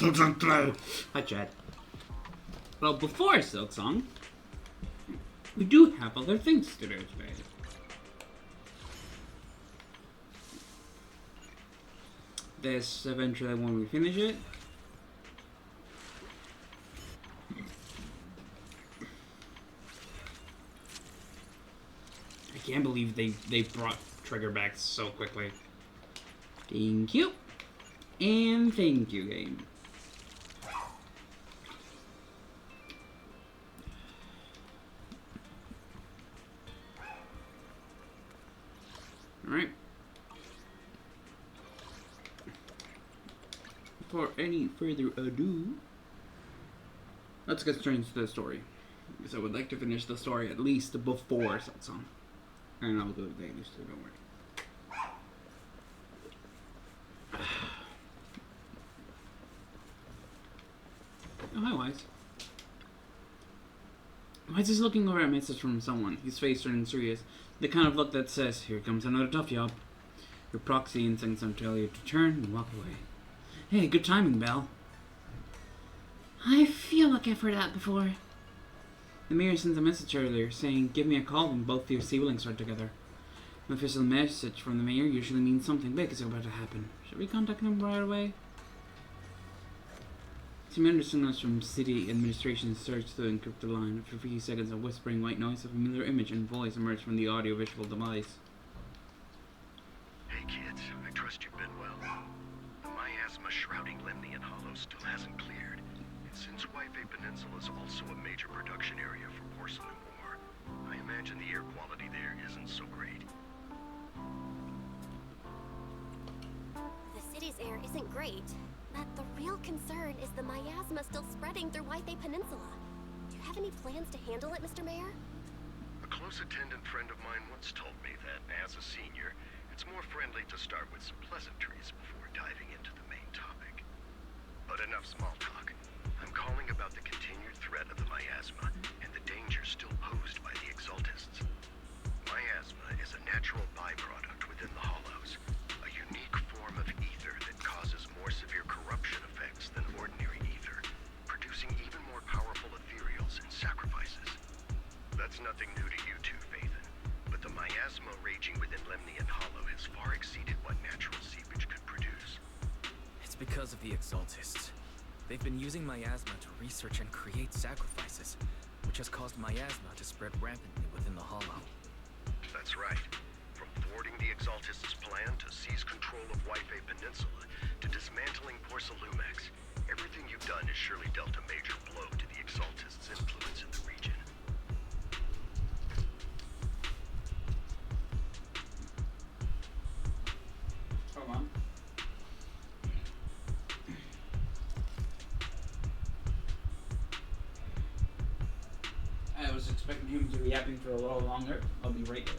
Hi, Chad. Well, before SILKSONG, we do have other things to do today. This eventually, when we finish it, I can't believe they brought Trigger back so quickly. Thank you. And thank you, game. Alright. Before any further ado, let's get straight into the story. Because I would like to finish the story at least before SILKSONG. And I'll do it later, so don't worry. Oh, hi, Wise. Wise is looking over a message from someone, his face turning serious. The kind of look that says, here comes another tough job. Your proxy instincts tell you to turn and walk away. Hey, good timing, Belle. I feel like I've heard that before. The mayor sent a message earlier saying, give me a call when both your siblings are together. An official message from the mayor usually means something big is about to happen. Should we contact him right away? Some undersignals from city administration searched to encrypt the line. After a few seconds, a whispering white noise, a familiar image and voice emerged from the audio-visual device. Hey kids, I trust you've been well. The miasma shrouding Lemnian Hollow still hasn't cleared. And since Wi-Fi Peninsula is also a major production area for porcelain ore, I imagine the air quality there isn't so great. The city's air isn't great. But the real concern is the miasma still spreading through Wi-Fi Peninsula. Do you have any plans to handle it, Mr. Mayor? A close attendant friend of mine once told me that, as a senior, it's more friendly to start with some pleasantries before diving into the main topic. But enough small talk. I'm calling about the continued threat of the miasma and the danger still posed by the Exaltists. Miasma is a natural byproduct within the Hollows, a unique form of ether that causes more severe corruption effects than ordinary ether, producing even more powerful ethereals and sacrifices. That's nothing new to you two, Phaethon, but the miasma raging within Lemnian Hollow has far exceeded what natural seepage could produce. It's because of the Exaltists. They've been using miasma to research and create sacrifices, which has caused miasma to spread rampantly within the Hollow. That's right. From thwarting the Exaltists' plan to seize control of Wi-Fi Peninsula to dismantling Porcelumex, everything you've done has surely dealt a major blow to the Exaltists' influence in the region. Hold on. I was expecting him to be yapping for a little longer. I'll be right there.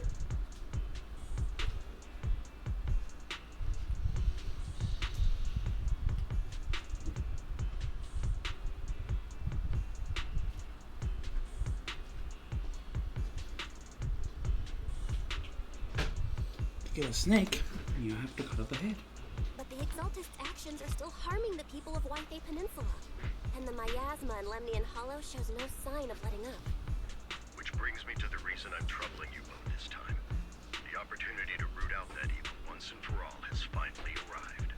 To kill a snake, you have to cut off the head. But the Exaltist actions are still harming the people of Wi-Fi Peninsula. And the miasma in Lemnian Hollow shows no sign of letting up. Which brings me to the reason I'm troubling you both this time. The opportunity to root out that evil once and for all has finally arrived.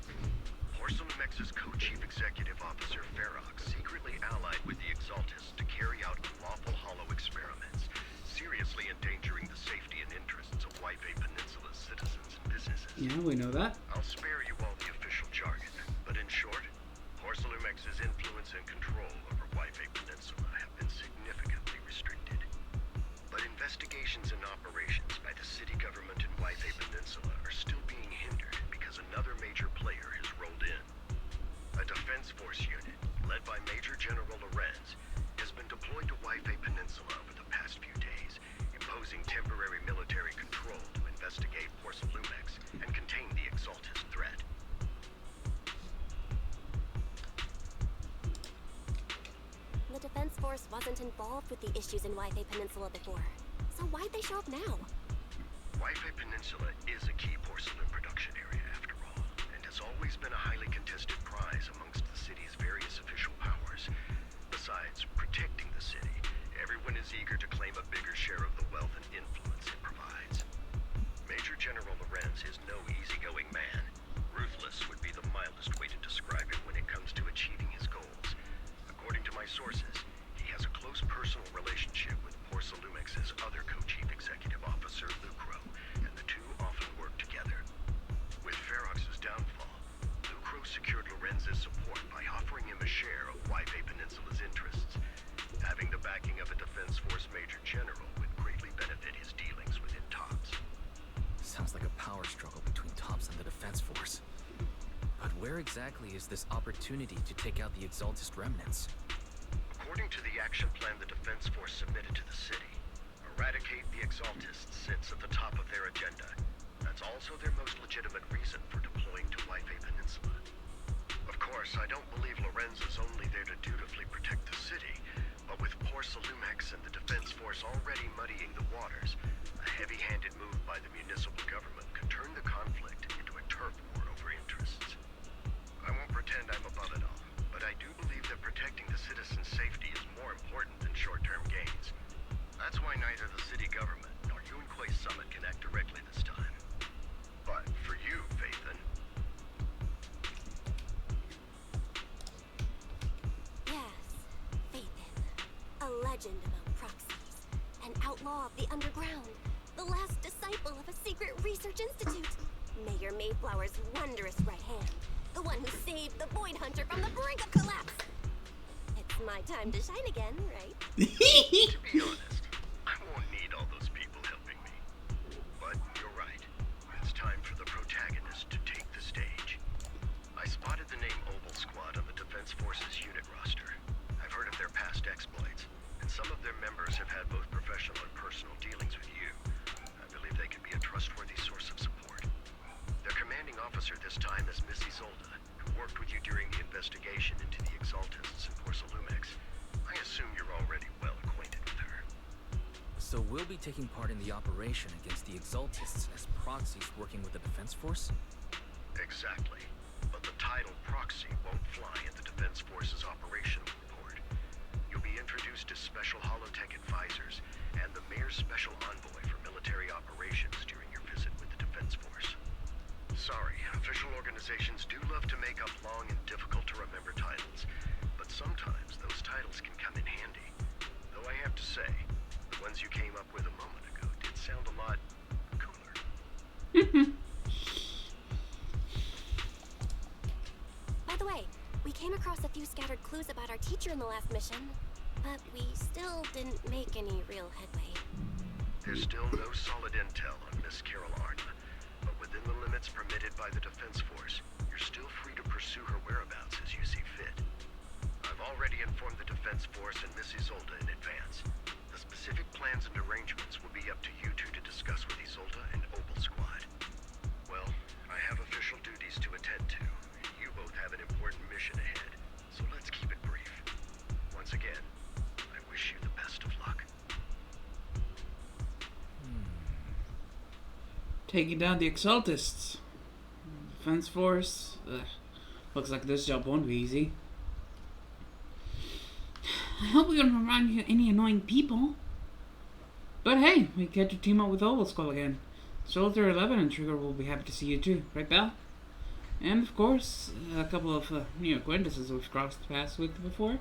Porcelumex's co-chief executive officer Ferox secretly allied with the Exaltists to carry out unlawful hollow experiments, seriously endangering the safety and interests of Wi-Fi Peninsula's citizens and businesses. Yeah, we know that. I'll spare you all the official jargon, but in short, Porcelumex's influence and control over Wi-Fi Peninsula have been significantly restricted. But investigations and operations by the city government in Wi-Fi Peninsula are still being hindered because another major player has rolled in. A defense force unit, led by Major General Lorenz, has been deployed to Wi-Fi Peninsula over the past few days, imposing temporary military control to investigate Porcelumex and contain the Exaltist threat. The Defense Force wasn't involved with the issues in Wi-Fi Peninsula before. So why'd they show up now? Wi-Fi Peninsula is a key porcelain production area after all, and has always been a highly contested prize amongst the city's various official powers. Besides protecting the city, everyone is eager to claim a bigger share of the wealth and influence it provides. Major General Lorenz is no easygoing man. Ruthless would be the mildest way to describe him when it comes to achieving his goals. According to my sources, he has a close personal relationship with Porcelumex's other co-chief executive officer, Lucro, and the two often work together. With Ferox's downfall, Lucro secured Lorenz's support by offering him a share of Waifei Peninsula's interests. Having the backing of a Defense Force Major General would greatly benefit his dealings within TOPS. Sounds like a power struggle between TOPS and the Defense Force. But where exactly is this opportunity to take out the Exaltist remnants? According to the action plan the Defense Force submitted to the city, eradicate the Exaltists sits at the top of their agenda. That's also their most legitimate reason for deploying to Waifei Peninsula. Of course, I don't believe Lorenz is only there to dutifully protect the city, but with Porcelumex and the Defense Force already muddying the waters, a heavy-handed move by the municipal government could turn the conflict into a turf war over interests. I won't pretend I'm above it all, but I do believe that protecting the citizens' safety is more important than short-term gains. That's why neither the city government nor Yunquei Summit can act directly this time. But for you, Phaethon... Yes, Phaethon. A legend among proxies. An outlaw of the underground. The last disciple of a secret research institute. Mayor Mayflower's wondrous right hand. The one who saved the Void Hunter from the brink of collapse. It's my time to shine again, right? To be honest, I won't need all those people helping me. But you're right. It's time for the protagonist to take the stage. I spotted the name Oval Squad on the Defense Force's unit roster. I've heard of their past exploits, and some of their members have had both professional and personal dealings with you. I believe they could be a trustworthy source of support. Their commanding officer this time is Miss Isolde, who worked with you during the investigation into the Exaltists and Porcelumex. I assume you're already well acquainted with her. So we'll be taking part in the operation against the Exaltists as proxies working with the Defense Force? Exactly. But the title proxy won't fly in the Defense Force's operational report. You'll be introduced as Special Holotech Advisors and the Mayor's Special Envoy for Military Operations during your visit with the Defense Force. Sorry, official organizations do love to make up long and difficult-to-remember titles, but sometimes those titles can come in handy. Though I have to say, the ones you came up with a moment ago did sound a lot cooler. By the way, we came across a few scattered clues about our teacher in the last mission, but we still didn't make any real headway. There's still no solid intel on Miss Carol Arna, but within the limits permitted by the Defense Force, you're still free to pursue her whereabouts as you see fit. I've already informed the Defense Force and Miss Isolde in advance. The specific plans and arrangements will be up to you two to discuss with Isolde and Oval Squad. Well, I have official duties to attend to, and you both have an important mission ahead, so let's keep it brief. Once again, I wish you the best of luck. Taking down the Exaltists. Defense Force. Ugh. Looks like this job won't be easy. I hope we don't run into any annoying people. But hey, we get to team up with Oval Skull again. Soldier 11 and Trigger will be happy to see you too, right, Belle? And of course, a couple of new acquaintances we've crossed paths with before.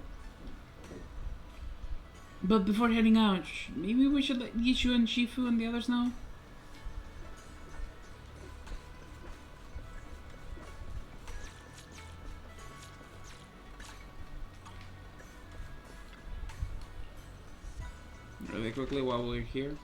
But before heading out, maybe we should let Yishu and Shifu and the others know? Really quickly while we're here.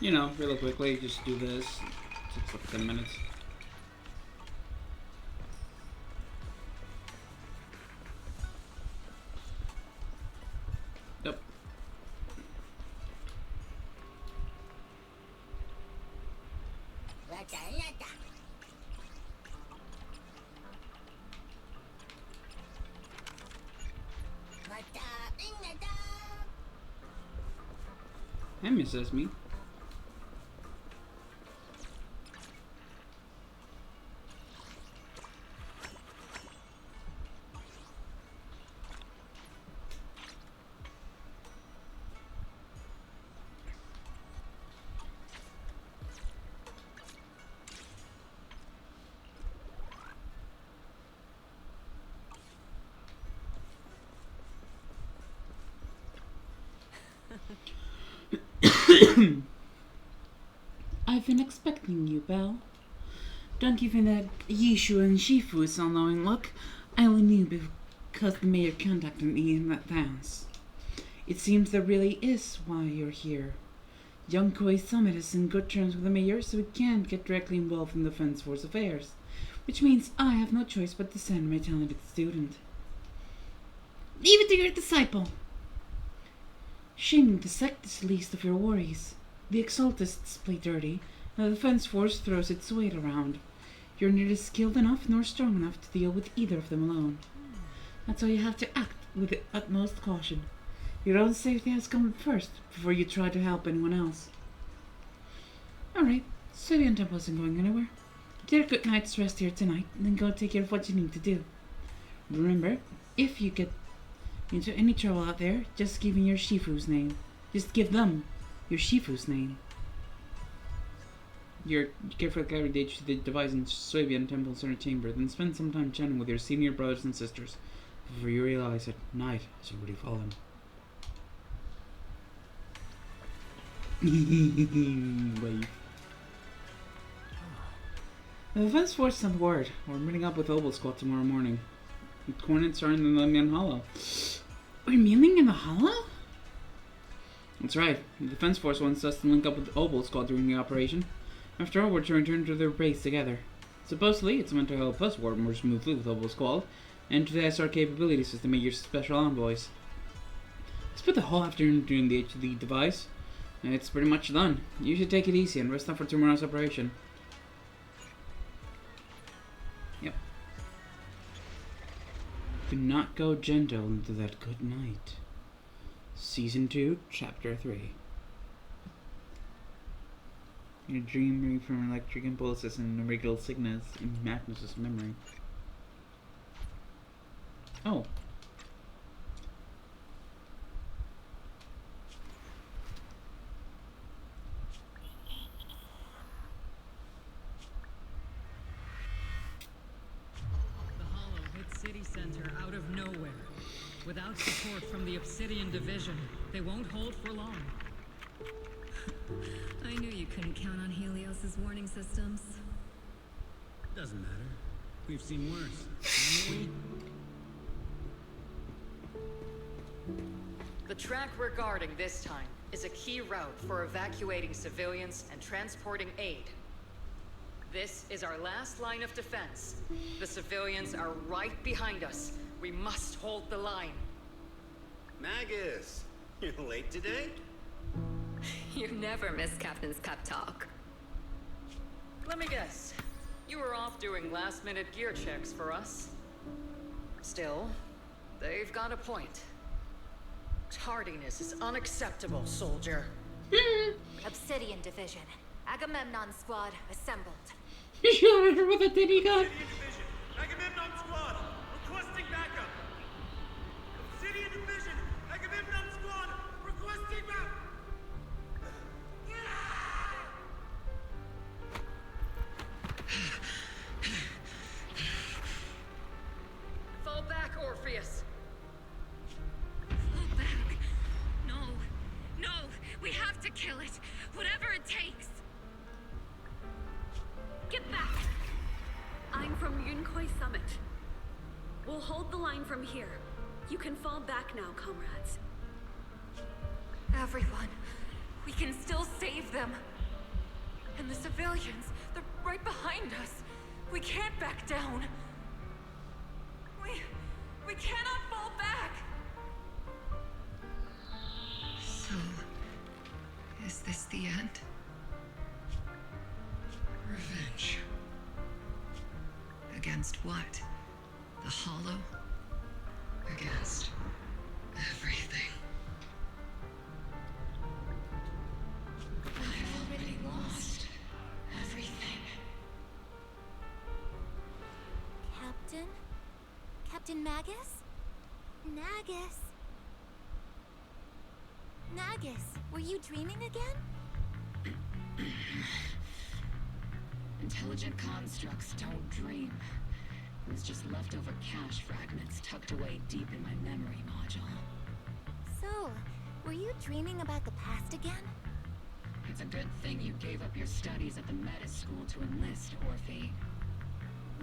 You know, really quickly, just do this. It takes like 10 minutes. Yep. Hi, Mrs. Me. I've been expecting you, Belle. Don't give me that Yishu and Shifu all-knowing look. I only knew because the mayor contacted me in advance. It seems there really is why you're here. Yonkoi Summit is in good terms with the mayor, so we can't get directly involved in the Defense Force affairs, which means I have no choice but to send my talented student. Leave it to your disciple. Shaming the sect is the least of your worries. The Exaltists play dirty, and the Defense Force throws its weight around. You're neither skilled enough nor strong enough to deal with either of them alone. That's why you have to act with the utmost caution. Your own safety has come first, before you try to help anyone else. Alright, Syrian Temple isn't going anywhere. Get a good night's rest here tonight, and then go take care of what you need to do. Remember, if you get into any trouble out there, just give me your Shifu's name. Just give them your Shifu's name. You're careful carry the to the device in Swabian Temple's inner chamber, then spend some time chatting with your senior brothers and sisters before you realize that night has already fallen. Wave. The Defense Force sent word. We're meeting up with Obel Squad tomorrow morning. The coordinates are in the Lemian Hollow. We're meeting in the Hollow? That's right. The Defense Force wants us to link up with Obel Squad during the operation. After all, we're to return to their base together. Supposedly, it's meant to help us work more smoothly with Obel Squad and to test our capabilities as the Mayor's special envoys. Let's put the whole afternoon doing the HD device. And it's pretty much done. You should take it easy and rest up for tomorrow's operation. Yep. Do not go gentle into that good night. Season 2, Chapter 3. Your dream ring from electric impulses and numerical signals in Magnus's memory. Oh. City center out of nowhere. Without support from the Obsidian Division, they won't hold for long. I knew you couldn't count on Helios's warning systems. Doesn't matter. We've seen worse, haven't we? The track we're guarding this time is a key route for evacuating civilians and transporting aid. This is our last line of defense. The civilians are right behind us. We must hold the line. Magus, you're late today? You never miss Captain's pep talk. Let me guess. You were off doing last-minute gear checks for us. Still, they've got a point. Tardiness is unacceptable, soldier. Obsidian Division. Agamemnon Squad assembled. You shot her with a titty gun. Obsidian Division, Agamemnon Squad, requesting backup. Obsidian Division, Agamemnon Squad, requesting backup. Fall back, Orpheus. Fall back. No. No. We have to kill it. Whatever it takes. Get back. I'm from Yonkoi Summit. We'll hold the line from here. You can fall back now, comrades. Everyone, We can still save them. And the civilians, they're right behind us. We can't back down. We cannot fall back. So, is this the end? Revenge. Against what? The Hollow? Against everything. I've already lost everything. Captain? Captain Magus? Nagus? Nagus, were you dreaming again? Intelligent constructs don't dream. It was just leftover cache fragments tucked away deep in my memory module. So, were you dreaming about the past again? It's a good thing you gave up your studies at the meta school to enlist, Orphe.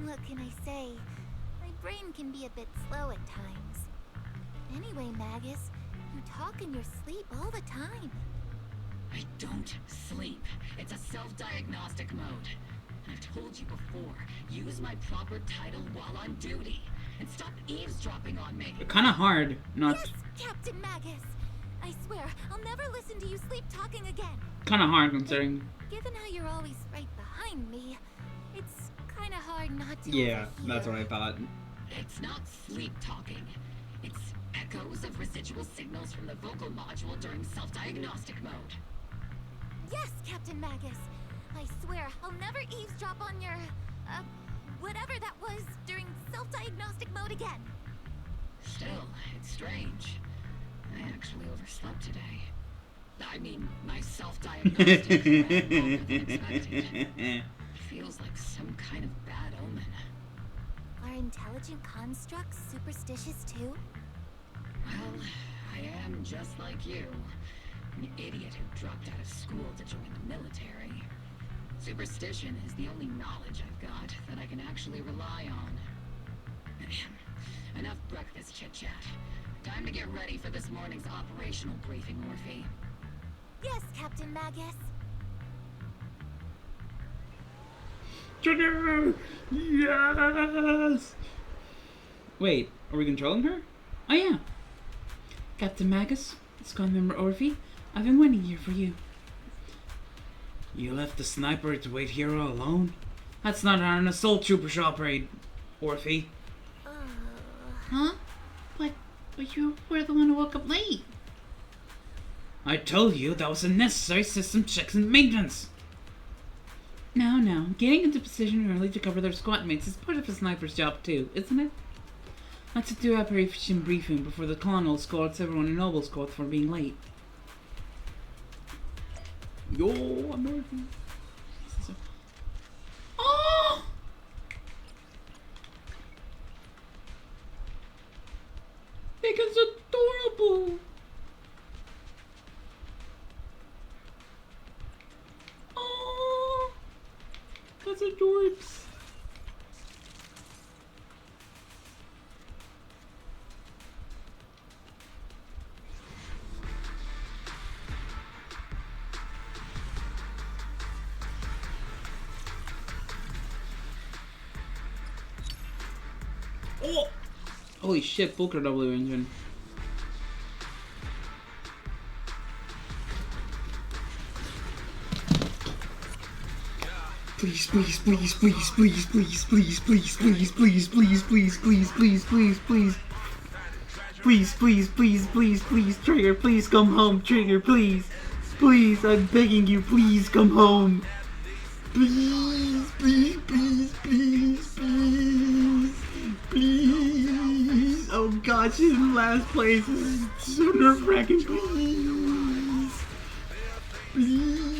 What can I say? My brain can be a bit slow at times. Anyway, Magus, you talk in your sleep all the time. I don't sleep. It's a self-diagnostic mode. I've told you before, use my proper title while on duty, and stop eavesdropping on me. Kind of hard not. Yes, Captain Magus. I swear, I'll never listen to you sleep talking again. Kind of hard considering. Given how you're always right behind me, it's kind of hard not to. Yeah, overhear. that's what I thought. It's not sleep talking. It's echoes of residual signals from the vocal module during self-diagnostic mode. Yes, Captain Magus. I swear, I'll never eavesdrop on your, whatever that was during self-diagnostic mode again. Still, it's strange. I actually overslept today. I mean, my self-diagnostic ran longer than expected. Feels like some kind of bad omen. Are intelligent constructs superstitious too? Well, I am just like you. An idiot who dropped out of school to join the military. Superstition is the only knowledge I've got that I can actually rely on. Enough breakfast chit-chat. Time to get ready for this morning's operational briefing, Orphe. Yes, Captain Magus. Trigger! Yes! Wait, are we controlling her? Oh yeah. Captain Magus, Squad Member Orphe, I've been waiting here for you. You left the sniper to wait here all alone? That's not an assault trooper shop raid, Orphe. Huh? But you were the one who woke up late. I told you that was a necessary system checks and maintenance. Now, getting into position early to cover their squad mates is part of a sniper's job too, isn't it? Let's do a operation briefing before the colonel scolds everyone in Noble Squad for being late. Yo, I'm working. Oh! Megan's adorable. Oh, that's adorbs. Oh! Holy shit, Booker W engine. Please, please, please, please, please, please, please, please, please, please, please, please, please, please, please, please. Please, please, please, please, please, Trigger, please come home, Trigger, please. Please, I'm begging you, please come home. Please, please, please, please, please, please. Oh god, she's in last place. This is so nerve-wracking. Please. Please.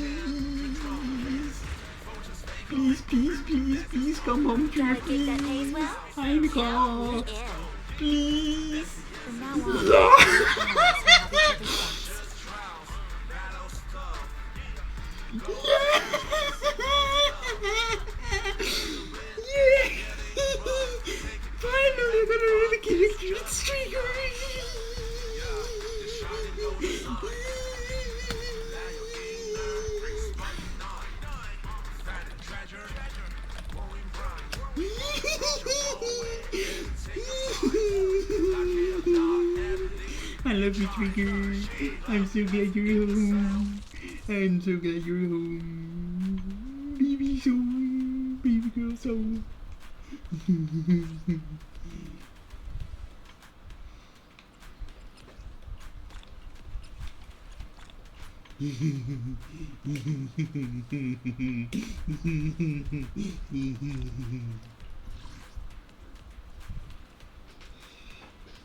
Please, please, please, please come home, Trigger, please. Hi, Nicole. Please. From now on, Yeah! Finally, I'm gonna really get a cute streaker! love you, Trigger. I'm so glad you're home. I'm so glad you're home. Baby soul. Baby girl soul.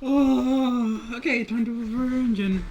Oh, okay, time to reverse engine.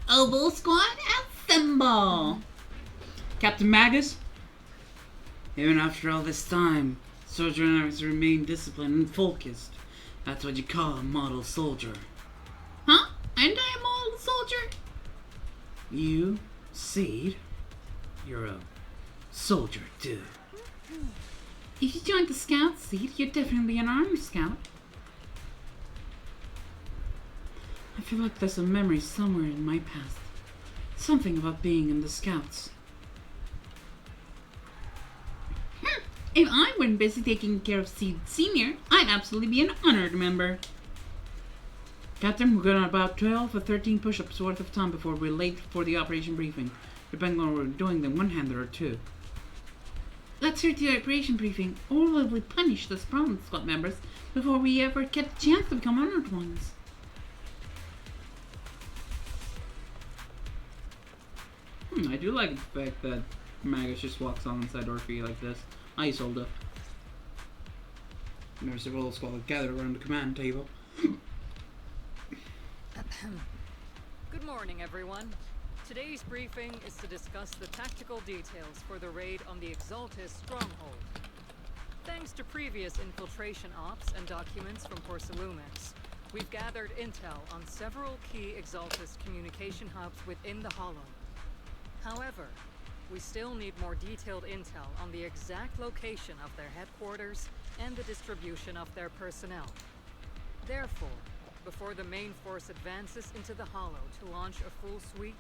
Oboe Squad, assemble! Captain Magus? Even after all this time, soldier has remained disciplined and focused. That's what you call a model soldier. Huh? Ain't I a model soldier? You, Seed, you're a soldier too. If you joined the Scouts, Seed, you're definitely an army scout. I feel like there's a memory somewhere in my past. Something about being in the Scouts. If I weren't busy taking care of Seed Senior, I'd absolutely be an honored member. Captain, we've got about 12 or 13 push-ups worth of time before we're late for the operation briefing. Depending on whether we're doing them one-handed or two. Let's hear the operation briefing, or will we punish the Sprawn Squad members before we ever get the chance to become honored ones? I do like the fact that Magus just walks on inside Orphe like this. Ice holder. There's several squad gathered around the command table. Good morning, everyone. Today's briefing is to discuss the tactical details for the raid on the Exaltis stronghold. Thanks to previous infiltration ops and documents from Porcelumens, we've gathered intel on several key Exaltis communication hubs within the Hollow. However, we still need more detailed intel on the exact location of their headquarters and the distribution of their personnel. Therefore, before the main force advances into the Hollow to launch a full sweep,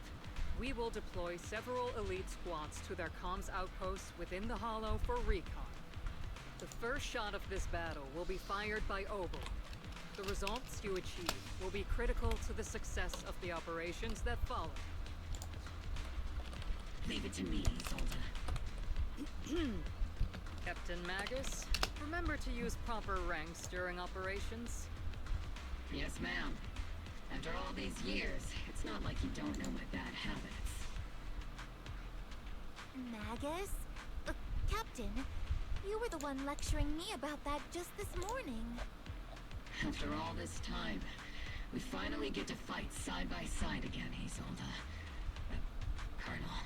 we will deploy several elite squads to their comms outposts within the Hollow for recon. The first shot of this battle will be fired by Oboe. The results you achieve will be critical to the success of the operations that follow. Leave it to me, soldier. Captain Magus, remember to use proper ranks during operations. Yes, ma'am. After all these years, it's not like you don't know my bad habits. Magus? Captain, you were the one lecturing me about that just this morning. After all this time, we finally get to fight side by side again, Isolde. Colonel.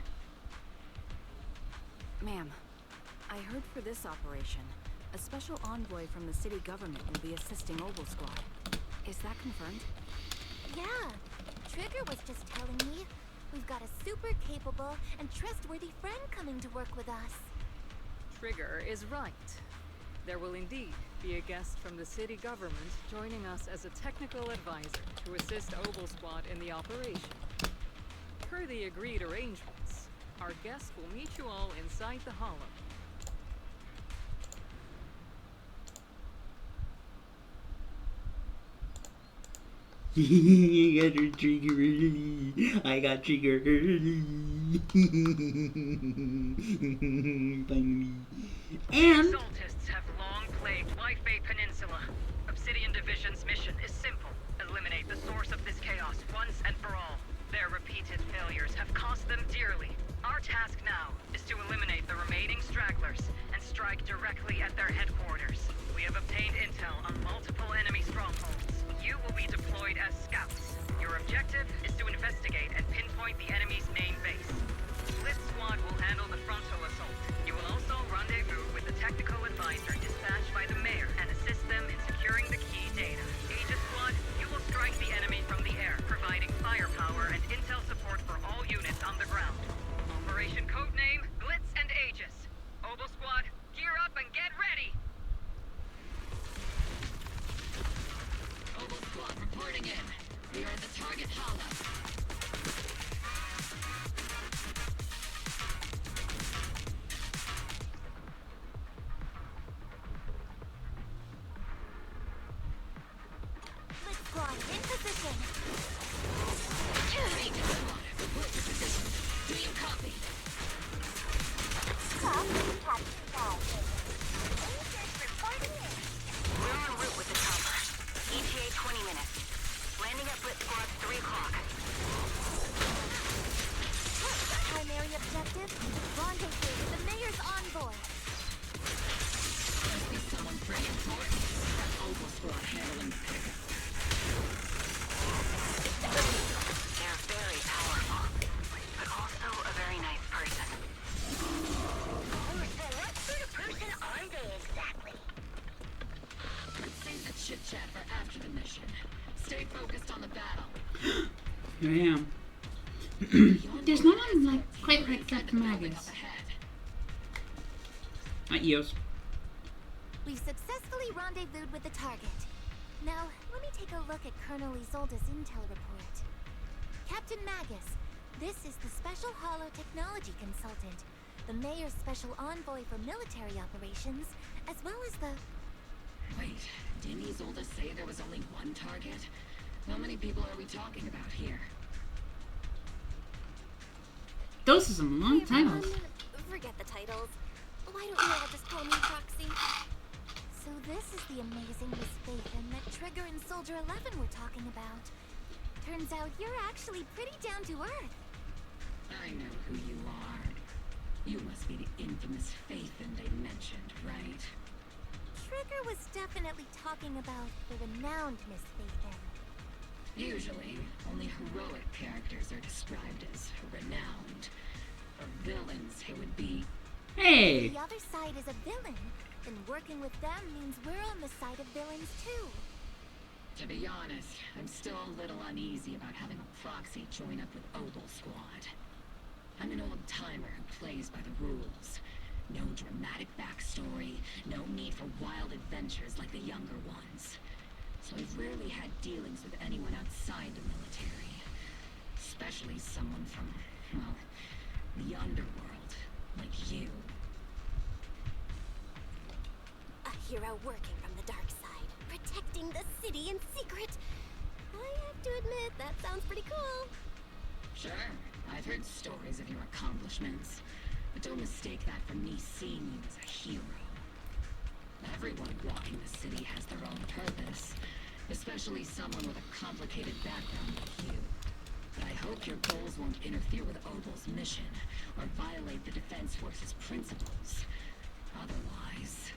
Ma'am, I heard for this operation, a special envoy from the city government will be assisting Oval Squad. Is that confirmed? Yeah, Trigger was just telling me we've got a super capable and trustworthy friend coming to work with us. Trigger is right. There will indeed be a guest from the city government joining us as a technical advisor to assist Oval Squad in the operation. Per the agreed arrangements, our guest will meet you all inside the hollow. I got your trigger early. I got trigger early. Finally. And Exaltists have long plagued Life-Bay Peninsula. Obsidian Division's mission is simple. Eliminate the source of this chaos once and for all. Their repeated failures have cost them dearly. Our task now is to eliminate the remaining stragglers and strike directly at their headquarters. We have obtained intel on multiple enemy strongholds. You will be deployed as scouts. Your objective is to investigate and pinpoint the enemy's main base. Blitz Squad will handle the frontal assault. You will also rendezvous with the technical advisor dispatched by the mayor and assist them in securing the key data. Aegis Squad, you will strike the enemy from the air, providing firepower and intel support for all units on the ground. Operation codename Blitz and Aegis. Oval Squad, gear up and get ready! Oval Squad reporting in. We are at the target hollow. Blitz Squad, in position. Aegis Squad, report to position. Do you copy? We're en route with the chopper. ETA 20 minutes. Landing at Blitz Squad 3 o'clock. Primary objective, rendezvous with the mayor's envoy. Must be someone pretty important. That Oval Squad handling the pickup. They're very powerful, but also a very nice person. What sort of person are they exactly? Let's save the chit-chat for after the mission. Stay focused on the battle. here I am. There's no one like quite like Captain Magus. Not Eos. We've successfully rendezvoused with the target. Now, let me take a look at Colonel Isolde's intel report. Captain Magus, this is the Special Hollow Technology Consultant, the Mayor's Special Envoy for Military Operations, as well as the... Wait, didn't Isolde say there was only one target? How many people are we talking about here? Those are some long titles. Forget the titles. Why don't you all just call me Proxy? So this is the amazing Miss Phaethon that Trigger and Soldier 11 were talking about. Turns out you're actually pretty down to earth. I know who you are. You must be the infamous Phaethon they mentioned, right? Trigger was definitely talking about the renowned Miss Phaethon. Usually, only heroic characters are described as renowned. For villains, it would be... Hey! The other side is a villain, and working with them means we're on the side of villains too. To be honest, I'm still a little uneasy about having a proxy join up with Oval Squad. I'm an old-timer who plays by the rules. No dramatic backstory, no need for wild adventures like the younger ones. So I've rarely had dealings with anyone outside the military. Especially someone from, well, the underworld, like you. A hero working from the dark side, protecting the city in secret. I have to admit, that sounds pretty cool. Sure, I've heard stories of your accomplishments. But don't mistake that for me seeing you as a hero. Everyone walking the city has their own purpose, especially someone with a complicated background like you. But I hope your goals won't interfere with Obal's mission, or violate the Defense Force's principles. Otherwise...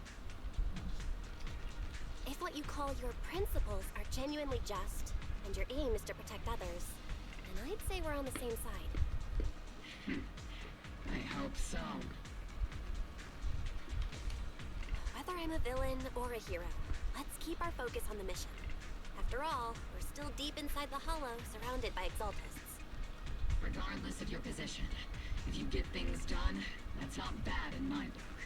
If what you call your principles are genuinely just, and your aim is to protect others, then I'd say we're on the same side. I hope so. Whether I'm a villain or a hero, let's keep our focus on the mission. After all, we're still deep inside the Hollow, surrounded by Exaltists. Regardless of your position, if you get things done, that's not bad in my book.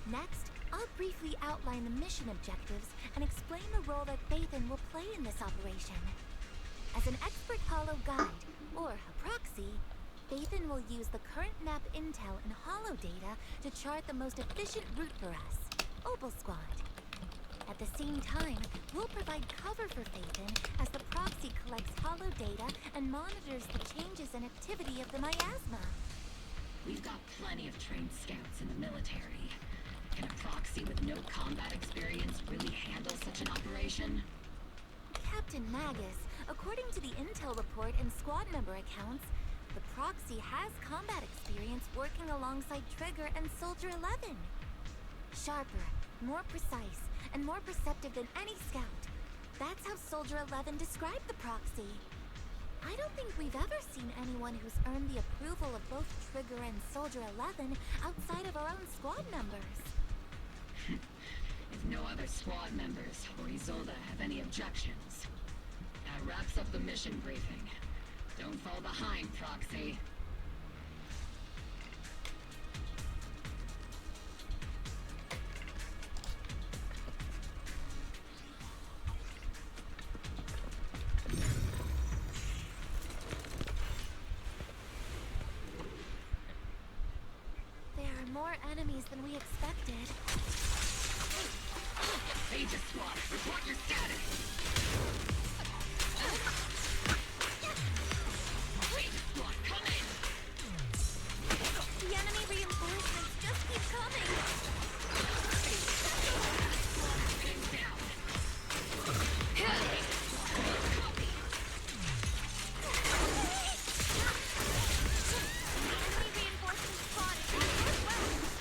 Next, I'll briefly outline the mission objectives and explain the role that Phaethon will play in this operation. As an expert Hollow guide, or a proxy, Phaethon will use the current map intel and Hollow data to chart the most efficient route for us, Opal Squad. At the same time, we'll provide cover for Phaethon as the proxy collects Hollow data and monitors the changes and activity of the miasma. We've got plenty of trained scouts in the military. Can a proxy with no combat experience really handle such an operation? Captain Magus, according to the intel report and squad member accounts, the proxy has combat experience working alongside Trigger and Soldier 11. Sharper, more precise, and more perceptive than any scout. That's how Soldier 11 described the proxy. I don't think we've ever seen anyone who's earned the approval of both Trigger and Soldier 11 outside of our own squad members. If no other squad members or Isolde have any objections, that wraps up the mission briefing. Don't fall behind, Proxy. There are more enemies than we expected. Aegis Squad, report your status! Aegis Squad, come in! The enemy reinforcements just keep coming! Pinned down! Aegis Squad, copy! Enemy reinforcements spotted in the northwest!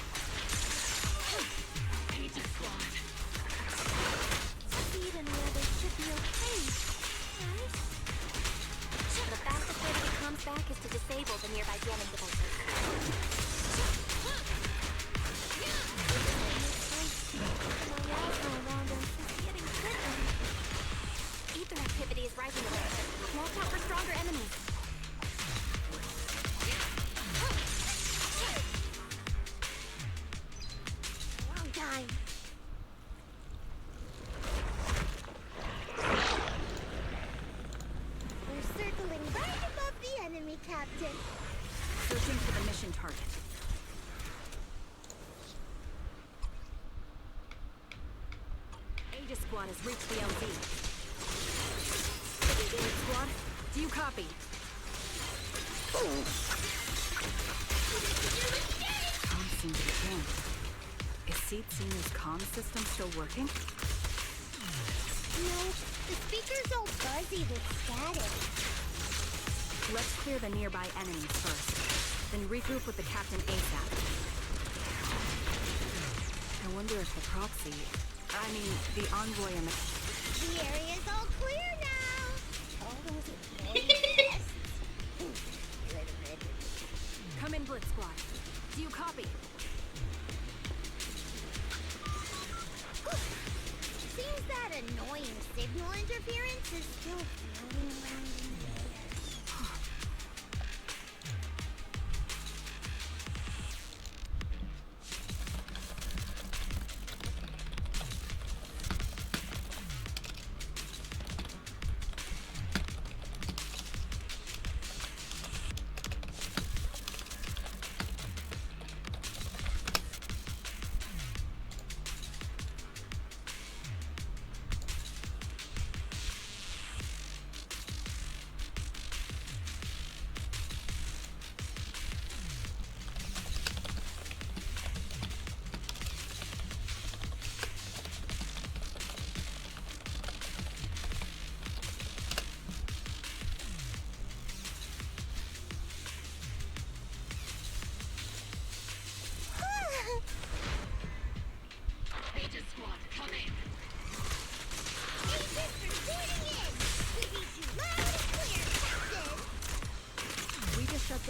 Aegis Squad! Speed and weather should be okay, right? The fastest way to get comms back is to disable the nearby jamming devices. The miasma around us is getting thicker. Ether activity is rising a bit. Watch out for stronger enemies. Wrong time. We're circling right above the enemy, Captain. Searching for the mission target. Aegis Squad has reached the LZ. Aegis Squad, do you copy? Comms seem to be jammed. Is ZZZ's comm system still working? No, the speaker's all fuzzy with static. Let's clear the nearby enemies first, then regroup with the captain ASAP. I wonder if the proxy, the envoy and the... The area's all clear now. All those annoying pests. Come in, Blitz Squad. Do you copy? Seems that annoying signal interference is still floating around in the air.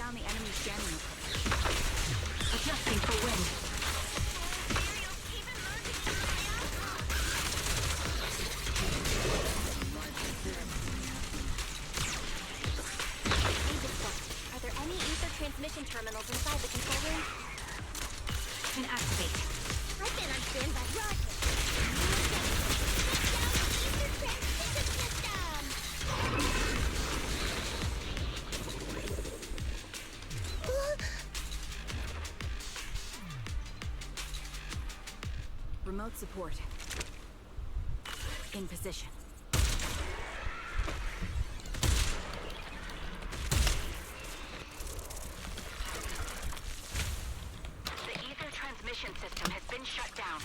down the enemy's jamming equipment. Adjusting for wind. Are there any ether transmission terminals inside the control room? Can activate. I've been on standby. Roger. Shut down the ether transmission system! Remote support. In position. The ether transmission system has been shut down.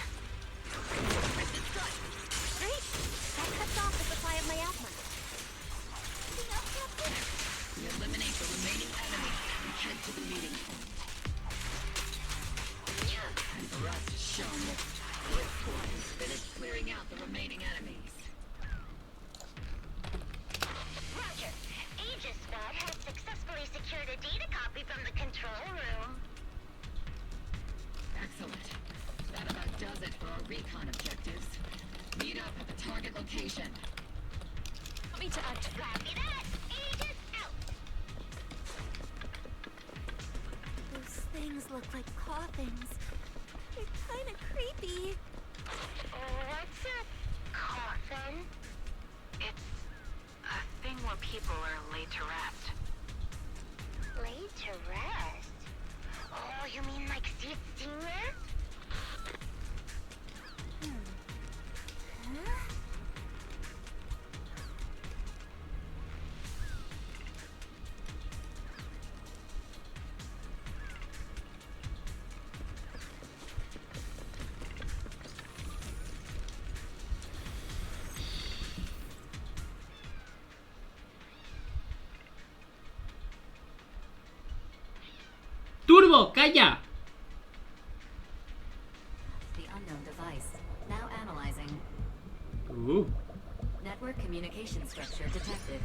Great! That cuts off the supply of miasma. We eliminate the remaining enemies and head to the meeting point. And for us to show that this squad has finished clearing out the remaining enemies. Roger. Aegis Squad has successfully secured a data copy from the control room. Excellent. That about does it for our recon objectives. Meet up at the target location. Want me to Copy that. Aegis out. Those things look like coffins. They're kind of creepy. What's a coffin? It's a thing where people are laid to rest. Laid to rest? Oh, you mean like Sid Senior? Turbo, calla! The unknown device. Now analyzing. Ooh. Network communication structure detected.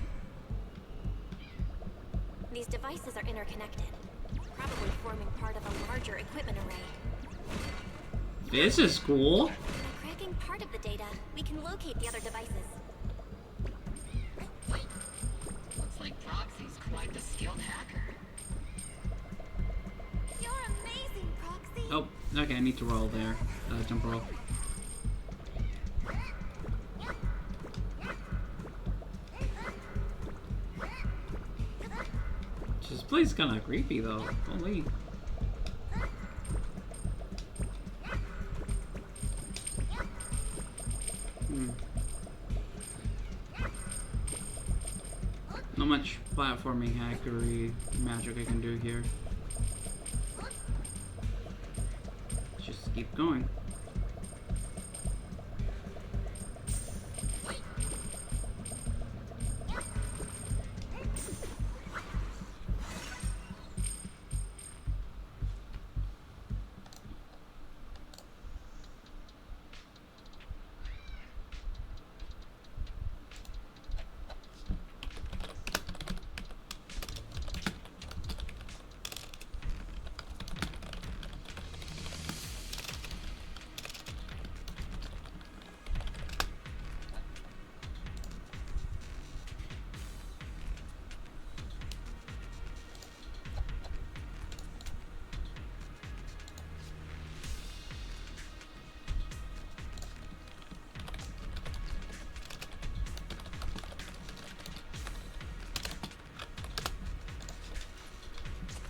These devices are interconnected, probably forming part of a larger equipment array. This is cool. By cracking part of the data, we can locate the other devices. Looks like Proxy's quite the skilled hacker. You're amazing, Proxy! Oh, okay, I need to roll there. Jump roll. This place is kinda creepy though. Holy. Not much platforming hackery magic I can do here. Just keep going.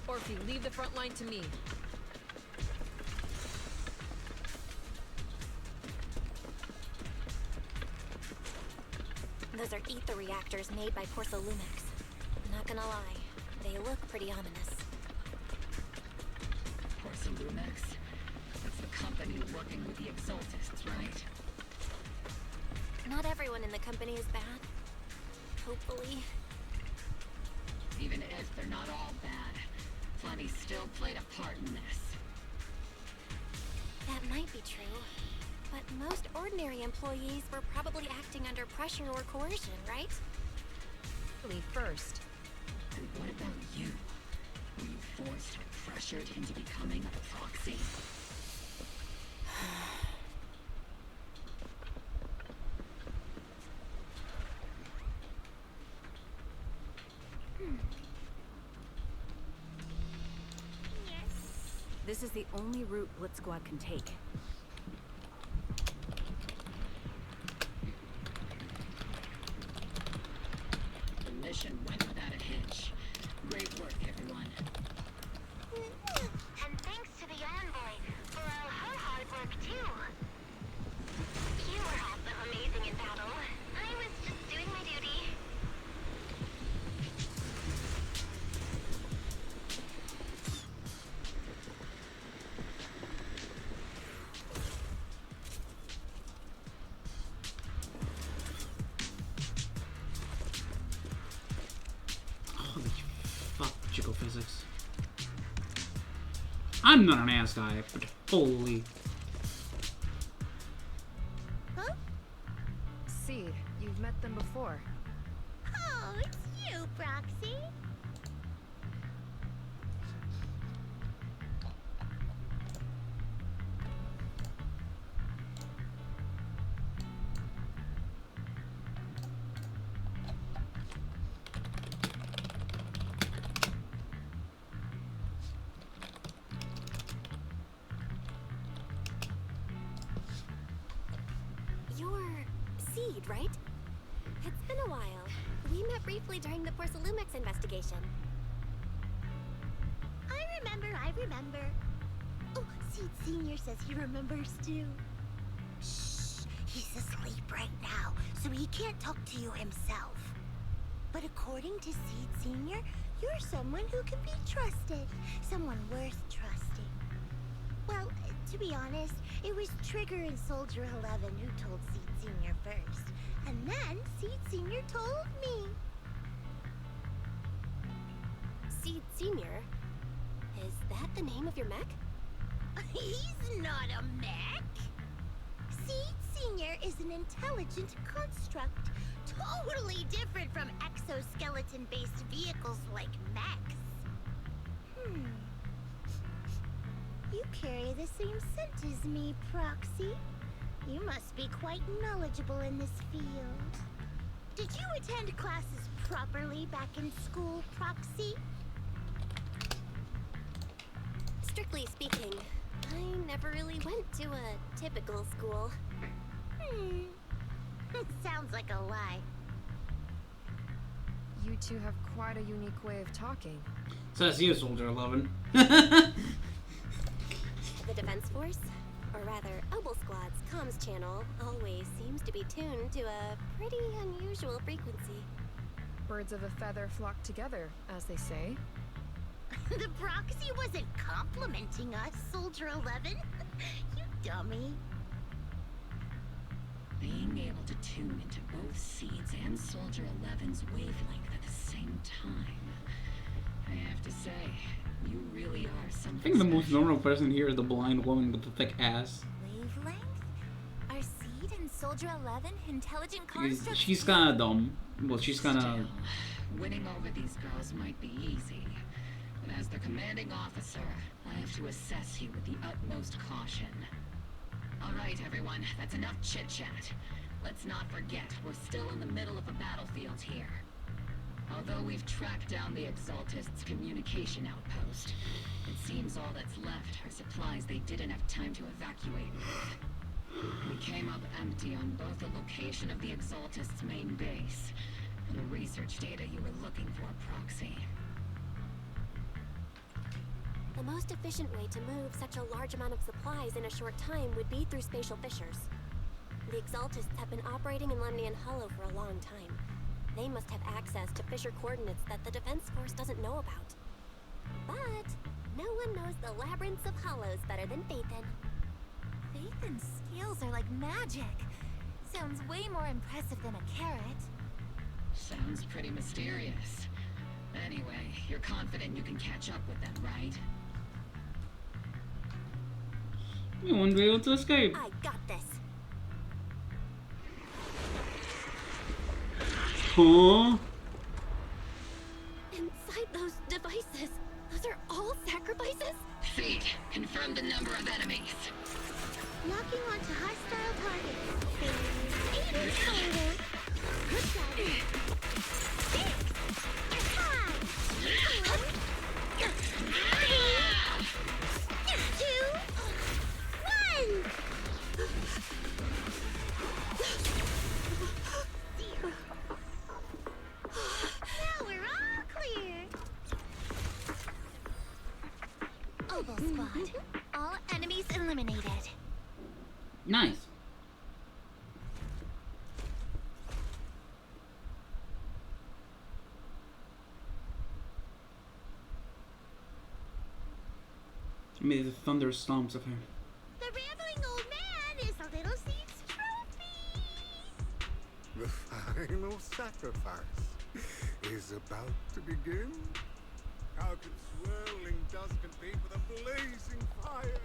Orphe, leave the front line to me. Those are ether reactors made by Lumix. Not gonna lie, they look pretty ominous. Lumix? That's the company working with the Exaltists, right? Not everyone in the company is bad. Hopefully. Even if they're not all bad, Plenty still played a part in this. That might be true. But most ordinary employees were probably acting under pressure or coercion, right? First. And what about you? Were you forced or pressured into becoming a proxy? This is the only route Blitz Squad can take. The mission went without a hitch. Great work, everyone. And thanks to the envoy for all her hard work too. You were also amazing in battle. I was just doing my duty. Holy fuck, jiggle physics. I'm not an ass guy, but holy. Huh? See, you've met them before. Oh, it's you, Proxy. You're Seed, right? It's been a while. We met briefly during the Porcelumix investigation. I remember. Oh, Seed Senior says he remembers too. Shh, he's asleep right now, so he can't talk to you himself. But according to Seed Senior, you're someone who can be trusted. Someone worth trusting. Well, to be honest, it was Trigger and Soldier 11 who told Seed Senior first. And then Seed Senior told me. Seed Senior? Is that the name of your mech? He's not a mech. Seed Senior is an intelligent construct, totally different from exoskeleton-based vehicles like mechs. You carry the same scent as me, Proxy. You must be quite knowledgeable in this field. Did you attend classes properly back in school, Proxy? Strictly speaking, I never really went to a typical school. Sounds like a lie. You two have quite a unique way of talking. Says you, Soldier 11. The Defense Force, or rather, Obel Squad's comms channel always seems to be tuned to a pretty unusual frequency. Birds of a feather flock together, as they say. The Proxy wasn't complimenting us, Soldier 11. You dummy. Being able to tune into both Seeds and Soldier 11's wavelength at the same time. I have to say, you really are something I think the most special. normal person here is the blind woman with the thick ass. Wavelength? Are Seed and Soldier 11 intelligent constructs? She's kind of dumb. Well, she's kind of... Still, winning over these girls might be easy. But as their commanding officer, I have to assess you with the utmost caution. Alright, everyone, that's enough chit-chat. Let's not forget, we're still in the middle of a battlefield here. Although we've tracked down the Exaltists' communication outpost, it seems all that's left are supplies they didn't have time to evacuate with. We came up empty on both the location of the Exaltists' main base and the research data you were looking for, Proxy. The most efficient way to move such a large amount of supplies in a short time would be through spatial fissures. The Exaltists have been operating in Lemnian Hollow for a long time. They must have access to fissure coordinates that the Defense Force doesn't know about. But no one knows the labyrinths of hollows better than Phaethon. Phaethon's skills are like magic. Sounds way more impressive than a carrot. Sounds pretty mysterious. Anyway, you're confident you can catch up with them, right? You won't be able to escape. I got this. Huh? Inside those devices, those Those are all sacrifices? Feed. Confirm the number of enemies. Locking onto hostile targets. 8 in total. Good job. 6. Attack. 1. 2. 1. Now we're all clear. Oval Squad. All enemies eliminated. Nice. Maybe the thunderstorms of her. The rambling old man is a little seed's trophy. The final sacrifice is about to begin. How can swirling dust compete with a blazing fire?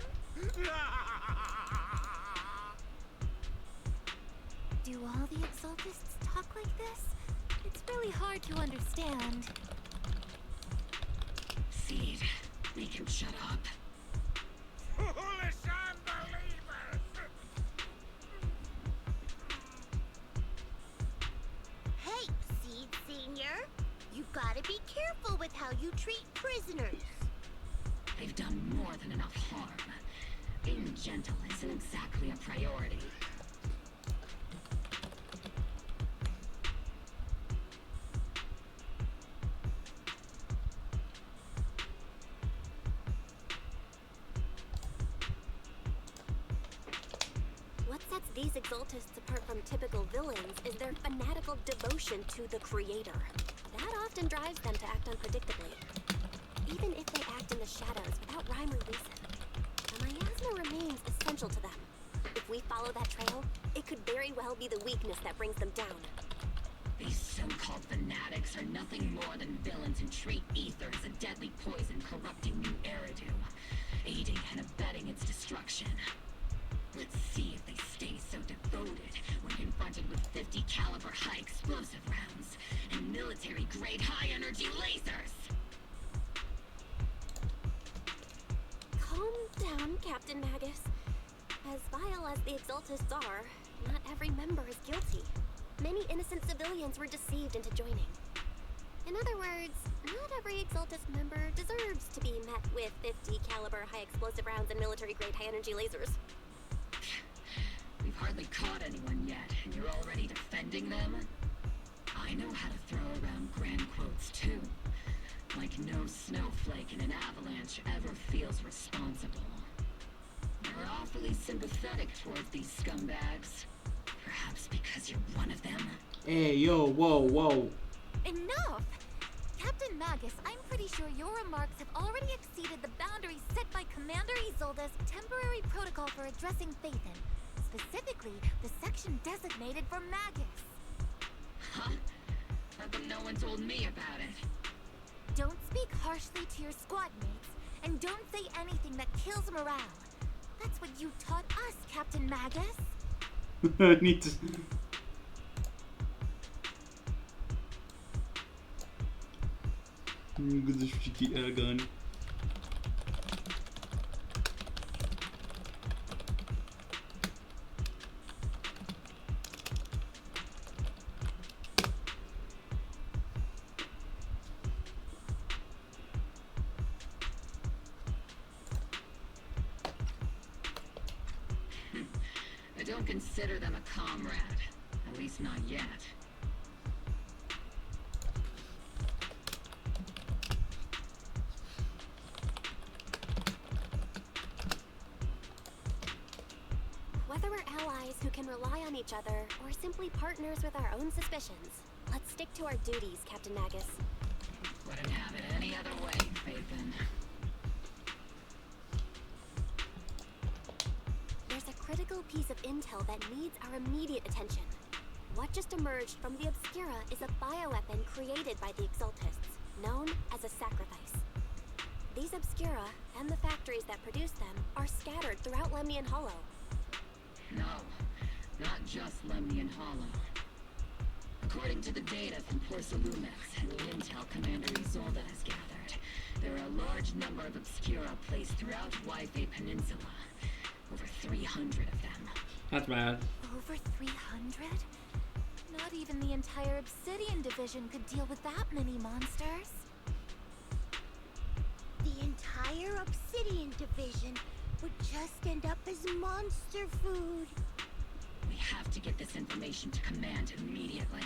Do all the Exaltists talk like this? It's really hard to understand. Seed, make him shut up. Foolish unbelievers! Hey, Seed Senior. You've got to be careful with how you treat prisoners. They've done more than enough harm. Being gentle isn't exactly a priority. What sets these Exaltists apart from typical villains is their fanatical devotion to the Creator. That often drives them to act unpredictably. Even if they act in the shadows without rhyme or reason, the miasma remains essential to them. If we follow that trail, it could very well be the weakness that brings them down. These so-called fanatics are nothing more than villains who treat ether as a deadly poison corrupting new Eridu, aiding and abetting its destruction. Let's see if they stay so devoted when confronted with 50 caliber high explosive rounds and military grade high energy lasers. Calm down, Captain Magus. As vile as the Exaltists are, not every member is guilty. Many innocent civilians were deceived into joining. In other words, not every Exaltist member deserves to be met with 50 caliber high explosive rounds and military grade high energy lasers. We've hardly caught anyone yet, and you're already defending them? I know how to throw around grand quotes too. Like no snowflake in an avalanche ever feels responsible. You're awfully sympathetic towards these scumbags. Perhaps because you're one of them? Hey, yo, whoa, whoa. Enough! Captain Magus, I'm pretty sure your remarks have already exceeded the boundaries set by Commander Isolde's temporary protocol for addressing Phaethon. Specifically, the section designated for Magus. Huh? How come no one told me about it? Don't speak harshly to your squad mates, and don't say anything that kills morale. That's what you taught us, Captain Magus. I need to... Good cheeky airgun. I don't consider them a comrade. At least not yet. Whether we're allies who can rely on each other, or simply partners with our own suspicions, let's stick to our duties, Captain Magus. Wouldn't have it any other way, Phaethon. There's a critical piece of intel that needs our immediate attention. What just emerged from the Obscura is a bioweapon created by the Exaltists, known as a sacrifice. These Obscura, and the factories that produce them, are scattered throughout Lemnian Hollow. No, not just Lemnian Hollow. According to the data from Porcelumex and the intel Commander Isolde has gathered, There are a large number of Obscura placed throughout Wi-Fi Peninsula. Over 300 of them. That's bad. Over 300? Not even the entire Obsidian Division could deal with that many monsters. The entire Obsidian Division would just end up as monster food. We have to get this information to Command immediately.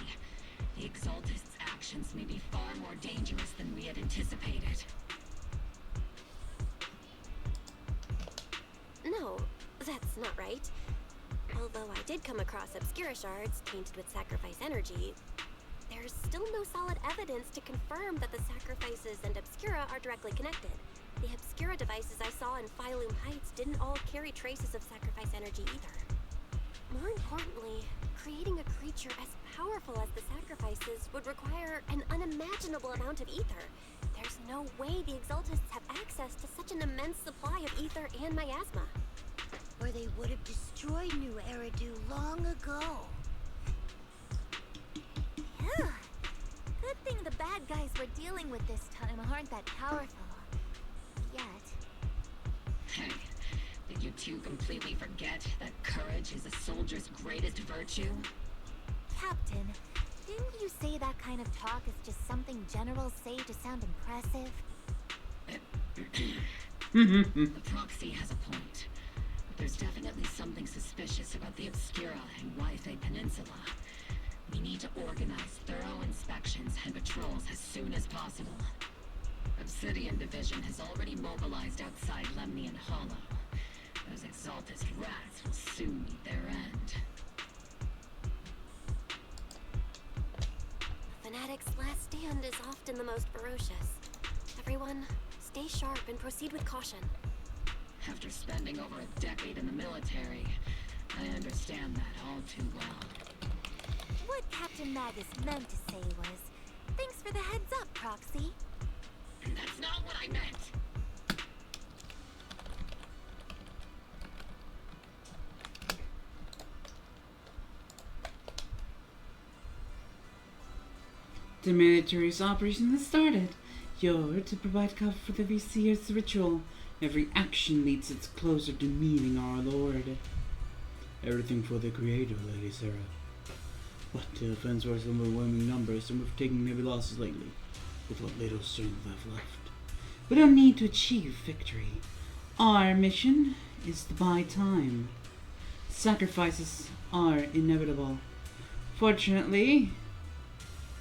The Exaltists' actions may be far more dangerous than we had anticipated. No, that's not right. Although I did come across Obscura shards tainted with sacrifice energy, there's still no solid evidence to confirm that the sacrifices and Obscura are directly connected. The Obscura devices I saw in Phylum Heights didn't all carry traces of sacrifice energy either. More importantly, creating a creature as powerful as the sacrifices would require an unimaginable amount of ether. There's no way the Exaltists have access to such an immense supply of ether and miasma. Or they would have destroyed New Eridu long ago. Phew. Good thing the bad guys we're dealing with this time aren't that powerful. Yet. Hey, did you two completely forget that courage is a soldier's greatest virtue? Captain, didn't you say that kind of talk is just something generals say to sound impressive? The proxy has a point. But there's definitely something suspicious about the Obscura and Wi-Fi Peninsula. We need to organize thorough inspections and patrols as soon as possible. Obsidian Division has already mobilized outside Lemnian Hollow. Those Exaltist rats will soon meet their end. Fanatic's last stand is often the most ferocious. Everyone, stay sharp and proceed with caution. After spending over a decade in the military, I understand that all too well. What Captain Magus meant to say was, thanks for the heads up, Proxy. That's not what I meant! The military's operation has started. You're to provide cover for the VC's ritual. Every action leads us closer to meeting our Lord. Everything for the Creator, Lady Sarah. But the defense was overwhelming numbers, and we've taken heavy losses lately, with what little strength I've left. We don't need to achieve victory. Our mission is to buy time. Sacrifices are inevitable. Fortunately,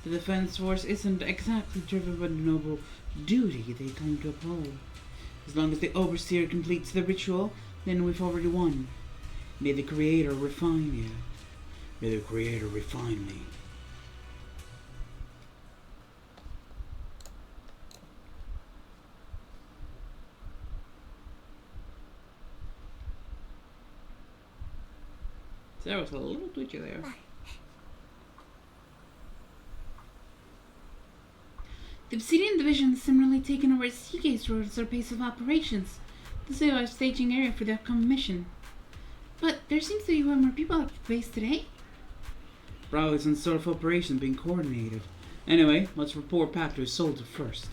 the Defense Force isn't exactly driven by the noble duty they claim to uphold. As long as the Overseer completes the ritual, then we've already won. May the Creator refine you. May the Creator refine me. So that was a little twitchy there. The Obsidian Division has similarly taken over Seagate's Road as their base of operations. This is our staging area for the upcoming mission. But there seems to be one more people at the base today. Probably some sort of operation being coordinated. Anyway, let's report back to a soldier first.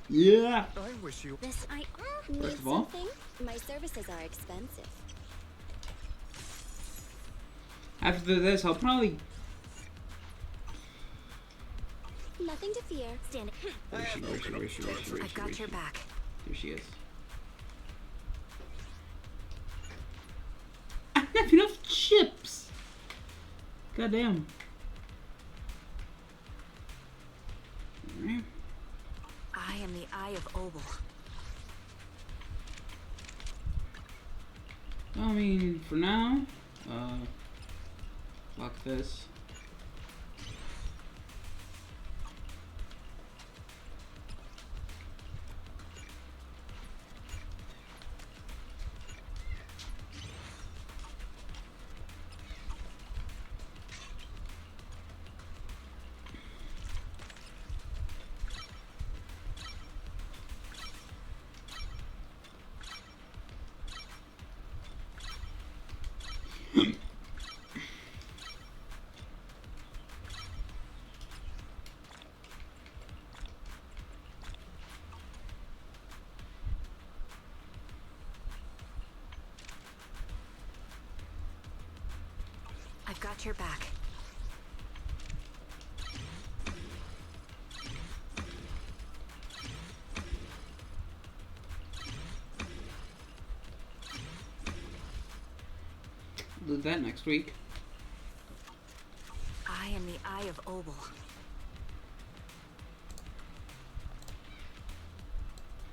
Yeah. I wish you. This I First need of all, something. My services are expensive. after this, I'll probably. Nothing to fear. Stand. Where is she? I got your back. There she is. I don't have enough chips. Goddamn. Alright. I am the Eye of Obel. I mean, for now, lock this. your back. Do that next week. I am the Eye of Obel.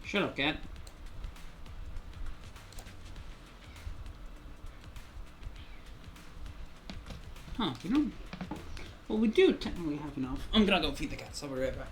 Shut up, cat. Huh, you know. Well, we do technically have enough. I'm gonna go feed the cats. I'll be right back.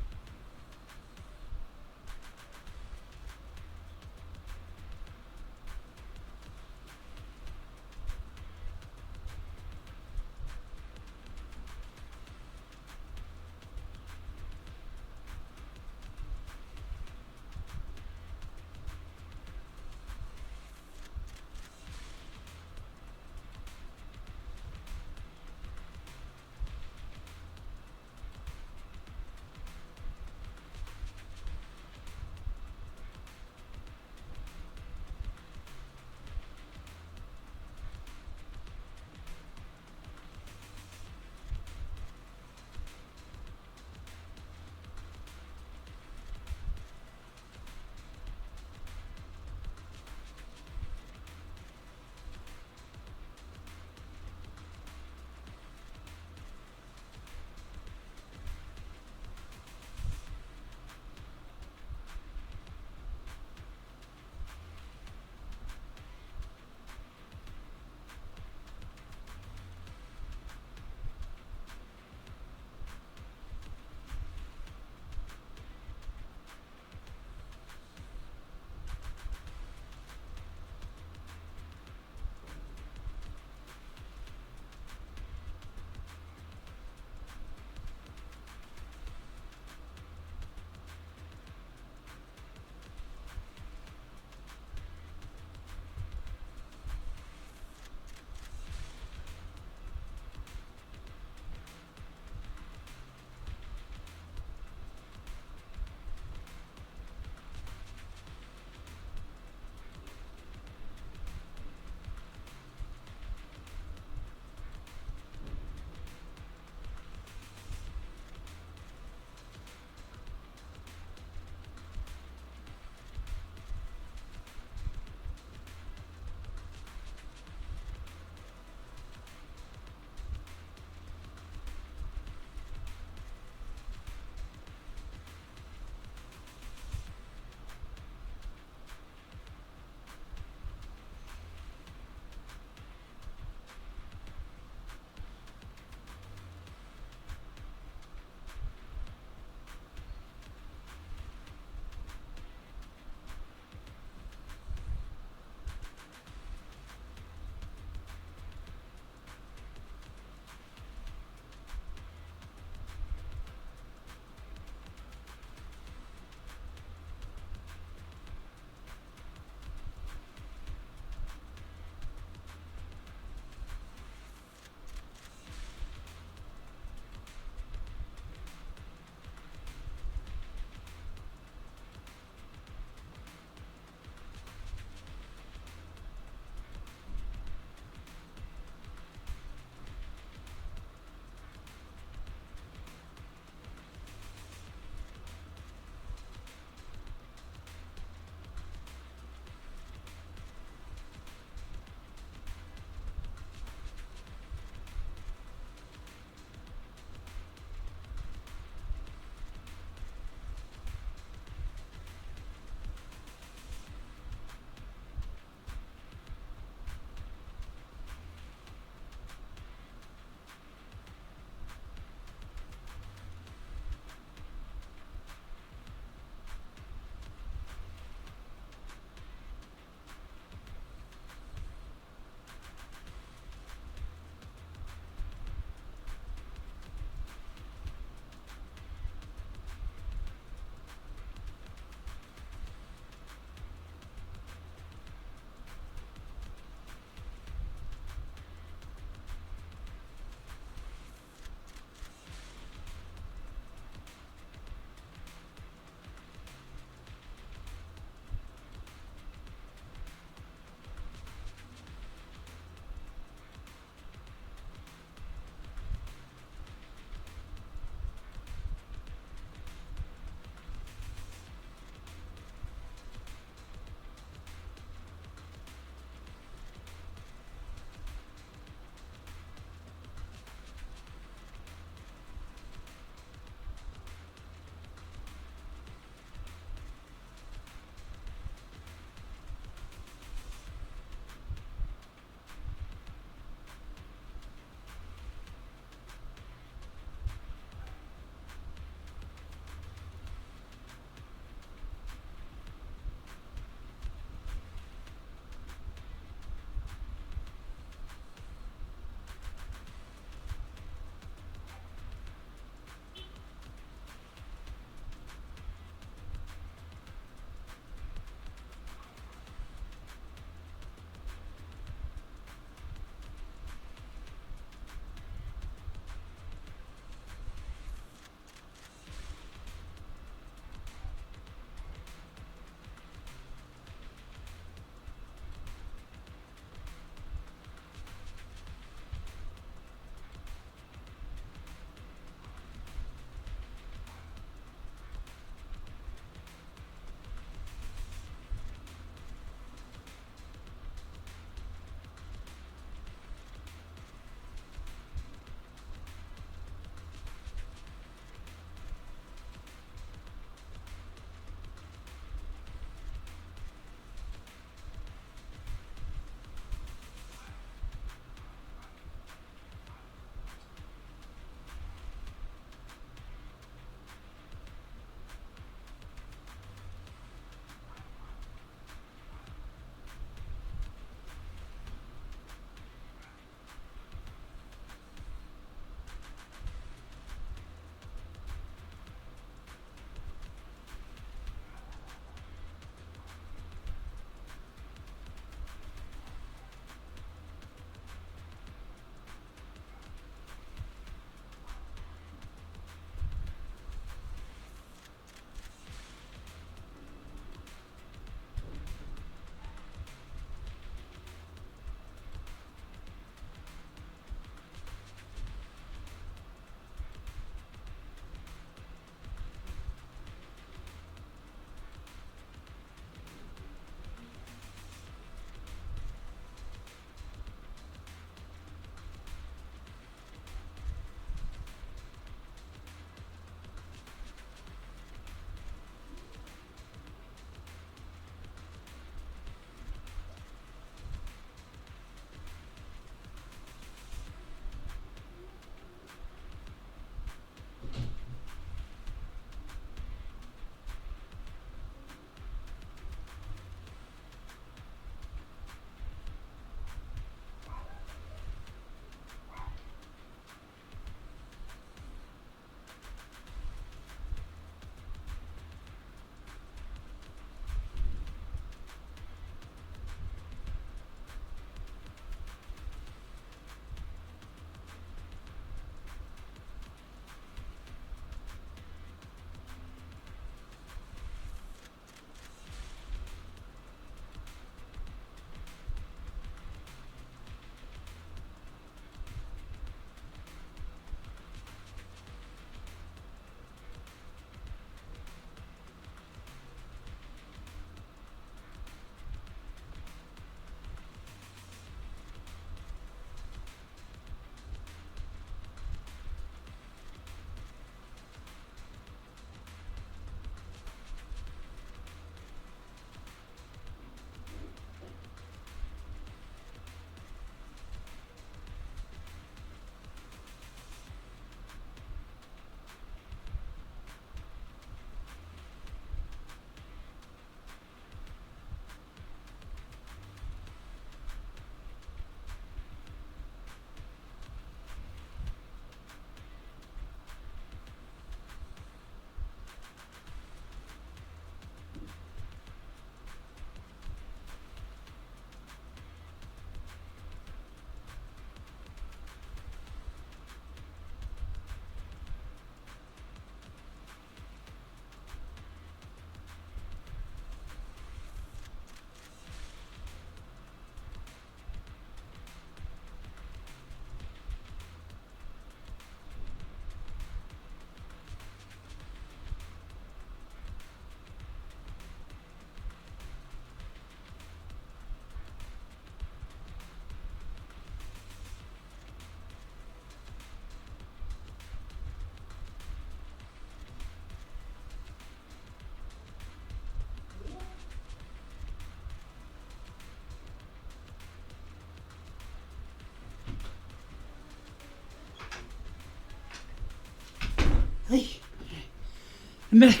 I'm back.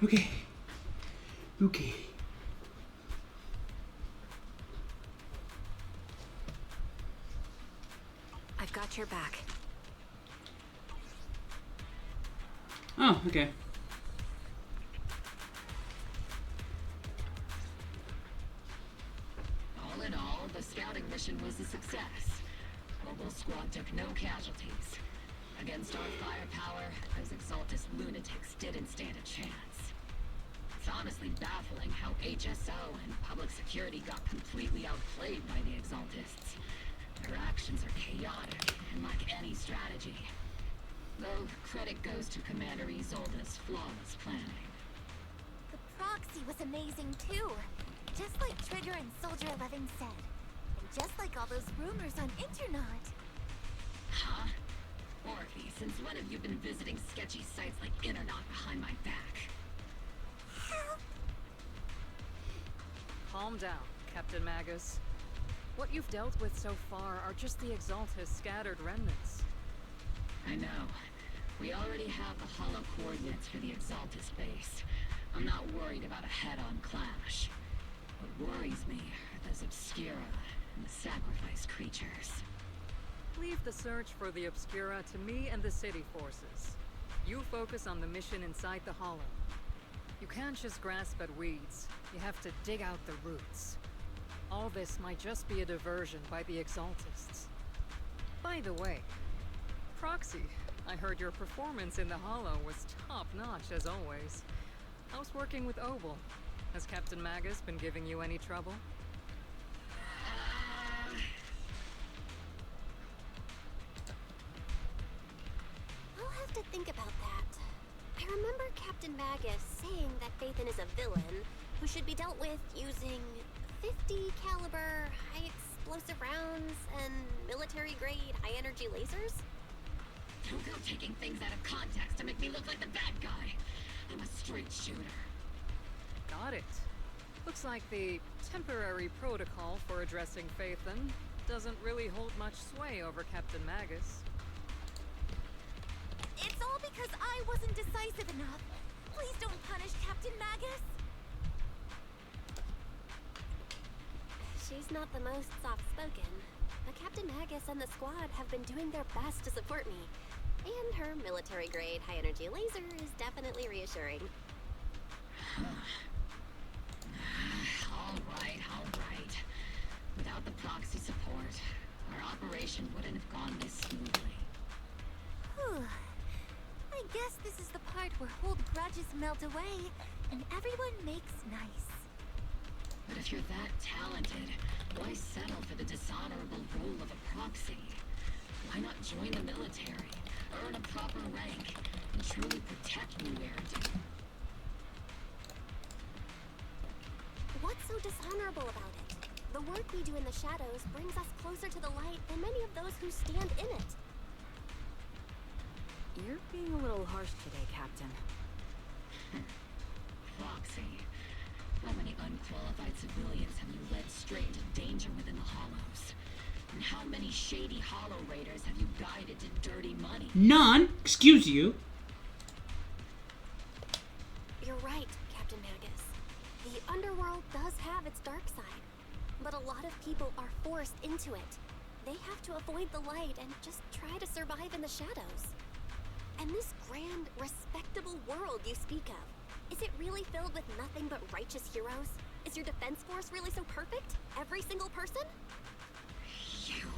Okay. Okay. I've got your back. Oh, okay. All in all, the scouting mission was a success. Mobile Squad took no casualties. Against our firepower, those Exaltus lunatics didn't stand a chance. It's honestly baffling how HSO and public security got completely outplayed by the Exaltists. Their actions are chaotic and lack any strategy. Though credit goes to Commander Isolde's flawless planning. The proxy was amazing too. Just like Trigger and Soldier 11 said. And just like all those rumors on Internet. Huh? Orphe, since when have you been visiting sketchy sites like Internet behind my back? Calm down, Captain Magus. What you've dealt with so far are just the Exaltus scattered remnants. I know. We already have the hollow coordinates for the Exaltus base. I'm not worried about a head-on clash. What worries me are those Obscura and the sacrifice creatures. Leave the search for the Obscura to me and the city forces. You focus on the mission inside the Hollow. You can't just grasp at weeds. You have to dig out the roots. All this might just be a diversion by the Exaltists. By the way, Proxy, I heard your performance in the Hollow was top-notch as always. How's working with Obel? Has Captain Magus been giving you any trouble? I'll have to think about that. I remember Captain Magus saying that Phaethon is a villain who should be dealt with using 50 caliber, high explosive rounds and military-grade high-energy lasers? Don't go taking things out of context to make me look like the bad guy. I'm a straight shooter. Got it. Looks like the temporary protocol for addressing Phaethon doesn't really hold much sway over Captain Magus. It's all because I wasn't decisive enough. Please don't punish Captain Magus. She's not the most soft-spoken, but Captain Magus and the squad have been doing their best to support me. And her military-grade high-energy laser is definitely reassuring. All right. Without the proxy support, our operation wouldn't have gone this smoothly. Whew. I guess this is the part where old grudges melt away and everyone makes nice. But if you're that talented, why settle for the dishonorable role of a proxy? Why not join the military, earn a proper rank, and truly protect New Eridan? What's so dishonorable about it? The work we do in the shadows brings us closer to the light than many of those who stand in it. You're being a little harsh today, Captain. Proxy, how many unqualified civilians have you led straight into danger within the Hollows? And how many shady Hollow Raiders have you guided to dirty money? None. Excuse you. You're right, Captain Magus. The underworld does have its dark side, but a lot of people are forced into it. They have to avoid the light and just try to survive in the shadows. And this grand, respectable world you speak of, is it really filled with nothing but righteous heroes? Is your defense force really so perfect? Every single person? You...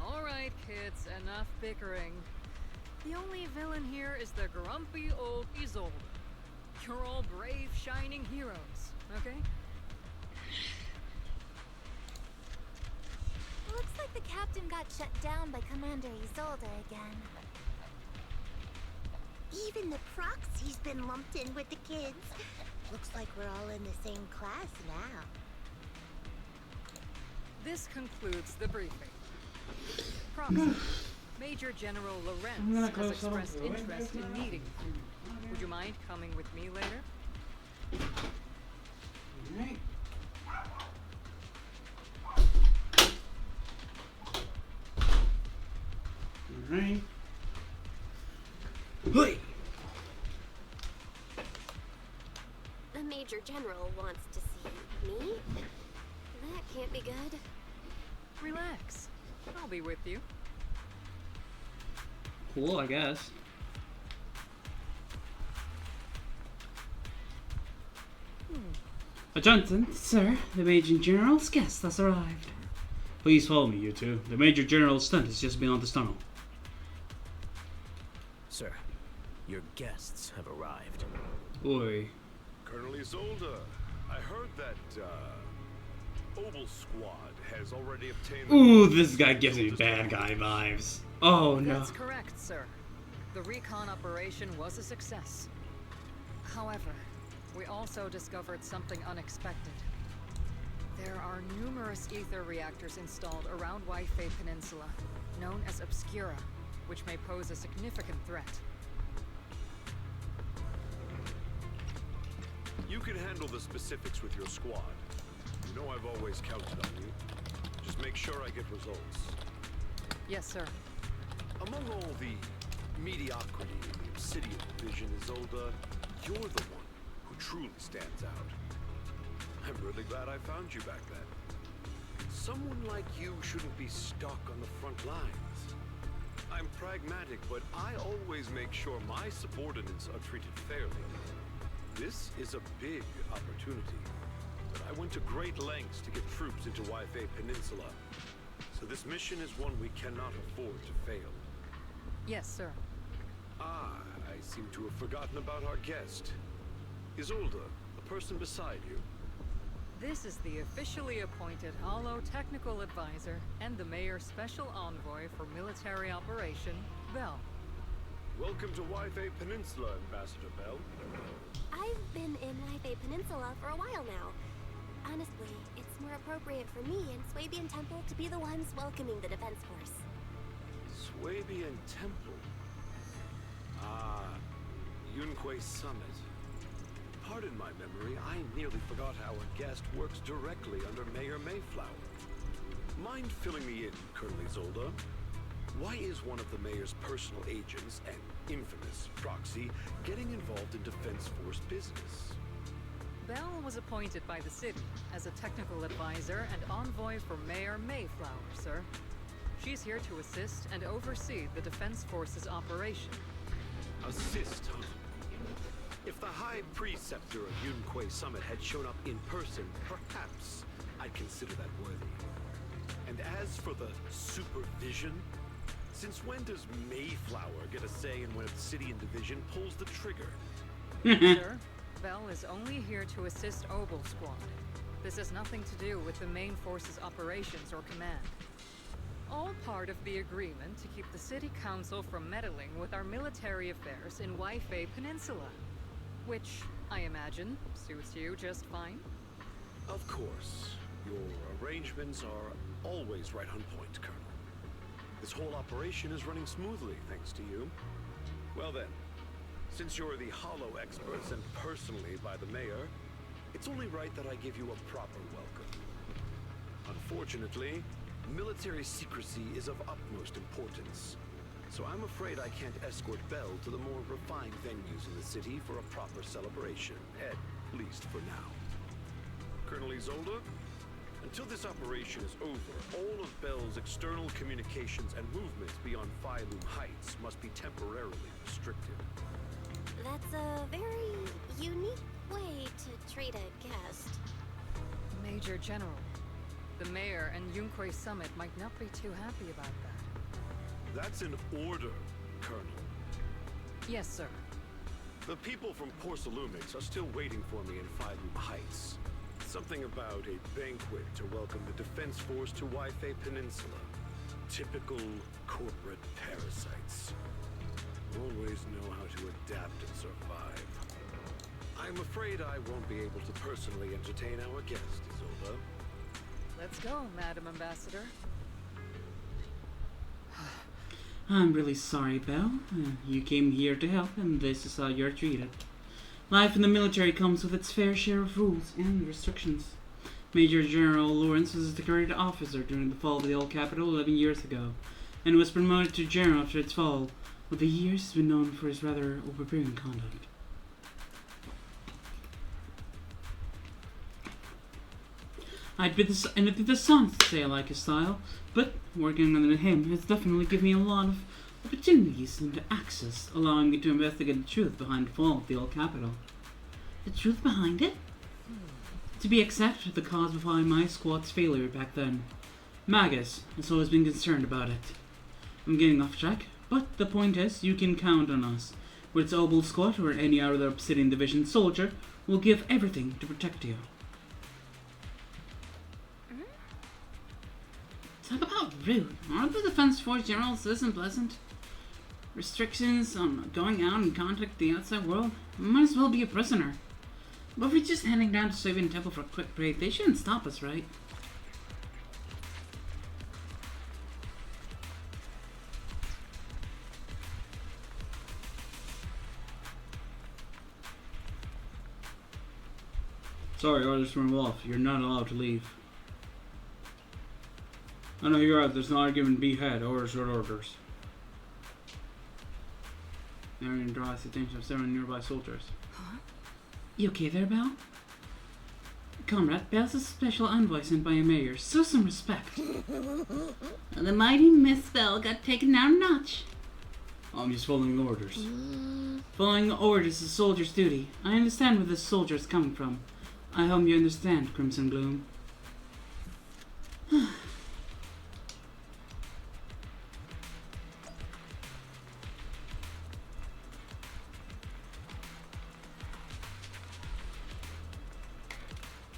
All right, kids, enough bickering. The only villain here is the grumpy old Isolde. You're all brave, shining heroes, okay? Looks like the captain got shut down by Commander Isolde again. Even the proxy's been lumped in with the kids. Looks like we're all in the same class now. This concludes the briefing. Proxy, Major General Lorenz has expressed interest in meeting you. Would you mind coming with me later? Alright. Alright. Hey! The Major General wants to see me? That can't be good. Relax. I'll be with you. Cool, I guess. Johnson, sir, the Major General's guest has arrived. Please follow me, you two. The Major General's tent is just beyond this tunnel. Sir, your guests have arrived. Oi. Colonel Isolde, I heard that, Obel Squad has already obtained... Ooh, this guy gives me bad guy vibes. Oh, no. That's correct, sir. The recon operation was a success. However, we also discovered something unexpected. There are numerous ether reactors installed around Wi-Fi Peninsula, known as Obscura, which may pose a significant threat. You can handle the specifics with your squad. You know I've always counted on you. Just make sure I get results. Yes, sir. Among all the mediocrity in the Obsidian division, Isolde, you're the one who truly stands out. I'm really glad I found you back then. Someone like you shouldn't be stuck on the front lines. I'm pragmatic, but I always make sure my subordinates are treated fairly. This is a big opportunity, but I went to great lengths to get troops into Wi-Fi Peninsula. So this mission is one we cannot afford to fail. Yes, sir. Ah, I seem to have forgotten about our guest. Isolde, the person beside you. This is the officially appointed Hollow Technical Advisor and the Mayor's Special Envoy for Military Operation, Bell. Welcome to Wi-Fi Peninsula, Ambassador Bell. I've been in Wi-Fi Peninsula for a while now. Honestly, it's more appropriate for me and Swabian Temple to be the ones welcoming the Defense Force. Swabian Temple? Ah, Yunquay Summit. Pardon my memory, I nearly forgot how a guest works directly under Mayor Mayflower. Mind filling me in, Colonel Isolde? Why is one of the mayor's personal agents, an infamous proxy, getting involved in Defense Force business? Bell was appointed by the city as a technical advisor and envoy for Mayor Mayflower, sir. She's here to assist and oversee the Defense Force's operation. Assist, huh? If the High Preceptor of Yunquay Summit had shown up in person, perhaps I'd consider that worthy. And as for the supervision, since when does Mayflower get a say in when Obsidian Division pulls the trigger? Sir, Bell is only here to assist Obel Squad. This has nothing to do with the main force's operations or command. All part of the agreement to keep the City Council from meddling with our military affairs in Wi-Fi Peninsula. Which, I imagine, suits you just fine? Of course. Your arrangements are always right on point, Colonel. This whole operation is running smoothly, thanks to you. Well then, since you're the Hollow experts and personally by the Mayor, it's only right that I give you a proper welcome. Unfortunately, military secrecy is of utmost importance. So I'm afraid I can't escort Bell to the more refined venues in the city for a proper celebration, at least for now. Colonel Isolde, until this operation is over, all of Bell's external communications and movements beyond Phylum Heights must be temporarily restricted. That's a very unique way to treat a guest. Major General, the Mayor and Yunquay Summit might not be too happy about that. That's an order, Colonel. Yes, sir. The people from Porcelumix are still waiting for me in Phylum Heights. Something about a banquet to welcome the Defense Force to Wi-Fi Peninsula. Typical corporate parasites. Always know how to adapt and survive. I'm afraid I won't be able to personally entertain our guest, Isolde. Let's go, Madam Ambassador. I'm really sorry, Belle. You came here to help, and this is how you're treated. Life in the military comes with its fair share of rules and restrictions. Major General Lawrence was a decorated officer during the fall of the old capital 11 years ago. and was promoted to general after its fall. Over the years, he's been known for his rather overbearing conduct. I'd be the songs to say I like his style, but working under him has definitely given me a lot of opportunities and access, allowing me to investigate the truth behind the fall of the old capital. The truth behind it? To be exact, the cause behind my squad's failure back then. Magus has always been concerned about it. I'm getting off track, but the point is, you can count on us. Whether it's Obel Squad or any other Obsidian Division soldier, we'll give everything to protect you. Talk about rude. Aren't the Defense Force generals this unpleasant? Restrictions on going out and contact the outside world? Might as well be a prisoner. But if we're just heading down to Soviet Temple for a quick break, they shouldn't stop us, right? Sorry, orders from Wolf. You're not allowed to leave. I know you're right. There's no argument to be had. Orders are orders. Marion draws the attention of several nearby soldiers. Huh? You okay there, Belle? Comrade, Belle's a special envoy sent by a mayor. So some respect. The mighty Miss Belle got taken down a notch. I'm just following orders. Following orders is a soldier's duty. I understand where this soldier is coming from. I hope you understand, Crimson Gloom.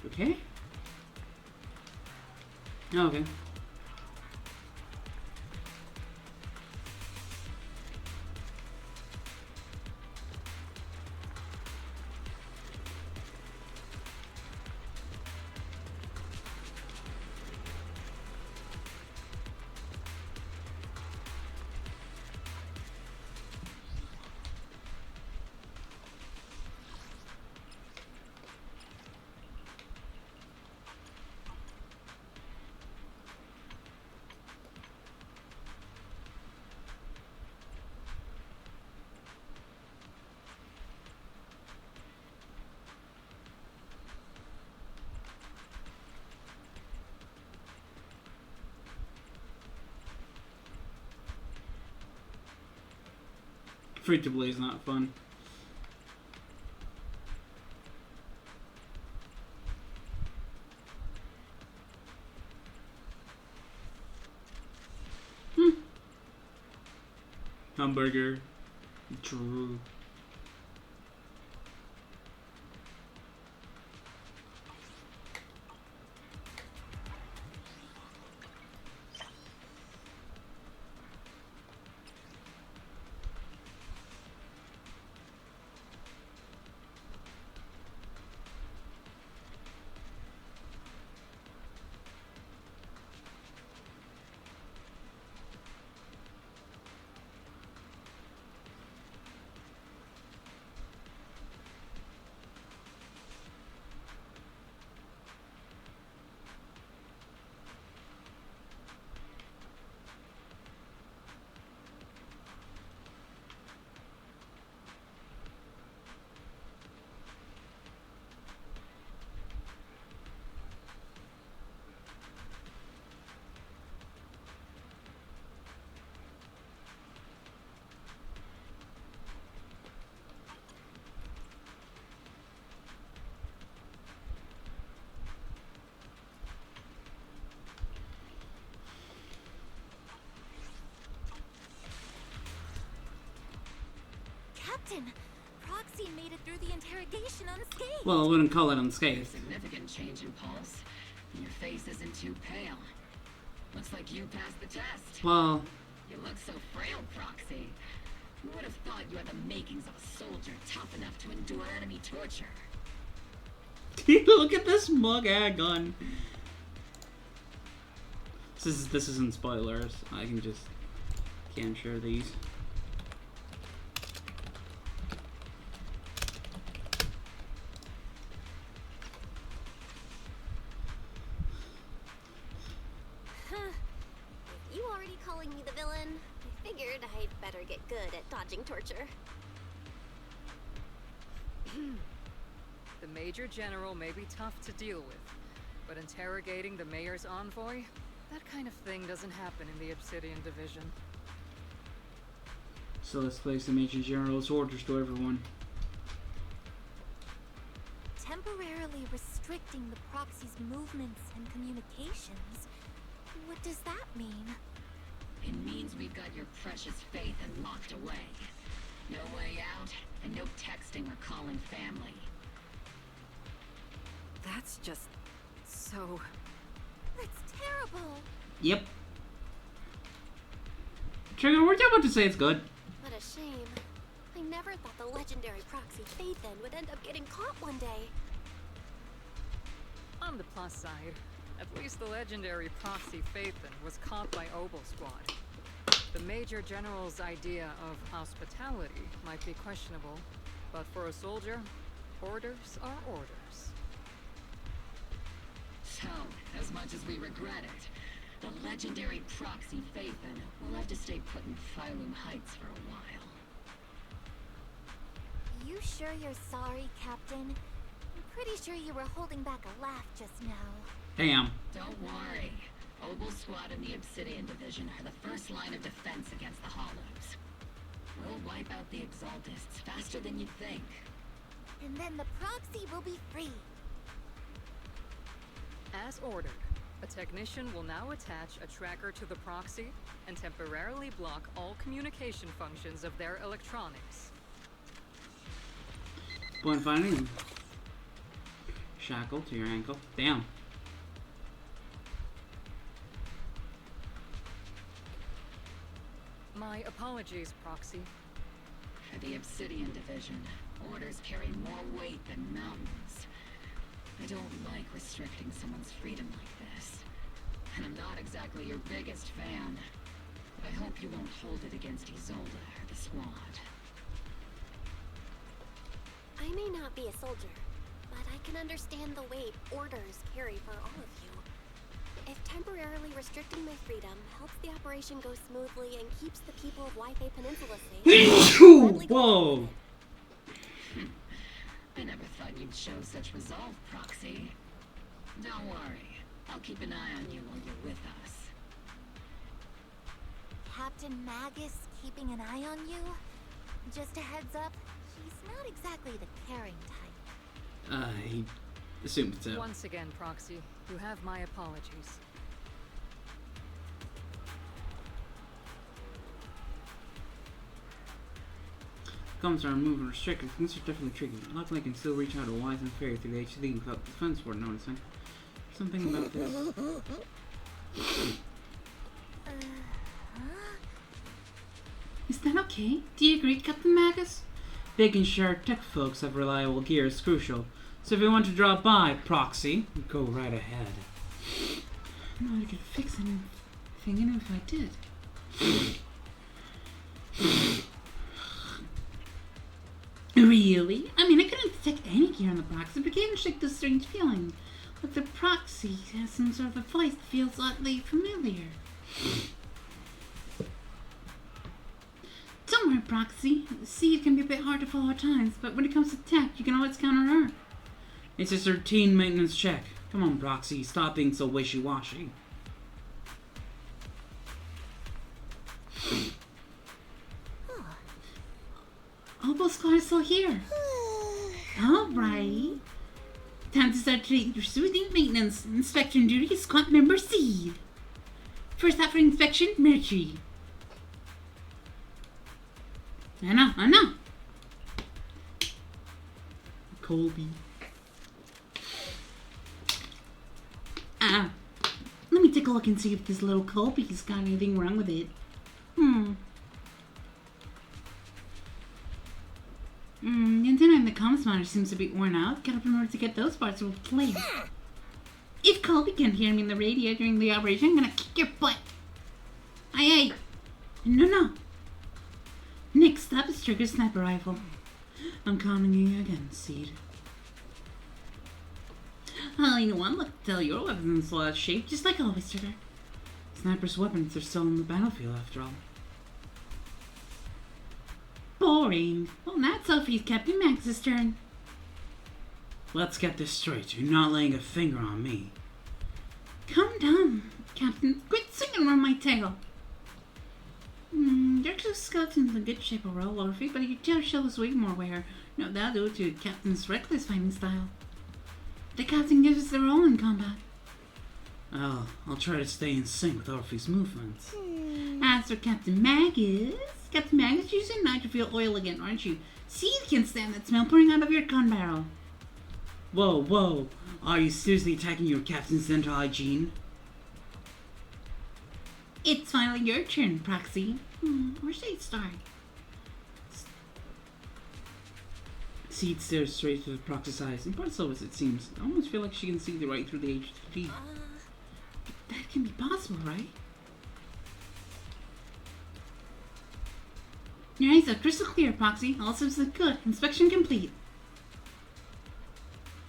Okay? Okay. Free to play is not fun. Hamburger. True. Captain, Proxy made it through the interrogation unscathed. Well, I wouldn't call it unscathed. Significant change in pulse. Your face isn't too pale. Looks like you passed the test. Well, you look so frail, Proxy. Who would have thought you had the makings of a soldier tough enough to endure enemy torture? Look at this mug gun. This isn't spoilers. I can't share these. You already calling me the villain? I'd better get good at dodging torture. The Major General may be tough to deal with, but interrogating the Mayor's envoy? That kind of thing doesn't happen in the Obsidian Division. So let's place the Major General's orders to everyone. Temporarily restricting the proxy's movements and communications. What does that mean? It means we've got your precious Phaethon locked away. No way out, and no texting or calling family. That's just so... That's terrible. Yep. Trigger, weren't you about to say it's good? What a shame. I never thought the legendary proxy Phaethon would end up getting caught one day. On the plus side, at least the legendary proxy Phaethon was caught by Obel Squad. The Major General's idea of hospitality might be questionable, but for a soldier, orders are orders. So, as much as we regret it, the legendary proxy Phaethon will have to stay put in Phylum Heights for a while. You sure you're sorry, Captain? I'm pretty sure you were holding back a laugh just now. Damn. Don't worry. Obel Squad and the Obsidian Division are the first line of defense against the Hollows. We'll wipe out the Exaltists faster than you'd think. And then the proxy will be free. As ordered, a technician will now attach a tracker to the proxy and temporarily block all communication functions of their electronics. Point finding. Shackle to your ankle. Damn. My apologies, Proxy. For the Obsidian Division, orders carry more weight than mountains. I don't like restricting someone's freedom like this. And I'm not exactly your biggest fan. But I hope you won't hold it against Isolde or the squad. I may not be a soldier, but I can understand the weight orders carry for all of you. If temporarily restricting my freedom helps the operation go smoothly and keeps the people of Wi-Fi Peninsula safe... Whoa! I never thought you'd show such resolve, Proxy. Don't worry. I'll keep an eye on you while you're with us. Captain Magus keeping an eye on you? Just a heads up, she's not exactly the caring type. He assumed so. Once again, Proxy, you have my apologies. Comms are moving restricted. Things are definitely tricky. Luckily, I can still reach out to Wise and Fairy through the HC without the defense board noticing. Something about this. Is that okay? Do you agree, Captain Magus? Making sure our tech folks have reliable gear is crucial. So if you want to drop by, Proxy, go right ahead. I don't know how to fix anything, even if I did. Really? I mean, I couldn't detect any gear on the box. It began to shake this strange feeling. Like the proxy has some sort of a voice that feels oddly familiar. Don't worry, Proxy. See, it can be a bit hard to follow at times, but when it comes to tech, you can always count on her. It's just a routine maintenance check. Come on, Proxy. Stop being so wishy-washy. Obel Squad is still here. Alright. Time to start your soothing maintenance inspection duty, Squad Member C. First up for inspection, Mercury. I know. Colby. Let me take a look and see if this little Colby's got anything wrong with it. The antenna in the comms monitor seems to be worn out. Gotta remember to get those parts replaced. If Colby can't hear me in the radio during the operation, I'm gonna kick your butt. Aye. No. Next up is Trigger's sniper rifle. I'm calling you again, Seed. Oh, you know what? Look, tell your weapons in out shape, just like always, Trigger. Sniper's weapons are still on the battlefield, after all. boring. Well, now Sophie's Captain Max's turn. Let's get this straight. You're not laying a finger on me. Calm down, Captain. Quit singing around my tail. Your exoskeleton's in good shape overall, Orphe, but your tail shell is way more wear. No, that'll do to Captain's reckless fighting style. The Captain gives us their all in combat. Oh, I'll try to stay in sync with Orphe's movements. As for Captain Magus using nitrophyll oil again, aren't you? See, you can stand that smell pouring out of your gun barrel. Whoa, whoa. Are you seriously attacking your Captain's dental hygiene? It's finally your turn, Proxy. Where should I start? Seed stares straight through Proxy's eyes, impartial as it seems. I almost feel like she can see right through the HDD. That can be possible, right? Your eyes are crystal clear, Proxy. All systems look good. Inspection complete.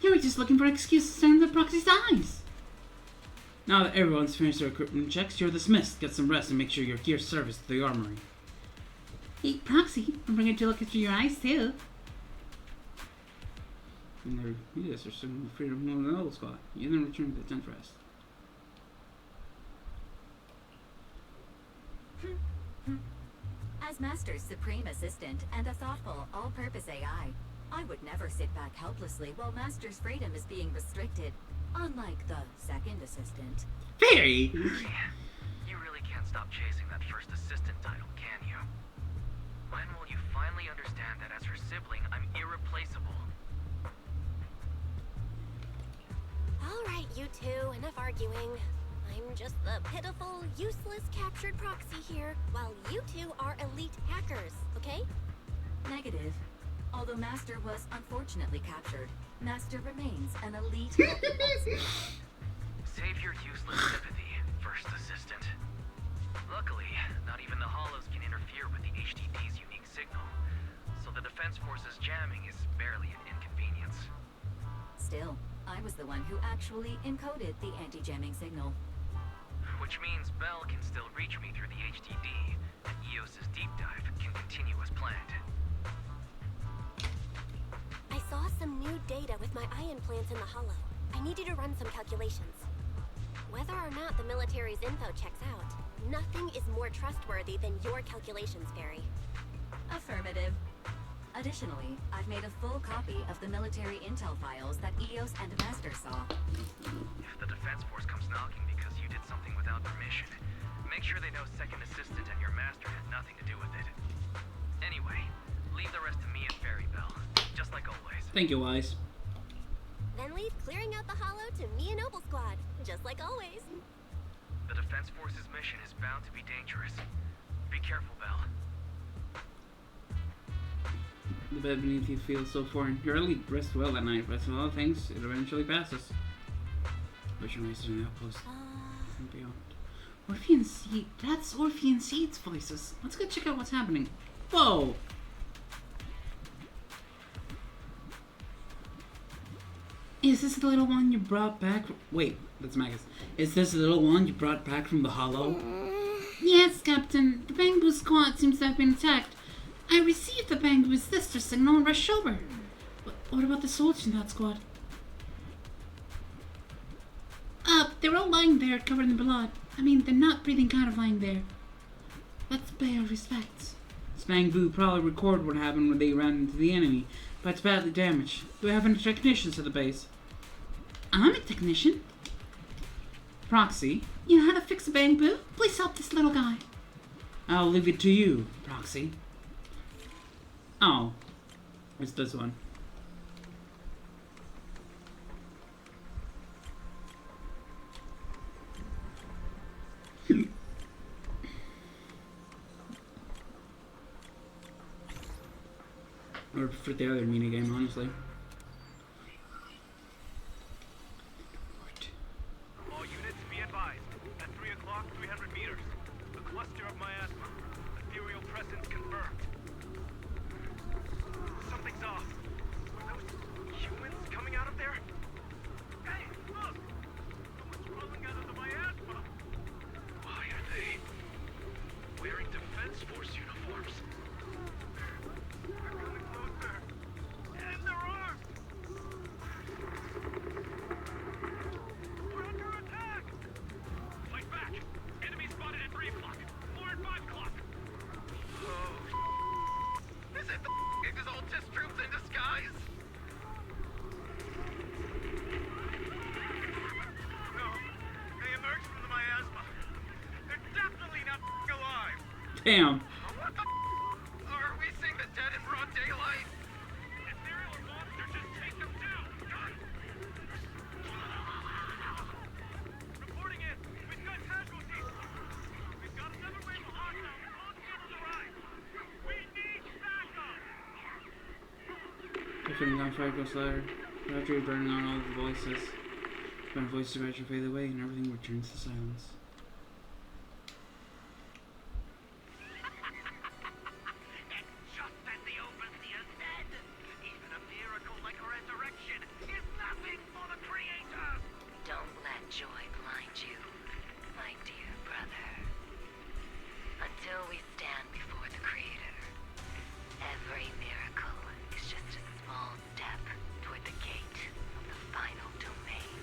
You were just looking for excuses to turn the Proxy's eyes. Now that everyone's finished their equipment checks, you're dismissed. Get some rest and make sure your gear serviced to the armory. Hey, Proxy, I'm bringing to look through your eyes, too. You never do this, or soon freedom of the noble squad. You then return to the tent rest. As Master's supreme assistant and a thoughtful, all-purpose AI, I would never sit back helplessly while Master's freedom is being restricted, unlike the second assistant. Very! You really can't stop chasing that first assistant title, can you? When will you finally understand that as her sibling, I'm irreplaceable? Alright, you two, enough arguing. I'm just the pitiful, useless captured Proxy here, while you two are elite hackers, okay? Negative. Although Master was unfortunately captured, Master remains an elite weapon. Save your useless sympathy, first assistant. Luckily, not even the Hollows can interfere with the HDD's unique signal, so the Defense Force's jamming is barely an inconvenience. Still, I was the one who actually encoded the anti-jamming signal. Which means Bell can still reach me through the HDD, and EOS's deep dive can continue as planned. I saw some new data with my eye implants in the Hollow. I need you to run some calculations. Whether or not the military's info checks out, nothing is more trustworthy than your calculations, Fairy. Affirmative. Additionally, I've made a full copy of the military intel files that EOS and Master saw. If the Defense Force comes knocking because you did something without permission, make sure they know Second Assistant and your Master had nothing to do with it. Anyway, leave the rest to me and Fairy Bell, just like always. Thank you, Wise. Then leave clearing out the Hollow to me and Noble Squad, just like always. The Defense Force's mission is bound to be dangerous. Be careful, Bell. The bed beneath you feels so foreign. You're really rest well that night, but some other things, it eventually passes. Vision races in the outpost and beyond. Orphe and Seed. That's Orphe and Seed's voices. Let's go check out what's happening. Whoa! Is this the little one you brought back? Wait, that's Magus. Is this the little one you brought back from the Hollow? Yes, Captain. The Bamboo Squad seems to have been attacked. I received the Bamboo sister signal and rushed over. What about the soldiers in that squad? They're all lying there covered in blood. I mean, they're not breathing kind of lying there. Let's pay our respects. Bamboo probably recorded what happened when they ran into the enemy, but it's badly damaged. Do we have any technicians at the base? I'm a technician. Proxy, you know how to fix a Bamboo? Please help this little guy. I'll leave it to you, Proxy. Oh, it's this one. Or for the other minigame, honestly. All units be advised. At 3 o'clock, 300 meters. The cluster of miasma. Ethereal presence confirmed. Something's off. Are those humans coming out of there? Hey, look! Someone's crawling out of the miasma! Why are they wearing Defense Force uniforms? Damn. Are we seeing the dead in broad daylight? If they're a monster, just take them down. Reporting in. We've got casualties. We've got another wave of hostiles. Most people arrive. We need backup. Different gunfire goes louder. After burning out all the voices. When voices gradually fade away and everything returns to silence. It's just as the overseer said. Even a miracle like resurrection is nothing for the creator. Don't let joy blind you, my dear brother. Until we stand before the Creator, every miracle is just a small step toward the gate of the final domain.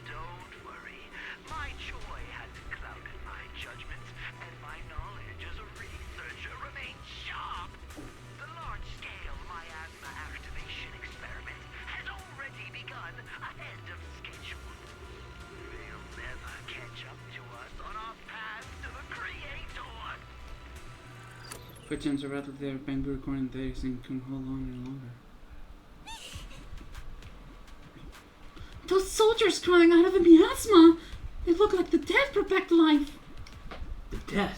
Don't worry. My joy hasn't clouded my judgment, and my knowledge as a researcher remains sharp. The large-scale miasma activation experiment has already begun ahead of schedule. They'll never catch up to us on our path to the Creator. Footsteps are rattled there, bamboo recording the thing couldn't hold on any longer. Those soldiers crawling out of the miasma! They look like the dead brought back to life! The dead?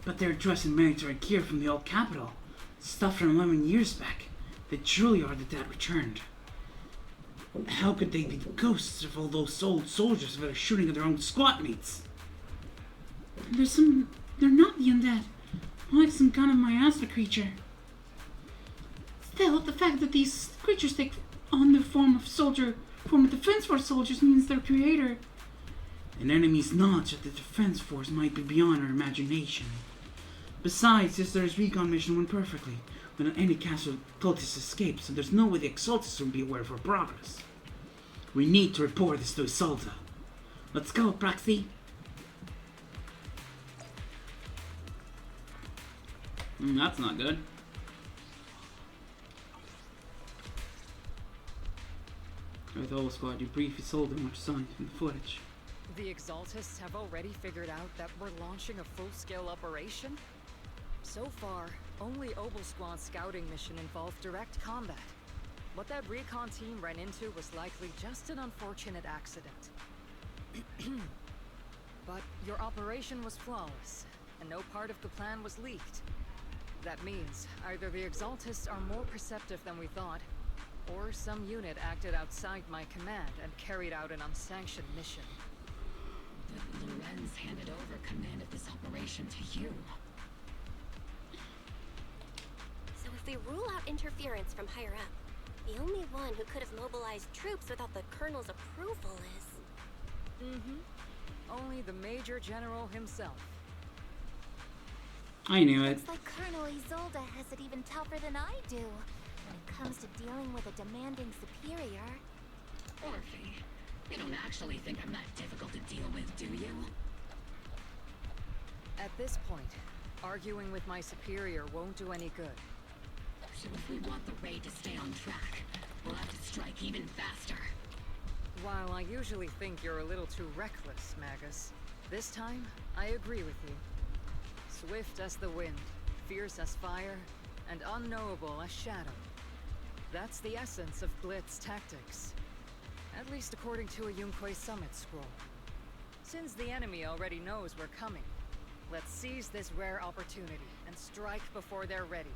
But they're dressed in military gear from the old capital. Stuff from 11 years back. They truly are the dead returned. How could they be the ghosts of all those old soldiers that are shooting at their own squad mates? And they're not the undead. More like some kind of miasma creature. Still, the fact that these creatures take on the form of Defense Force soldiers means their creator. An enemy's knowledge of the Defense Force might be beyond our imagination. Besides, this their recon mission went perfectly, without any casualties escaped, so there's no way the Exaltus will be aware of our progress. We need to report this to Isolda. Let's go, Proxy. That's not good. With the whole squad, you briefly sold them much signs from the footage. The Exaltists have already figured out that we're launching a full-scale operation? So far, only Obel Squad's scouting mission involved direct combat. What that recon team ran into was likely just an unfortunate accident. But your operation was flawless, and no part of the plan was leaked. That means either the Exaltists are more perceptive than we thought, or some unit acted outside my command and carried out an unsanctioned mission. Lorenz handed over command of this operation to you. So if we rule out interference from higher up, the only one who could have mobilized troops without the Colonel's approval is... Only the Major General himself. I knew it. Looks like Colonel Isolde has it even tougher than I do when it comes to dealing with a demanding superior. Orphe, you don't actually think I'm that difficult to deal with, do you? At this point, arguing with my superior won't do any good. So if we want the raid to stay on track, we'll have to strike even faster. While I usually think you're a little too reckless, Magus, this time, I agree with you. Swift as the wind, fierce as fire, and unknowable as shadow. That's the essence of Blitz tactics. At least according to a Yunquei Summit scroll. Since the enemy already knows we're coming, let's seize this rare opportunity and strike before they're ready.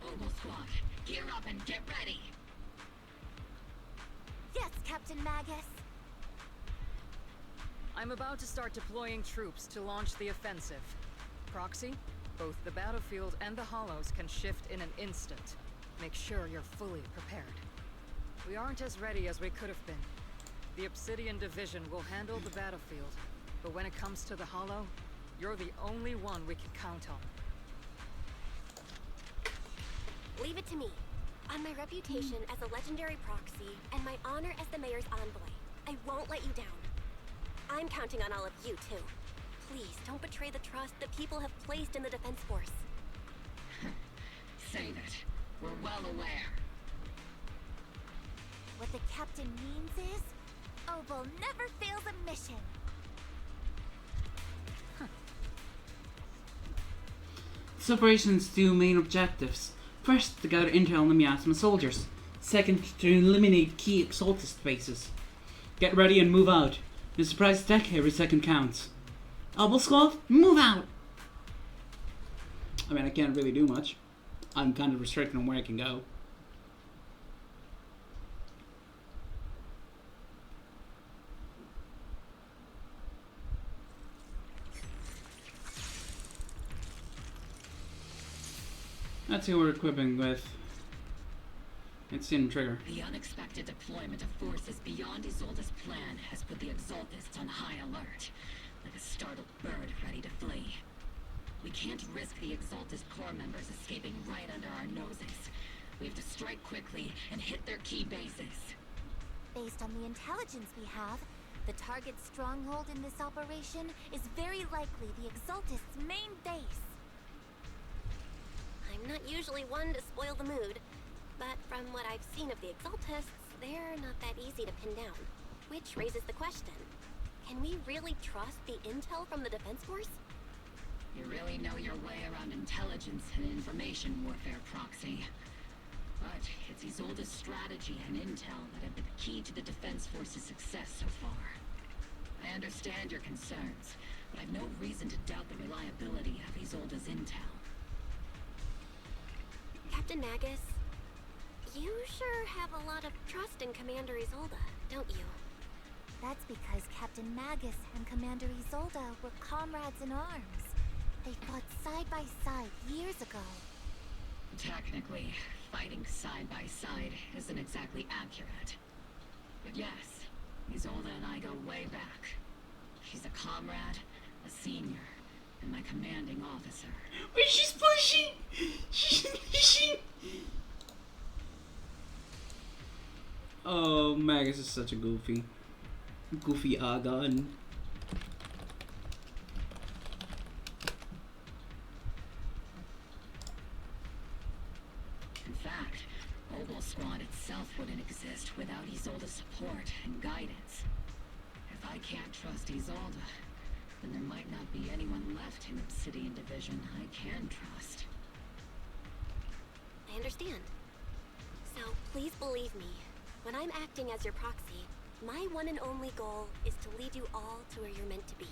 Obel Squad, gear up and get ready! Yes, Captain Magus. I'm about to start deploying troops to launch the offensive. Proxy, both the battlefield and the hollows can shift in an instant. Make sure you're fully prepared. We aren't as ready as we could have been. The Obsidian Division will handle the battlefield, but when it comes to the hollow, you're the only one we can count on. Leave it to me. On my reputation as a legendary proxy, and my honor as the mayor's envoy, I won't let you down. I'm counting on all of you, too. Please, don't betray the trust that people have placed in the Defense Force. Save it. We're well aware. What the captain means is, Obel never fails a mission. This operation has two main objectives. First, to gather intel on the miasma soldiers. Second, to eliminate key Exaltist bases. Get ready and move out. A surprise attack every second counts. Obel Squad, move out! I mean, I can't really do much. I'm kind of restricted on where I can go. That's who we're equipping with. It's in trigger. The unexpected deployment of forces beyond Isolde's plan has put the Exaltists on high alert, like a startled bird ready to flee. We can't risk the Exaltist core members escaping right under our noses. We have to strike quickly and hit their key bases. Based on the intelligence we have, the target stronghold in this operation is very likely the Exaltist's main base. I'm not usually one to spoil the mood, but from what I've seen of the Exaltists, they're not that easy to pin down. Which raises the question, can we really trust the intel from the Defense Force? You really know your way around intelligence and information warfare, Proxy. But it's Isolde's strategy and intel that have been the key to the Defense Force's success so far. I understand your concerns, but I've no reason to doubt the reliability of Isolde's intel. Captain Magus, you sure have a lot of trust in Commander Isolde, don't you? That's because Captain Magus and Commander Isolde were comrades in arms. They fought side by side years ago. Technically, fighting side by side isn't exactly accurate. But yes, Isolde and I go way back. She's a comrade, a senior, and my commanding officer. Wait, she's pushing! She's pushing! Oh, Magus is such a goofy Agon. In fact, Obel Squad itself wouldn't exist without Isolde's support and guidance. If I can't trust Isolde, then there might not be anyone left in Obsidian Division I can trust. I understand. So please believe me, when I'm acting as your proxy, my one and only goal is to lead you all to where you're meant to be.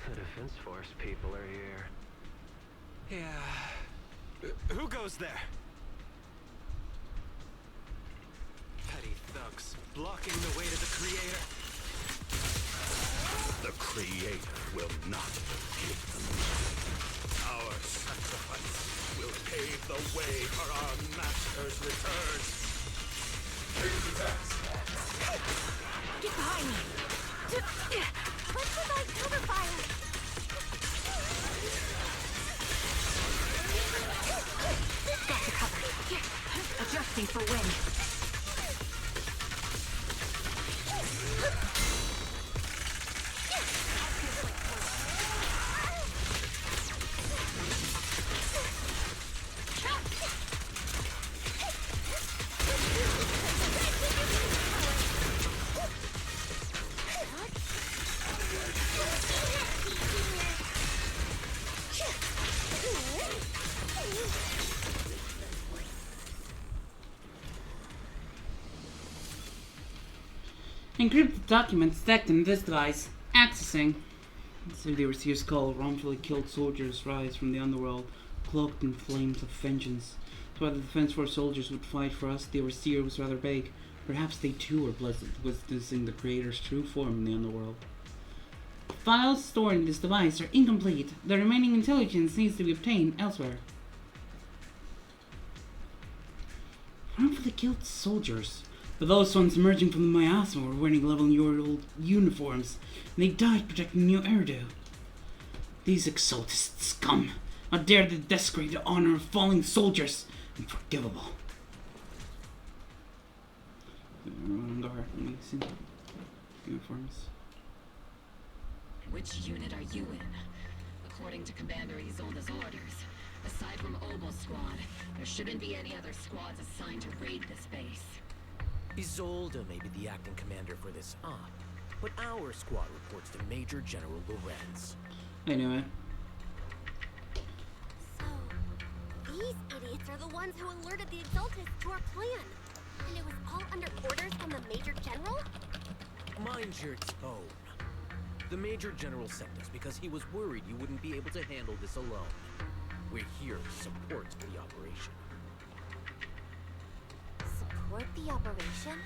The Defense Force people are here. Yeah. Who goes there? Petty thugs, blocking the way to the Creator. The Creator will not forgive them. Our sacrifice will pave the way for our Master's return. Get behind me! Let's provide cover fire! Got the cover. Here, adjusting for wind. Encrypted documents stacked in this device. Accessing. So the receiver's call. Wrongfully killed soldiers rise from the underworld, cloaked in flames of vengeance. So while the Defense Force soldiers would fight for us, the overseer was rather vague. Perhaps they too were blessed witnessing the Creator's true form in the underworld. Files stored in this device are incomplete. The remaining intelligence needs to be obtained elsewhere. Wrongfully killed soldiers. But those ones emerging from the miasma were wearing 11-year-old uniforms, and they died protecting New Eridu. These Exaltist scum! How dare they desecrate the honor of fallen soldiers! Unforgivable. Everyone on guard. Let me see. Uniforms. Which unit are you in? According to Commander Isolde's orders, aside from Obel Squad, there shouldn't be any other squads assigned to raid this base. Isolde may be the acting commander for this op, but our squad reports to Major General Lorenz. Anyway. So, these idiots are the ones who alerted the Exaltists to our plan. And it was all under orders from the Major General? Mind your tone. The Major General sent us because he was worried you wouldn't be able to handle this alone. We're here to support the operation. Support the operation?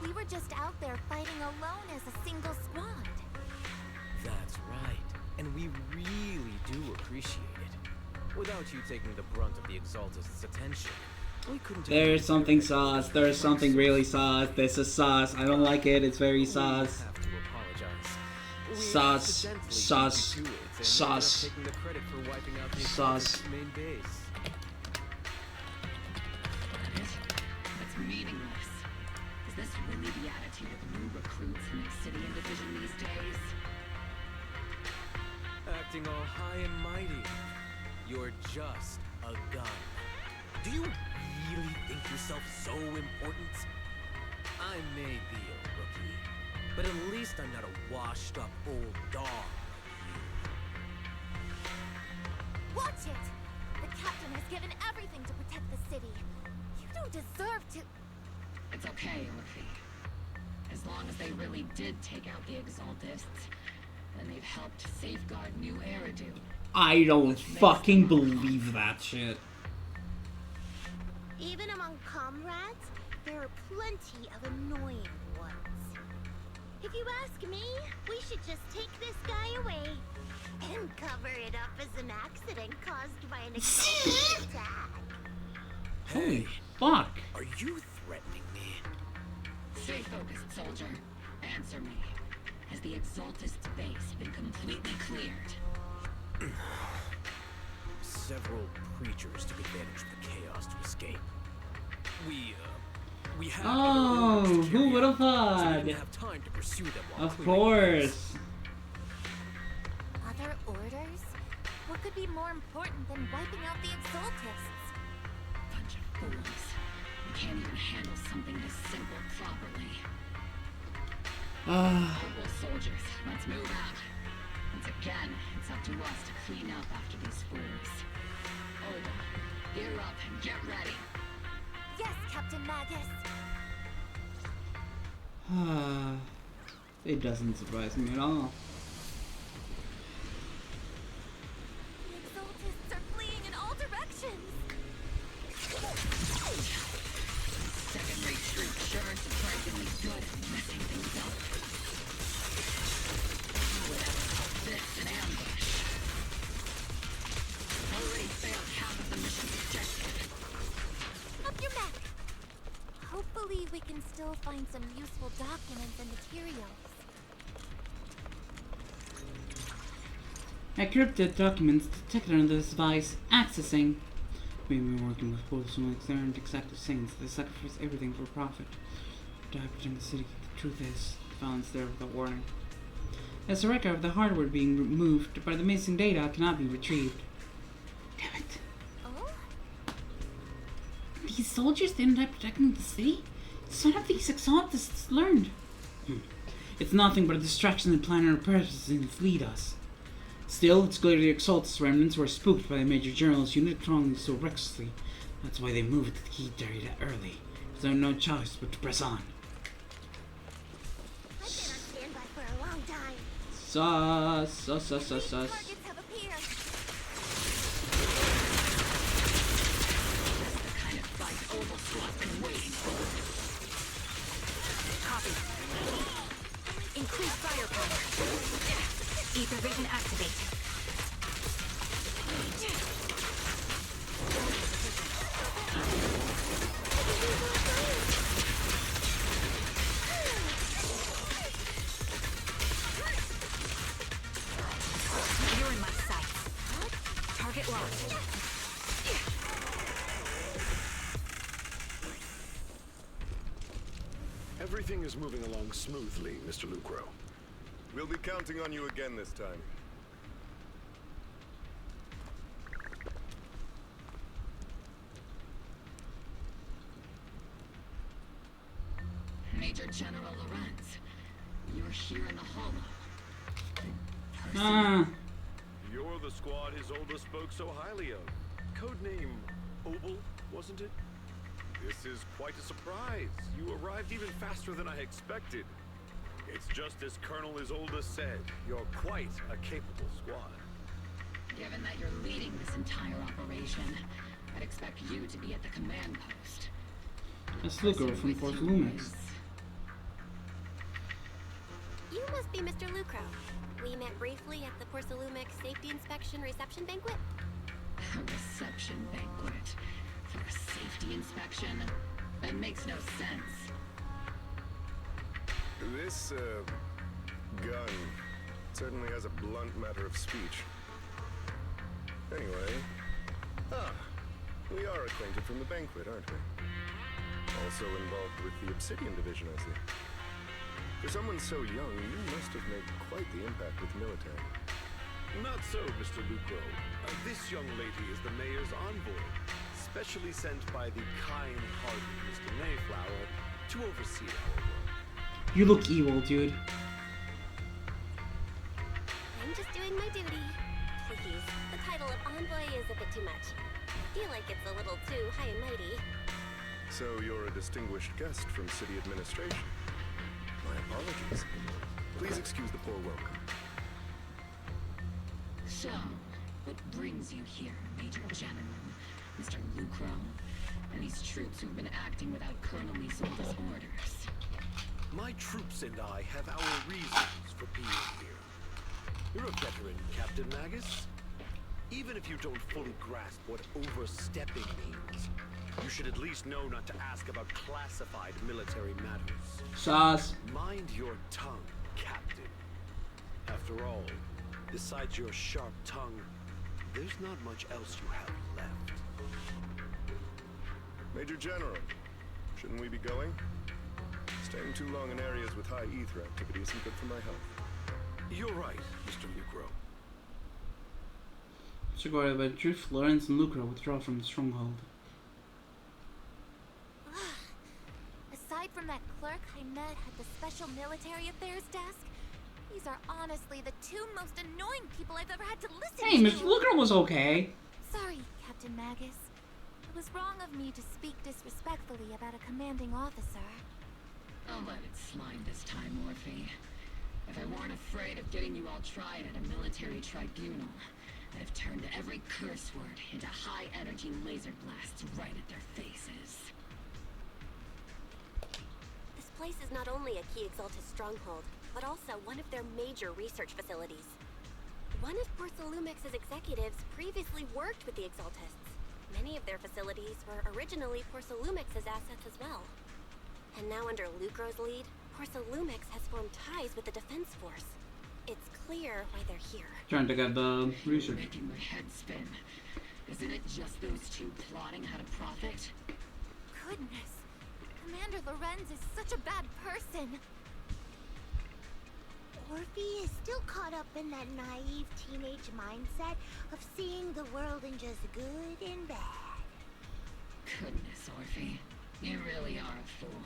We were just out there fighting alone as a single squad. That's right. And we really do appreciate it. Without you taking the brunt of the Exaltists' attention, we couldn't... There's something sauce. There's something really sauce. This is sauce. I don't like it. It's very sauce. Sauce. Sauce. Sauce. Sauce. That's meaningless. Is this really the attitude of new recruits in the City and Division these days? Acting all high and mighty. You're just a gun. Do you really think yourself so important? I may be a rookie, but at least I'm not a washed-up old dog like you. Watch it! The captain has given everything to protect the city. You don't deserve to... It's okay, Luffy. As long as they really did take out the Exaltists, then they've helped safeguard New Eridu. I don't fucking believe that shit. Even among comrades, there are plenty of annoying ones. If you ask me, we should just take this guy away and cover it up as an accident caused by an Exalted attack. Holy fuck. Are you threatening me? Stay focused, soldier. Answer me. Has the Exaltist base been completely cleared? Several creatures took advantage of the chaos to escape. We have... Oh, who would have thought? So we didn't have time to pursue them while Of clearing course. Other orders? What could be more important than wiping out the Exaltists? Bunch of fools. You can't even handle something this simple properly. Noble soldiers, let's move out. Once again, it's up to us to clean up after these fools. Oda, gear up and get ready. Yes, Captain Magus. It doesn't surprise me at all. The Exaltists are fleeing in all directions. Second-rate troops sure are surprisingly good at messing things up. Who would ever call this an ambush? Already failed half of the mission's objective. Up your neck. Hopefully we can still find some useful documents and materials. Encrypted documents detected under this device. Accessing. We've been working with fools who aren't exactly saints. They sacrifice everything for profit. Die protecting the city. The truth is, found there without warning. As a record of the hardware being removed, but the missing data cannot be retrieved. Damn it. Oh? These soldiers didn't die protecting the city? Some of these Exaltists learned. It's nothing but a distraction that plan our purposes lead us. Still, it's clear the Exaltist remnants were spooked by the Major General's unit crawling so recklessly. That's why they moved to the key area early. There's no choice but to press on. I've been on standby for a long time. Sauce, sauce, sauce, sauce, sauce. Targets have appeared. That's the kind of fight Oval Squad's been waiting for. Copy. Increase firepower. Ether vision activate. You're in my sights. Target locked. Everything is moving along smoothly, Mr. Lucro. We'll be counting on you again this time. Major General Lorenz, you're were here in the hollow. Ah. You're the squad his older spoke so highly of. Codename Obel, wasn't it? This is quite a surprise. You arrived even faster than I expected. It's just as Colonel Isolde said. You're quite a capable squad. Given that you're leading this entire operation, I'd expect you to be at the command post. That's Lucro from Force Lumix. You must be Mr. Lucro. We met briefly at the Porcelumix Safety Inspection Reception Banquet. A reception banquet for a safety inspection? That makes no sense. This, gun certainly has a blunt matter of speech. Anyway, we are acquainted from the banquet, aren't we? Also involved with the Obsidian Division, I see. For someone so young, you must have made quite the impact with the military. Not so, Mr. Lucro. This young lady is the mayor's envoy, specially sent by the kind-hearted Mr. Mayflower to oversee our work. You look evil, dude. I'm just doing my duty. Please, the title of envoy is a bit too much. I feel like it's a little too high and mighty. So you're a distinguished guest from city administration. My apologies. Please excuse the poor welcome. So, what brings you here, Major General, Mr. Lucro, and these troops who've been acting without Colonel Isolde's orders? My troops and I have our reasons for being here. You're a veteran, Captain Magus. Even if you don't fully grasp what overstepping means, you should at least know not to ask about classified military matters. Sauce. Mind your tongue, Captain. After all, besides your sharp tongue, there's not much else you have left. Major General, shouldn't we be going? Staying too long in areas with high ether activity isn't good for my health. You're right, Mr. Lucro. Segura Adventure, Florence and Lucro withdraw from the stronghold. Aside from that clerk I met at the Special Military Affairs desk, these are honestly the two most annoying people I've ever had to listen Hey, to. Mr. Lucro was okay. Sorry, Captain Magus. It was wrong of me to speak disrespectfully about a commanding officer. I'll let it slide this time, Orphe. If I weren't afraid of getting you all tried at a military tribunal, I'd have turned every curse word into high-energy laser blasts right at their faces. This place is not only a key Exaltus stronghold, but also one of their major research facilities. One of Porcelumix's executives previously worked with the Exaltists. Many of their facilities were originally Porcelumix's assets as well. And now under Lucro's lead, Porcelumix has formed ties with the defense force. It's clear why they're here. Trying to get the research. Making my head spin. Isn't it just those two plotting how to profit? Goodness. Commander Lorenz is such a bad person. Orphe is still caught up in that naive teenage mindset of seeing the world in just good and bad. Goodness, Orphe. You really are a fool.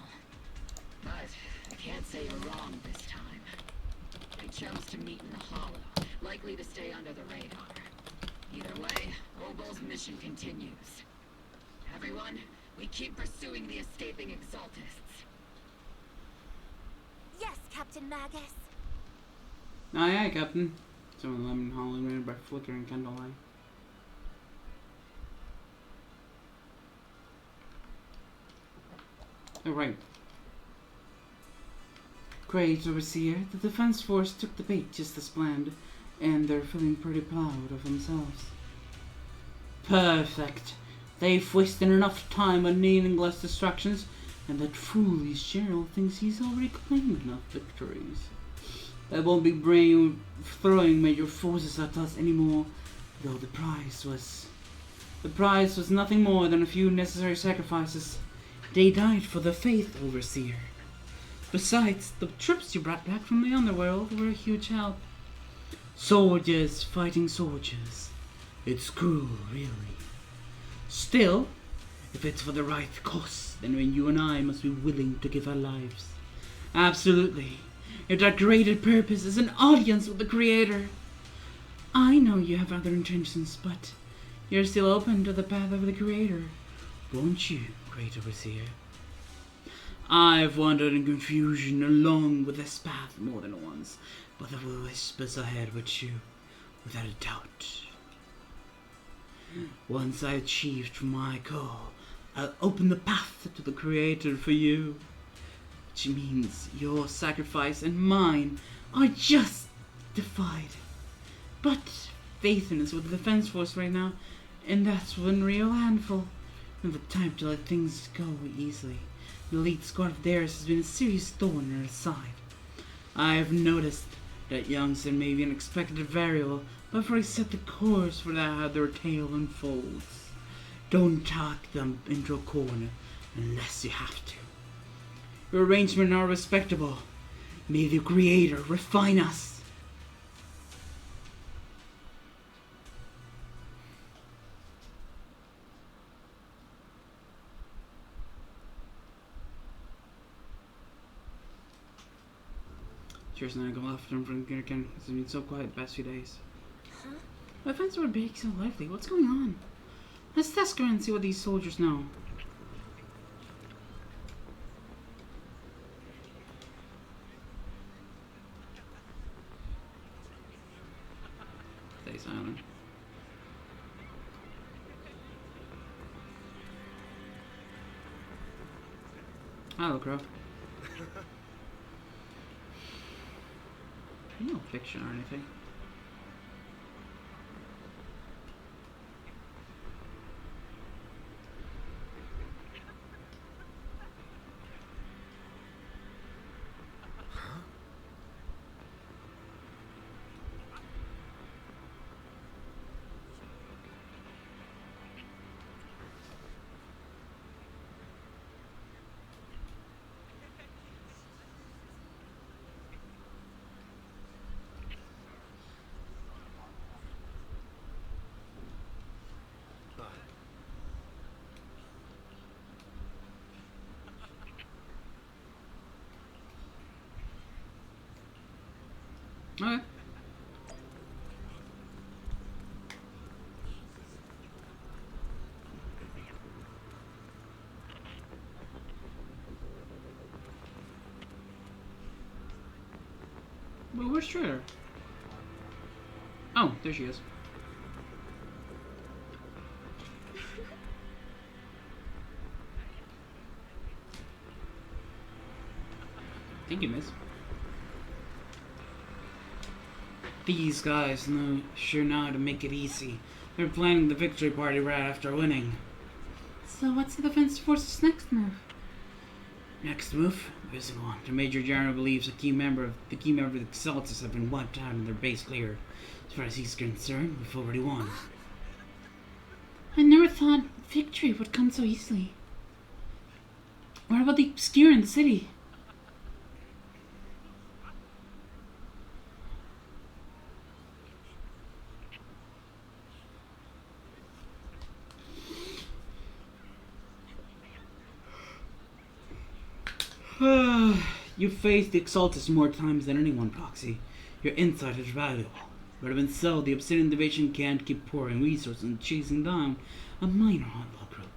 But I can't say you're wrong this time. I chose to meet in the hollow, likely to stay under the radar. Either way, Obel's mission continues. Everyone, we keep pursuing the escaping Exaltists. Yes, Captain Magus. Aye, aye, Captain. Someone lemon hollow illuminated by flickering candlelight. Alright. Great Overseer, the Defense Force took the bait just as planned, and they're feeling pretty proud of themselves. Perfect. They've wasted enough time on meaningless distractions, and that foolish Gerald thinks he's already claimed enough victories. They won't be throwing major forces at us anymore, though the price was nothing more than a few necessary sacrifices. They died for the faith, Overseer. Besides, the troops you brought back from the underworld were a huge help. Soldiers fighting soldiers. It's cruel, really. Still, if it's for the right cause, then you and I must be willing to give our lives. Absolutely. Your decorated purpose is an audience with the Creator. I know you have other intentions, but you're still open to the path of the Creator. Won't you, Great Overseer? I've wandered in confusion along with this path more than once, but the whispers ahead with you, without a doubt. Once I achieved my goal, I'll open the path to the Creator for you. Which means your sacrifice and mine are justified. But Phaethon is with the Defense Force right now, and that's one real handful. Not the time to let things go easily. The elite squad of theirs has been a serious thorn in her side. I've noticed that youngster may be an unexpected variable, but before I set the course for that how their tale unfolds. Don't talk them into a corner unless you have to. Your arrangements are respectable. May the Creator refine us. Cheers, and I go off from again. It's been so quiet the past few days. Huh? My friends were being so lively. What's going on? Let's test around and see what these soldiers know. Stay silent. Hello, Crow. No fiction or anything. Okay. Well, where's Trader? Oh, there she is. Thank you, miss. These guys sure know how to make it easy. They're planning the victory party right after winning. So what's the Defense Force's next move? Next move? There's one. The Major General believes the key member of the Exaltus have been wiped out and their base cleared. As far as he's concerned, we've already won. I never thought victory would come so easily. What about the obscure in the city? You've faced the Exaltus more times than anyone, Proxy. Your insight is valuable. But even so, the Obsidian Division can't keep pouring resources and chasing down a minor outlaw group.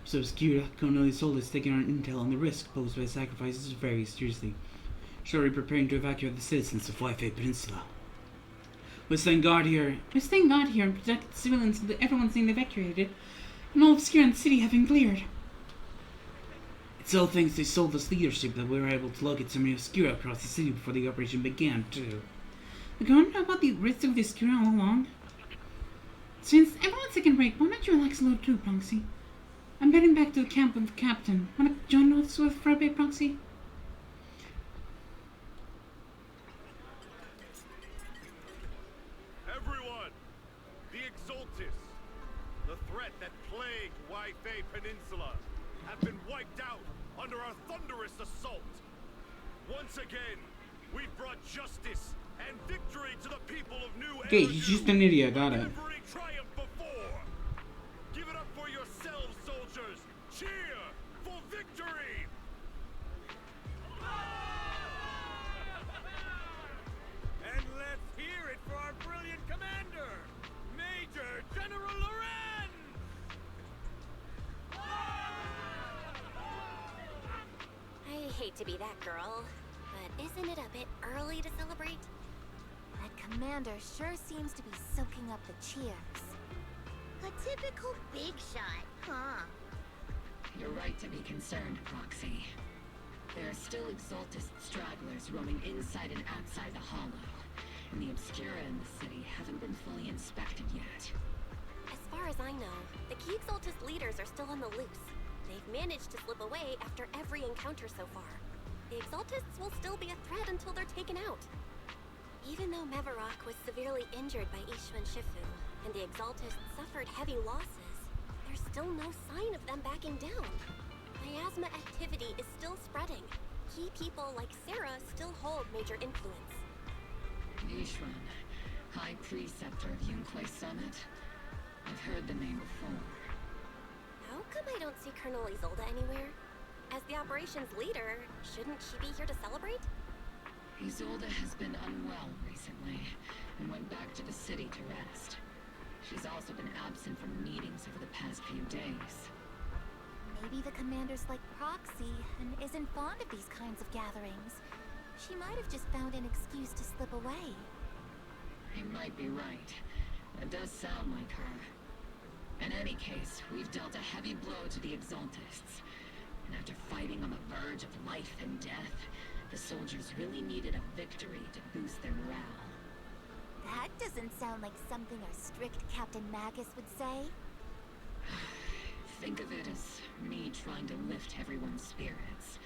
So Obscura can only solely taking our intel on the risk posed by sacrifices very seriously. Surely preparing to evacuate the citizens of Wi-Fi Peninsula. We're staying guard here. We're staying guard here and protect the civilians until everyone's being evacuated, and all Obscura in the city have been cleared. It's all thanks to Solda's leadership that we were able to locate so many Obscura across the city before the operation began, too. The government know about the risk of the Obscura all along? Since everyone's taking a break, why don't you relax a little too, Proxy? I'm heading back to the camp with the captain. Wanna join us with for a bit, Proxy? Everyone! The Exaltus! The threat that plagued Wi-Fi Peninsula have been wiped out under our thunderous assault. Once again, we've brought justice and victory to the people of New Okay, he's just an idiot, got it. Every triumph before. Give it up for yourselves, soldiers. Cheer for victory. hate to be that girl, but isn't it a bit early to celebrate? That commander sure seems to be soaking up the cheers. A typical big shot, huh? You're right to be concerned, Proxy. There are still Exaltist stragglers roaming inside and outside the Hollow, and the Obscura in the city haven't been fully inspected yet. As far as I know, the key Exaltist leaders are still on the loose. They've managed to slip away after every encounter so far. The Exaltists will still be a threat until they're taken out. Even though Mevarok was severely injured by Ishvan Shifu, and the Exaltists suffered heavy losses, there's still no sign of them backing down. Miasma activity is still spreading. Key people like Sarah still hold major influence. Ishvan, High Preceptor of Yunquay Summit? I've heard the name before. How come I don't see Colonel Isolde anywhere? As the operations leader, shouldn't she be here to celebrate? Isolde has been unwell recently, and went back to the city to rest. She's also been absent from meetings over the past few days. Maybe the commander's like Proxy and isn't fond of these kinds of gatherings. She might have just found an excuse to slip away. You might be right. That does sound like her. In any case, we've dealt a heavy blow to the Exaltists. And after fighting on the verge of life and death, the soldiers really needed a victory to boost their morale. That doesn't sound like something our strict Captain Magus would say. Think of it as me trying to lift everyone's spirits.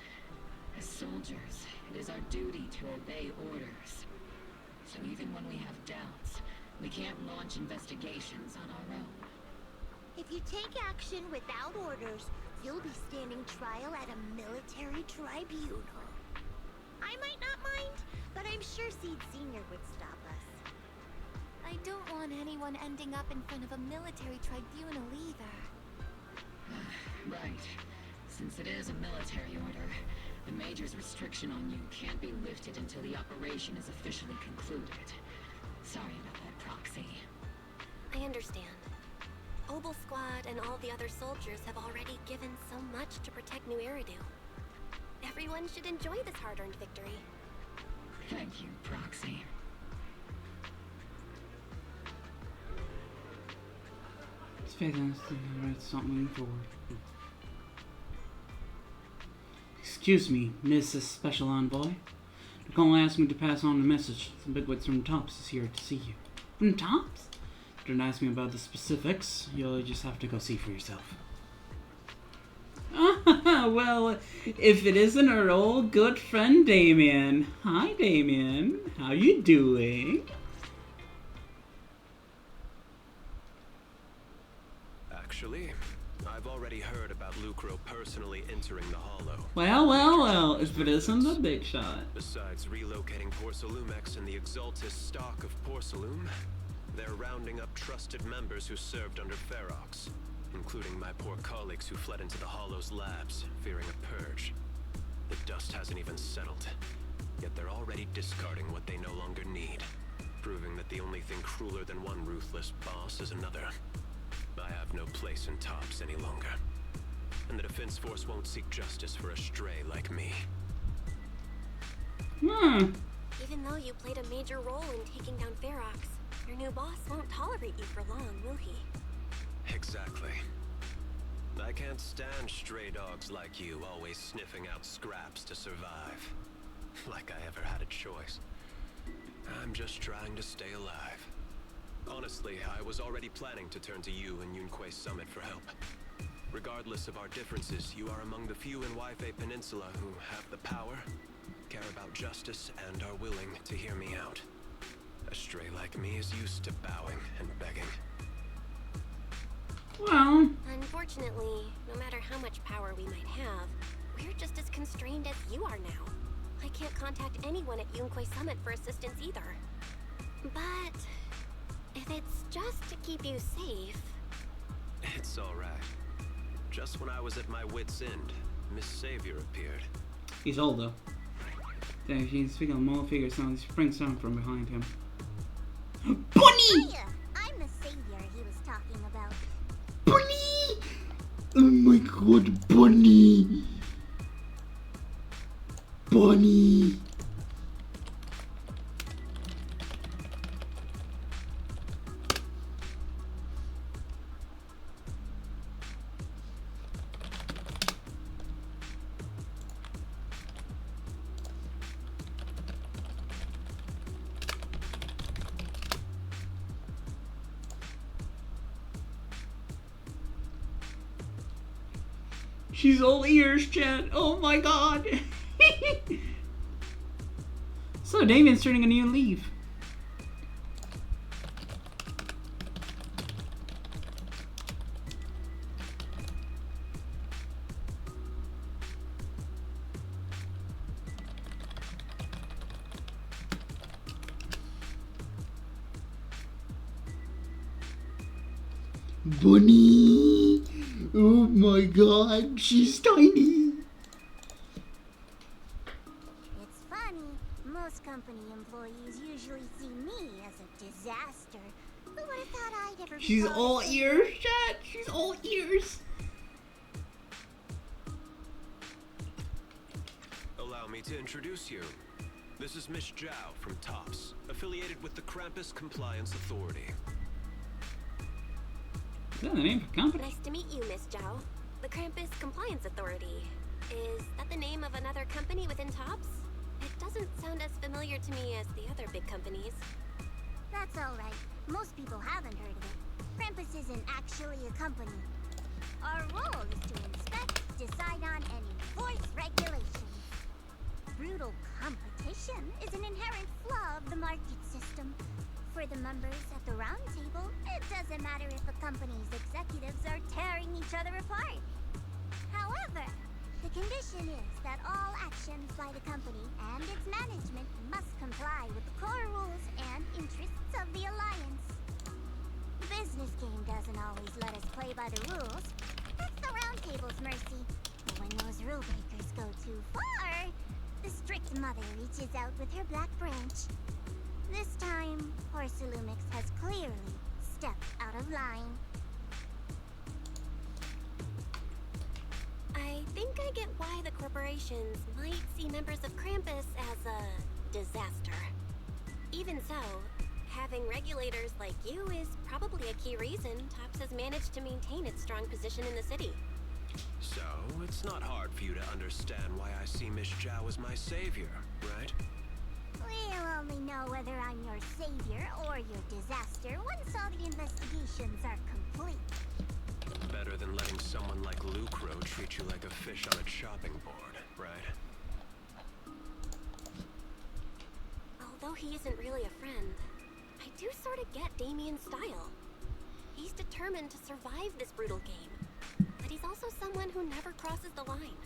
As soldiers, it is our duty to obey orders. So even when we have doubts, we can't launch investigations on our own. If you take action without orders, you'll be standing trial at a military tribunal. I might not mind, but I'm sure Seed Senior would stop us. I don't want anyone ending up in front of a military tribunal either. Right. Since it is a military order, the Major's restriction on you can't be lifted until the operation is officially concluded. Sorry about that, Proxy. I understand. Obel Squad and all the other soldiers have already given so much to protect New Eridu. Everyone should enjoy this hard-earned victory. Thank you, Proxy. It's faithfulness to right, stop moving forward. Excuse me, Mrs. Special Envoy. The call asked me to pass on the message. Some bigwigs from Tops is here to see you. From Tops? Don't ask me about the specifics. You'll just have to go see for yourself. Well, if it isn't our old good friend Damien. Hi, Damien. How you doing? Actually, I've already heard about Lucro personally entering the Hollow. Well, if it isn't the big shot. Besides relocating Porcelumex and the Exaltist stock of Porcelume, they're rounding up trusted members who served under Ferox, including my poor colleagues who fled into the Hollow's labs, fearing a purge. The dust hasn't even settled, yet they're already discarding what they no longer need, proving that the only thing crueler than one ruthless boss is another. I have no place in Tops any longer, and the Defense Force won't seek justice for a stray like me. Even though you played a major role in taking down Ferox, your new boss won't tolerate you for long, will he? Exactly. I can't stand stray dogs like you always sniffing out scraps to survive. Like I ever had a choice. I'm just trying to stay alive. Honestly, I was already planning to turn to you and Yunquay Summit for help. Regardless of our differences, you are among the few in Waifei Peninsula who have the power, care about justice, and are willing to hear me out. A stray like me is used to bowing and begging. Well, unfortunately, no matter how much power we might have, we're just as constrained as you are now. I can't contact anyone at Yunquay Summit for assistance either. But if it's just to keep you safe... It's alright. Just when I was at my wit's end, Miss Savior appeared. He's old though. Then she's speaking of mole figure sound, springs down from behind him. Bunny! Hiya! I'm the savior he was talking about. Bunny! Oh my god, Bunny! Bunny! She's all ears, chat. Oh my god. So Damien's turning a new leaf. Bunny! Oh my god, she's tiny! It's funny, most company employees usually see me as a disaster. Who would have thought I'd ever be She's called all a ears, chat! She's all ears! Allow me to introduce you. This is Miss Zhao from TOPS, affiliated with the Krampus Compliance Authority. Is that the name of the company? Nice to meet you, Miss Zhao. The Krampus Compliance Authority. Is that the name of another company within TOPS? It doesn't sound as familiar to me as the other big companies. That's alright. Most people haven't heard of it. Krampus isn't actually a company. Our role is to inspect, decide on, and enforce regulations. Brutal competition is an inherent flaw of the market system. For the members at the round table, it doesn't matter if a company's executives are tearing each other apart. However, the condition is that all actions by the company and its management must comply with the core rules and interests of the Alliance. The business game doesn't always let us play by the rules. That's the round table's mercy. But when those rule breakers go too far, the strict mother reaches out with her black branch. This time, Porcelumix has clearly stepped out of line. I think I get why the corporations might see members of Krampus as a disaster. Even so, having regulators like you is probably a key reason TOPS has managed to maintain its strong position in the city. So, it's not hard for you to understand why I see Miss Zhao as my savior, right? We'll only know whether I'm your savior or your disaster once all the investigations are complete. Better than letting someone like Lucro treat you like a fish on a chopping board, right? Although he isn't really a friend, I do sort of get Damien's style. He's determined to survive this brutal game, but he's also someone who never crosses the line.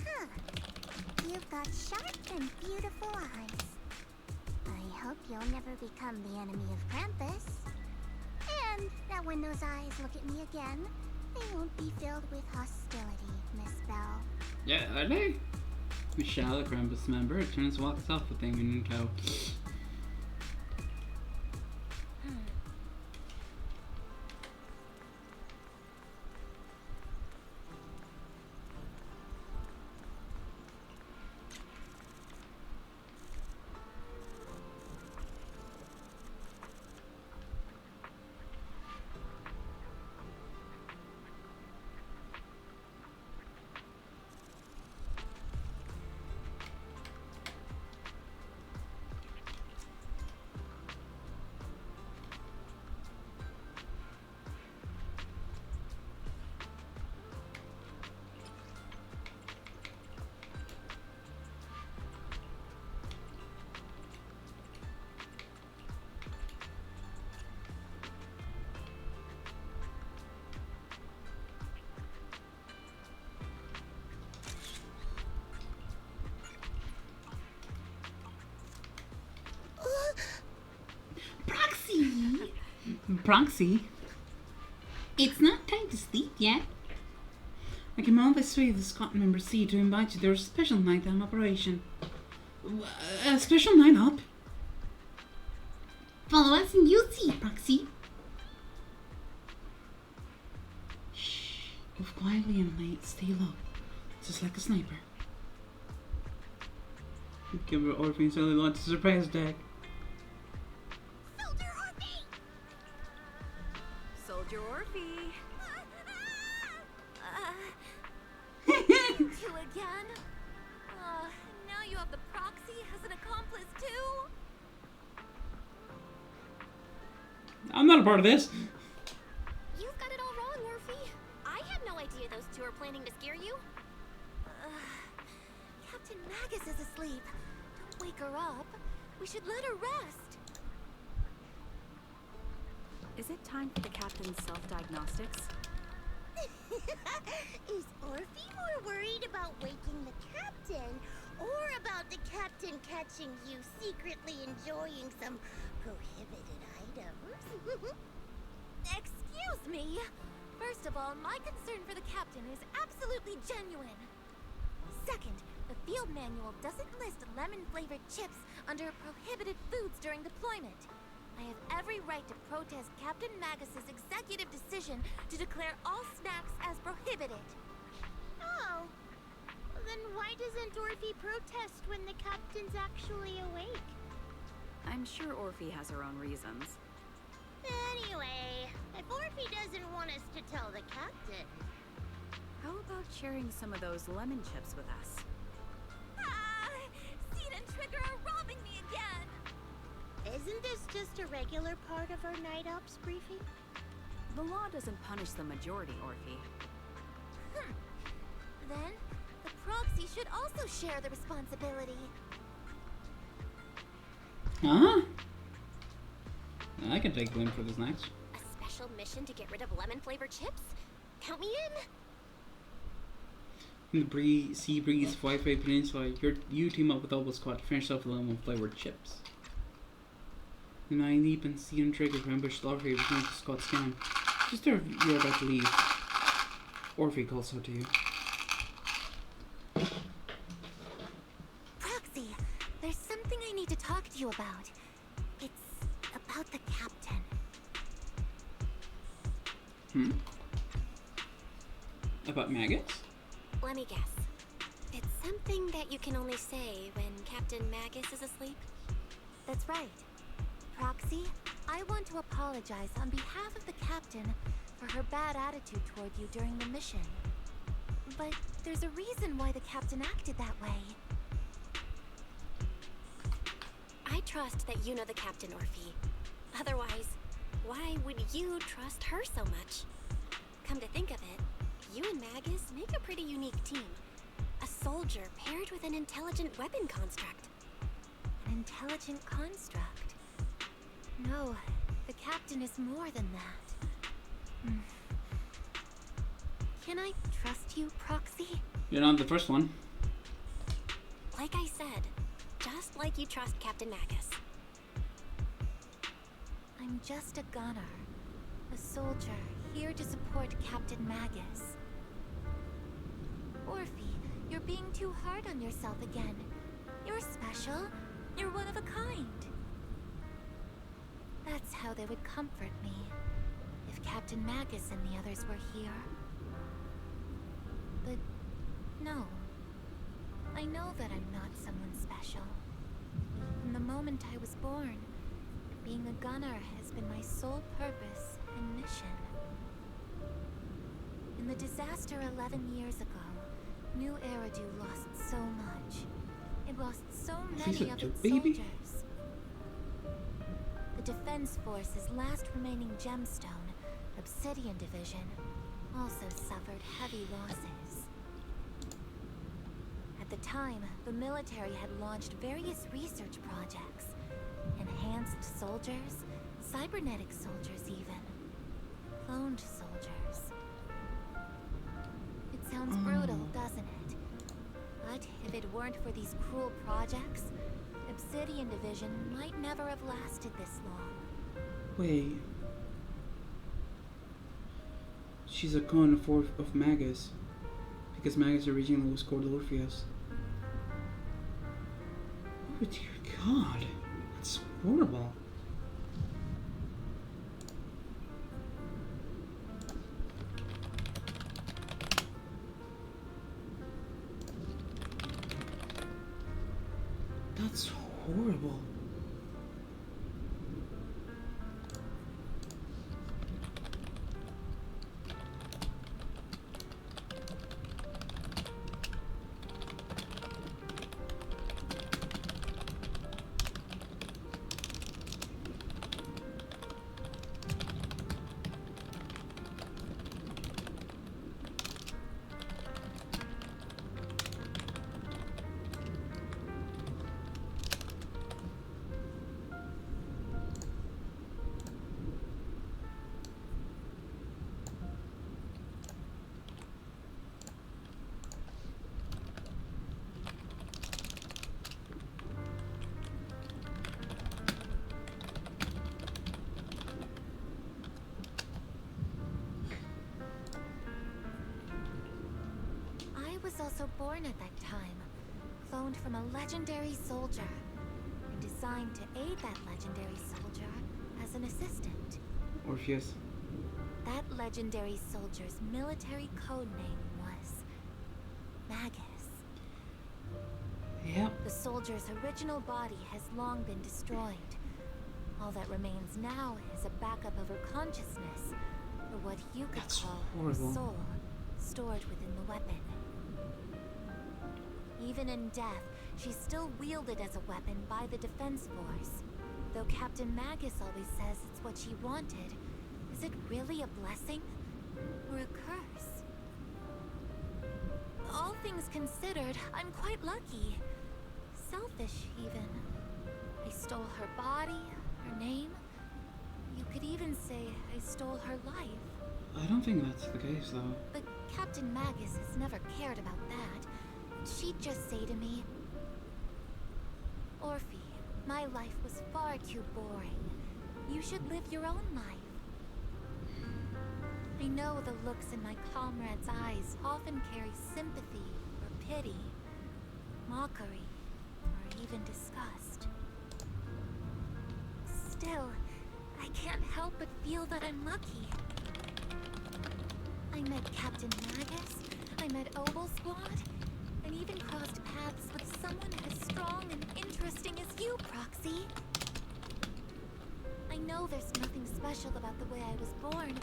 Huh. You've got sharp and beautiful eyes. I hope you'll never become the enemy of Krampus. And that when those eyes look at me again, they won't be filled with hostility, Miss Bell. Yeah, are they? Michelle, the Krampus member, turns to walk us off with Damien in tow. Proxy? It's not time to sleep yet. I came all this way to the Scott member C to invite you to a special nighttime operation. A special night up? Follow us and you'll see, Proxy. Shh. Move quietly and stay low. Just like a sniper. Give her Orphe and Sully launch a surprise attack. Soldier Orphe! Soldier Orphe. You two again? Now you have the proxy as an accomplice too? I'm not a part of this. You've got it all wrong, Orphe. I had no idea those two were planning to scare you. Captain Magus is asleep. Don't wake her up. We should let her rest. Is it time for the captain's self-diagnostics? Is Orphe more worried about waking the captain or about the captain catching you secretly enjoying some prohibited items? Excuse me. First of all, my concern for the captain is absolutely genuine. Second, the field manual doesn't list lemon-flavored chips under prohibited foods during deployment. I have every right to protest Captain Magus's executive decision to declare all snacks as prohibited. Oh. Then why doesn't Orphe protest when the captain's actually awake? I'm sure Orphe has her own reasons. Anyway, if Orphe doesn't want us to tell the captain... How about sharing some of those lemon chips with us? Seed and Trigger are robbing me again! Isn't this just a regular part of our night ops briefing? The law doesn't punish the majority, Orphe. Then, the proxy should also share the responsibility. Huh? I can take blame for the snacks. A special mission to get rid of lemon-flavored chips? Count me in! In the Sea Breeze Wi-Fi Peninsula, you team up with Oval Squad to finish off the lemon-flavored chips. The 9 leap and Seed and Trigger to ambush Orphe return to Scott's camp. Just as you're about to leave, Orphe calls out to you. Proxy, there's something I need to talk to you about. It's about the captain. About maggots? Let me guess. It's something that you can only say when Captain Magus is asleep? That's right. Proxy, I want to apologize on behalf of the captain for her bad attitude toward you during the mission. But there's a reason why the captain acted that way. I trust that you know the captain, Orphe. Otherwise, why would you trust her so much? Come to think of it, you and Magus make a pretty unique team. A soldier paired with an intelligent weapon construct. An intelligent construct? No, the captain is more than that. Can I trust you, Proxy? You're not the first one. Like I said, just like you trust Captain Magus. I'm just a gunner. A soldier, here to support Captain Magus. Orphe, you're being too hard on yourself again. You're special. You're one of a kind. That's how they would comfort me, if Captain Magus and the others were here. But no. I know that I'm not someone special. From the moment I was born, being a gunner has been my sole purpose and mission. In the disaster 11 years ago, New Eridu lost so much. It lost so many of its soldiers. The Defense Force's last remaining gemstone, Obsidian Division, also suffered heavy losses. At the time, the military had launched various research projects. Enhanced soldiers, cybernetic soldiers even. Cloned soldiers. It sounds brutal, doesn't it? But if it weren't for these cruel projects, Obsidian Division might never have lasted this long. Wait. She's a clone of Magus. Because Magus originally was called Orpheus. Oh dear God. That's horrible. That's horrible. I was also born at that time, cloned from a legendary soldier, and designed to aid that legendary soldier as an assistant. Orpheus. That legendary soldier's military code name was Magus. Yep. The soldier's original body has long been destroyed. All that remains now is a backup of her consciousness, or what you could call her soul, stored within the weapon. Even in death, she's still wielded as a weapon by the Defense Force. Though Captain Magus always says it's what she wanted, is it really a blessing? Or a curse? All things considered, I'm quite lucky. Selfish, even. I stole her body, her name. You could even say I stole her life. I don't think that's the case, though. But Captain Magus has never cared about that. She'd just say to me, Orphe, my life was far too boring. You should live your own life. I know the looks in my comrades' eyes often carry sympathy or pity, mockery, or even disgust. Still, I can't help but feel that I'm lucky. I met Captain Magus, I met Obel Squad, and even crossed paths with someone as strong and interesting as you, Proxy. I know there's nothing special about the way I was born,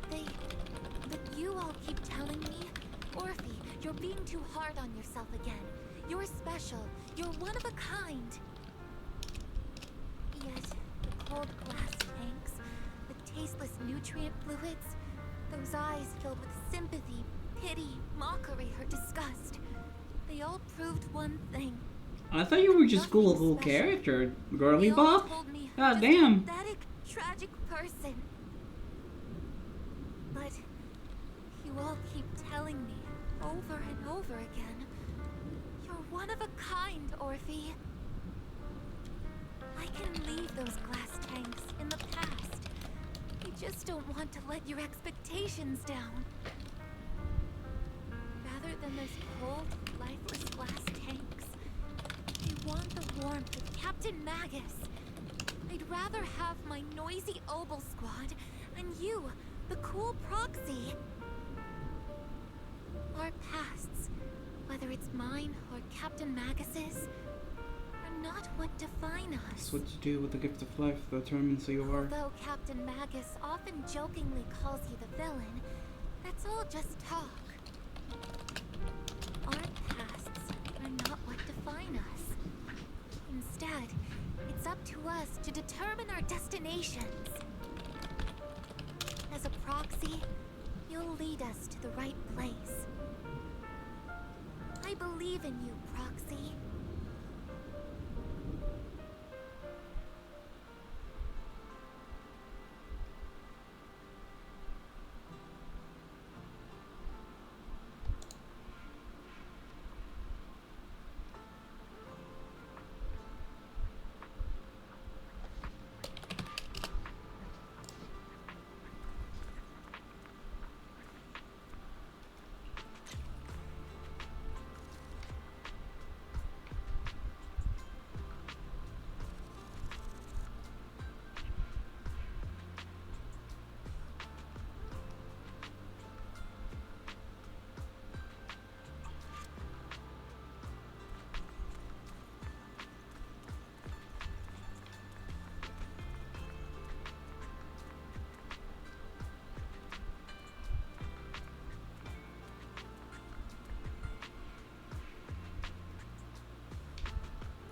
but you all keep telling me, Orphe, you're being too hard on yourself again. You're special. You're one of a kind. Yet, the cold glass tanks, the tasteless nutrient fluids, those eyes filled with sympathy, pity, mockery, or disgust, they all proved one thing. I thought you were just cool character, girly bop. God damn. Pathetic, tragic person. But you all keep telling me over and over again, you're one of a kind, Orphe. I can leave those glass tanks in the past. You just don't want to let your expectations down. Rather than those cold, lifeless glass tanks, I want the warmth of Captain Magus. I'd rather have my noisy Obel Squad and you, the cool Proxy. Our pasts, whether it's mine or Captain Magus's, are not what define us. That's what you do with the gift of life that determines who you are. Although Captain Magus often jokingly calls you the villain, that's all just talk. Our pasts are not what define us. Instead, it's up to us to determine our destinations. As a Proxy, you'll lead us to the right place. I believe in you, Proxy.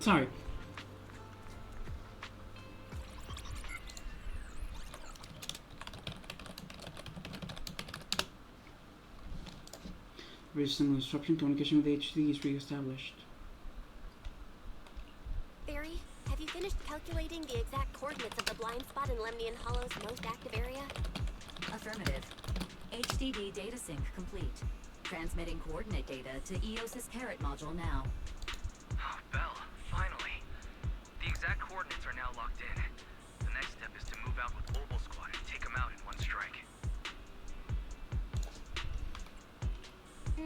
Sorry. Registering disruption, communication with HC is re-established. Barry, have you finished calculating the exact coordinates of the blind spot in Lemnian Hollow's most active area? Affirmative. HDD data sync complete. Transmitting coordinate data to EOS's Carrot module now. Oh, Belle, finally. The exact coordinates are now locked in. The next step is to move out with Oval Squad and take them out in one strike.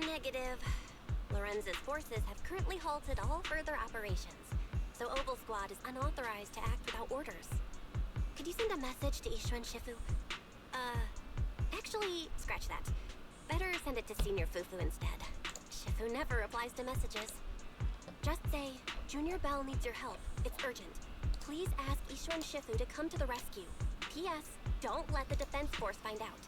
Negative. Lorenz's forces have currently halted all further operations, so Oval Squad is unauthorized to act without orders. Could you send a message to Ishwan Shifu? Actually, scratch that. Better send it to Senior Fufu instead. Shifu never replies to messages. Just say, Junior Bell needs your help. It's urgent. Please ask Ishwan Shifu to come to the rescue. P.S. Don't let the defense force find out.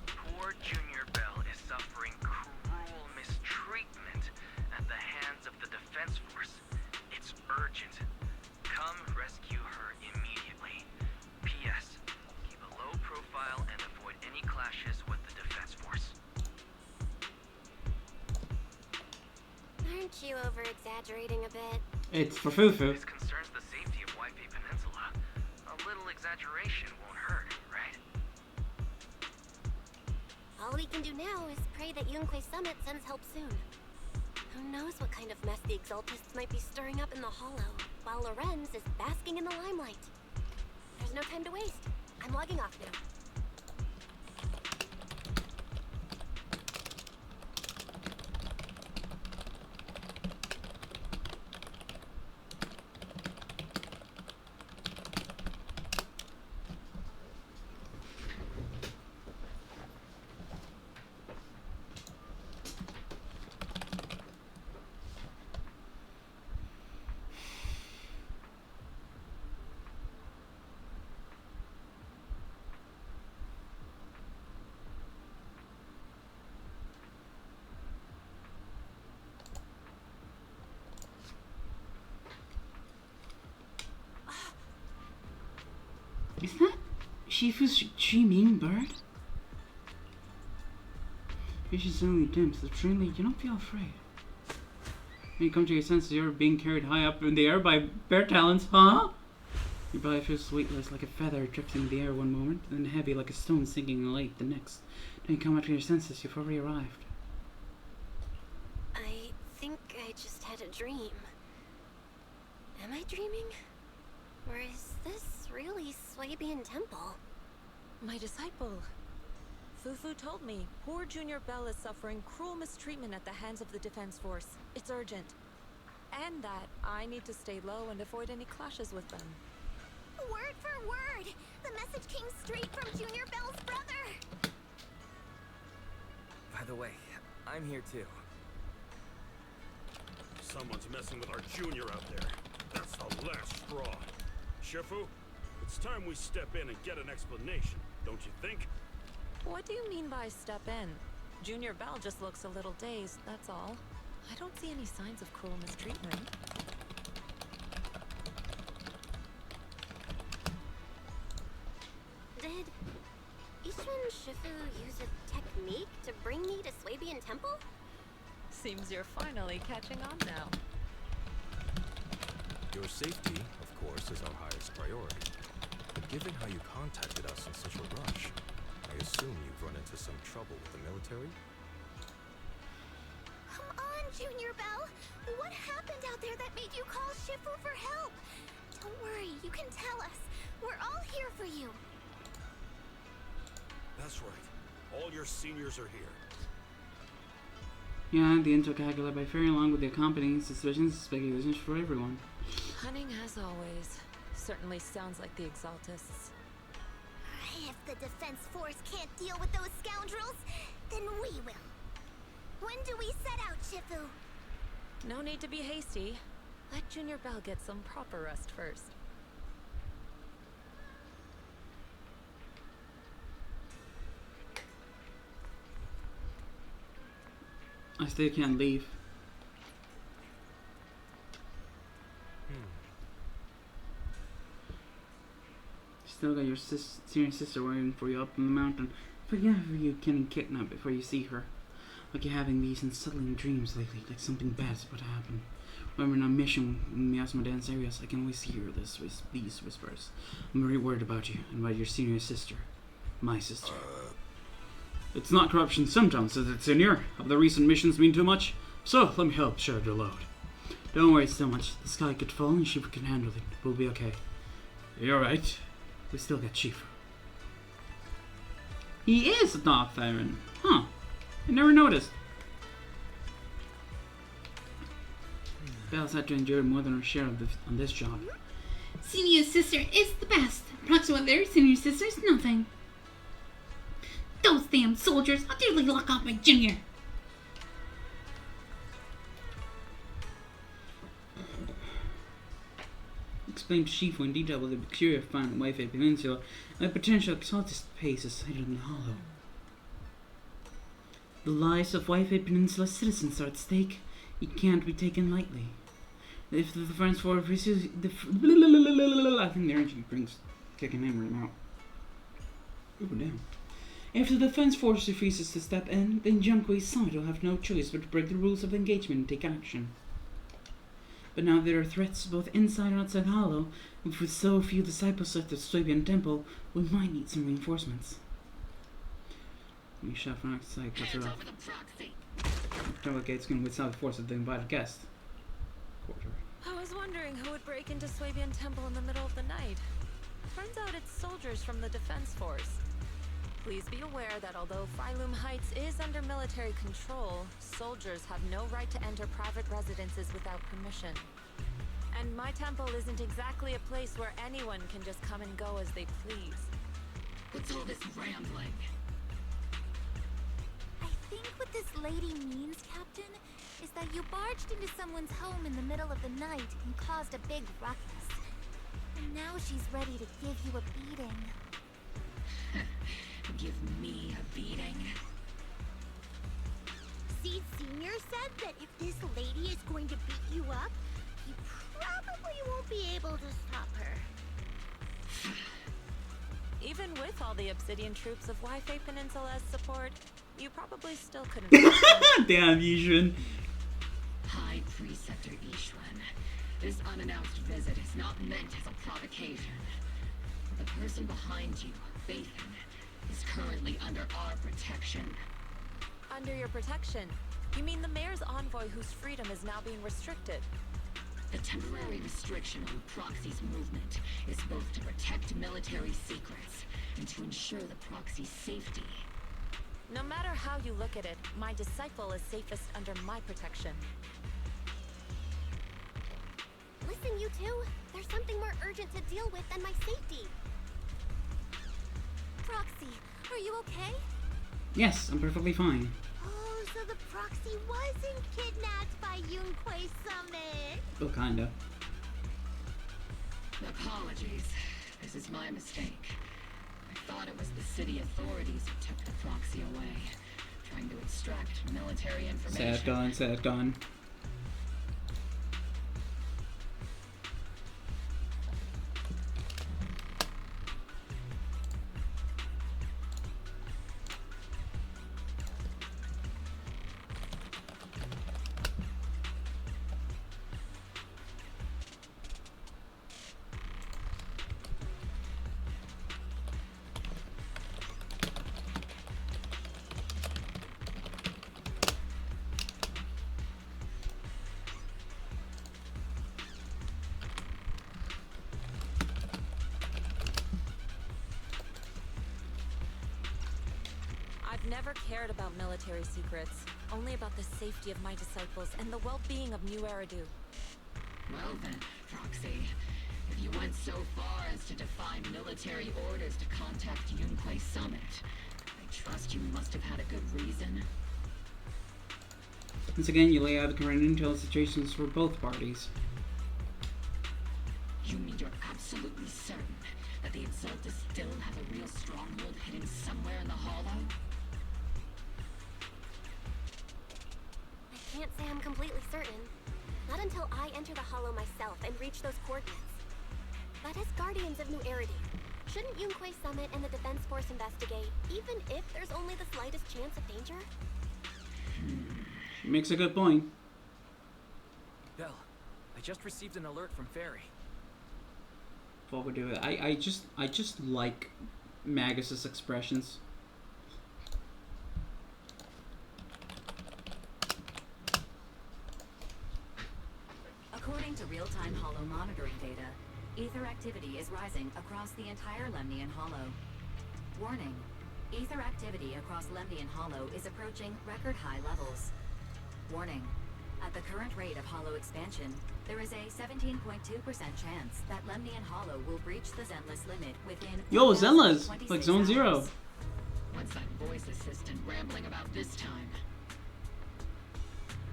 Poor Junior Bell is suffering cruel mistreatment at the hands of the defense force. It's urgent. Come rescue her immediately. P.S. Keep a low profile and avoid any clashes with the defense force. Aren't you over-exaggerating a bit? It's for Fufu. This concerns the safety of Waipei Peninsula. A little exaggeration won't hurt, right? All we can do now is pray that Yunquei Summit sends help soon. Who knows what kind of mess the Exaltists might be stirring up in the Hollow, while Lorenz is basking in the limelight. There's no time to waste. I'm logging off now. Is that Shifu's Chi-Ming bird? Vision suddenly dims. Extremely, you don't feel afraid. When you come to your senses, you're being carried high up in the air by bear talons, huh? Your body feels weightless like a feather drifting in the air one moment, then heavy like a stone sinking in the lake the next. Then you come out to your senses, you've already arrived. I think I just had a dream. Am I dreaming? Or is this really Swabian Temple? My disciple. Fufu told me poor Junior Bell is suffering cruel mistreatment at the hands of the defense force. It's urgent. And that I need to stay low and avoid any clashes with them. Word for word! The message came straight from Junior Bell's brother! By the way, I'm here too. Someone's messing with our junior out there. That's the last straw. Shifu, it's time we step in and get an explanation, don't you think? What do you mean by step in? Junior Bell just looks a little dazed, that's all. I don't see any signs of cruel mistreatment. Did Ishwan Shifu use a technique to bring me to Swabian Temple? Seems you're finally catching on now. Your safety, of course, is our highest priority. But given how you contacted us in such a rush, I assume you've run into some trouble with the military? Come on, Junior Bell! What happened out there that made you call Shifu for help? Don't worry, you can tell us. We're all here for you. That's right. All your seniors are here. Yeah, the intel calculated by Fairy along with the accompanying suspicions and speculations for everyone. Cunning as always. Certainly sounds like the Exaltists. If the defense force can't deal with those scoundrels, then we will. When do we set out, Shifu? No need to be hasty. Let Junior Bell get some proper rest first. I still can't leave. still got your senior sister waiting for you up on the mountain. Forget if you getting kidnapped before you see her. Like you're having these unsettling dreams lately, like something bad's about to happen. When we're on a mission in miasma dense areas, I can always hear these whispers. I'm very worried about you and about your senior sister. My sister. It's not corruption symptoms, says it, Senior. Have the recent missions been too much? So, let me help share the load. Don't worry so much. The sky could fall and Shiva can handle it. We'll be okay. You're right. We still got Shiva. He is not Theron. Huh. I never noticed. Belle's had to endure more than her share of on this job. Senior sister is the best. Proxy with their senior sister is nothing. Those damn soldiers! I'll dearly lock off my junior. Explained to Shifu in detail what the peculiar find on Wi-Fi Peninsula and the potential exalted space sited in the hollow. The lives of Wi-Fi Peninsula citizens are at stake. It can't be taken lightly. If the Defense Force receives I think the energy drinks kicking in right now. Ooh, damn. If the Defense Force refuses to step in, then Junkoi's side will have no choice but to break the rules of engagement and take action. But now there are threats both inside and outside Hollow, and with so few disciples at the Swabian Temple, we might need some reinforcements. We shot from outside, cuts her off. Temple gate's going to withstand the force of the invited guest. Quarter. I was wondering who would break into Swabian Temple in the middle of the night. Turns out it's soldiers from the Defense Force. Please be aware that although Phylum Heights is under military control, soldiers have no right to enter private residences without permission. And my temple isn't exactly a place where anyone can just come and go as they please. What's all this rambling? I think what this lady means, Captain, is that you barged into someone's home in the middle of the night and caused a big ruckus. And now she's ready to give you a beating. Give me a beating? See, Senior said that if this lady is going to beat you up, you probably won't be able to stop her. Even with all the Obsidian troops of Wi-Fi Peninsula's support, you probably still couldn't. Damn, Yishuan. High Preceptor Yishuan, this unannounced visit is not meant as a provocation. The person behind you, Bathan, is currently under our protection. Under your protection? You mean the mayor's envoy whose freedom is now being restricted? The temporary restriction on Proxy's movement is both to protect military secrets and to ensure the Proxy's safety. No matter how you look at it, my disciple is safest under my protection. Listen, you two. There's something more urgent to deal with than my safety. Proxy, are you okay? Yes, I'm perfectly fine. Oh, so the Proxy wasn't kidnapped by Yunquei Summit. Well, kinda. Apologies. This is my mistake. I thought it was the city authorities who took the Proxy away, trying to extract military information. Sad gun. I've never cared about military secrets, only about the safety of my disciples and the well-being of New Eridu. Well then, Proxy, if you went so far as to defy military orders to contact Yunquei Summit, I trust you must have had a good reason. Once again, you lay out the current intel situations for both parties. You mean you're absolutely certain that the Exaltus still have a real stronghold hidden somewhere in the Hollow? I can't say I'm completely certain. Not until I enter the Hollow myself and reach those coordinates. But as Guardians of New Eridu, Shouldn't Yunquei Summit and the Defense Force investigate, even if there's only the slightest chance of danger? She makes a good point. Belle, I just received an alert from Ferry. What would do it? I just like Magus's expressions. According to real-time Hollow monitoring data, ether activity is rising across the entire Lemnian Hollow. Warning, ether activity across Lemnian Hollow is approaching record-high levels. Warning, at the current rate of Hollow expansion, there is a 17.2% chance that Lemnian Hollow will breach the Zenless limit within... Yo, Zenless! Like Zone Zero. What's that voice assistant rambling about this time?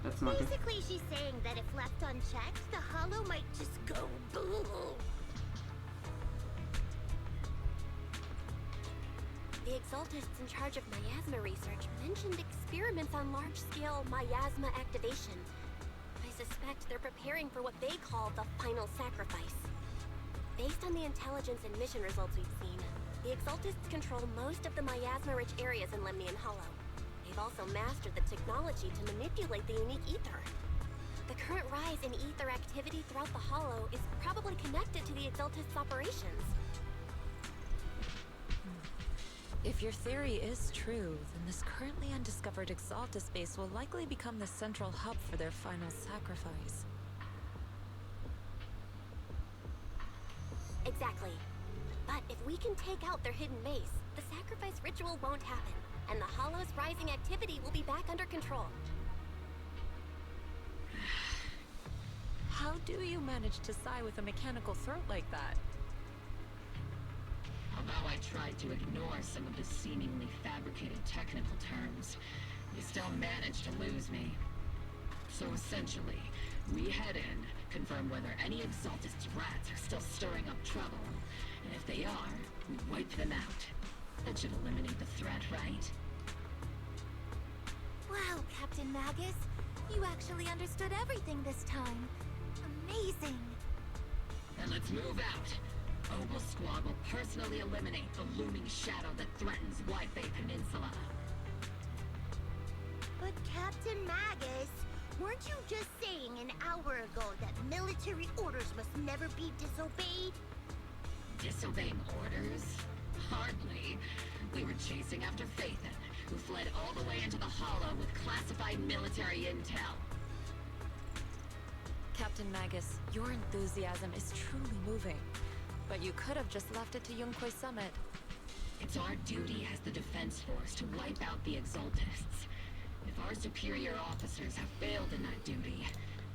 That's not good. Basically, she's saying that if left unchecked, the Hollow might just go boom. The Exaltists in charge of miasma research mentioned experiments on large-scale miasma activation. I suspect they're preparing for what they call the final sacrifice. Based on the intelligence and mission results we've seen, the Exaltists control most of the miasma-rich areas in Lemnian Hollow. They've also mastered the technology to manipulate the unique ether. The current rise in ether activity throughout the Hollow is probably connected to the Exaltists' operations. If your theory is true, then this currently undiscovered Exaltus base will likely become the central hub for their final sacrifice. Exactly. But if we can take out their hidden base, the sacrifice ritual won't happen, and the Hollow's rising activity will be back under control. How do you manage to sigh with a mechanical throat like that? Although I tried to ignore some of the seemingly fabricated technical terms, you still managed to lose me. So essentially, we head in, confirm whether any Exaltist rats are still stirring up trouble, and if they are, we wipe them out. That should eliminate the threat, right? Wow, Captain Magus. You actually understood everything this time. Amazing. Then let's move out. Obel Squad will personally eliminate the looming shadow that threatens White Bay Peninsula. But Captain Magus, weren't you just saying an hour ago that military orders must never be disobeyed? Disobeying orders? Hardly. We were chasing after Phaethon, who fled all the way into the Hollow with classified military intel. Captain Magus, your enthusiasm is truly moving. But you could have just left it to Yunquei Summit. It's our duty as the Defense Force to wipe out the Exaltists. If our superior officers have failed in that duty,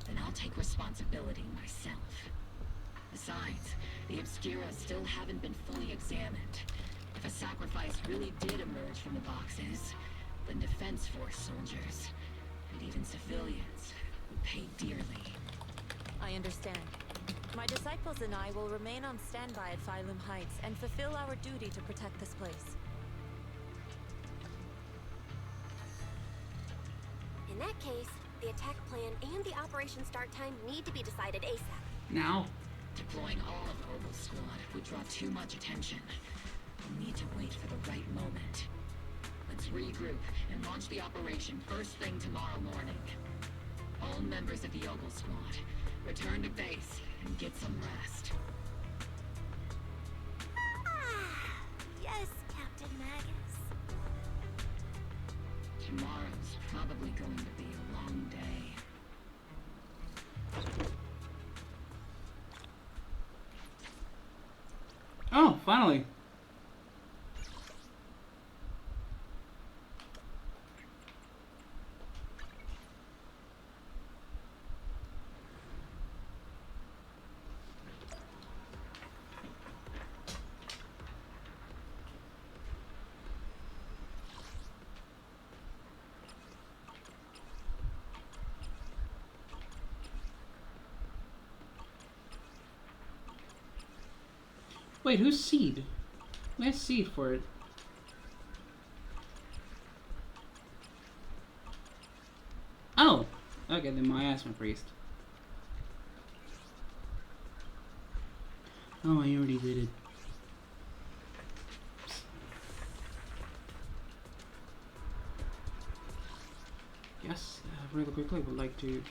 then I'll take responsibility myself. Besides, the Obscura still haven't been fully examined. If a sacrifice really did emerge from the boxes, then Defense Force soldiers, and even civilians, would pay dearly. I understand. My disciples and I will remain on standby at Phylum Heights and fulfill our duty to protect this place. In that case, the attack plan and the operation start time need to be decided ASAP. Now? Deploying all of Obel Squad would draw too much attention. We'll need to wait for the right moment. Let's regroup and launch the operation first thing tomorrow morning. All members of the Obel Squad, return to base and get some rest. Yes, Captain Magus. Tomorrow's probably going to be a long day. Oh, finally. Wait, who's Seed? Who has Seed for it? Oh! Okay, then my asthma priest. Oh, I already did it. Yes, really quickly, would like to.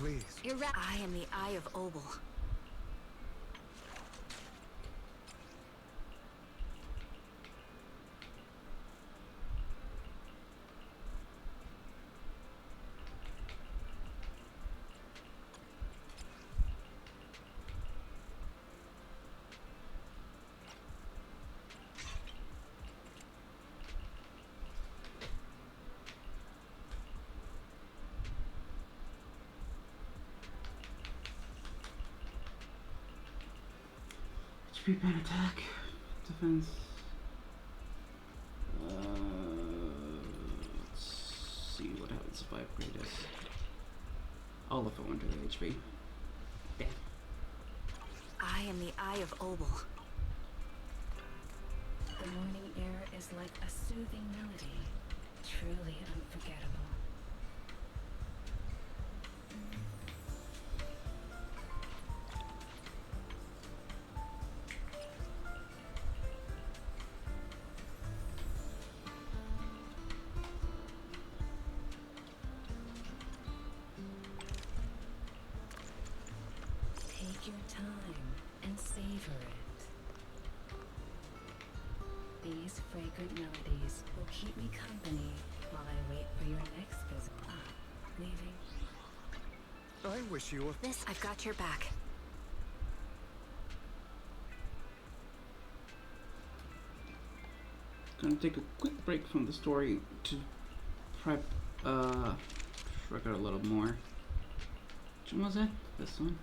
Please. You're right. I am the Eye of Obel. HP pen attack. Defense. Let's see what happens if I upgrade this. All if I went to the HP. Damn. I am the Eye of Obel. The morning air is like a soothing melody, truly unforgettable. Take your time and savor it. These fragrant melodies will keep me company while I wait for your next visit. Leaving. I wish you were. This, I've got your back. Gonna take a quick break from the story to prep record a little more. Which one was it? This one?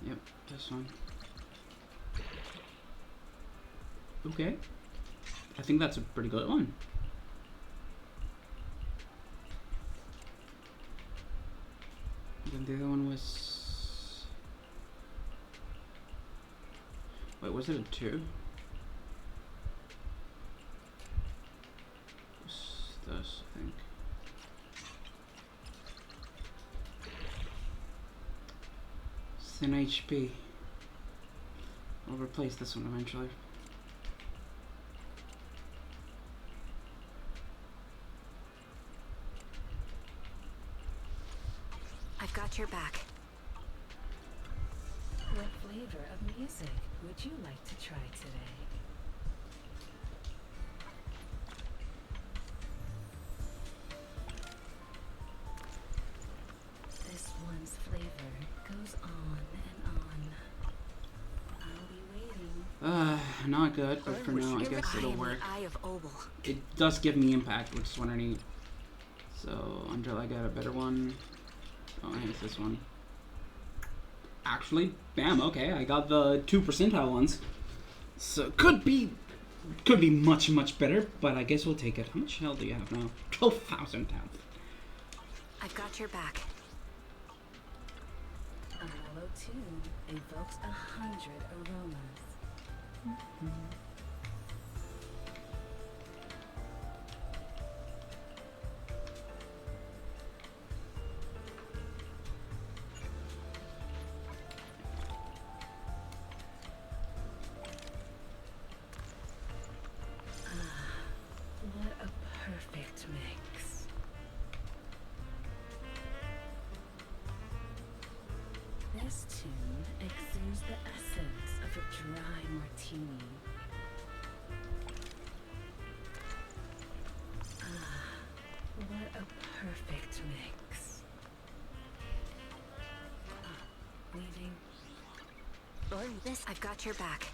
Yep, this one. Okay. I think that's a pretty good one. Then the other one was... Wait, was it a 2? What's this, I think? It's an HP. I'll replace this one eventually. I've got your back. What flavor of music would you like to try today? This one's flavor goes on and on. I'll be waiting. Not good, but for now I guess it'll work. Eye of Obel. It does give me impact, which is what I need. So until I get a better one. Oh, here's this one. Actually, bam, okay, I got the 2 percentile ones. So could be much, much better, but I guess we'll take it. How much health do you have now? 12,000 health. I've got your back. A hollow tune evokes 100 aromas. What a perfect mix. This tune exudes the essence of a dry martini. What a perfect mix. Leaving. This, I've got your back.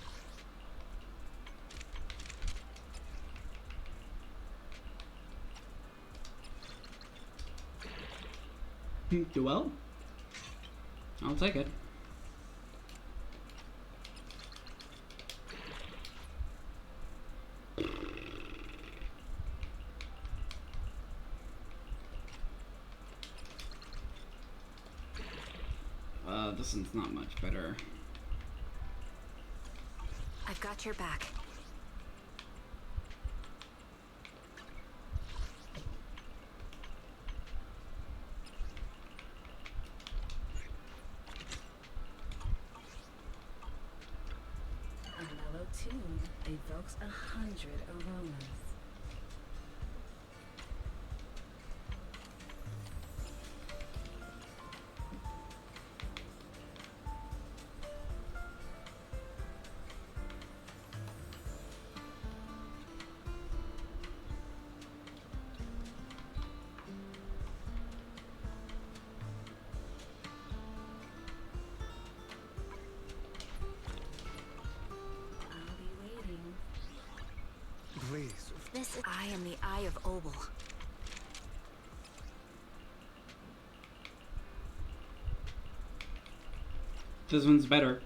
Do well. I'll take it. This one's not much better. I've got your back. A mellow tune evokes 100 aromas. Please. I am the Eye of Obel. This one's better.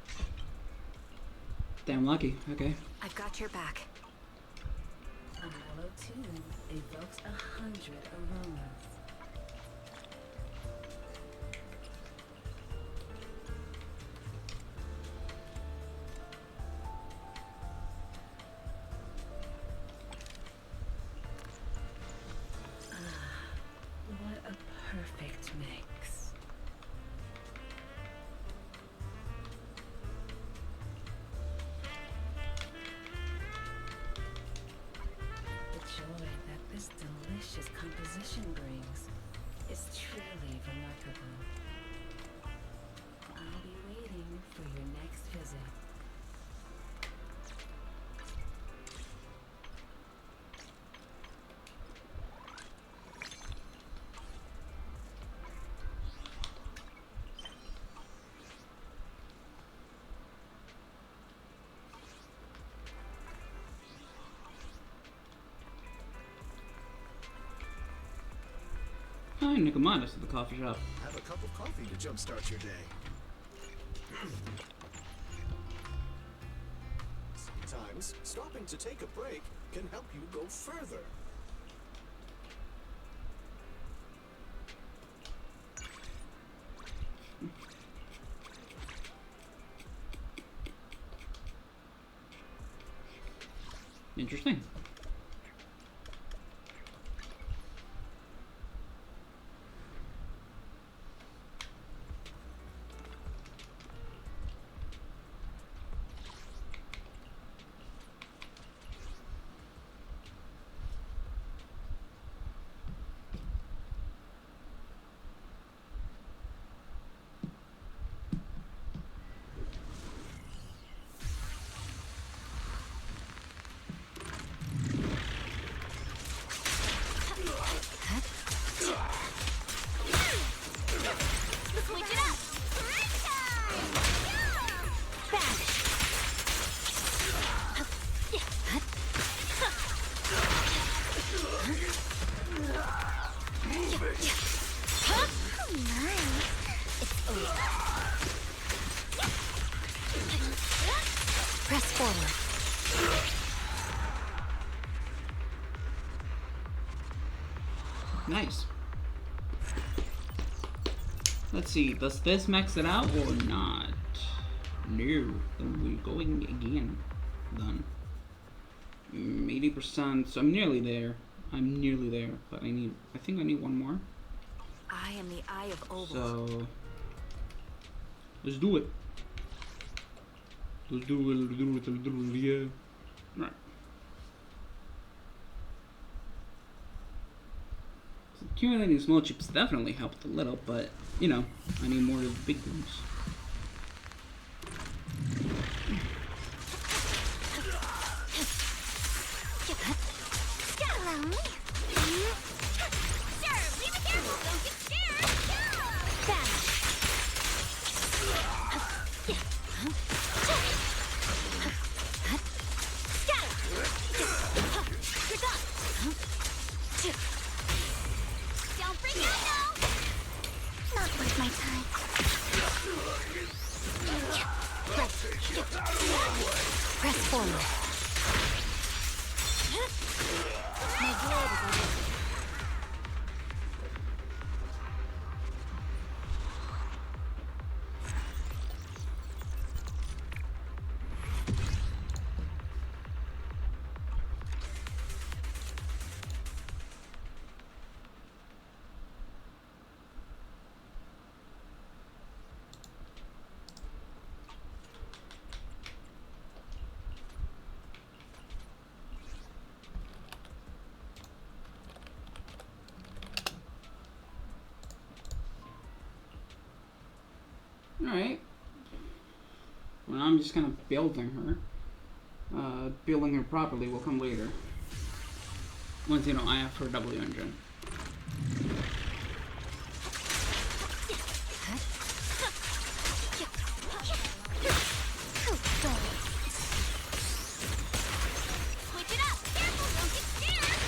Damn lucky. Okay. I've got your back. A mellow tune evokes 100 aromas. What a perfect mix. The joy that this delicious composition brings is truly remarkable. I'll be waiting for your next visit. Hi, Nicomatus at the coffee shop. Have a cup of coffee to jumpstart your day. Sometimes stopping to take a break can help you go further. Interesting. Switch it up! Break time! Bash! Nice! It's over. Press forward. Nice. Let's see, does this max it out or not? No. Then we're going again. Done. 80%, so I'm nearly there. I'm nearly there, but I think I need one more. I am the Eye of Obel. So let's do it. Let's do it, yeah. Right. So accumulating small chips definitely helped a little, but you know, I need more of the big ones. Allow me. Sure, leave it careful, don't get scared. Bash. Don't freak out now. Where's my time? Press forward. My blade is over. Alright. Well, I'm just kind of building her. Building her properly will come later. Once, you know, I have her W engine. Switch it up! Careful, don't get scared!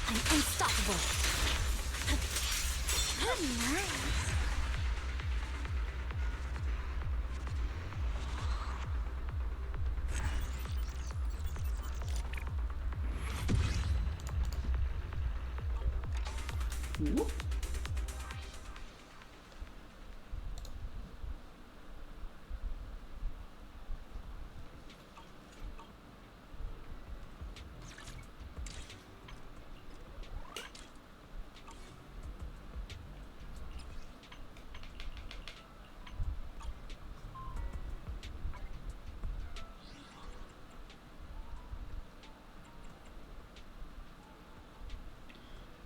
I'm unstoppable. Nice. Whoop.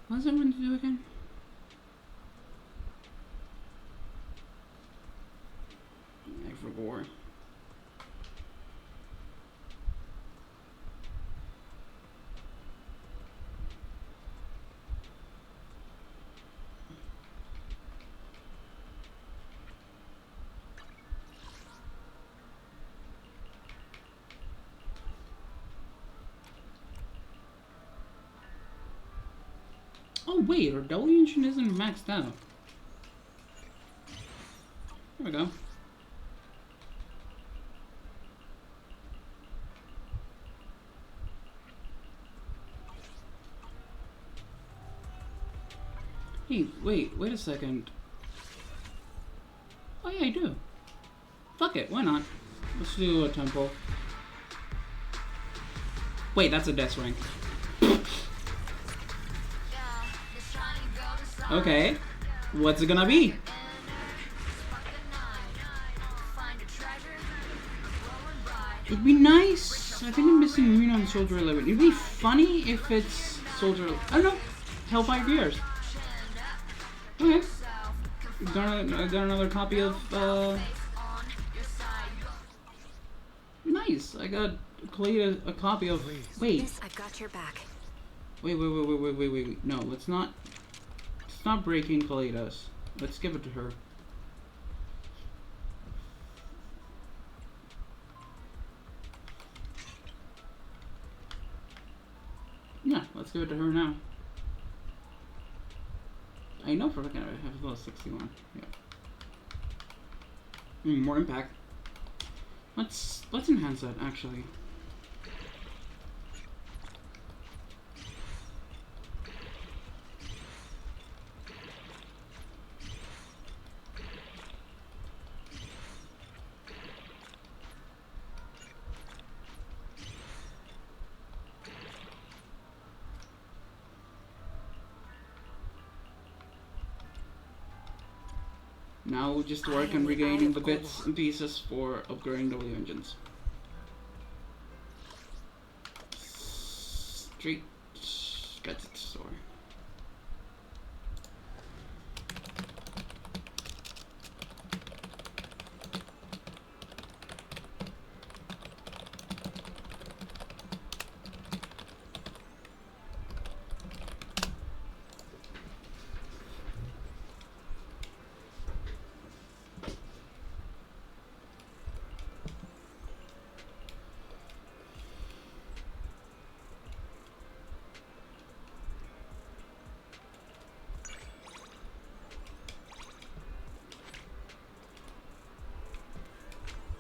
What was I meant to do again? I forgot. Oh wait, our W engine isn't maxed out. There we go. Hey, wait a second. Oh yeah, I do. Fuck it, why not? Let's do a temple. Wait, that's a death ring. Okay, what's it gonna be? It'd be nice. I think I'm missing Reno and Soldier 11. It'd be funny if it's Soldier. I don't know. Hellfire Gears. Okay. Got another copy of. Nice. I got a copy of. Wait. Miss, I've got your back. Wait. No, let's not. Stop breaking Kaleidus. Let's give it to her. Yeah, let's give it to her now. I know for a second I have level 61. Yeah. More impact. Let's enhance that actually. Now we'll just work on regaining the bits and pieces for upgrading W engines. Straight gadget store.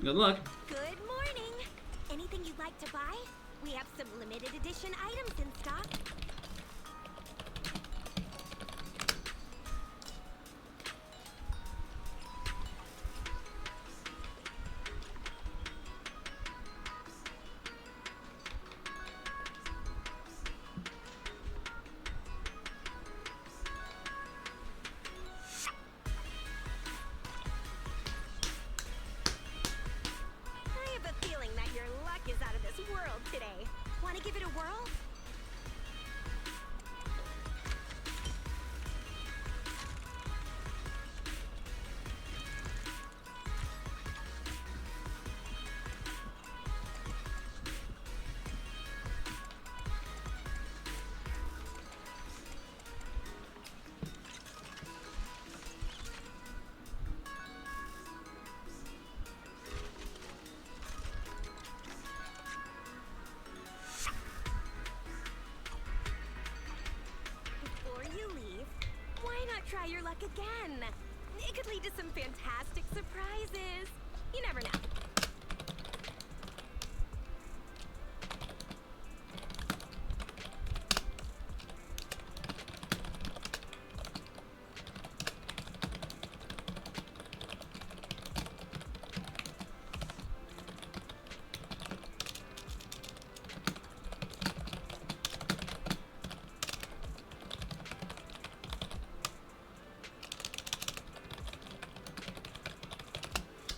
Good luck. Good morning. Anything you'd like to buy? We have some limited edition items in stock. I have a feeling that your luck is out of this world today. Want to give it a whirl? Before you leave, why not try your luck again? It could lead to some fantastic surprises. You never know.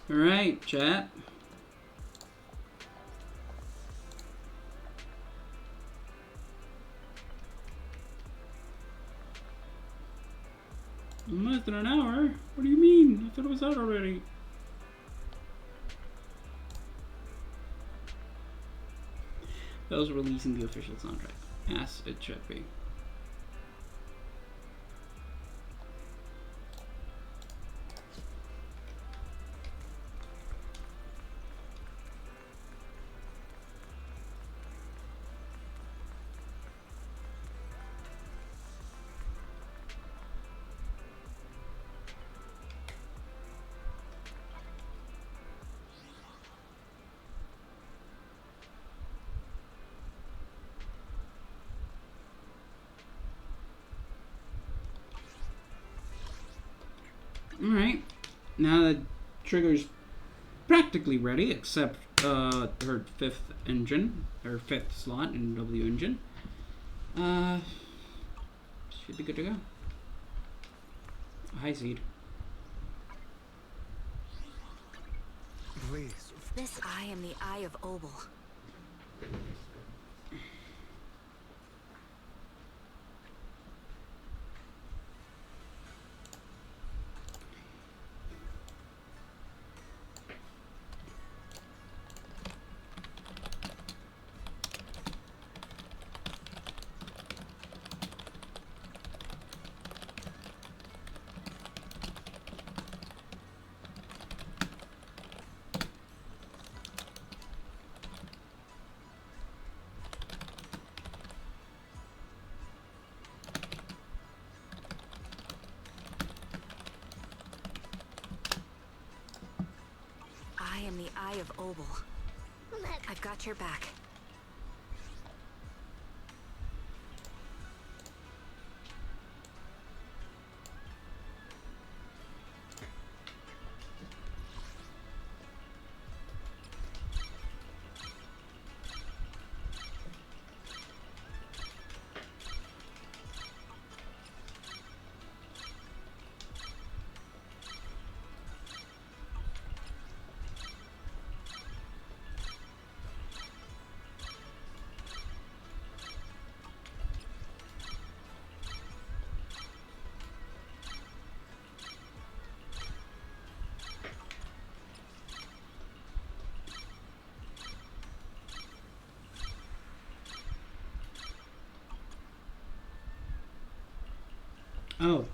Alright, chat. Less than an hour? What do you mean? I thought it was out already. Those releasing the official soundtrack. As it should be. Alright, now the trigger's practically ready, except her fifth engine, her fifth slot in W engine. Should be good to go. High seed. Please. This I am the Eye of Obel. I am the Eye of Obel. I've got your back. Oh.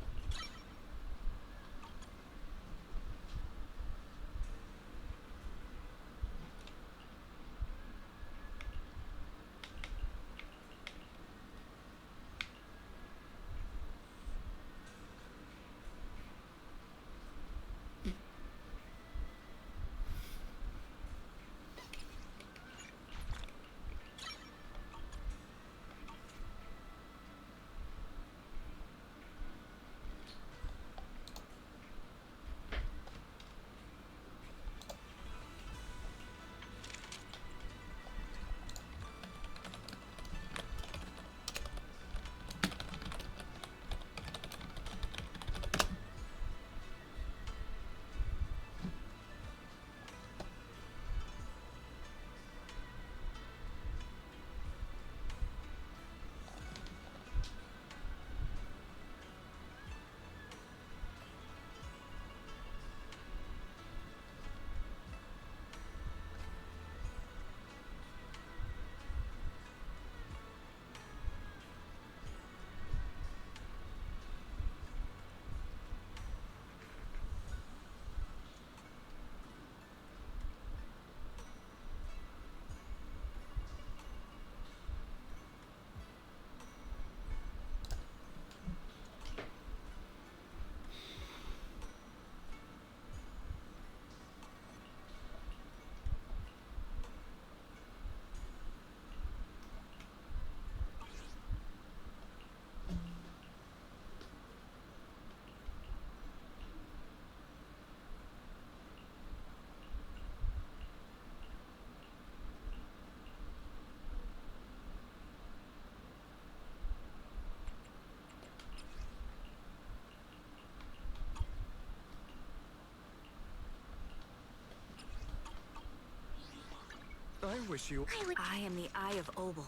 I wish you... I am the Eye of Obel.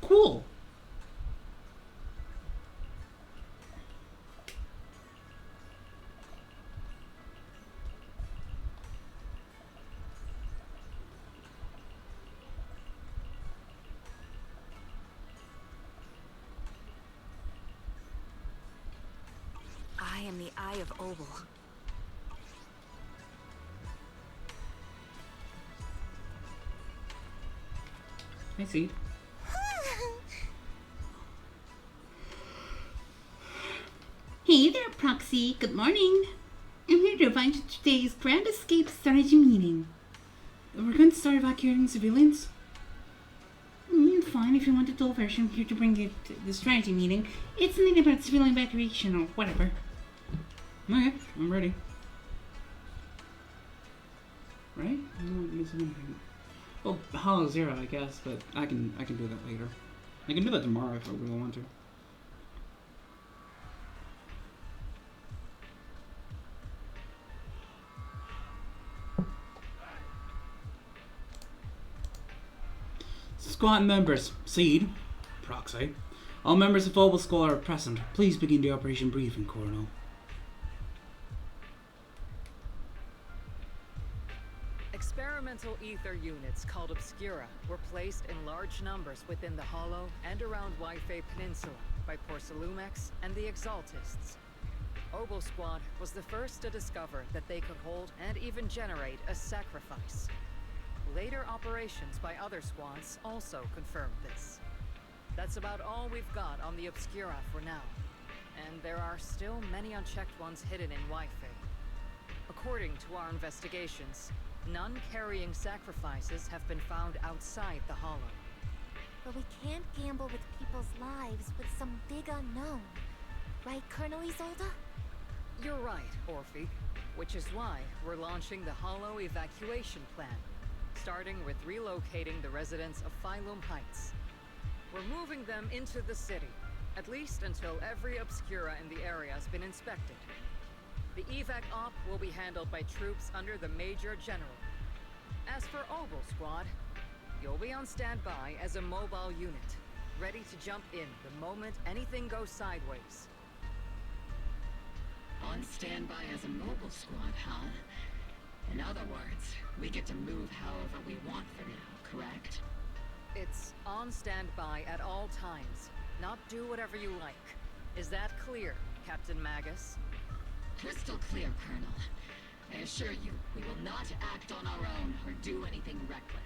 Cool. I am the Eye of Obel. I see. Hey there, Proxy. Good morning. I'm here to invite you to today's Grand Escape Strategy meeting. We're going to start evacuating civilians. Fine, if you want the full version, I'm here to bring you to the strategy meeting. It's something about civilian evacuation or whatever. Okay, I'm ready. Right? I'm not missing anything. Well, Hollow Zero, I guess, but I can do that later. I can do that tomorrow if I really want to. Squad members, Seed, Proxy. All members of Obel Squad are present. Please begin the operation briefing, Colonel. Experimental ether units called Obscura were placed in large numbers within the Hollow and around Waifei Peninsula by Porcelumex and the Exaltists. Obel Squad was the first to discover that they could hold and even generate a sacrifice. Later operations by other squads also confirmed this. That's about all we've got on the Obscura for now, and there are still many unchecked ones hidden in Waifei. According to our investigations, none carrying sacrifices have been found outside the Hollow. But we can't gamble with people's lives with some big unknown. Right, Colonel Isolde? You're right, Orphe. Which is why we're launching the Hollow evacuation plan, starting with relocating the residents of Phylum Heights. We're moving them into the city, at least until every Obscura in the area has been inspected. The evac op will be handled by troops under the Major General. As for Obel Squad, you'll be on standby as a mobile unit, ready to jump in the moment anything goes sideways. On standby as a mobile squad, huh? In other words, we get to move however we want for now, correct? It's on standby at all times, not do whatever you like. Is that clear, Captain Magus? Crystal clear, Colonel. I assure you, we will not act on our own or do anything reckless.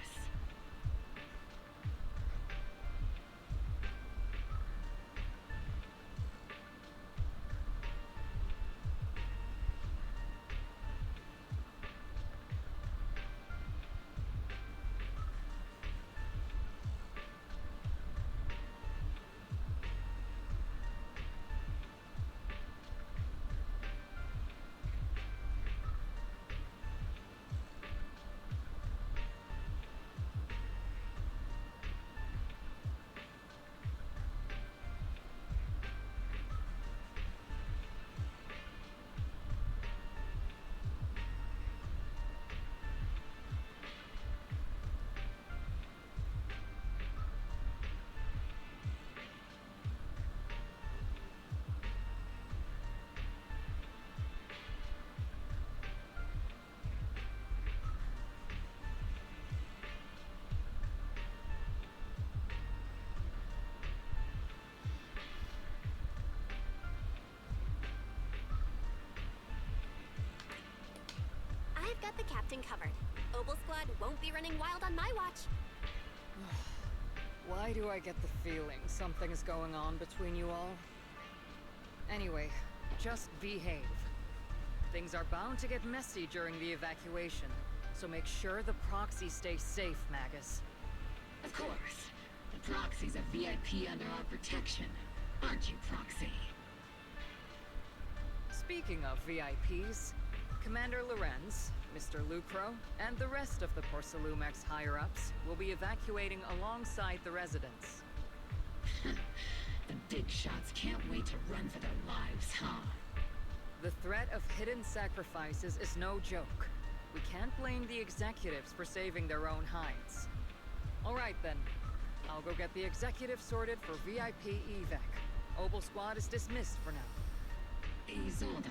I've got the captain covered. Obel Squad won't be running wild on my watch. Why do I get the feeling something's going on between you all? Anyway, just behave. Things are bound to get messy during the evacuation, so make sure the proxy stays safe, Magus. Of course. The Proxy's a VIP under our protection. Aren't you, Proxy? Speaking of VIPs, Commander Lorenz, Mr. Lucro, and the rest of the Porcelumex higher-ups will be evacuating alongside the residents. The big shots can't wait to run for their lives, huh? The threat of hidden sacrifices is no joke. We can't blame the executives for saving their own hides. All right then. I'll go get the executive sorted for VIP evac. Obel Squad is dismissed for now. Isolde.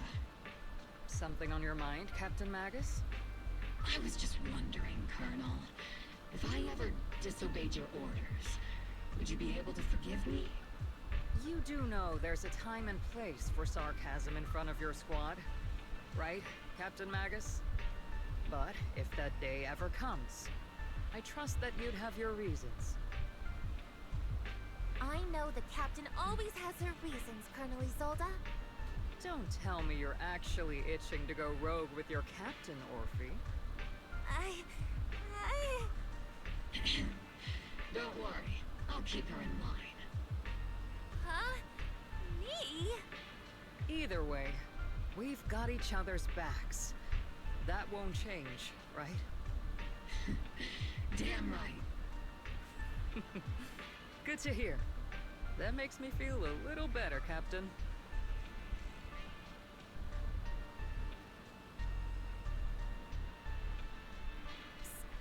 Something on your mind, Captain Magus? I was just wondering, Colonel, if I ever disobeyed your orders, would you be able to forgive me? You do know there's a time and place for sarcasm in front of your squad, right, Captain Magus? But if that day ever comes, I trust that you'd have your reasons. I know the captain always has her reasons, Colonel Isolde. Don't tell me you're actually itching to go rogue with your captain, Orphe. Don't worry, I'll keep her in line. Huh? Me? Either way, we've got each other's backs. That won't change, right? Damn right. Good to hear. That makes me feel a little better, Captain.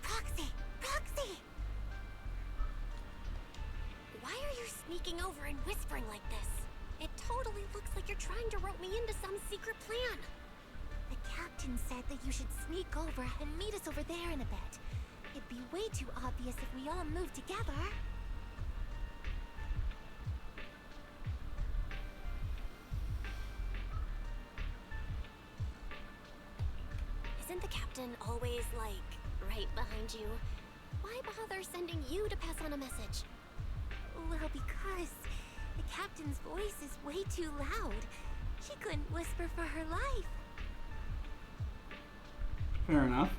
Proxy! Proxy! Why are you sneaking over and whispering like this? It totally looks like you're trying to rope me into some secret plan. The captain said that you should sneak over and meet us over there in a bit. It'd be way too obvious if we all moved together. Isn't the captain always, like, right behind you? Why bother sending you to pass on a message? Well, because the captain's voice is way too loud. She couldn't whisper for her life. Fair enough.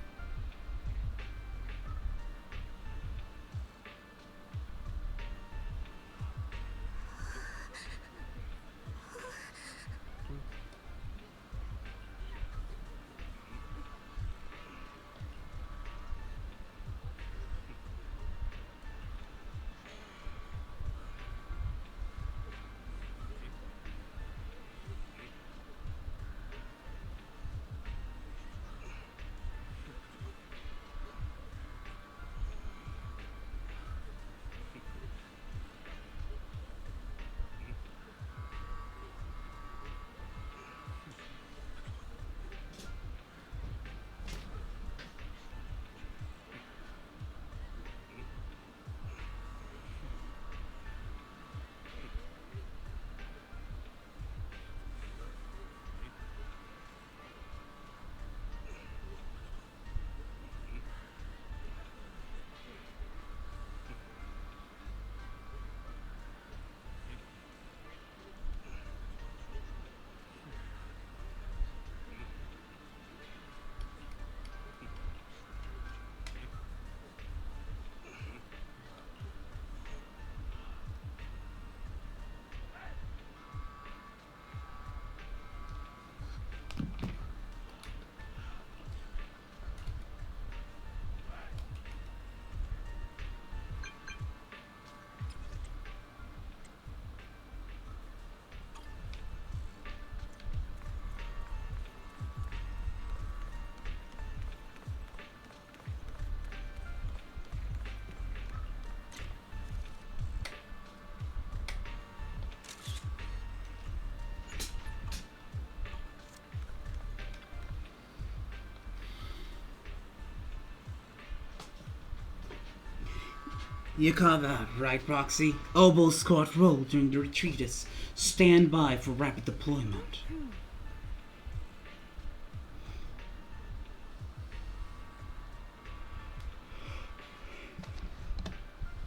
You caught that, right, Proxy? Obel Squad roll during the retreaters. Stand by for rapid deployment.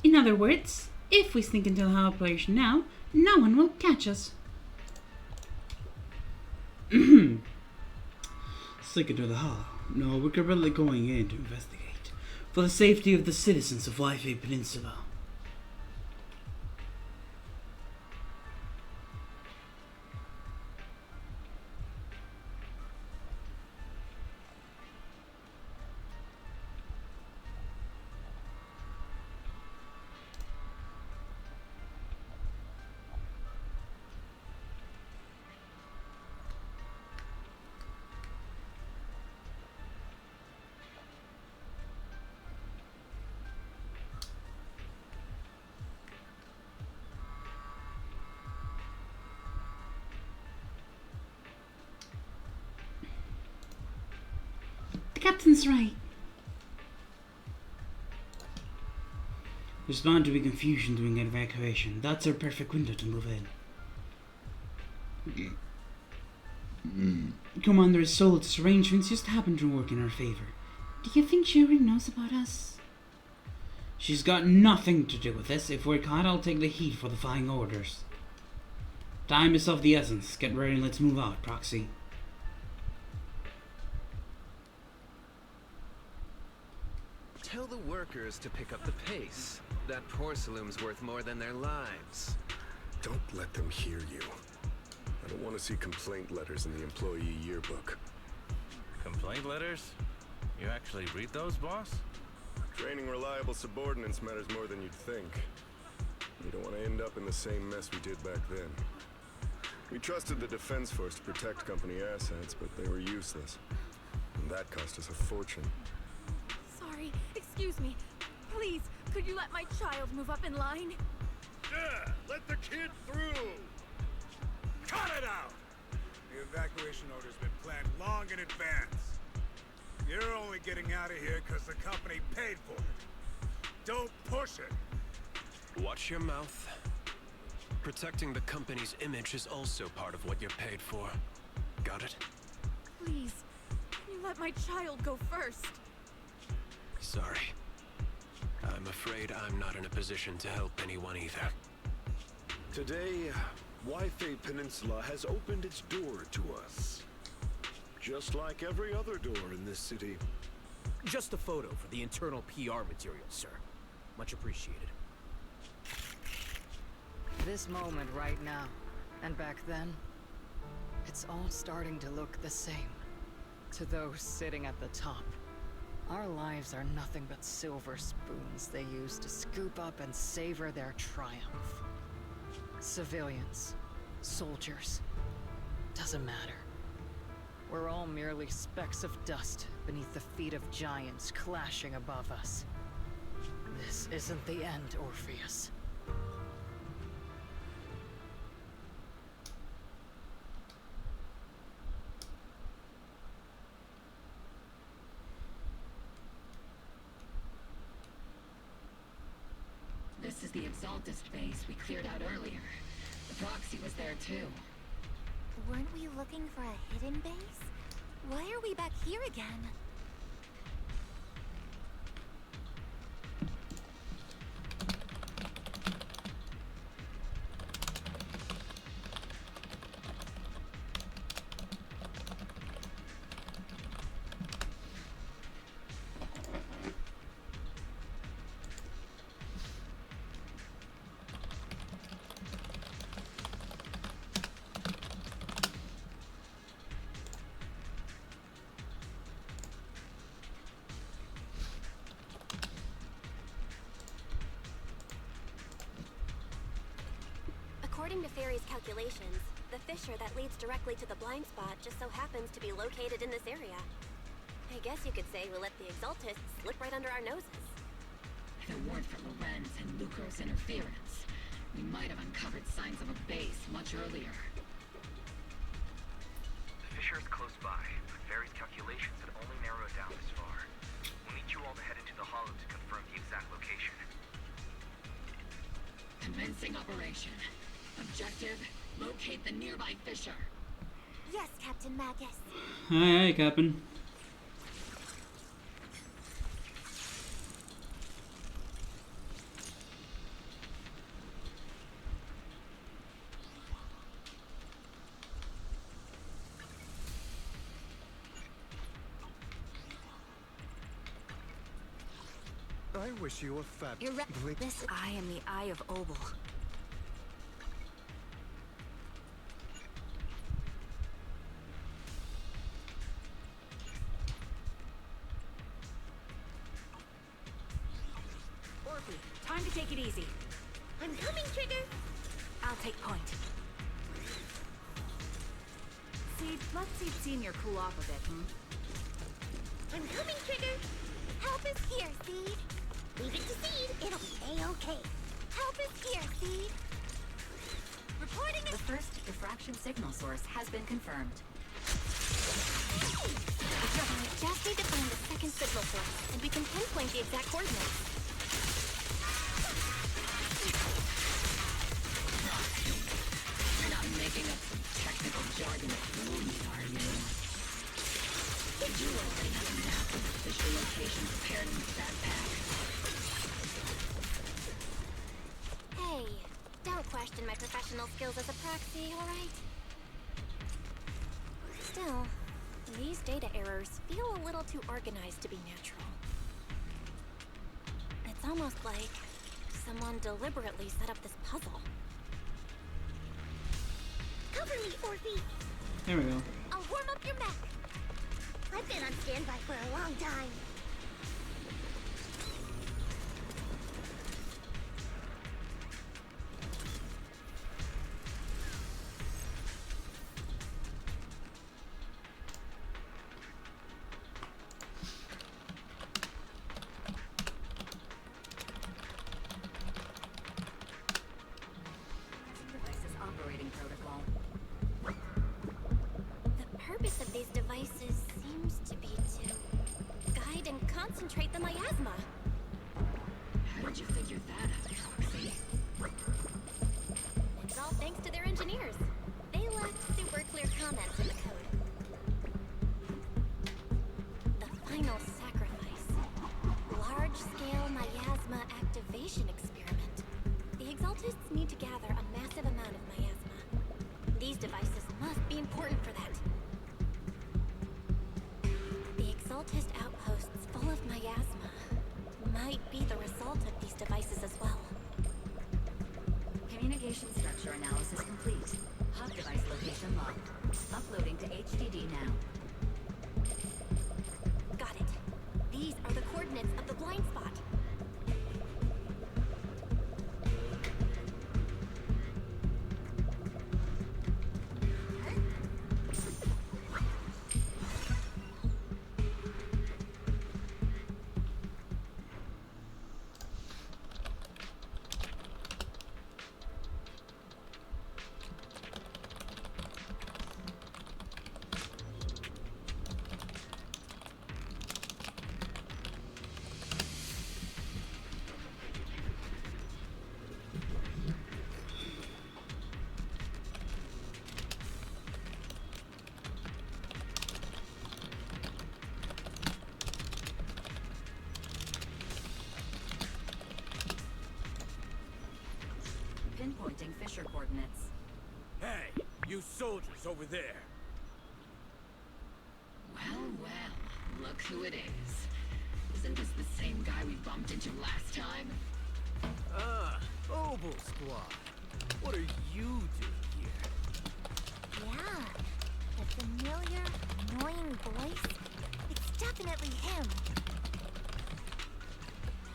In other words, if we sneak into the Hall operation now, no one will catch us. Sneak into the Hall? No, we're really going in to investigate. For the safety of the citizens of Wi-Fi Peninsula. The captain's right. There's bound to be confusion during an evacuation. That's our perfect window to move in. Commander's Salt's arrangements just happen to work in our favor. Do you think she already knows about us? She's got nothing to do with this. If we're caught, I'll take the heat for the flying orders. Time is of the essence. Get ready and let's move out, Proxy. Tell the workers to pick up the pace. That porcelain's worth more than their lives. Don't let them hear you. I don't want to see complaint letters in the employee yearbook. Complaint letters? You actually read those, boss? Training reliable subordinates matters more than you'd think. You don't want to end up in the same mess we did back then. We trusted the Defense Force to protect company assets, but they were useless. And that cost us a fortune. Sorry, excuse me. Please, could you let my child move up in line? Yeah, let the kid through! Cut it out! The evacuation order's been planned long in advance. You're only getting out of here because the company paid for it. Don't push it. Watch your mouth. Protecting the company's image is also part of what you're paid for. Got it? Please, can you let my child go first? Sorry. I'm afraid I'm not in a position to help anyone either. Today, Wi-Fi Peninsula has opened its door to us. Just like every other door in this city. Just a photo for the internal PR material, sir. Much appreciated. This moment right now, and back then, it's all starting to look the same. To those sitting at the top, our lives are nothing but silver spoons they use to scoop up and savor their triumph. Civilians, soldiers, doesn't matter. We're all merely specks of dust beneath the feet of giants clashing above us. This isn't the end, Orpheus. This is the Exaltist base we cleared out earlier. The proxy was there too. Weren't we looking for a hidden base? Why are we back here again? According to Fairy's calculations, the fissure that leads directly to the blind spot just so happens to be located in this area. I guess you could say we let the Exaltists slip right under our noses. If it weren't for Lorenz and Lucro's interference, we might have uncovered signs of a base much earlier. The fissure is close by, but Fairy's calculations had only narrowed it down this far. We'll need you all to head into the hollow to confirm the exact location. Commencing operation. Objective, locate the nearby fissure. Yes, Captain Magus. Aye, aye, Captain. I wish you a fat... This I am the Eye of Obel. Time to take it easy. I'm coming, Trigger. I'll take point. Seed, let Seed Senior cool off a bit, I'm coming, Trigger. Help is here, Seed. Leave it to Seed. It'll be A-okay. Help is here, Seed. Reporting The first diffraction signal source has been confirmed. I just need to find the second signal source, and we can pinpoint the exact coordinates. You're not making up some technical jargon to fool me, are you? Did you already have a map of official location prepared in the backpack? Hey, don't question my professional skills as a proxy, alright? Still, these data errors feel a little too organized to be natural. It's almost like someone deliberately set up this puzzle. Cover me, Orphe! There we go. I'll warm up your mech. I've been on standby for a long time. Devices operating protocol. The purpose of these devices seems to be to guide and concentrate the miasma. How did you figure that out, Foxy? It's all thanks to their engineers. They left super clear comments in the code. The final sacrifice. Large-scale miasma activation experiment. The Exaltists need to gather a massive amount of miasma. These devices must be important for that. The Exaltist outposts full of miasma might be the result of these devices as well. Communication structure analysis complete. Hub device location locked. Uploading to HDD now. Got it. These are the coordinates of the blind spot. Pinpointing Fisher coordinates. Hey, you soldiers over there. Well, well, look who it is. Isn't this the same guy we bumped into last time? Obel Squad. What are you doing here? Yeah, the familiar, annoying voice. It's definitely him.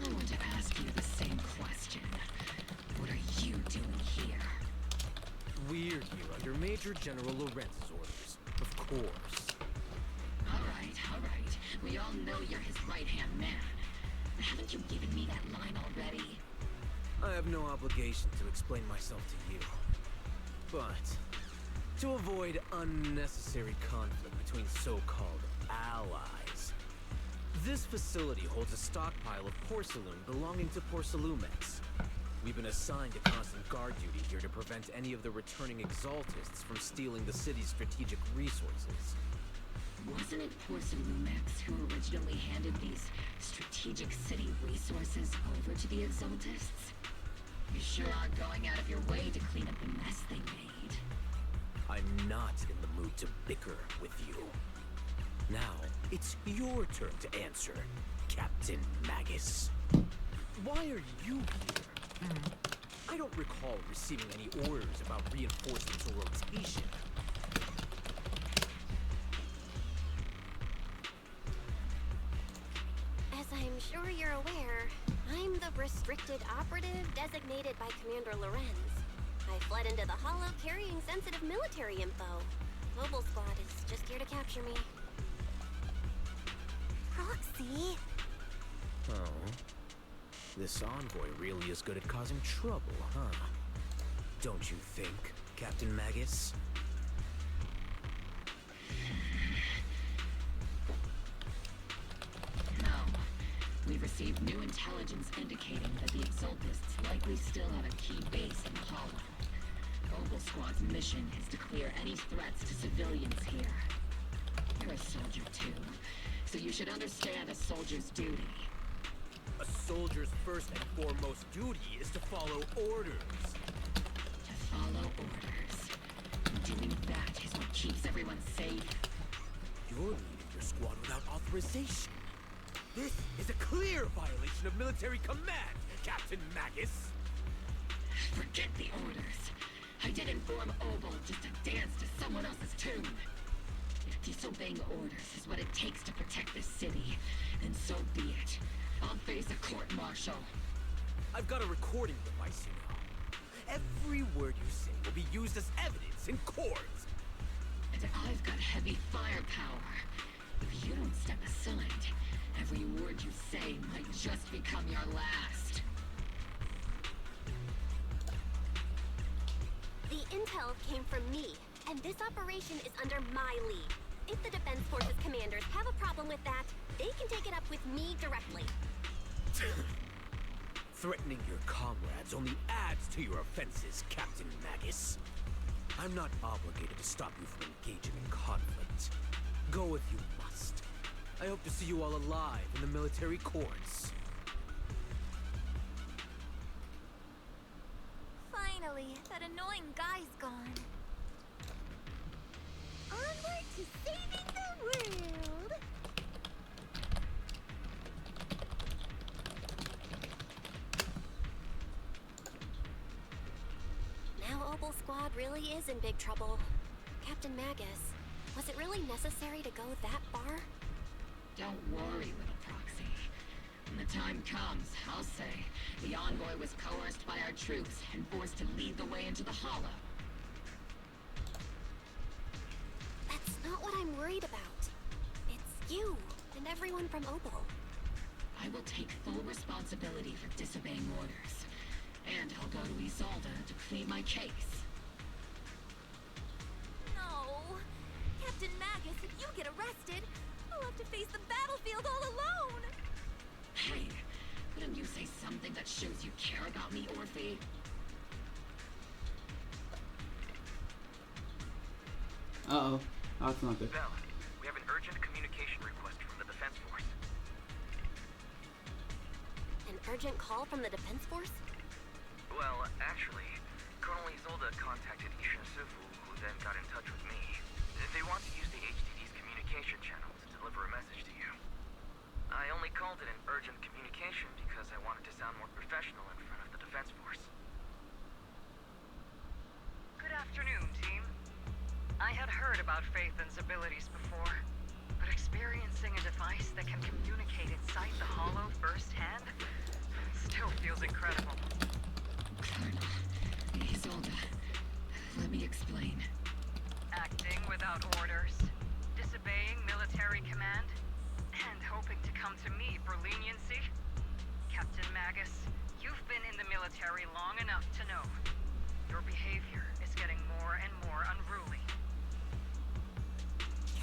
I want to ask you the same question. What are you doing here? We're here under Major General Lorenz's orders, of course. All right. We all know you're his right-hand man. Haven't you given me that line already? I have no obligation to explain myself to you. But, to avoid unnecessary conflict between so-called allies, this facility holds a stockpile of porcelain belonging to Porcelumex. We've been assigned to constant guard duty here to prevent any of the returning Exaltists from stealing the city's strategic resources. Wasn't it Porcelumex who originally handed these strategic city resources over to the Exaltists? You sure are going out of your way to clean up the mess they made. I'm not in the mood to bicker with you. Now, it's your turn to answer, Captain Magus. Why are you here? I don't recall receiving any orders about reinforcements or rotation. As I'm sure you're aware, I'm the restricted operative designated by Commander Lorenz. I fled into the Hollow carrying sensitive military info. Mobile Squad is just here to capture me. Proxy? Oh. This envoy really is good at causing trouble, huh? Don't you think, Captain Magus? We've received new intelligence indicating that the Exultists likely still have a key base in the Hollow. Opal Squad's mission is to clear any threats to civilians here. You're a soldier too, so you should understand a soldier's duty. A soldier's first and foremost duty is to follow orders. To follow orders. Doing that is what keeps everyone safe. You're leaving your squad without authorization. This is a clear violation of military command, Captain Magus. Forget the orders. I didn't form Opal just to dance to someone else's tune. If disobeying orders is what it takes to protect this city, then so be it. I'll face a court-martial. I've got a recording device, you know. Every word you say will be used as evidence in court. And I've got heavy firepower. If you don't step aside, every word you say might just become your last. The intel came from me, and this operation is under my lead. If the Defense Forces commanders have a problem with that, they can take it up with me directly. Threatening your comrades only adds to your offenses, Captain Magus. I'm not obligated to stop you from engaging in conflict. Go if you must. I hope to see you all alive in the military courts. Finally, that annoying guy's gone. Onward to saving the world! Now Opal Squad really is in big trouble. Captain Magus, was it really necessary to go that far? Don't worry, little proxy. When the time comes, I'll say the envoy was coerced by our troops and forced to lead the way into the Hollow. That's not what I'm worried about. It's you and everyone from Opal. I will take full responsibility for disobeying orders. And I'll go to Isolde to plead my case. No! Captain Magus, if you get arrested, I'll have to face the battlefield all alone! Hey, wouldn't you say something that shows you care about me, Orphe? Uh-oh. That's not good. Bell, we have an urgent communication request from the Defense Force. An urgent call from the Defense Force? Well, actually, Colonel Isolde contacted Ishinosufu, who then got in touch with me. They want to use the HDD's communication channel to deliver a message to you. I only called it an urgent communication because I wanted to sound more professional in front of the Defense Force. Good afternoon, team. I had heard about Phaethon's abilities before, but experiencing a device that can communicate inside the Hollow firsthand still feels incredible. Colonel, Isolde, let me explain. Acting without orders, disobeying military command, and hoping to come to me for leniency? Captain Magus, you've been in the military long enough to know your behavior is getting more and more unruly.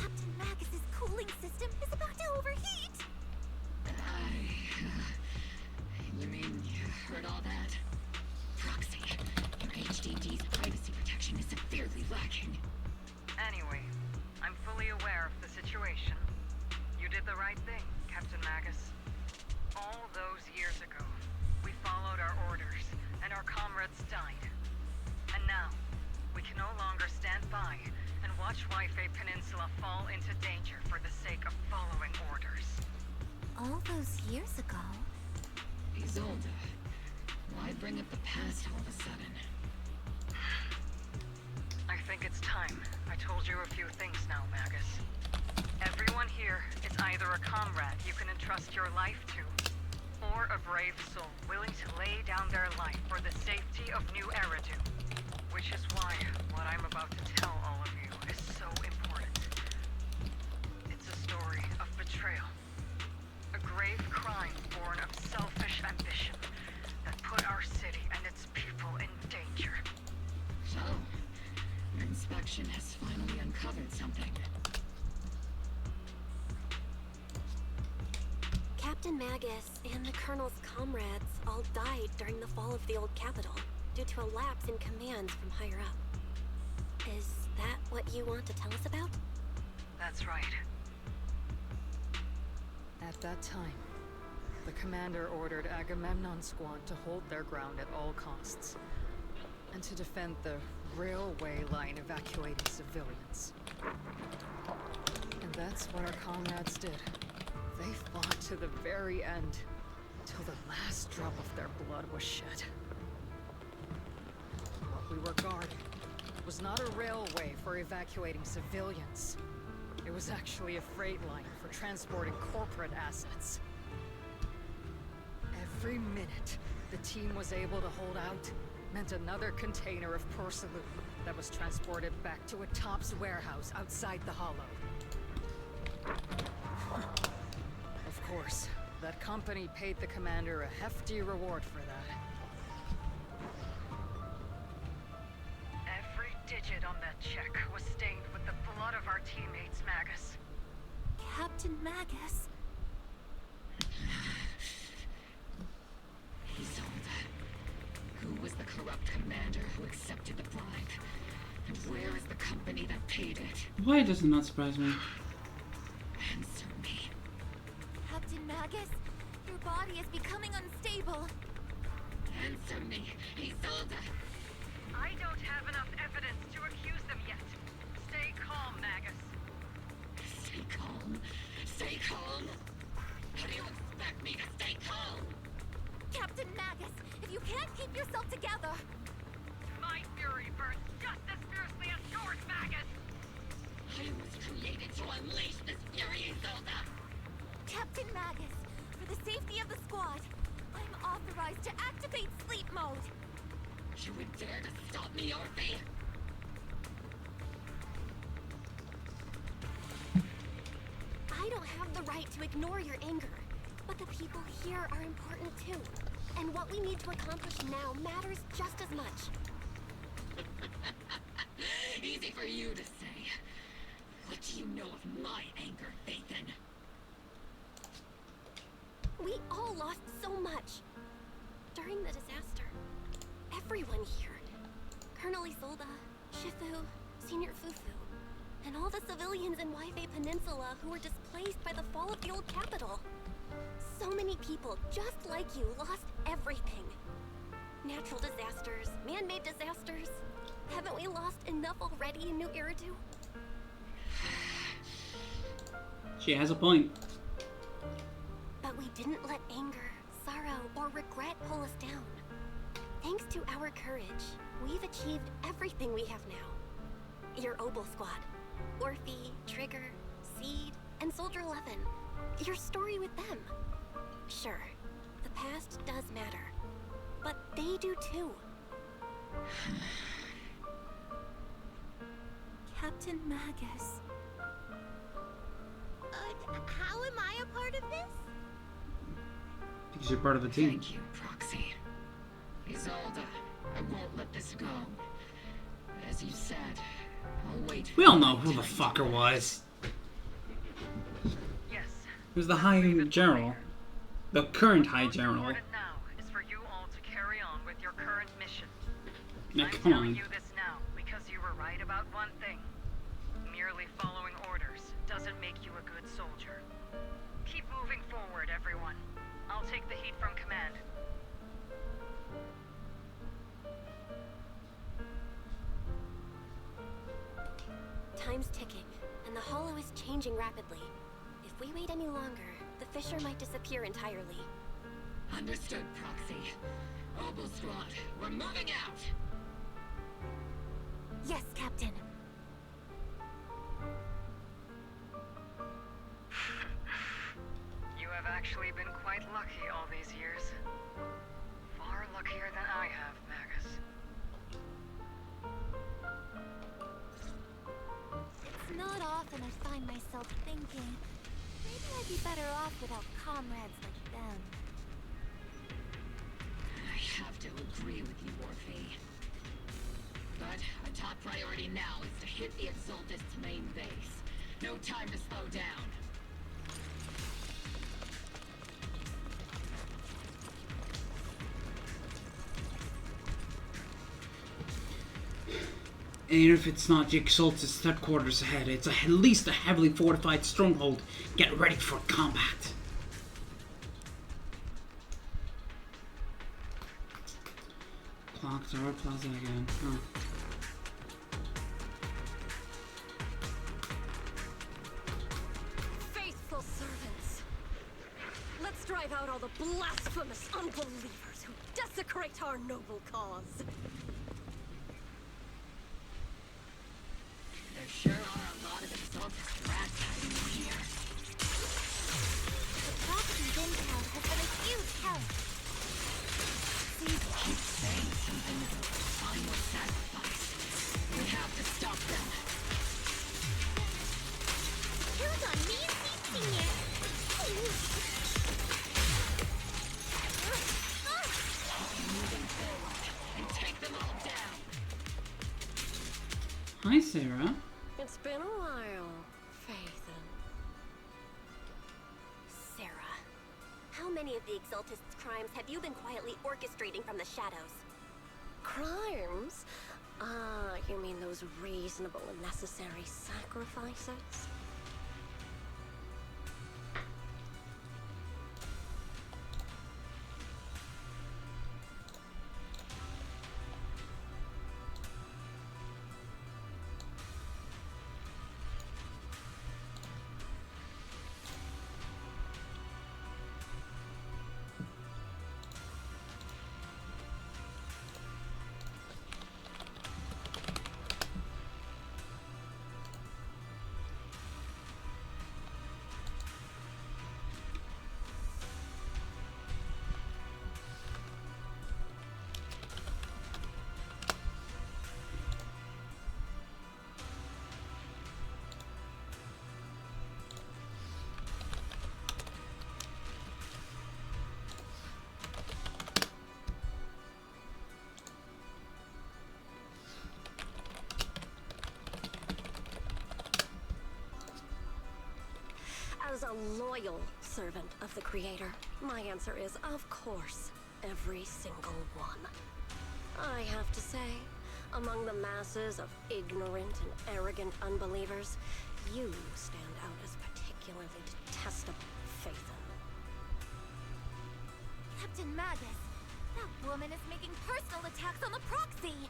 Captain Magus's cooling system is about to overheat! You mean you heard all that? Proxy, your HDD's privacy protection is severely lacking. Anyway, I'm fully aware of the situation. You did the right thing, Captain Magus. All those years ago, we followed our orders, and our comrades died. And now, we can no longer stand by and watch Waifei Peninsula fall into danger for the sake of following orders. All those years ago? Isolde, why bring up the past all of a sudden? I think it's time I told you a few things now, Magus. Everyone here is either a comrade you can entrust your life to, or a brave soul willing to lay down their life for the safety of New Eridu. Which is why what I'm about to tell all of you is so important. It's a story of betrayal. A grave crime born of selfish ambition that put our city and its people in danger. So, your inspection has finally uncovered something. Captain Magus, And the Colonel's comrades all died during the fall of the old capital due to a lapse in commands from higher up. Is that what you want to tell us about? That's right. At that time, the commander ordered Agamemnon's squad to hold their ground at all costs, and to defend the railway line evacuating civilians. And that's what our comrades did. They fought to the very end, till the last drop of their blood was shed. What we were guarding was not a railway for evacuating civilians. It was actually a freight line for transporting corporate assets. Every minute the team was able to hold out meant another container of porcelain that was transported back to a Topps warehouse outside the Hollow. Of course, that company paid the commander a hefty reward for that. Every digit on that check was stained with the blood of our teammates, Magus. Captain Magus? Isolde. Who was the corrupt commander who accepted the bribe? And where is the company that paid it? Why does it not surprise me? Answer me. Captain Magus, your body is becoming unstable. Answer me, Isolde. I don't have enough evidence to accuse them yet. Stay calm, Magus. Stay calm? Stay calm? How do you expect me to stay calm? Captain Magus, if you can't keep yourself together... My fury burns just as fiercely as yours, Magus! I was created to unleash this fury, Isolde! Captain Magus, for the safety of the squad, I'm authorized to activate sleep mode. You would dare to stop me, Orphe? I don't have the right to ignore your anger, but the people here are important too. And what we need to accomplish now matters just as much. Easy for you to say. What do you know of my anger, Phaethon? We all lost so much. During the disaster, everyone here, Colonel Isolde, Shifu, Senior Fufu, and all the civilians in Waifei Peninsula who were displaced by the fall of the old capital. So many people just like you lost everything. Natural disasters, man-made disasters. Haven't we lost enough already in New Eridu? She has a point. But we didn't let anger, sorrow, or regret pull us down. Thanks to our courage, we've achieved everything we have now. Your Obel squad, Orphe, Trigger, Seed, and Soldier 11. Your story with them. Sure, the past does matter, but they do too. Captain Magus. How am I a part of this? Because you're part of the team. Thank you, Proxy. Isolde, I won't let this go. As you said, I'll wait. We all know who the fucker was. Yes. He was the High General. The current High General. Now is for you all to carry on with your current mission. Now, I'm come telling on. you this now because you were right about one thing. Merely following orders doesn't make you a good soldier. Keep moving forward, everyone. I'll take the heat from command. Time's ticking, and the Hollow is changing rapidly. If we wait any longer, the fissure might disappear entirely. Understood, Proxy. Obel Squad, we're moving out! Yes, Captain. You have actually been quite lucky all these years. Far luckier than I have, Magus. It's not often I find myself thinking, maybe I'd be better off without comrades like them. I have to agree with you, Orphe. But our top priority now is to hit the Exaltist's main base. No time to slow down. And if it's not Jake Schultz's headquarters ahead, it's at least a heavily fortified stronghold. Get ready for combat. Clock Tower Plaza again. Huh. Faithful servants. Let's drive out all the blasphemous unbelievers who desecrate our noble cause. There sure are a lot of exalted rats hiding in here. The proxy intel has been a huge help. These keep saying something about final sacrifice. We have to stop them. Killed on me and Senior. Keep moving forward and take them all down. Hi, Sarah. It's been a while, Faithin. Sarah, how many of the Exaltist's crimes have you been quietly orchestrating from the shadows? Crimes? Ah, you mean those reasonable and necessary sacrifices? As a loyal servant of the Creator, my answer is, of course, every single one. I have to say, among the masses of ignorant and arrogant unbelievers, you stand out as particularly detestable, Faithin. Captain Magus, that woman is making personal attacks on the proxy.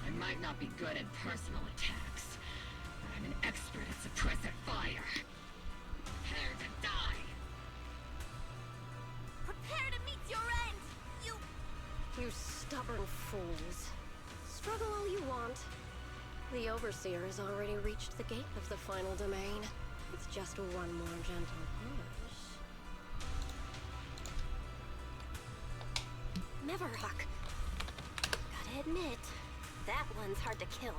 I might not be good at personal attacks, but I'm an expert at suppressor fire. Prepare to die! Prepare to meet your end, You stubborn fools. Struggle all you want. The Overseer has already reached the gate of the final domain. It's just one more gentle push. Neverhawk. Gotta admit, that one's hard to kill.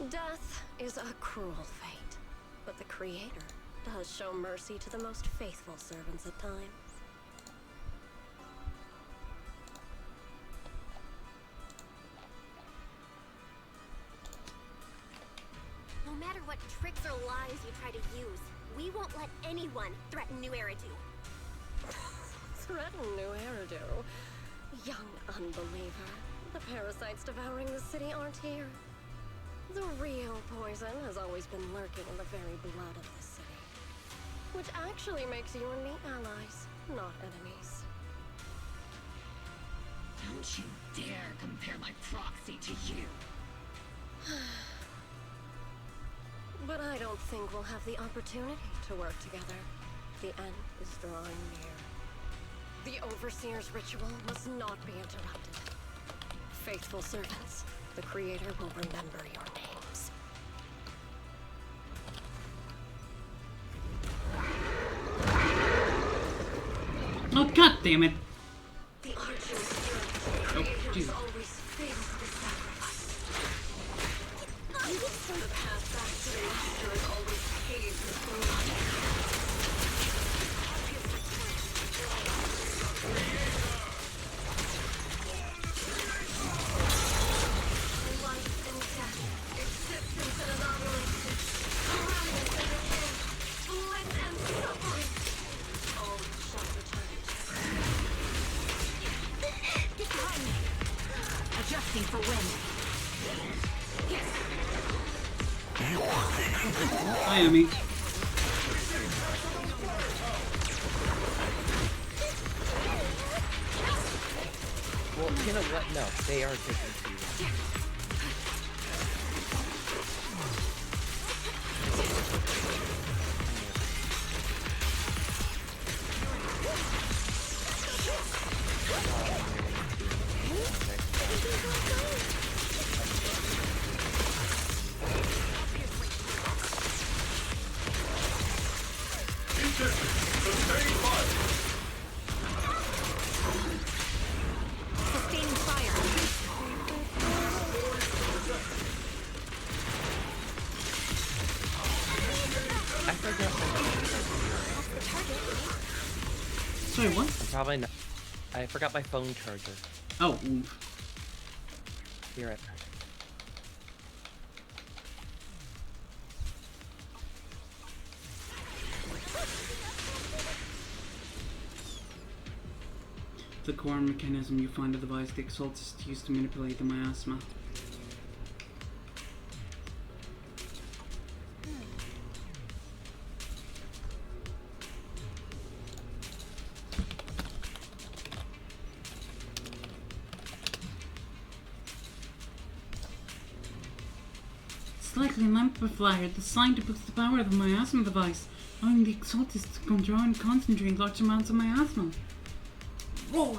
Death is a cruel fate, but the Creator does show mercy to the most faithful servants at times. No matter what tricks or lies you try to use, we won't let anyone threaten New Eridu. Threaten New Eridu? Young unbeliever. The parasites devouring the city aren't here. The real poison has always been lurking in the very blood of the city. Which actually makes you and me allies, not enemies. Don't you dare compare my proxy to you! But I don't think we'll have the opportunity to work together. The end is drawing near. The Overseer's ritual must not be interrupted. Faithful servants, the Creator will remember your names. Oh, god damn it! The arching spirit Oh, Jesus. always fails the sacrifice. The path back to the Master is always paved with blood. Life and death, existence and annihilation, paralysis and decay, bliss and suffering, all shall return to Get behind me! Adjust! Looking for wind. Hi, Emmy. Well, you know what? No, they are taking too long. Sustaining fire. I forgot my Sorry, what? I'm probably not. I forgot my phone charger. Oh. Be right back. The core mechanism you find a device the occultists use to manipulate the miasma. It's likely an amplifier designed to boost the power of the miasma device, allowing the occultists to control and concentrate large amounts of miasma. Roar!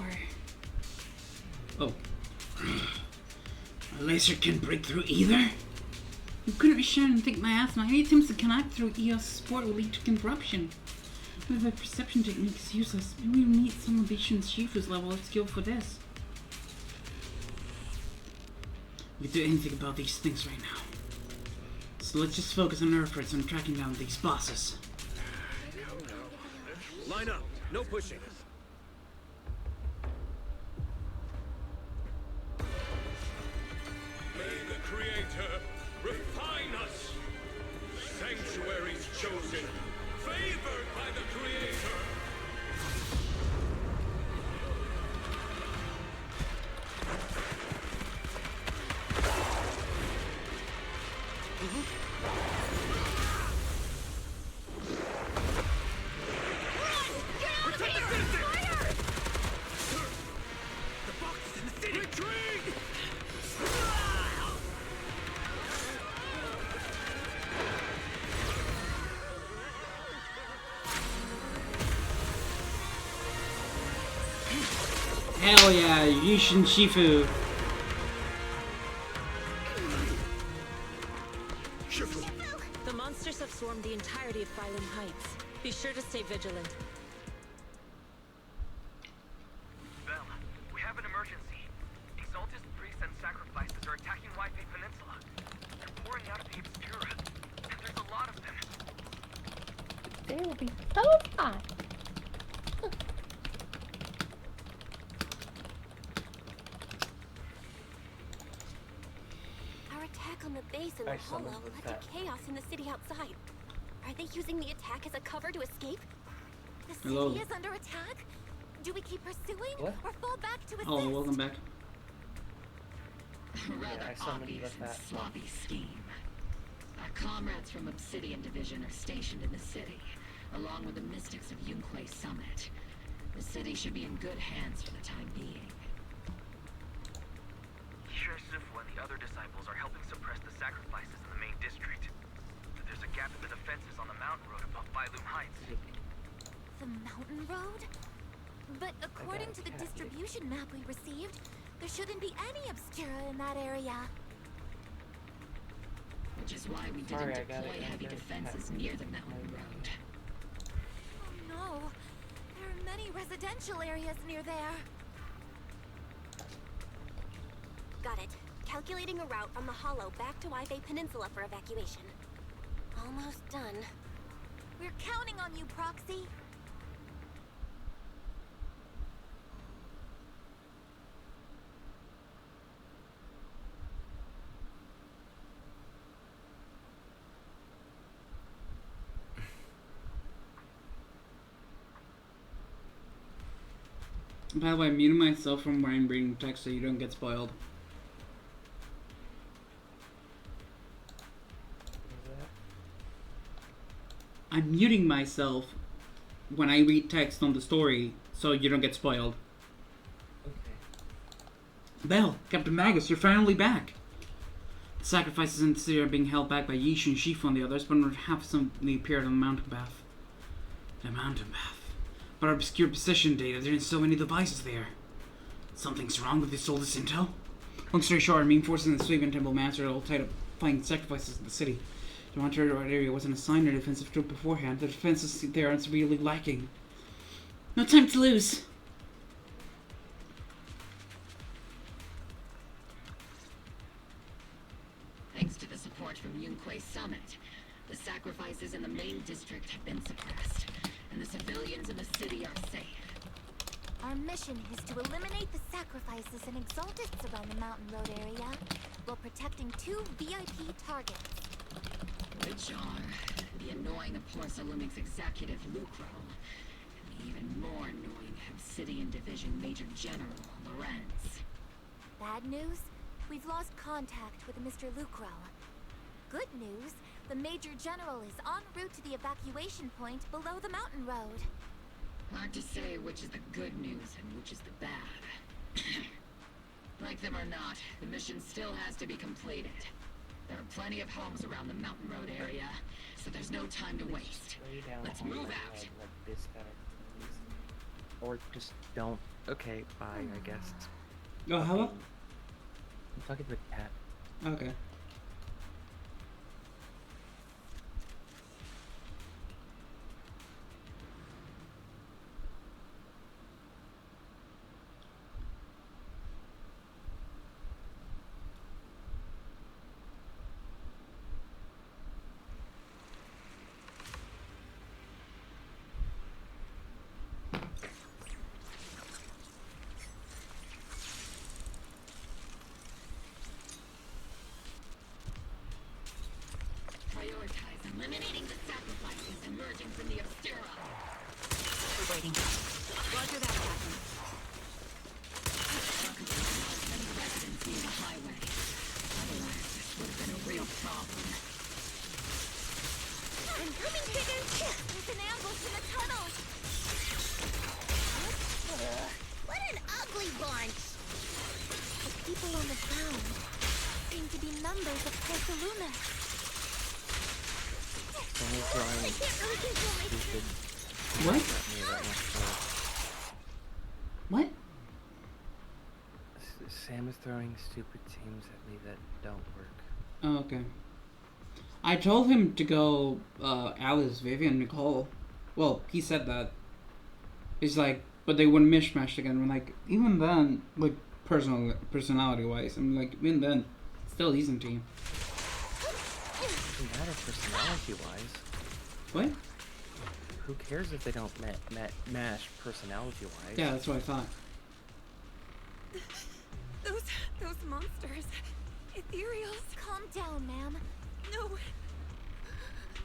Oh. A laser can break through either? You couldn't be sure and think miasma. Any attempts to connect through EOS support will lead to corruption. If the perception technique is useless, maybe we need some of Shifu's level of skill for this. We can do anything about these things right now. So let's just focus on our efforts on tracking down these bosses. Line up. No pushing. May the Creator refine us. Sanctuaries chosen, favored by the Creator. Hell yeah, Yushin Shifu. The monsters have swarmed the entirety of Phylum Heights. Be sure to stay vigilant. Bell, we have an emergency. Exalted priests and sacrifices are attacking Wi-Fi Peninsula. They're pouring out of the Obscura, and there's a lot of them. They will be so fun. Our attack on the base in the hollow led to chaos in the city outside. Are they using the attack as a cover to escape? The city Hello. is under attack? Do we keep pursuing What? or fall back to assist? Oh, welcome back. Rather I saw somebody obvious with and that. sloppy scheme. Our comrades from Obsidian Division are stationed in the city, along with the mystics of Yunquay Summit. The city should be in good hands for the time being. Sure, Sifu and the other disciples are helping suppress the sacrifices in the main district. But there's a gap in the defenses on the mountain road above Phylum Heights. The mountain road? But according to the distribution map we received, there shouldn't be any Obscura in that area. Which is why we Sorry, didn't I got deploy it. heavy defenses near the mountain road. Oh no, there are many residential areas near there. Got it. Calculating a route from the hollow back to Wi-Fi Peninsula for evacuation. Almost done. We're counting on you, Proxy. By the way, I'm muting myself from wearing reading text so you don't get spoiled. I'm muting myself when I read text on the story so you don't get spoiled. Okay. Belle, Captain Magus, you're finally back. The sacrifices in the city are being held back by Yish and Shifu and the others, but not half suddenly appeared on the mountain path. The mountain path. But our obscure position data didn't show any devices there. Something's wrong with this oldest intel? Long story short, our main forces in the Swaven Temple Master are all tied up finding sacrifices in the city. The Monterey area wasn't assigned a defensive troop beforehand. The defenses there are severely lacking. No time to lose. Thanks to the support from Yunque's summit, the sacrifices in the main district have been suppressed, and the civilians in the city are safe. Our mission is to eliminate the sacrifices and exaltists around the Mountain Road area, while protecting 2 VIP targets. Which are the annoying Porcelumix executive Lucro, and the even more annoying Obsidian Division Major General Lorenz. Bad news? We've lost contact with Mr. Lucro. Good news? The Major General is en route to the evacuation point below the mountain road. Hard to say which is the good news and which is the bad. Like them or not, the mission still has to be completed. There are plenty of homes around the Mountain Road area, so there's no time to waste. Let's move out. Like this better, please. Or just don't. Okay, bye, I guess. Oh, hello? I'm talking to the cat. Okay. Prioritize eliminating the sacrifices emerging from the Obscura. We're waiting. Roger that, Captain. Many residents near the highway. Otherwise, this would have been a real problem. Incoming chickens! There's an ambush in the tunnels! What an ugly bunch! The people on the ground seem to be members of Porcelumix. I can't really control my What? What? Sam is throwing stupid teams at me that don't work. Oh, okay. I told him to go Alice, Vivian, Nicole. Well, he said that. He's like, but they wouldn't mishmash again. I'm like, even then, like, personality-wise, I'm like, even then, still decent team. Doesn't matter personality-wise. What? Who cares if they don't mash personality-wise? Yeah, that's what I thought. Those monsters. Ethereals. Calm down, ma'am. No.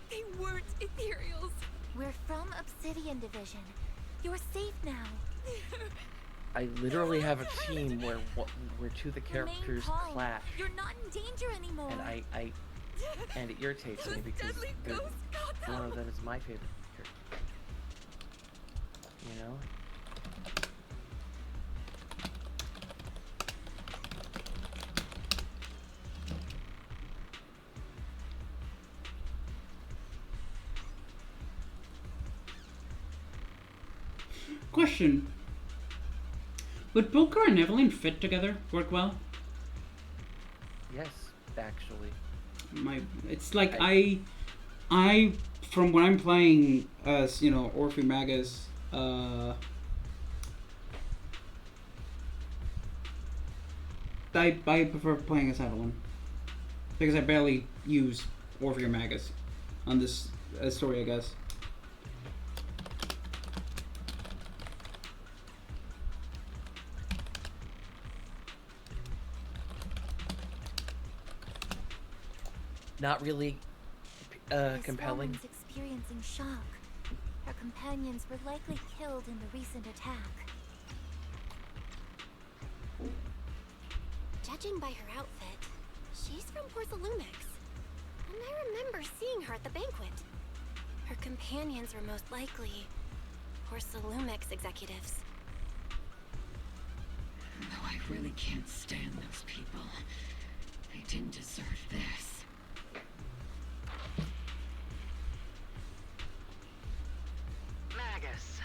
They weren't ethereals. We're from Obsidian Division. You're safe now. I literally have a team where two of the characters clash. You're not in danger anymore. And it irritates me because one of them is my favorite character. You know? Question. Would Booker and Evelyn fit together? Work well? Yes, actually. It's like I from when I'm playing as, you know, Orphe Magus, I prefer playing as Evelyn because I barely use Orphe or Magus on this story, I guess. Not really compelling. This woman's experiencing shock. Her companions were likely killed in the recent attack. Judging by her outfit, she's from Porcelumix. And I remember seeing her at the banquet. Her companions were most likely Porcelumex executives. Though I really can't stand those people. They didn't deserve this. Magus,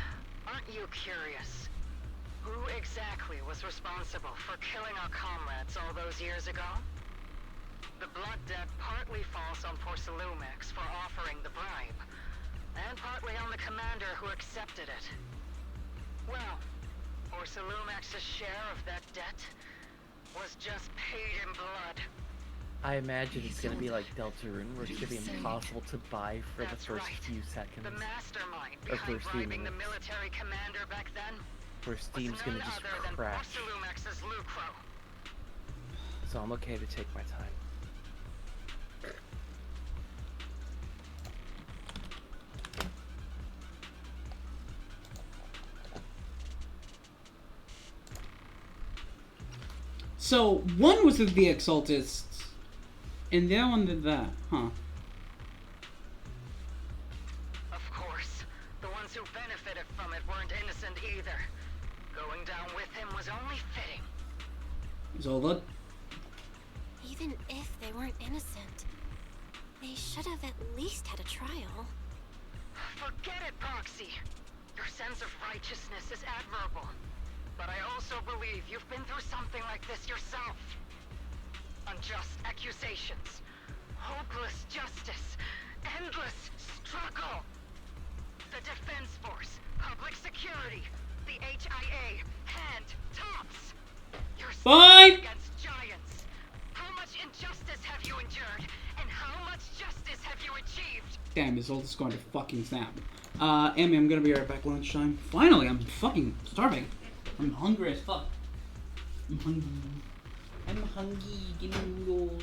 aren't you curious? Who exactly was responsible for killing our comrades all those years ago? The blood debt partly falls on Porcelumex for offering the bribe, and partly on the commander who accepted it. Well, Porcelumex's share of that debt was just paid in blood. I imagine it's gonna be like Deltarune, where it's gonna be impossible to buy for the first few seconds. The mastermind Or behind first few bribing the minutes. military commander back then Where Steam's gonna just crash. Porcelumex's Lucro. So I'm okay to take my time. So one was with the Exaltists, and the other one did that, huh? Of course, the ones who benefited from it weren't innocent either. Going down with him was only fitting. Zola? Even if they weren't innocent, they should have at least had a trial. Forget it, Proxy. Your sense of righteousness is admirable. But I also believe you've been through something like this yourself. Unjust accusations, hopeless justice, endless struggle. The Defense Force, public security, the HIA, hand tops. You're Bye! against giants. How much injustice have you endured, and how much justice have you achieved? Damn, this ult is going to fucking snap. Amy, I'm gonna be right back lunchtime. Finally, I'm fucking starving. I'm hungry as fuck. I'm hungry. I'm hungry. Give me noodles.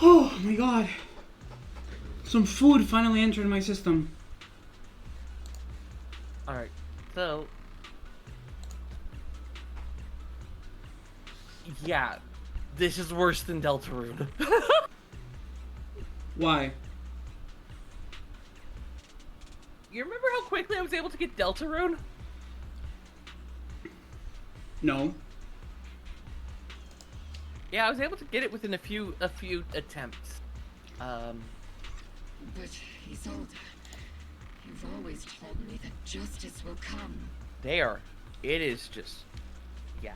Oh my god. Some food finally entered my system. Alright, so... yeah, this is worse than Deltarune. Why? You remember how quickly I was able to get Deltarune? No. Yeah, I was able to get it within a few attempts. But Isolde, you've always told me that justice will come. There. It is just... yeah.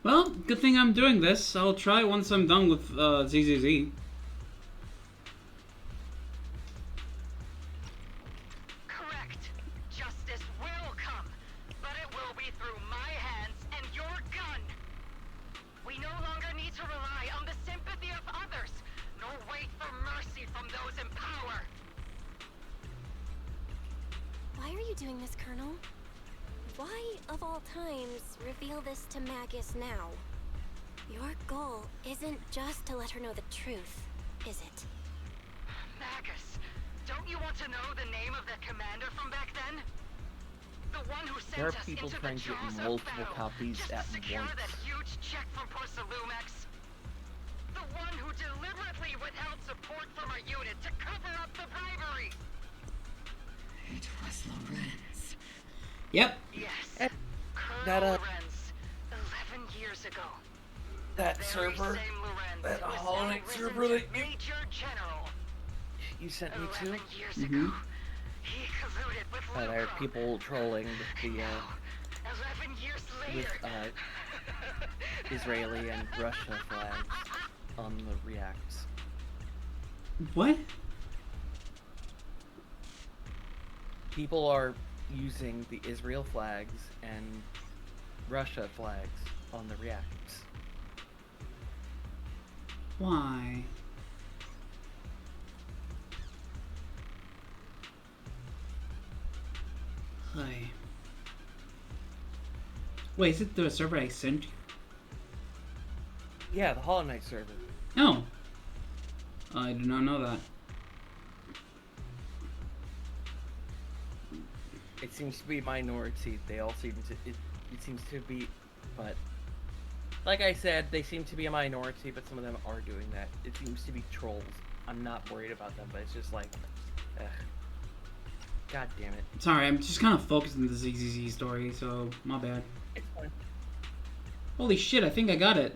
Well, good thing I'm doing this. I'll try once I'm done with ZZZ. Correct. Justice will come, but it will be through my hands and your gun. We no longer need to rely on the sympathy of others, nor wait for mercy from those in power. Why are you doing this, Colonel? Why, of all times, reveal this to Magus now? Your goal isn't just to let her know the truth, is it? Magus, don't you want to know the name of the commander from back then? The one who There are sent us people into trying the to get jaws of multiple battle copies just at to secure once. that huge check from Porcelumex? The one who deliberately withheld support from our unit to cover up the bribery? It was Lorenz. Yep. Yes. Colonel That, Lorenz, 11 years ago. that Very server, same Lorenz that who was Hollow now Knight risen server to that Major General. you sent me 11 to, years ago, he colluded with there are Lucro. people trolling with the, 11 years with, later. Israeli and Russia flags on the reacts. What? People are using the Israel flags and Russia flags on the reacts. Why? Hi. Wait, is it the server I sent you? Yeah, the Hollow Knight server. No. I did not know that. It seems to be a minority. They all seem to. It seems to be, but like I said, they seem to be a minority. But some of them are doing that. It seems to be trolls. I'm not worried about them, but it's just like, ugh. God damn it. Sorry, I'm just kind of focused on the ZZZ story, so my bad. It's fine. Holy shit! I think I got it.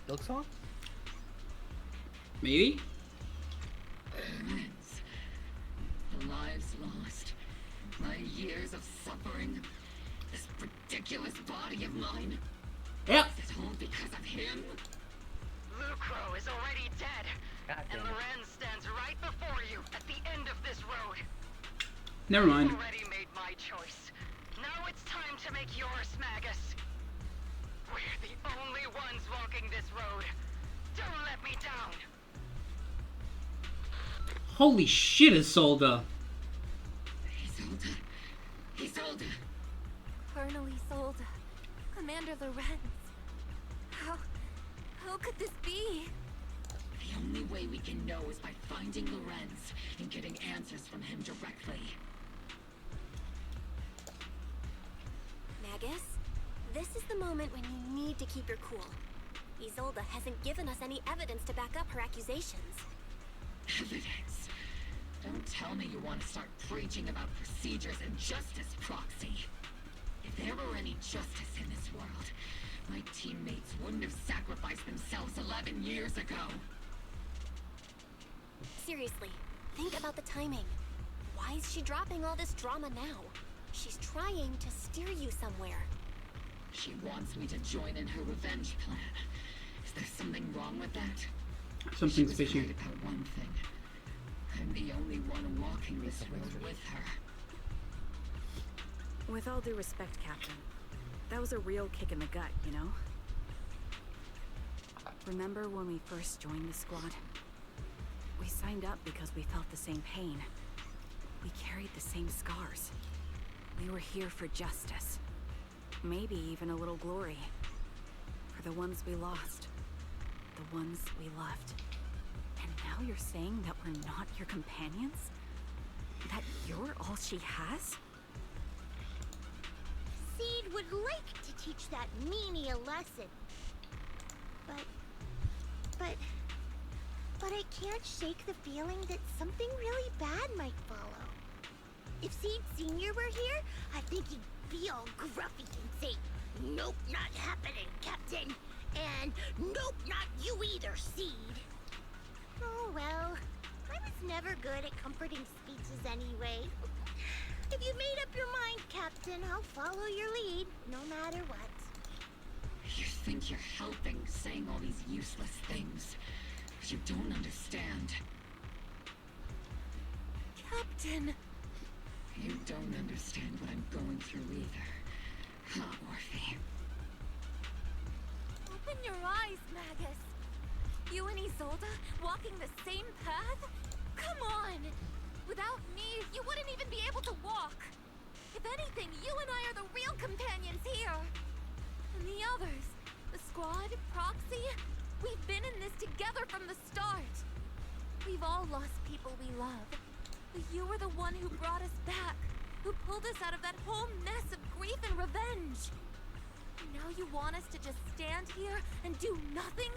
SILKSONG? Maybe. Lorenz. The lives lost. My years of suffering. This ridiculous body of mine. Yep. Is it all because of him? Lucro is already dead. God And damn it. Lorenz stands right before you at the end of this road. Never mind. I've already made my choice. Now it's time to make yours, Magus. We're the only ones walking this road. Don't let me down. Holy shit, Isolde. Isolde. Colonel Isolde. Commander Lorenz. How could this be? The only way we can know is by finding Lorenz and getting answers from him directly. Magus, this is the moment when you need to keep your cool. Isolde hasn't given us any evidence to back up her accusations. Evidence? Don't tell me you want to start preaching about procedures and justice, Proxy. If there were any justice in this world, my teammates wouldn't have sacrificed themselves 11 years ago. Seriously, think about the timing. Why is she dropping all this drama now? She's trying to steer you somewhere. She wants me to join in her revenge plan. Is there something wrong with that? Something's fishy. She was right about one thing. I'm the only one walking this road with her. With all due respect, Captain, that was a real kick in the gut, you know? Remember when we first joined the squad? We signed up because we felt the same pain. We carried the same scars. We were here for justice. Maybe even a little glory. For the ones we lost. The ones we loved. And now you're saying that we're not your companions? That you're all she has? Seed would like to teach that meanie a lesson. But I can't shake the feeling that something really bad might follow. If Seed Sr. were here, I think he'd be all gruffy and say, "Nope, not happening, Captain." And "Nope, not you either, Seed." Oh well, I was never good at comforting speeches anyway. If you made up your mind, Captain, I'll follow your lead, no matter what. You think you're helping, saying all these useless things, but you don't understand. Captain! You don't understand what I'm going through either, huh, Orphe? Open your eyes, Magus. You and Isolde walking the same path? Come on! Without me, you wouldn't even be able to walk. If anything, you and I are the real companions here. And the others, the squad, Proxy, we've been in this together from the start. We've all lost people we love. But you were the one who brought us back, who pulled us out of that whole mess of grief and revenge. And now you want us to just stand here and do nothing?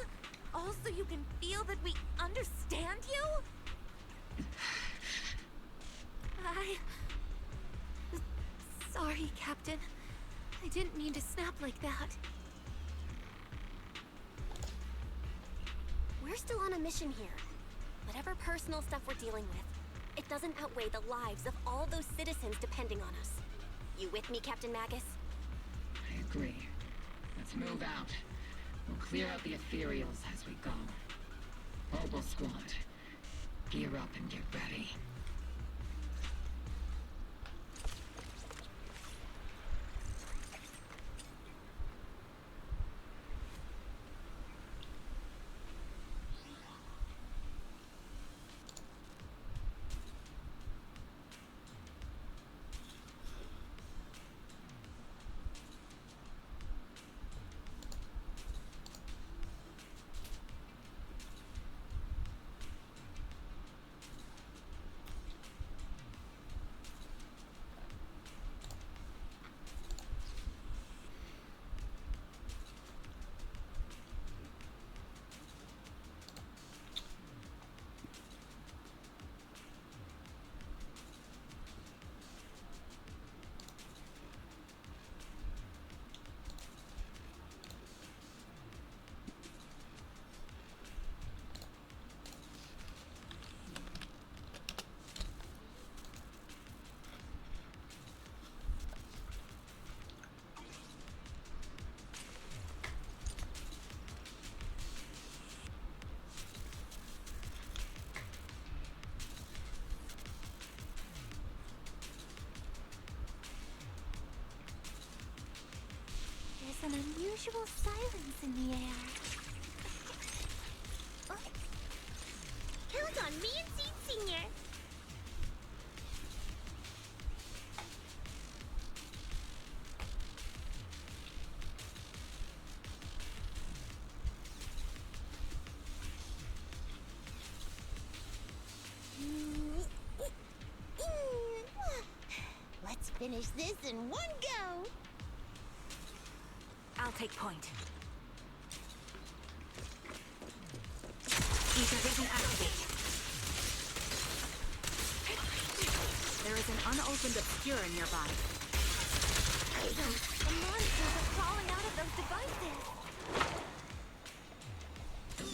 All so you can feel that we understand you? Sorry, Captain. I didn't mean to snap like that. We're still on a mission here. Whatever personal stuff we're dealing with, it doesn't outweigh the lives of all those citizens depending on us. You with me, Captain Magus? I agree. Let's move out. We'll clear out the ethereals as we go. Mobile squad, gear up and get ready. There's an unusual silence in the air. Oh. Count on me and Seed Senior. Let's finish this in one go. I'll take point. Ether vision activate. There is an unopened obscura nearby. The monsters are crawling out of those devices.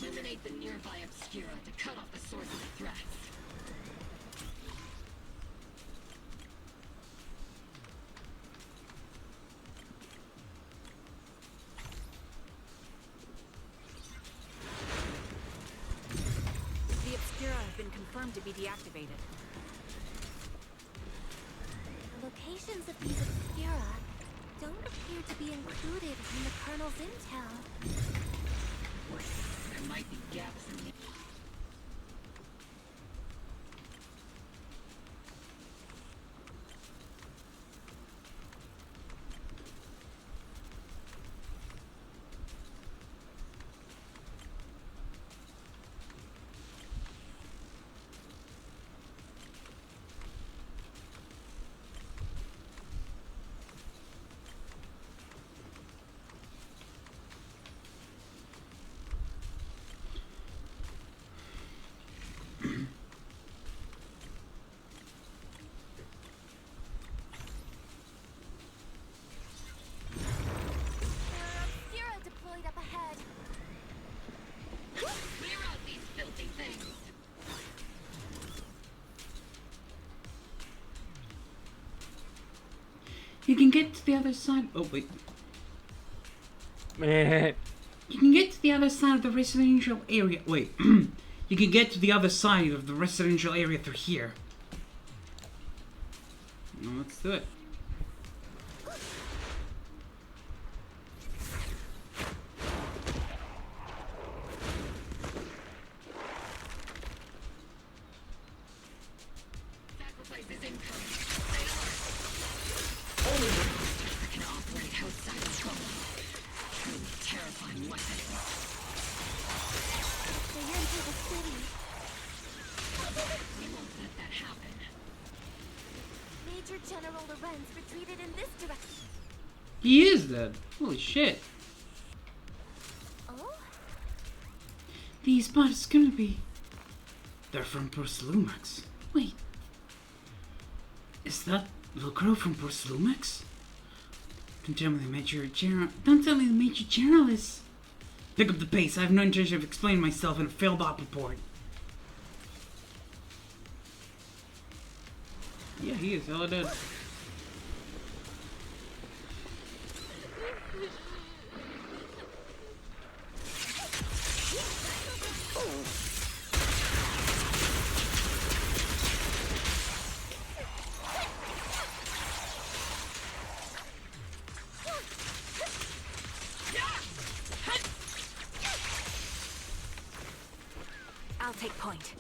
Eliminate the nearby obscura to cut off the source of the threats. Confirmed to be deactivated. The locations of these obscura don't appear to be included in the Colonel's intel. There might be gaps in the... You can get to the other side. Oh, wait. Meh. You can get to the other side of the residential area. Wait. You can get to the other side of the residential area through here. Well, let's do it. Major General Lorenz retreated in this direction. He is dead. Holy shit. Oh? These bots gonna be... They're from Porcelumax. Wait. Is that Velcro from Porcelumax? Don't tell me the Major General... Don't tell me the Major General is... Pick up the pace. I have no intention of explaining myself in a failed op report. Yeah, he is hella dead. I'll take point.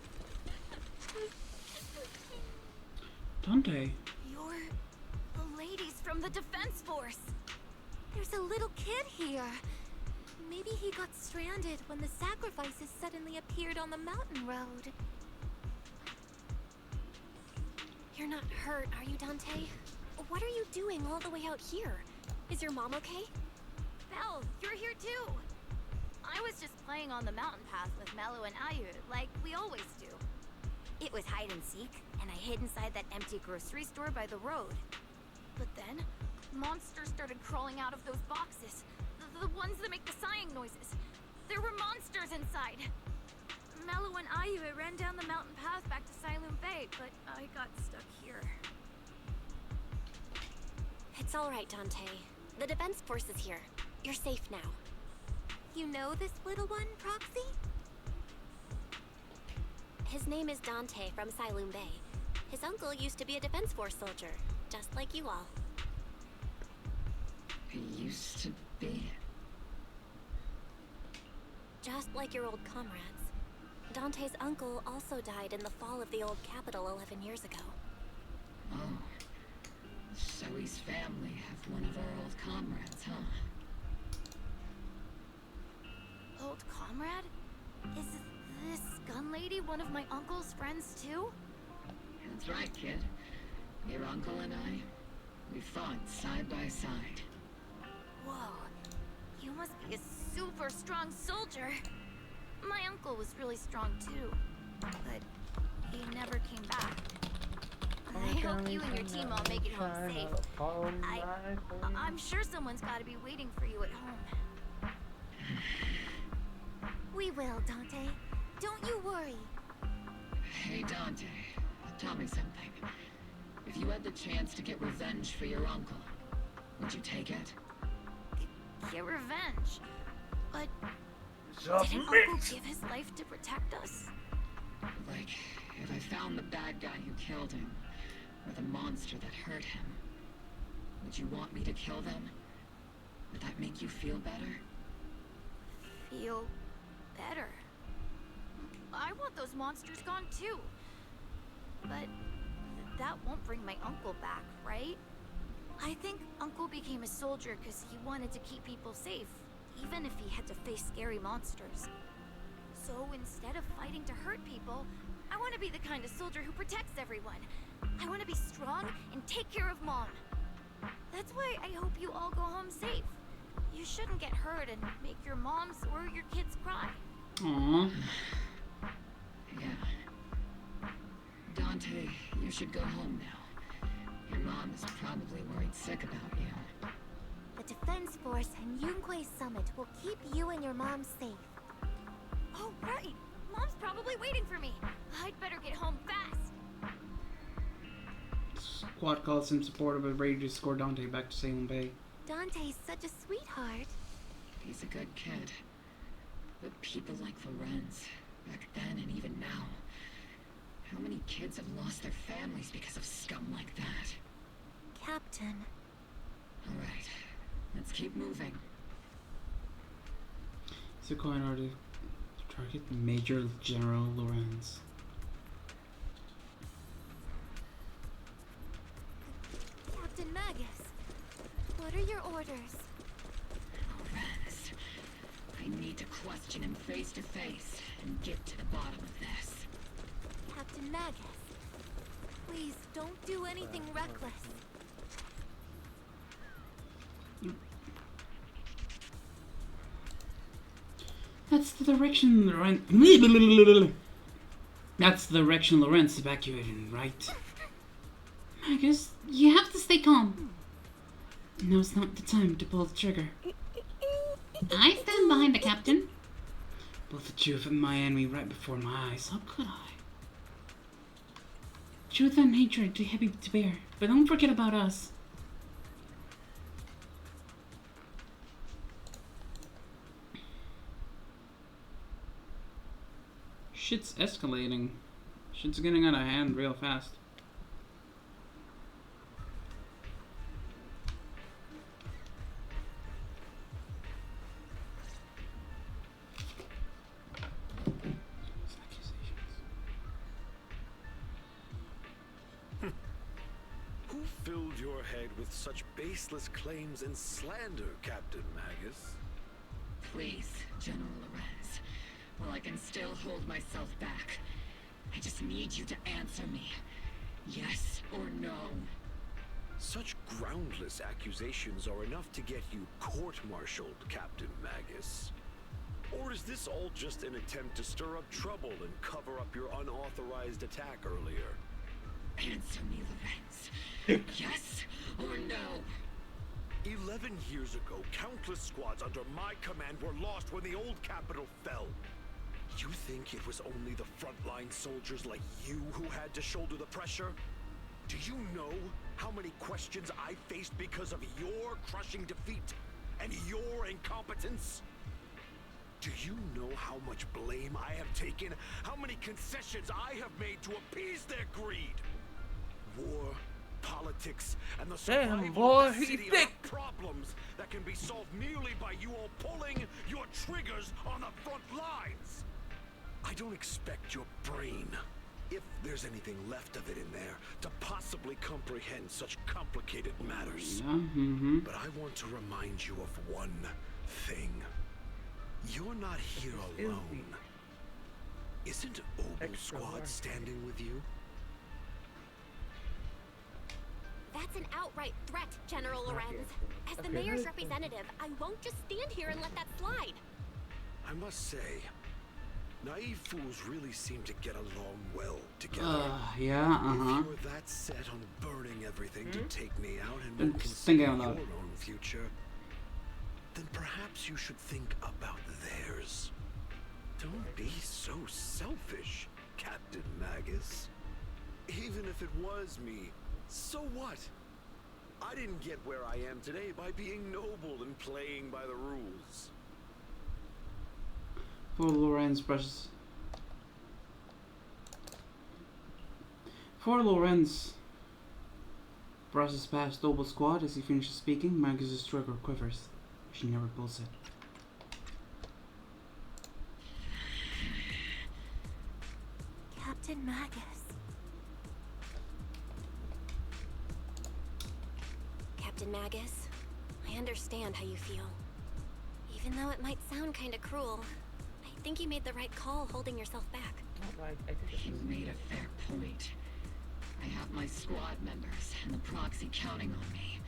Dante. You're the ladies from the Defense Force. There's a little kid here. Maybe he got stranded when the sacrifices suddenly appeared on the mountain road. You're not hurt, are you, Dante? What are you doing all the way out here? Is your mom okay? Belle, you're here too. I was just playing on the mountain path with Mello and Ayu, like we always do. It was hide and seek, and I hid inside that empty grocery store by the road. But then, monsters started crawling out of those boxes. The ones that make the sighing noises. There were monsters inside. Mello and Ayu ran down the mountain path back to Silum Bay, but I got stuck here. It's all right, Dante. The Defense Force is here. You're safe now. You know this little one, Proxy? His name is Dante from Silum Bay. His uncle used to be a Defense Force soldier, just like you all. He used to be. Just like your old comrades. Dante's uncle also died in the fall of the old capital 11 years ago. Oh. So his family have one of our old comrades, huh? Old comrade? Is this gun lady one of my uncle's friends too? That's right, kid. Your uncle and I, we fought side by side. Whoa. You must be a super strong soldier. My uncle was really strong too, but he never came back. I hope you and your team all make it home safe. I'm sure someone's got to be waiting for you at home. We will, Dante. Don't you worry. Hey, Dante, tell me something. If you had the chance to get revenge for your uncle, would you take it? Get revenge? But didn't Uncle give his life to protect us? Like, if I found the bad guy who killed him, or the monster that hurt him, would you want me to kill them? Would that make you feel better? Feel better? I want those monsters gone too. But that won't bring my uncle back, right? I think Uncle became a soldier because he wanted to keep people safe, even if he had to face scary monsters. So instead of fighting to hurt people, I want to be the kind of soldier who protects everyone. I want to be strong and take care of Mom. That's why I hope you all go home safe. You shouldn't get hurt and make your moms or your kids cry. Aww. Yeah. Dante, you should go home now. Your mom is probably worried sick about you. The Defense Force and Yunquei Summit will keep you and your mom safe. Oh, right! Mom's probably waiting for me. I'd better get home fast. Squad calls him supportive but ready to escort Dante back to Salem Bay. Dante's such a sweetheart. He's a good kid. But people like Lorenz, back then and even now, how many kids have lost their families because of scum like that? Captain. All right, let's keep moving. It's a coin order to target Major General Lorenz. Captain Magus, what are your orders? Lorenz, I need to question him face to face and get to the bottom of this. Captain Magus, please don't do anything reckless. That's the direction Lorenz. That's the direction Lorenz evacuated, right? Magus, you have to stay calm. Now's not the time to pull the trigger. I stand behind the captain. Both the truth and my enemy right before my eyes. How could I? Truth and hatred too heavy to bear, but don't forget about us. Shit's escalating. Shit's getting out of hand real fast. Who filled your head with such baseless claims and slander, Captain Magus? Please, General Lorenz, while I can still hold myself back, I just need you to answer me. Yes or no? Such groundless accusations are enough to get you court-martialed, Captain Magus. Or is this all just an attempt to stir up trouble and cover up your unauthorized attack earlier? Answer me, Lorenz. Yes or no? 11 years ago, countless squads under my command were lost when the old capital fell. You think it was only the frontline soldiers like you who had to shoulder the pressure? Do you know how many questions I faced because of your crushing defeat and your incompetence? Do you know how much blame I have taken? How many concessions I have made to appease their greed? War, politics, and the survival of the city are problems that can be solved merely by you all pulling your triggers on the front lines. I don't expect your brain, if there's anything left of it in there, to possibly comprehend such complicated matters. But I want to remind you of one thing. You're not here alone. Isn't Obel's squad standing with you? That's an outright threat, General Lorenz. As the mayor's representative, I won't just stand here and let that slide. I must say, naive fools really seem to get along well together. If you're that set on burning everything to take me out and won't consider your own future, then perhaps you should think about theirs. Don't be so selfish, Captain Magus. Even if it was me, so what? I didn't get where I am today by being noble and playing by the rules. For Lorenz brushes past Obel's squad as he finishes speaking. Magus' trigger quivers. She never pulls it. Captain Magus. Captain Magus, I understand how you feel. Even though it might sound kinda cruel, I think you made the right call holding yourself back. You made a fair point. I have my squad members and the proxy counting on me.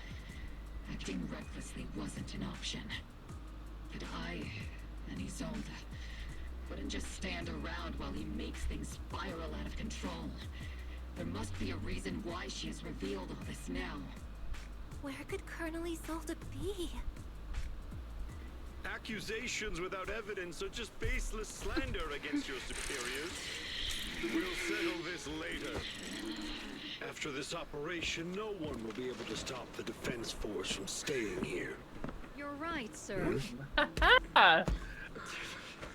Acting recklessly wasn't an option. But I and Isolde couldn't just stand around while he makes things spiral out of control. There must be a reason why she has revealed all this now. Where could Colonel Isolde be? Accusations without evidence are just baseless slander against your superiors. We'll settle this later. After this operation, no one will be able to stop the defense force from staying here. You're right, sir.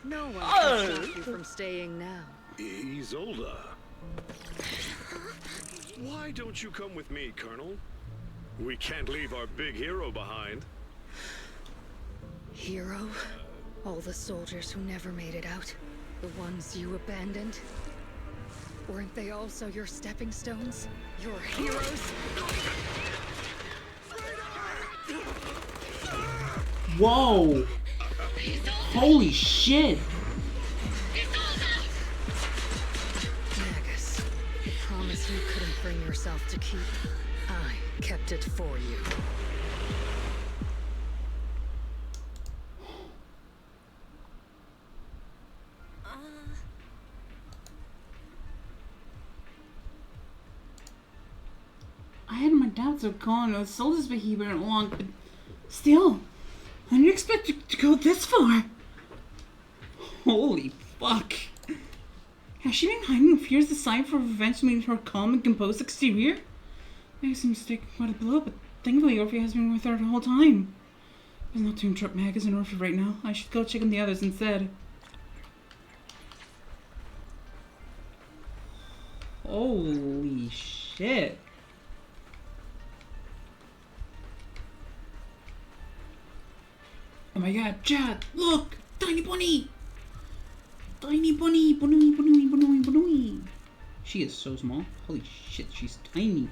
No one can stop you from staying now. Isolde. Why don't you come with me, Colonel? We can't leave our big hero behind. Hero? All the soldiers who never made it out? The ones you abandoned? Weren't they also your stepping stones? Your heroes? Whoa! Holy shit! Magus, the promise you couldn't bring yourself to keep. I kept it for you. I had my doubts of calling a soldier's behavior along, but still, I didn't expect it to go this far. Holy fuck. Has she been hiding fears aside for revenge made her calm and composed exterior? I was a mistake quite a blow, but thankfully Orphe has been with her the whole time. It's not to interrupt Magus and Orphe right now. I should go check on the others instead. Holy shit. Oh my god, Chad, look! Tiny bunny! Tiny bunny! Bunny, bunny, bunny, bunny. She is so small. Holy shit, she's tiny.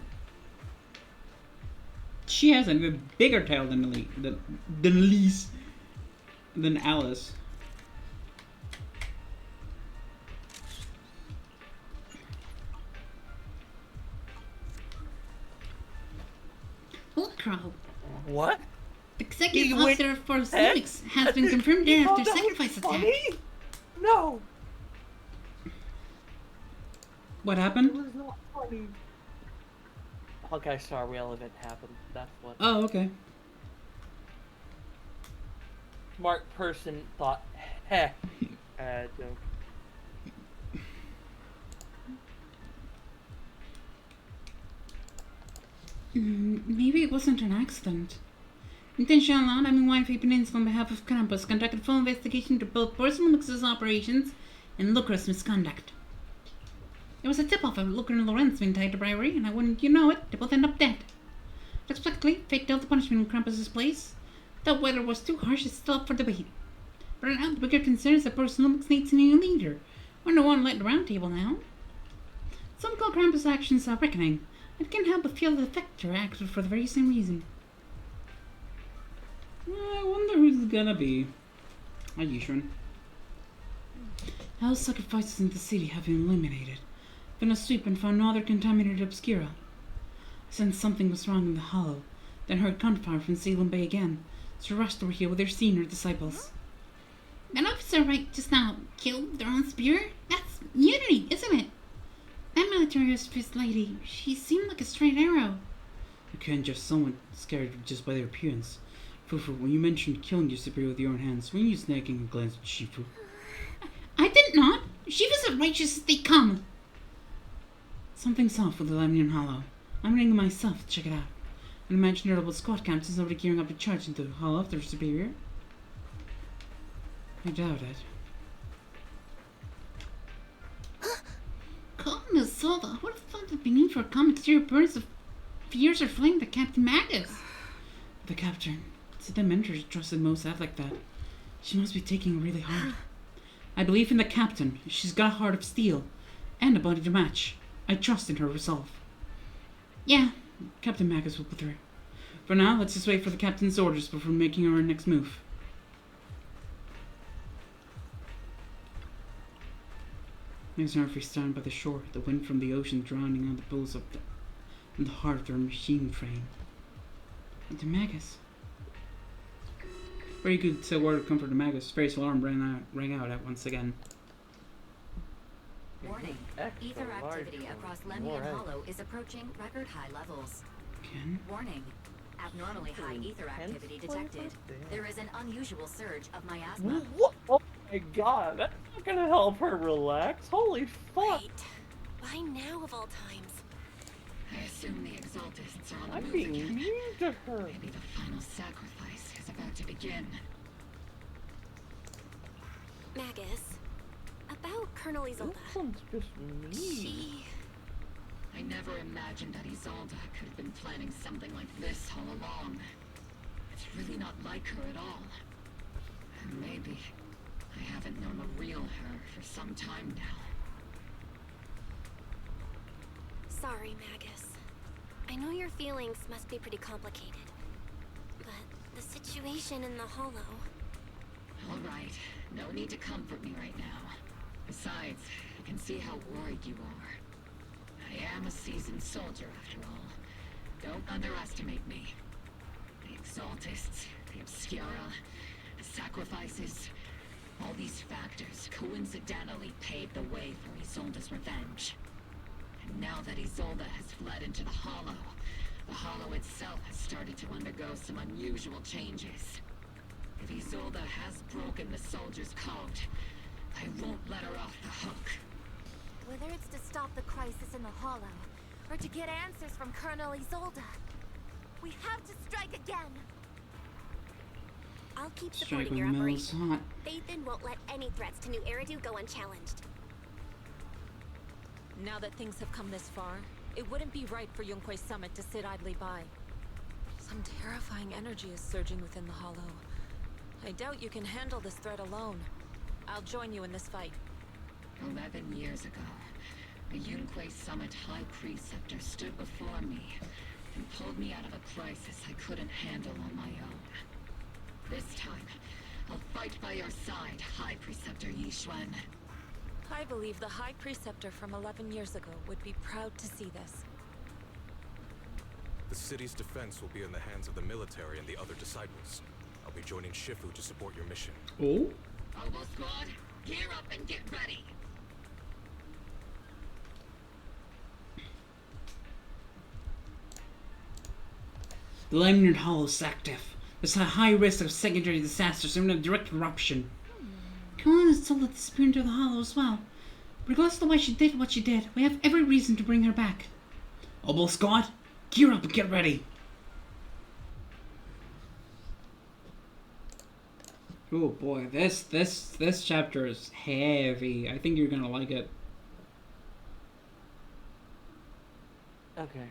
She has an even bigger tail than Elise. Than Alice. Old Crow. What? The executive officer for Celtics has been confirmed dead after sacrifice attack. No. What happened? It was not funny. Hawkeye Star Rail event happened. That's what. Oh, okay. Smart person thought, heh. Joke. Maybe it wasn't an accident. Intentional alarming Wi-Fi Peninsula on behalf of Krampus conducted full investigation to both personal Lux's operations and Lucra's misconduct. There was a tip-off of Lucre and Lorenz being tied to bribery, and I wouldn't you know it, they both end up dead. Unexpectedly, fate dealt the punishment in Krampus's place, though whether it was too harsh is still up for debate. But right now, the bigger concern is that personal Lux needs a new leader. We're no one like the round table now. Some call Krampus' actions a reckoning. I can't help but feel the Vector acted for the very same reason. I wonder who's it gonna be. Are you sure? Hell's sacrifices in the city have been eliminated. Been a sweep and found no other contaminated obscura. I sensed something was wrong in the hollow, then heard gunfire from Salem Bay again, so rushed over here with their senior disciples. That officer right just now killed their own spear? That's unity, isn't it? That militarist first lady, she seemed like a straight arrow. You can't judge someone scared just by their appearance. Fufu, when you mentioned killing your superior with your own hands, when you snagging a glance at Shifu? I did not. She was as righteous as they come. Something's off with the Lemnian Hollow. I'm ringing myself to check it out. An imaginable squad camp is already gearing up to charge into the Hollow of their superior. I doubt it. Calm Isolde, what if thought that beneath her calm exterior bursts of fierce or flame the Captain Magus? The captain. It's the mentors trusted most out like that. She must be taking it really hard. I believe in the captain. She's got a heart of steel. And a body to match. I trust in her resolve. Yeah. Captain Magus will put through. For now, let's just wait for the captain's orders before making our next move. As Murphy stand by the shore, the wind from the ocean drowning out the pulse of in the heart of their machine frame. The Magus. Very good word of comfort to Magus. Space alarm rang out at once again. Warning. Ether activity across Lemnian Hollow is approaching record high levels. Again? Warning. Abnormally high ether activity detected. There is an unusual surge of miasma. What? Oh my god, that's not gonna help her relax. Holy fuck. Wait. Why now of all times? I assume the Exaltists are on the I'm move being again. mean to her. Maybe the final sacrifice is about to begin. Magus, about Colonel Isolde. This one's just mean. I never imagined that Isolde could have been planning something like this all along. It's really not like her at all. And maybe I haven't known a real her for some time now. Sorry, Magus. I know your feelings must be pretty complicated. But the situation in the Hollow... All right, no need to comfort me right now. Besides, I can see how worried you are. I am a seasoned soldier, after all. Don't underestimate me. The Exaltists, the Obscura, the sacrifices, all these factors coincidentally paved the way for Isolde's revenge. And now that Isolde has fled into the Hollow itself has started to undergo some unusual changes. If Isolde has broken the soldier's code, I won't let her off the hook. Whether it's to stop the crisis in the Hollow, or to get answers from Colonel Isolde, we have to strike again! I'll keep Strike supporting your when Mel's operation. hot. Phaethon won't let any threats to New Eridu go unchallenged. Now that things have come this far, it wouldn't be right for Yunque's summit to sit idly by. Some terrifying energy is surging within the Hollow. I doubt you can handle this threat alone. I'll join you in this fight. 11 years ago, the Yunque Summit High Preceptor stood before me and pulled me out of a crisis I couldn't handle on my own. This time, I'll fight by your side, High Preceptor Yixuan. I believe the High Preceptor from 11 years ago would be proud to see this. The city's defense will be in the hands of the military and the other disciples. I'll be joining Shifu to support your mission. Oh? Obo Squad, gear up and get ready! The Lemnian Hollow is active. There's a high risk of secondary disasters and a direct eruption. Colin is told to disappear into the Hollow as well. Regardless of why she did what she did, we have every reason to bring her back. Obo Squad, gear up and get ready. Oh boy, this chapter is heavy. I think you're gonna like it. Okay.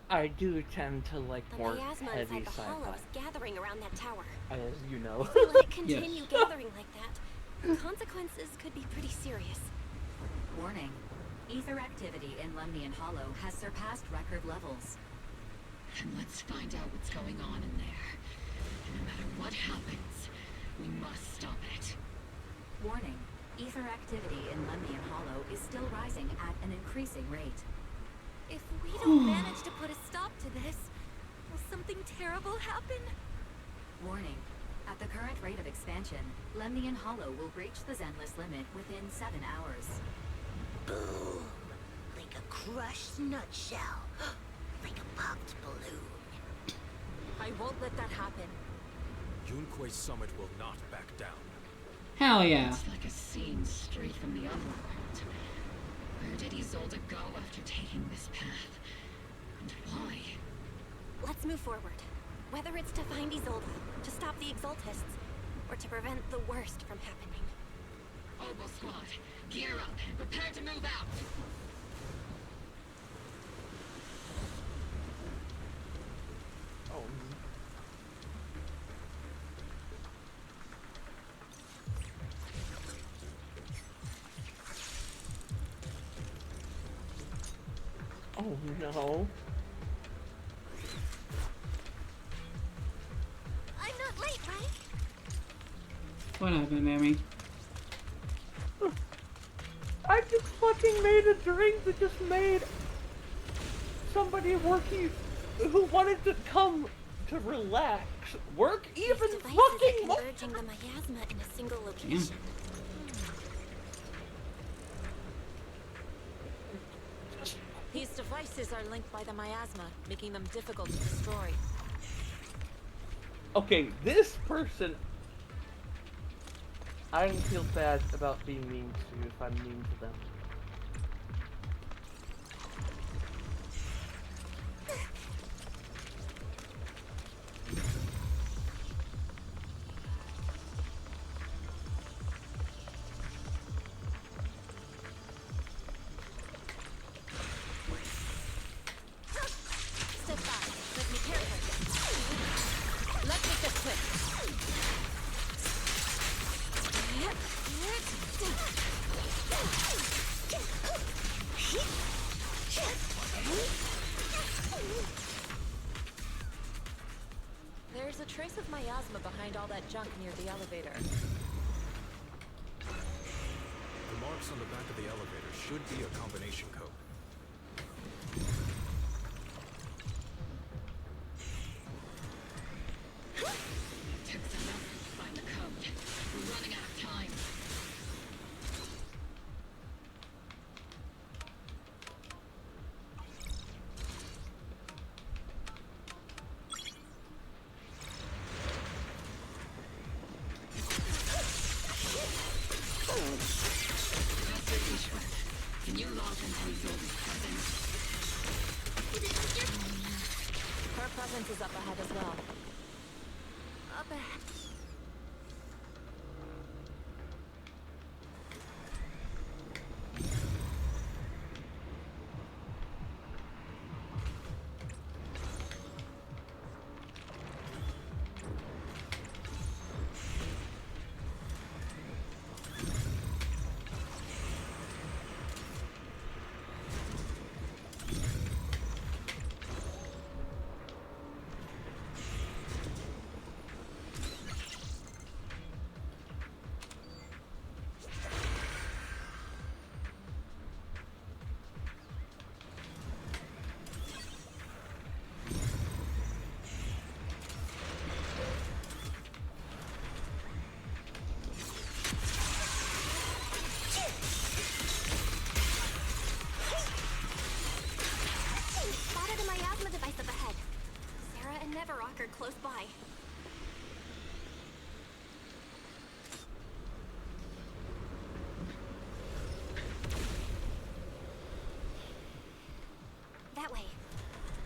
I do tend to like The more miasma heavy inside the Hollow sci-fi, is gathering around that tower. as you know. If we let it continue gathering like that, the consequences could be pretty serious. Warning. Ether activity in Lemnian Hollow has surpassed record levels. And let's find out what's going on in there. No matter what happens, we must stop it. Warning. Ether activity in Lemnian Hollow is still rising at an increasing rate. If we don't manage to put a stop to this, will something terrible happen? Warning. At the current rate of expansion, Lemnian Hollow will reach the Zenless limit within 7 hours. Boom! Like a crushed nutshell. Like a popped balloon. I won't let that happen. Yunque's summit will not back down. Hell yeah. It's like a scene straight from the other world. Where did Isolde go after taking this path? And why? Let's move forward. Whether it's to find Isolde, to stop the Exaltists, or to prevent the worst from happening. Obo Squad, gear up and prepare to move out! Oh no. I'm not late, right? What happened, Amy? I just fucking made a drink that just made somebody working who wanted to come to relax work even These devices fucking are more. converging the miasma in a single location. These devices are linked by the miasma, making them difficult to destroy. Okay, this person I don't feel bad about being mean to you if I'm mean to them. Step back. Let me careful. Let's make this quick. There's a trace of miasma behind all that junk near the elevator. The marks on the back of the elevator should be a combination code. Took some effort to find the code. We're running out of time. Master Ishwar, can you log into Isolde's presence? Her presence is up ahead as well. Up ahead. Spotted a miasma device up ahead. Sarah and Neverrock are close by. That way.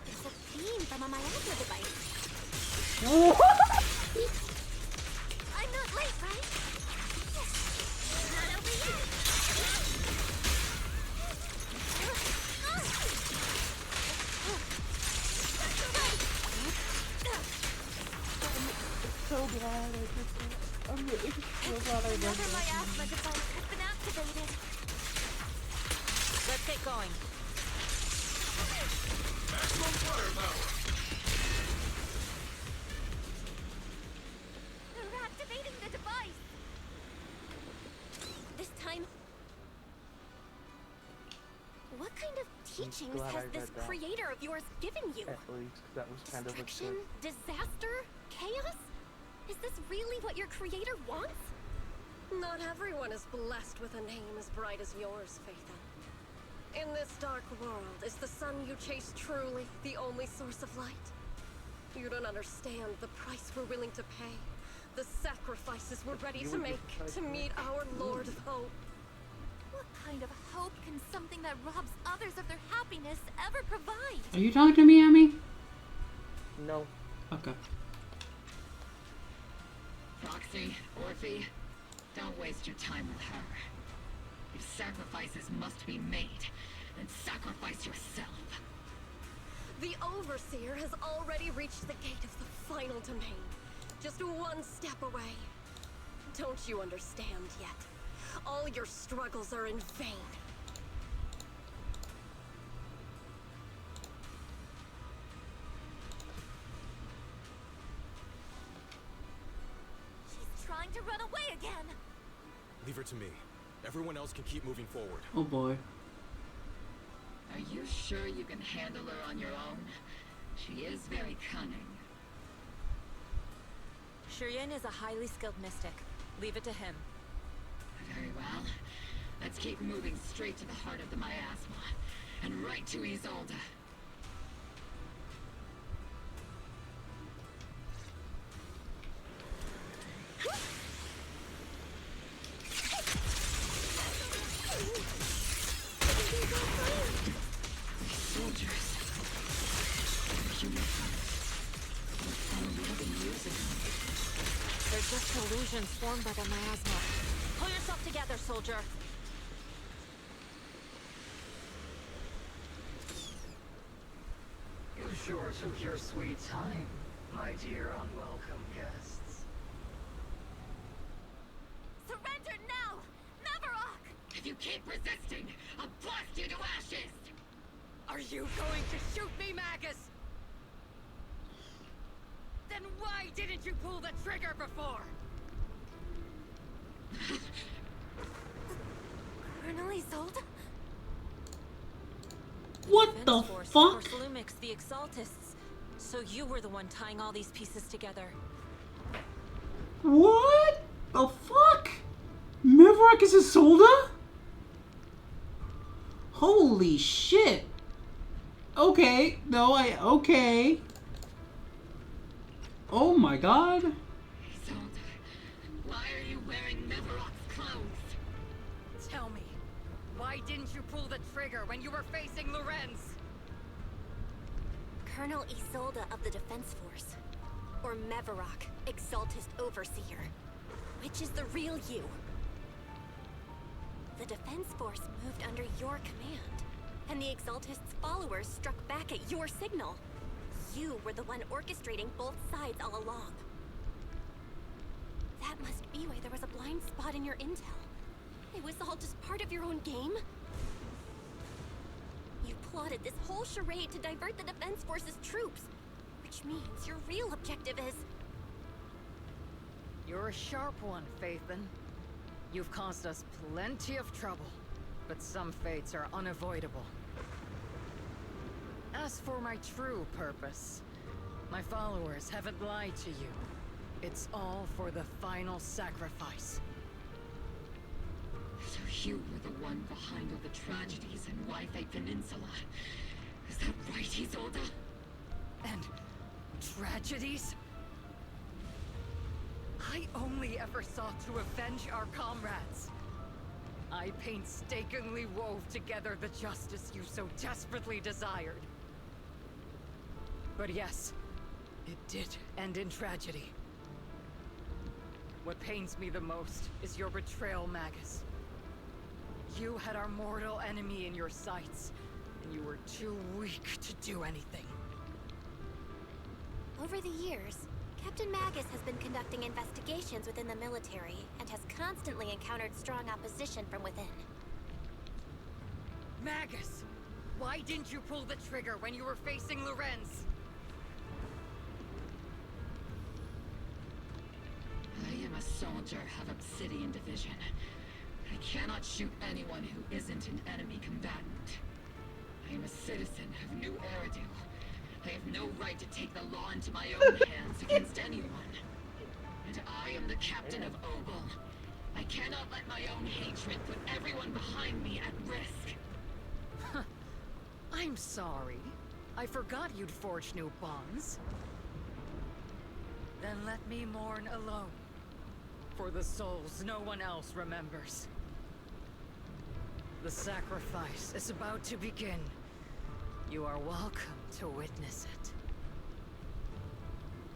It's a beam from a miasma device. I'm not late, right? Not over yet. So glad I'm really so glad I did Another that. miasma device has been activated. Let's get going. Maximum firepower. They're activating the device. This time. What kind of teachings glad has I this read that. creator of yours given you? At least, 'cause that was kind of a Destruction? good. Disaster? Chaos? Is this really what your creator wants? Not everyone is blessed with a name as bright as yours, Phaethon. In this dark world, is the sun you chase truly the only source of light? You don't understand the price we're willing to pay, the sacrifices we're ready to make to meet our Lord of Hope. What kind of hope can something that robs others of their happiness ever provide? Are you talking to me, Amy? No. Okay. Roxy, Orphe, don't waste your time with her. If sacrifices must be made, then sacrifice yourself. The Overseer has already reached the gate of the final domain. Just one step away. Don't you understand yet? All your struggles are in vain. She's trying to run away again. Leave her to me. Everyone else can keep moving forward. Oh boy. Are you sure you can handle her on your own? She is very cunning. Shiryen is a highly skilled mystic. Leave it to him. Very well. Let's keep moving straight to the heart of the miasma. And right to Isolde. illusions formed by the miasma. Pull yourself together, soldier. You sure took your sweet time, my dear unwelcome guests. Surrender now! Mavarok! If you keep resisting, I'll blast you to ashes! Are you going to shoot me, Magus? Then why didn't you pull the trigger before? Colonel Isolde? What the fuck? Lumix, the Exaltists. So you were the one tying all these pieces together. What the fuck? Maverick is Isolde? Holy shit. Okay, no, okay. Oh my god. Isolde, why are you wearing Mavarok's clothes? Tell me, why didn't you pull the trigger when you were facing Lorenz? Colonel Isolde of the Defense Force. Or Mavarok, Exaltist Overseer. Which is the real you? The Defense Force moved under your command, and the Exaltist's followers struck back at your signal. You were the one orchestrating both sides all along. That must be why there was a blind spot in your intel. It was all just part of your own game? You plotted this whole charade to divert the Defense Force's troops, which means your real objective is... You're a sharp one, Phaethon. You've caused us plenty of trouble, but some fates are unavoidable. As for my true purpose, my followers haven't lied to you. It's all for the final sacrifice. So you were the one behind all the tragedies in Wi-Fi Peninsula. Is that right, Isolde? And tragedies? I only ever sought to avenge our comrades. I painstakingly wove together the justice you so desperately desired. But yes, it did end in tragedy. What pains me the most is your betrayal, Magus. You had our mortal enemy in your sights, and you were too weak to do anything. Over the years, Captain Magus has been conducting investigations within the military and has constantly encountered strong opposition from within. Magus! Why didn't you pull the trigger when you were facing Lorenz? I am a soldier of Obsidian Division. I cannot shoot anyone who isn't an enemy combatant. I am a citizen of New Eridu. I have no right to take the law into my own hands against anyone. And I am the captain of Obel. I cannot let my own hatred put everyone behind me at risk. I'm sorry. I forgot you'd forged new bonds. Then let me mourn alone. For the souls no one else remembers. The sacrifice is about to begin. You are welcome to witness it.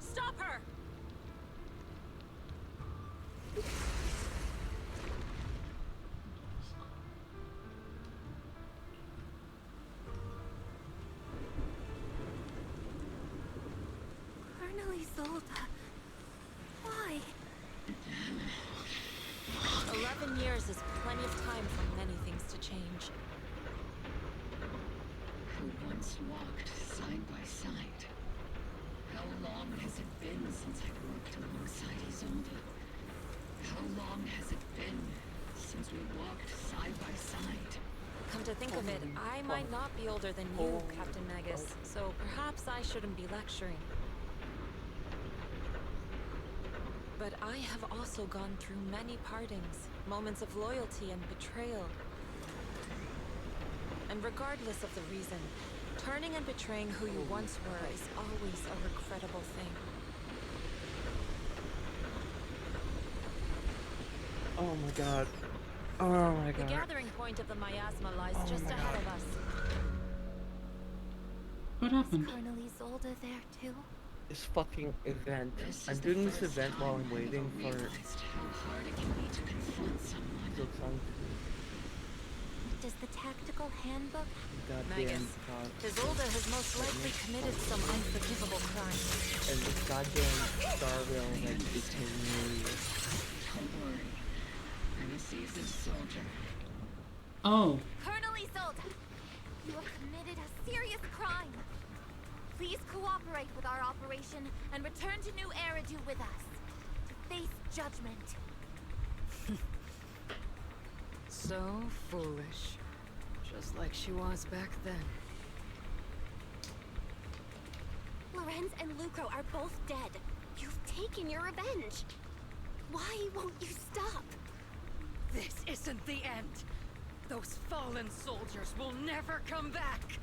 Stop her! Colonel Isolde, why? 11 years is plenty of time for many things to change. Who once walked side by side? How long has it been since I worked alongside Isolde? How long has it been since we walked side by side? Come to think of it, I might not be older than you, Captain Magus, so perhaps I shouldn't be lecturing. But I have also gone through many partings, moments of loyalty and betrayal. And regardless of the reason, turning and betraying who you once were is always a regrettable thing. Oh my god. Oh my The god. gathering point of the miasma lies just my ahead God. of us. What happened? Is Colonel Isolde there too? this fucking event. I'm doing this event while I'm waiting for Silksong. Does the tactical handbook? Goddamn god. Isolde has most likely committed some unforgivable crime. And this goddamn star rail that is taking me. Don't worry. I'm a seasoned soldier. Oh. Colonel Isolde, you have committed a serious crime. Please cooperate with our operation and return to New Eridu with us to face judgment. So foolish. Just like she was back then. Lorenz and Lucro are both dead. You've taken your revenge. Why won't you stop? This isn't the end. Those fallen soldiers will never come back.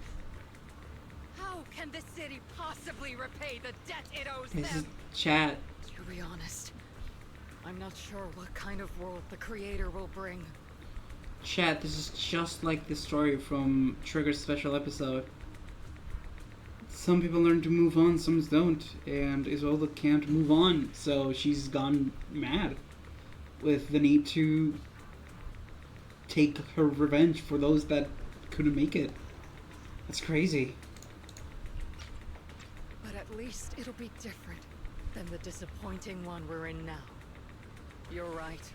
How can the city possibly repay the debt it owes This is them? chat. To be honest, I'm not sure what kind of world the Creator will bring. Chat, this is just like the story from Trigger's special episode. Some people learn to move on, some don't, and Isolde can't move on, so she's gone mad with the need to take her revenge for those that couldn't make it. That's crazy. But at least it'll be different than the disappointing one we're in now. You're right.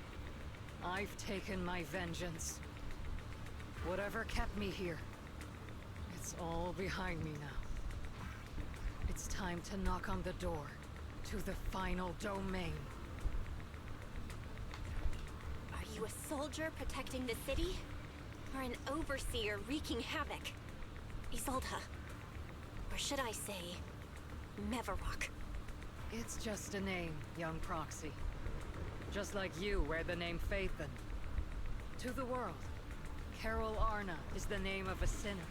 I've taken my vengeance. Whatever kept me here, it's all behind me now. It's time to knock on the door to the final domain. Are you a soldier protecting the city? Or an overseer wreaking havoc? Isolde. Or should I say, Mevarok? It's just a name, young proxy. Just like you wear the name Phaethon. To the world, Carol Arna is the name of a sinner.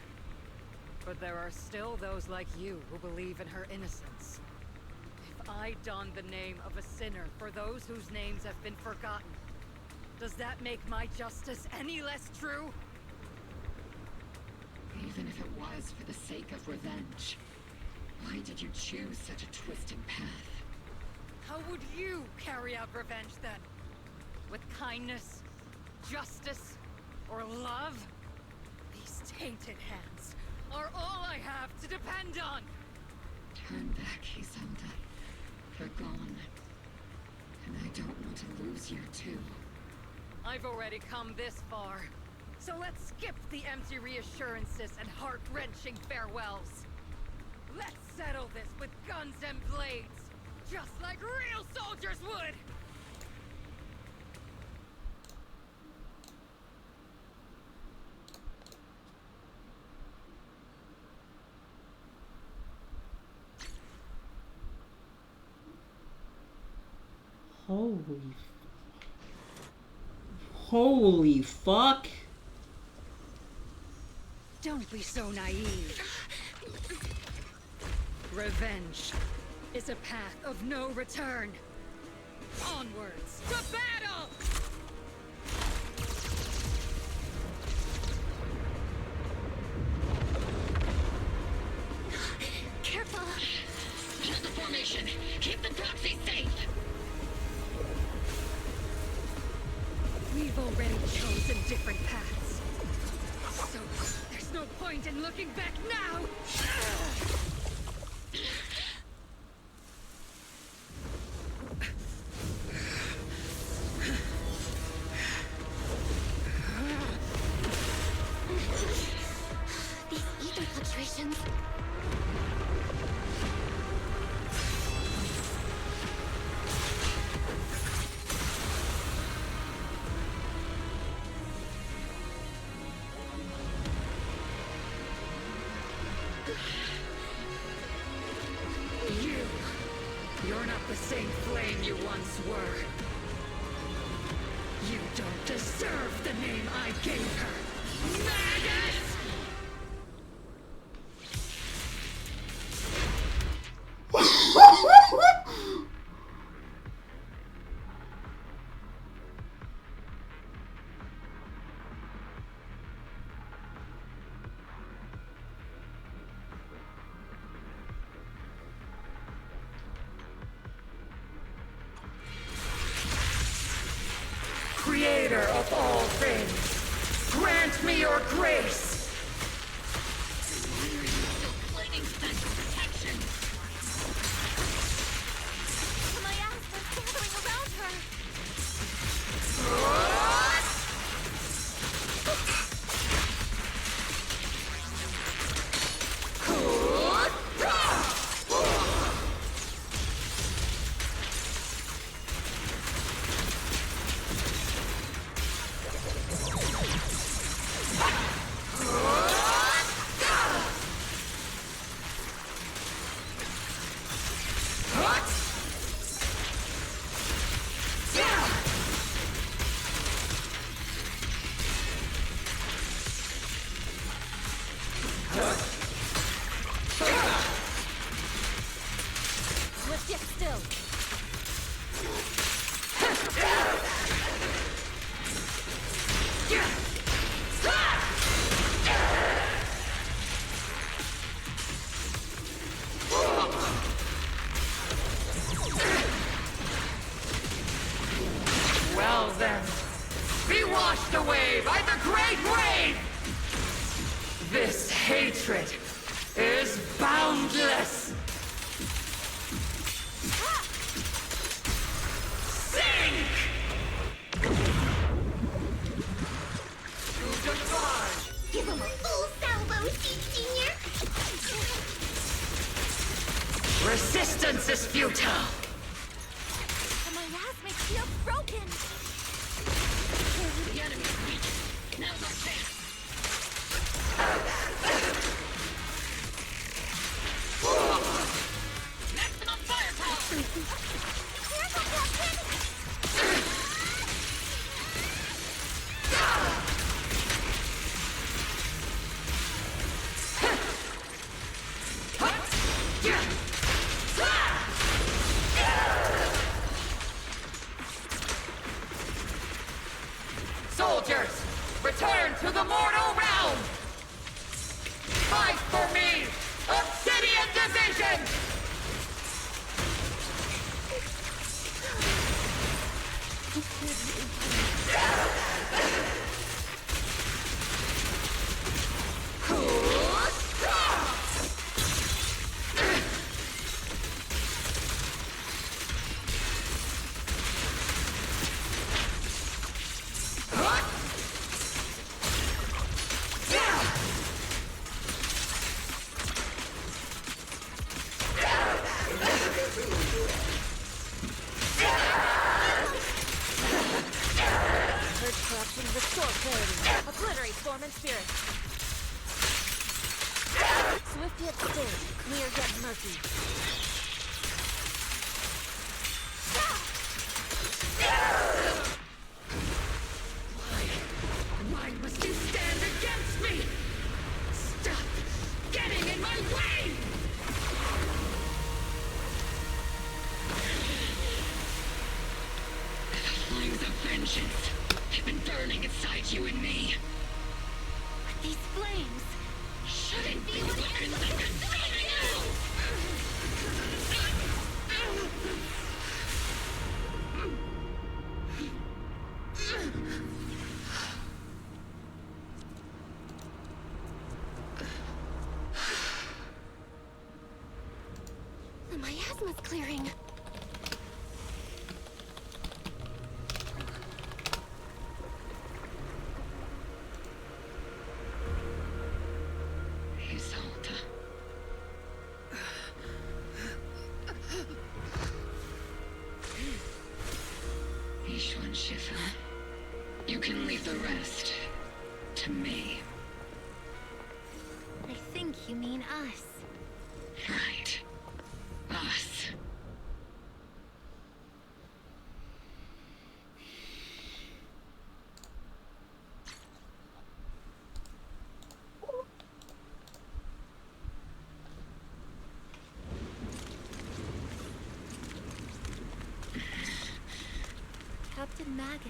But there are still those like you who believe in her innocence. If I don the name of a sinner for those whose names have been forgotten, does that make my justice any less true? Even if it was for the sake of revenge, why did you choose such a twisted path? How would you carry out revenge then? With kindness, justice, or love? These tainted hands are all I have to depend on! Turn back, Isolde. They're gone. And I don't want to lose you too. I've already come this far. So let's skip the empty reassurances and heart-wrenching farewells. Let's settle this with guns and blades, just like real soldiers would! Holy fuck. Don't be so naive. Revenge is a path of no return. Onwards to battle! Careful! Hold the formation! Keep the proxy safe! We've already chosen different paths. So, there's no point in looking back now! These ether fluctuations. You're not the same flame you once were. You don't deserve the name I gave her. Magus! creator of all things, grant me your grace! Claiming special protection. My ass was gathering around her. Swift yet still. Well then, be washed away by the great wave! This hatred is boundless! Sink! To defy! Give him a full salvo, Senior. Resistance is futile! My ass makes feel broken. The enemy's weak. Now's our chance. Maximum firepower! Careful, Captain! Soldiers, return to the mortal realm! Fight for me, Obsidian Division! Urge corruption, restore clarity. Obliterate form and spirit. Swift yet still, clear yet murky. Why must you stand against me? Stop getting in my way! Flames of vengeance have been burning inside you and me. These flames Shouldn't be looking like a now! The miasma's clearing. Isolde. Ishwan Shifa. You can leave the rest to me. I think you mean us. Right. Us. Captain Magus,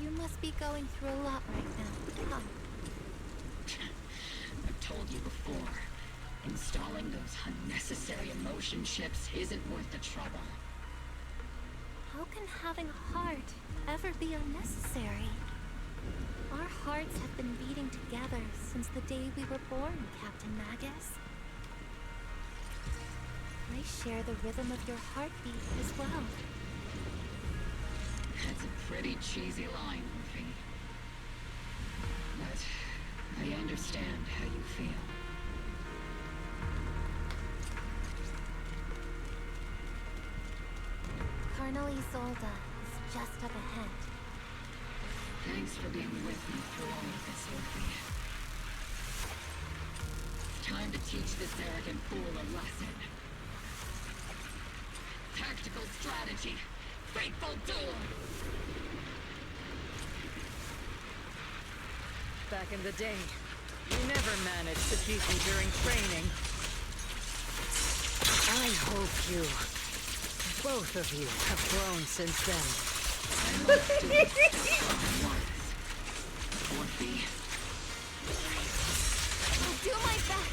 you must be going through a lot right now, huh? I've told you before. Installing those unnecessary emotion chips isn't worth the trouble. How how can having a heart ever be unnecessary? Our hearts have been beating together since the day we were born, Captain Magus. I share the rhythm of your heartbeat as well. That's a pretty cheesy line, Murphy. But I understand how you feel. Colonel Isolde is just up ahead. Thanks for being with me through all of this, Murphy. Time to teach this arrogant fool a lesson. Tactical strategy. Fateful duel. Back in the day, you never managed to beat me during training. I hope you, both of you, have grown since then. I'll do my best.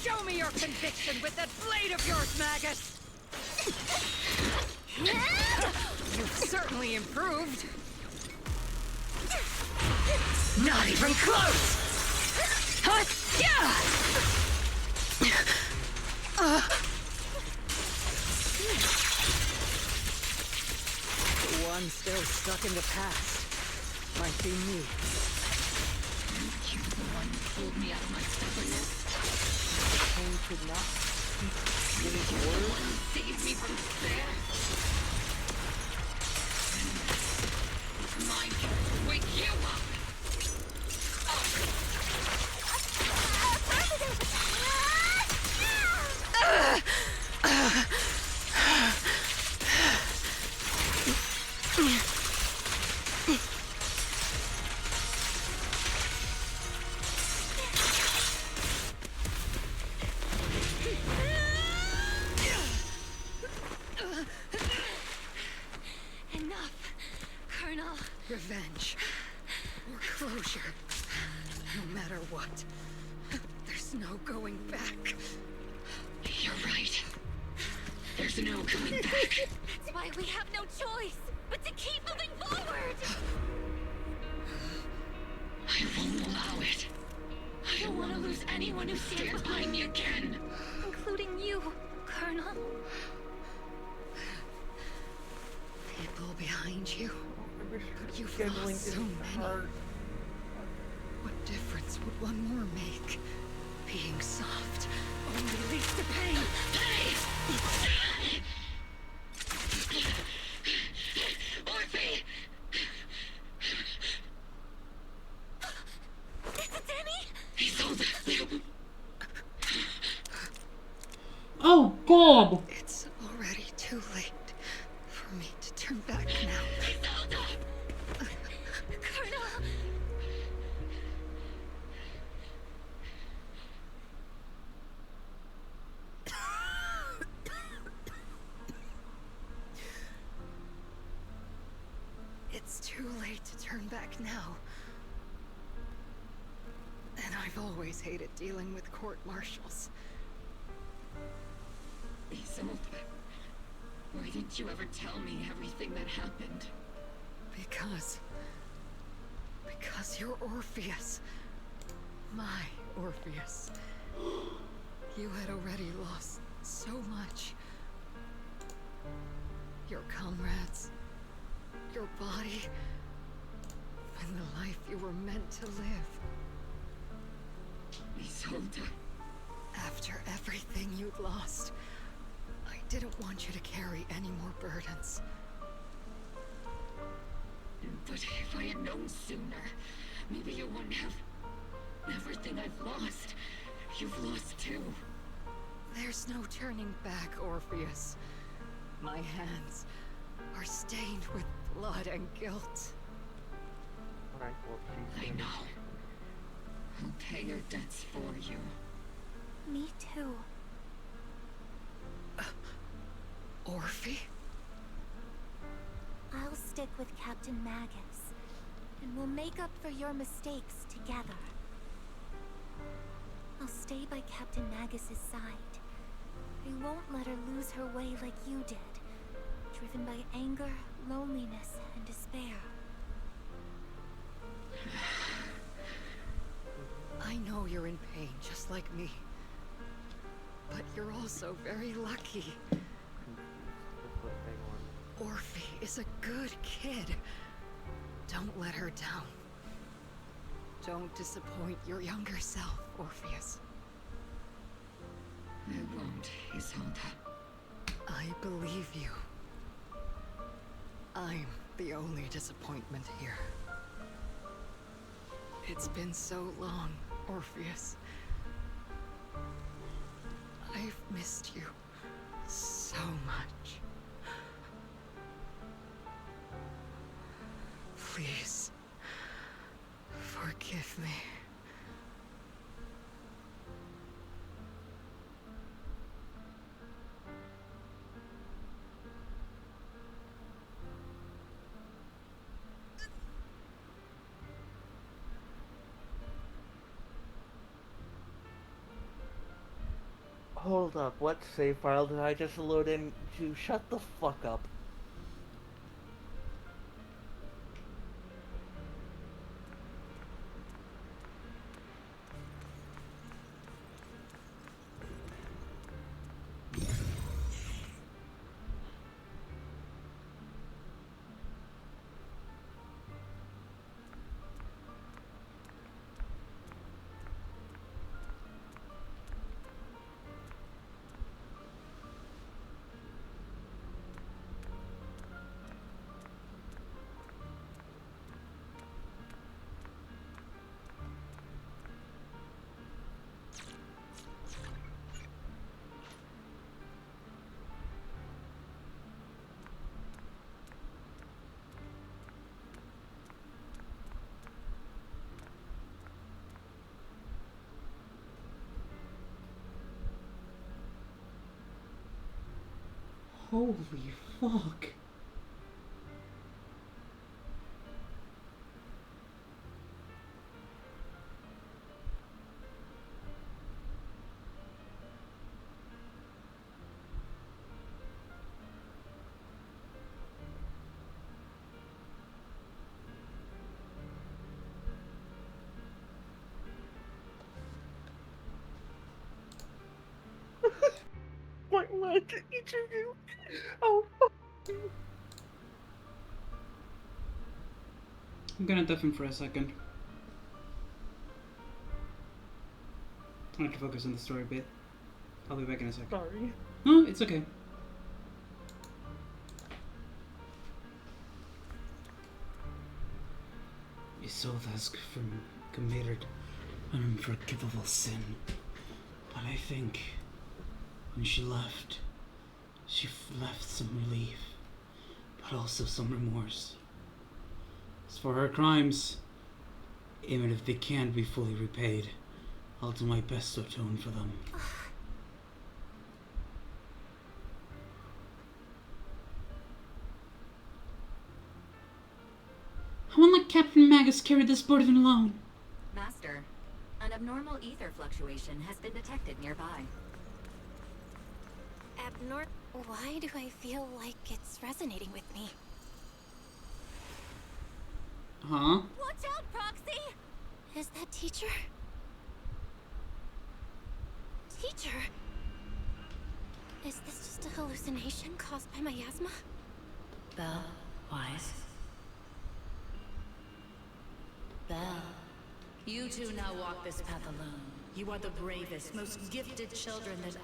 Show me your conviction with that blade of yours, Magus! You've certainly improved. Not even close! The one still stuck in the past might be me. You're the one who pulled me out of my stubbornness. Pain could not You're the one who saved me from despair. It's my turn to wake you up. Enough, Colonel. Revenge. Or closure. No matter what. There's no going back. You're right. There's no coming back. That's why we have no choice but to keep moving forward. I won't allow it. I don't want to lose anyone who stands behind me again. Including you, Colonel. People behind you. You've lost so many. What difference would one more make? Being soft only leads to pain. Orphe! Oh God! It's already too late for me to turn back now. Colonel! It's too late to turn back now. And I've always hated dealing with court-martials. Isolde, why didn't you ever tell me everything that happened? Because you're Orpheus. My Orpheus. You had already lost so much. Your comrades, your body, and the life you were meant to live. Isolde. After everything you'd lost, I didn't want you to carry any more burdens. But if I had known sooner, maybe you wouldn't have everything I've lost. You've lost too. There's no turning back, Orpheus. My hands are stained with blood and guilt. Alright, well, I know. I'll pay your debts for you. Me too. Orphe? I'll stick with Captain Magus, and we'll make up for your mistakes together. I'll stay by Captain Magus's side. I won't let her lose her way like you did, driven by anger, loneliness, and despair. I know you're in pain, just like me. But you're also very lucky. Orphe is a good kid. Don't let her down. Don't disappoint your younger self, Orpheus. I won't, Isolde. I believe you. I'm the only disappointment here. It's been so long, Orpheus. I've missed you so much. Please, forgive me. Hold up, what save file did I just load in to? Shut the fuck up. Holy fuck. What led to each of you? Oh, fuck you. I'm gonna deafen for a second. I have to focus on the story a bit. I'll be back in a second. Sorry. No, it's okay. Isolde has committed an unforgivable sin. But I think when she left some relief, but also some remorse. As for her crimes, even if they can't be fully repaid, I'll do my best to atone for them. I won't let Captain Magus carry this burden alone. Master, an abnormal ether fluctuation has been detected nearby. Why do I feel like it's resonating with me? Huh? Watch out, Proxy! Is that teacher? Teacher? Is this just a hallucination caused by miasma? Belle, Wise. Belle, you two now walk this path alone. You are the bravest, most gifted children that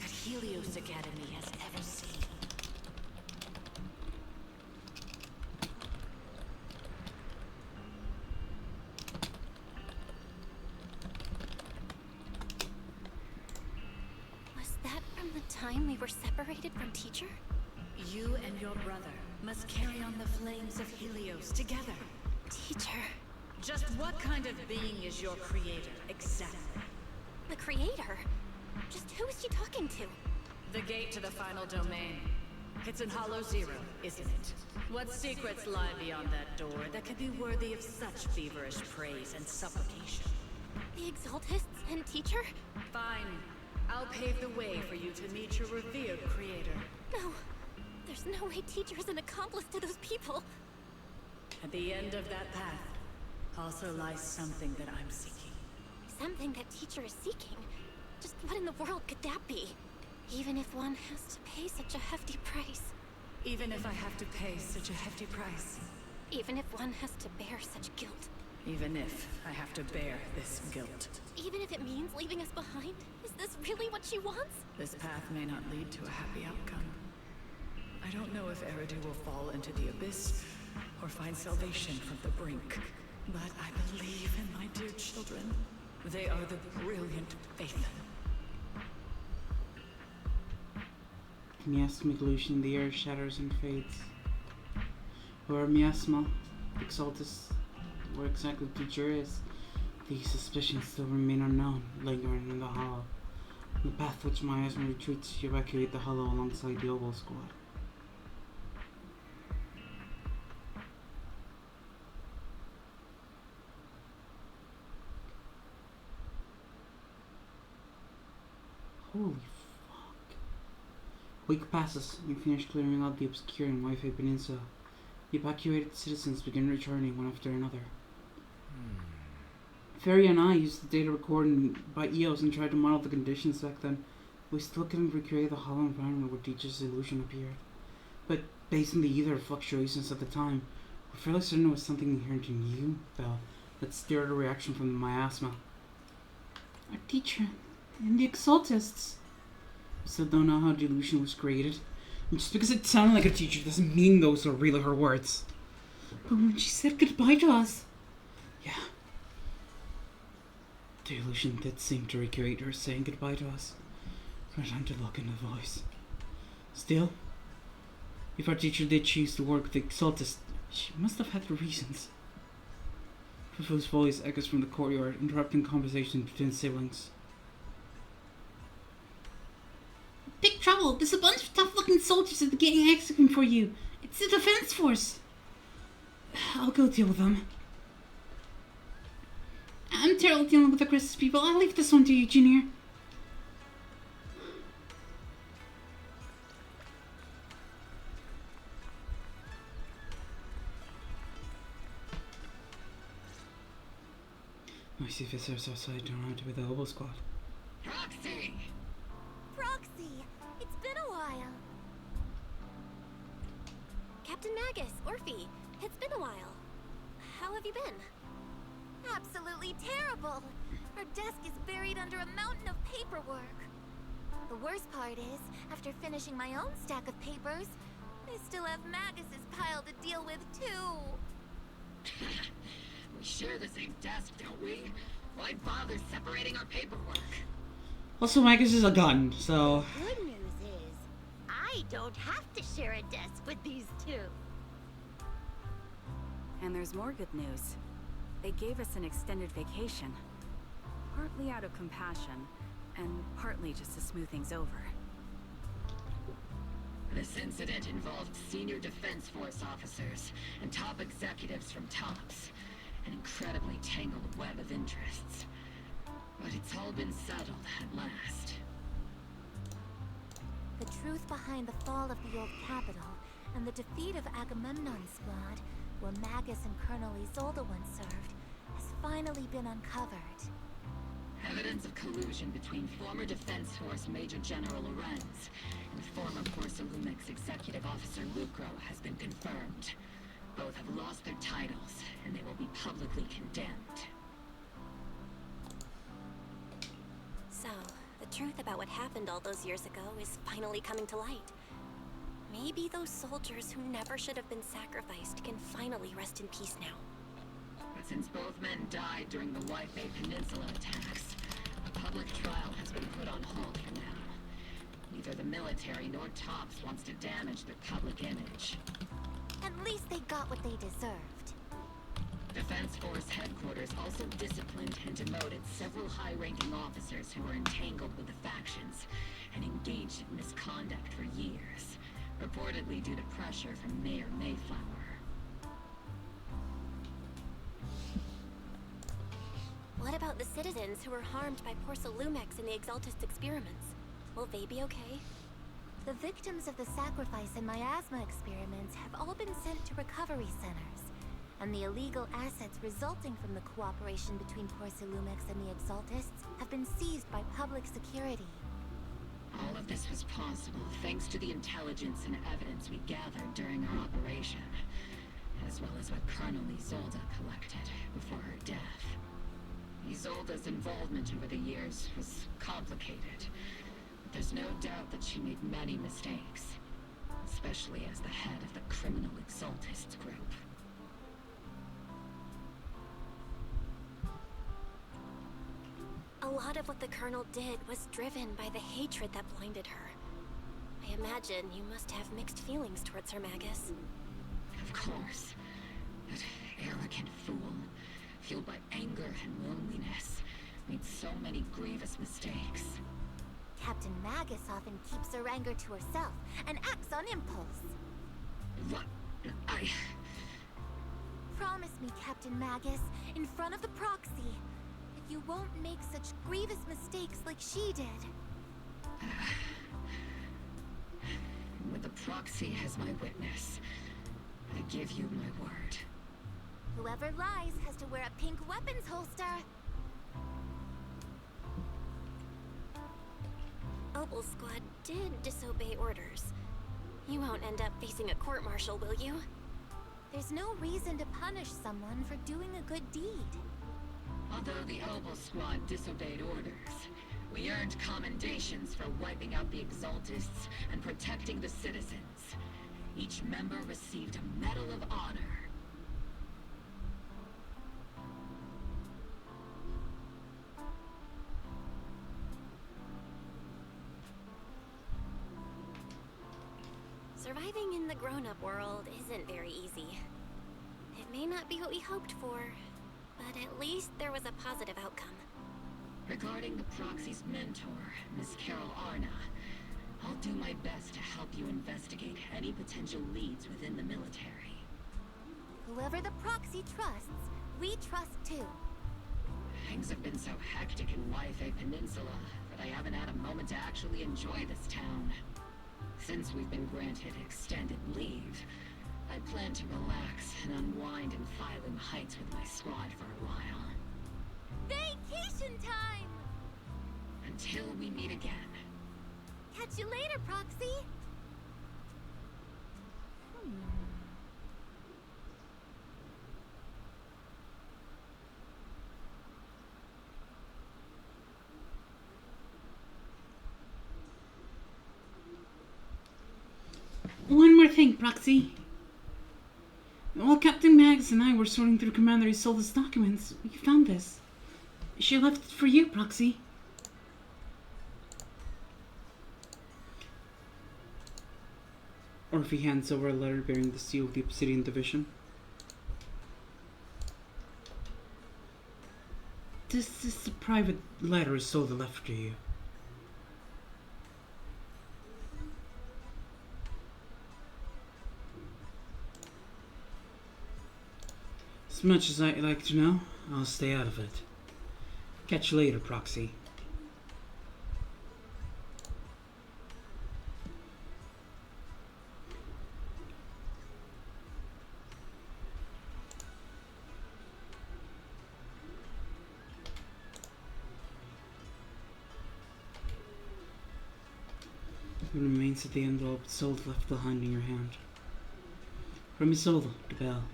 Helios Academy has ever seen. were separated from Teacher? You and your brother must carry on the flames of Helios together. Teacher. Just what kind of being is your creator, exactly? The Creator? Just who is she talking to? The gate to the final domain. It's in Hollow Zero, isn't it? What secrets lie beyond that door that could be worthy of such feverish praise and supplication? The Exaltists and Teacher? Fine. I'll pave the way for you to meet your revered creator. No. There's no way Teacher is an accomplice to those people. At the end of that path also lies something that I'm seeking. Something that Teacher is seeking? Just what in the world could that be? Even if one has to pay such a hefty price. Even if I have to pay such a hefty price. Even if one has to bear such guilt. Even if I have to bear this guilt. Even if it means leaving us behind? Is this really what she wants? This path may not lead to a happy outcome. I don't know if Eridu will fall into the abyss or find salvation from the brink. But I believe in my dear children. They are the brilliant Phaethon. Miasmic illusion, the air shatters and fades. Where Miasma, Exaltus, where exactly Teacher is, these suspicions still remain unknown, lingering in the hollow. On the path which Miasma retreats, you evacuate the hollow alongside the Oval Squad. Holy fuck. A week passes, you finish clearing out the obscure and Wi-Fi peninsula. The evacuated citizens begin returning one after another. Ferry and I used the data recorded by EOS and tried to model the conditions back then. We still couldn't recreate the hollow environment where Teacher's illusion appeared. But based on the ether fluctuations at the time, we're fairly certain it was something inherent in you, Belle, that steered a reaction from the miasma. Our Teacher and the Exaltists. We still don't know how the illusion was created. And just because it sounded like a teacher doesn't mean those are really her words. But when she said goodbye to us... Yeah. The illusion did seem to recreate her saying goodbye to us. Right on to look in the voice. Still, if our teacher did choose to work with the Exaltist, she must have had her reasons. Fufu's voice echoes from the courtyard, interrupting conversation between siblings. Big trouble! There's a bunch of tough-looking soldiers at the gate asking for you. It's the defense force. I'll go deal with them. I'm terrible dealing with the Chris's people. I'll leave this one to you, Junior. I see visitors outside. Don't have to be the Oval Squad. Proxy! Proxy! It's been a while. Captain Magus, Orphe, it's been a while. How have you been? Absolutely terrible! Our desk is buried under a mountain of paperwork. The worst part is, after finishing my own stack of papers, I still have Magus's pile to deal with too. We share the same desk, don't we? Why bother separating our paperwork? Also, Magus is a gun, so... Good news is, I don't have to share a desk with these two. And there's more good news. They gave us an extended vacation. Partly out of compassion, and partly just to smooth things over. This incident involved senior Defense Force officers and top executives from TOPS. An incredibly tangled web of interests. But it's all been settled at last. The truth behind the fall of the old capital and the defeat of Agamemnon's squad, where Magus and Colonel Isolde once served, has finally been uncovered. Evidence of collusion between former Defense Force Major General Lorenz and former Force Illumix Executive Officer Lucro has been confirmed. Both have lost their titles, and they will be publicly condemned. So, the truth about what happened all those years ago is finally coming to light. Maybe those soldiers who never should have been sacrificed can finally rest in peace now. But since both men died during the Wi-Fi Peninsula attacks, a public trial has been put on hold for now. Neither the military nor TOPS wants to damage their public image. At least they got what they deserved. Defense Force headquarters also disciplined and demoted several high-ranking officers who were entangled with the factions and engaged in misconduct for years, reportedly due to pressure from Mayor Mayflower. What about the citizens who were harmed by Porcelumex in the Exaltist experiments? Will they be okay? The victims of the sacrifice and miasma experiments have all been sent to recovery centers, and the illegal assets resulting from the cooperation between Porcelumex and the Exaltists have been seized by public security. All of this was possible thanks to the intelligence and evidence we gathered during our operation, as well as what Colonel Isolde collected before her death. Isolde's involvement over the years was complicated, but there's no doubt that she made many mistakes, especially as the head of the criminal Exaltists group. A lot of what the Colonel did was driven by the hatred that blinded her. I imagine you must have mixed feelings towards her, Magus. Of course. That arrogant fool, fueled by anger and loneliness, made so many grievous mistakes. Captain Magus often keeps her anger to herself and acts on impulse. What? Promise me, Captain Magus, in front of the proxy, if you won't make such grievous mistakes like she did. With the proxy as my witness, I give you my word. Whoever lies has to wear a pink weapons holster. Opal Squad did disobey orders. You won't end up facing a court-martial, will you? There's no reason to punish someone for doing a good deed. Although the Opal Squad disobeyed orders, we earned commendations for wiping out the Exaltists and protecting the citizens. Each member received a Medal of Honor. Surviving in the grown-up world isn't very easy. It may not be what we hoped for, but at least there was a positive outcome. Regarding the proxy's mentor, Miss Carol Arna, I'll do my best to help you investigate any potential leads within the military. Whoever the proxy trusts, we trust too. Things have been so hectic in Yfei Peninsula that I haven't had a moment to actually enjoy this town. Since we've been granted extended leave, I plan to relax and unwind in Phylum Heights with my squad for a while. Vacation time! Until we meet again. Catch you later, Proxy! One more thing, Proxy. While Captain Mags and I were sorting through Commander Isolde's documents, we found this. She left it for you, Proxy. Orphe hands over a letter bearing the seal of the Obsidian Division. This is a private letter Isolde left to you. As much as I'd like to know, I'll stay out of it. Catch you later, Proxy. What remains of the envelope Isolde left behind in your hand. From Isolde to Belle.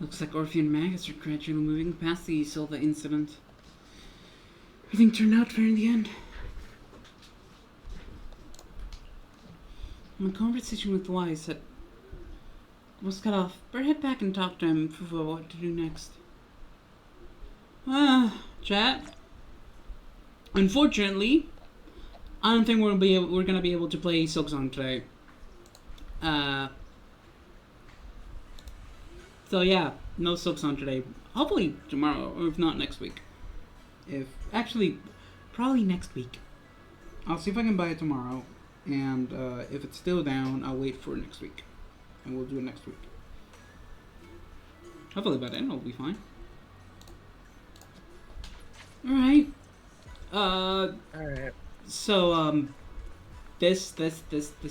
Looks like Orphe and Magus are gradually moving past the Isolde incident. Everything turned out fair in the end. My conversation with Wise was cut off. Better head back and talk to him for what to do next. Chat. Unfortunately, I don't think we're gonna be able to play SILKSONG today. So yeah, no SILKSONG today. Hopefully tomorrow, or if not next week. Probably next week. I'll see if I can buy it tomorrow, and if it's still down, I'll wait for next week, and we'll do it next week. Hopefully by then it'll be fine. All right. Alright. So this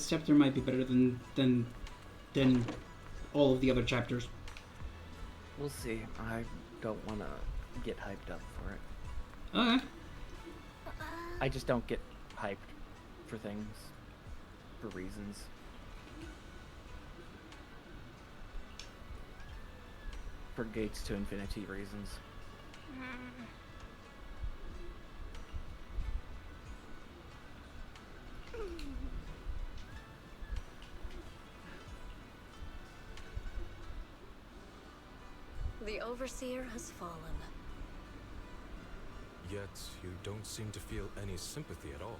chapter might be better than all of the other chapters. We'll see. I don't want to get hyped up for it. Okay. I just don't get hyped for things for reasons. For Gates to Infinity reasons. The Overseer has fallen. Yet you don't seem to feel any sympathy at all.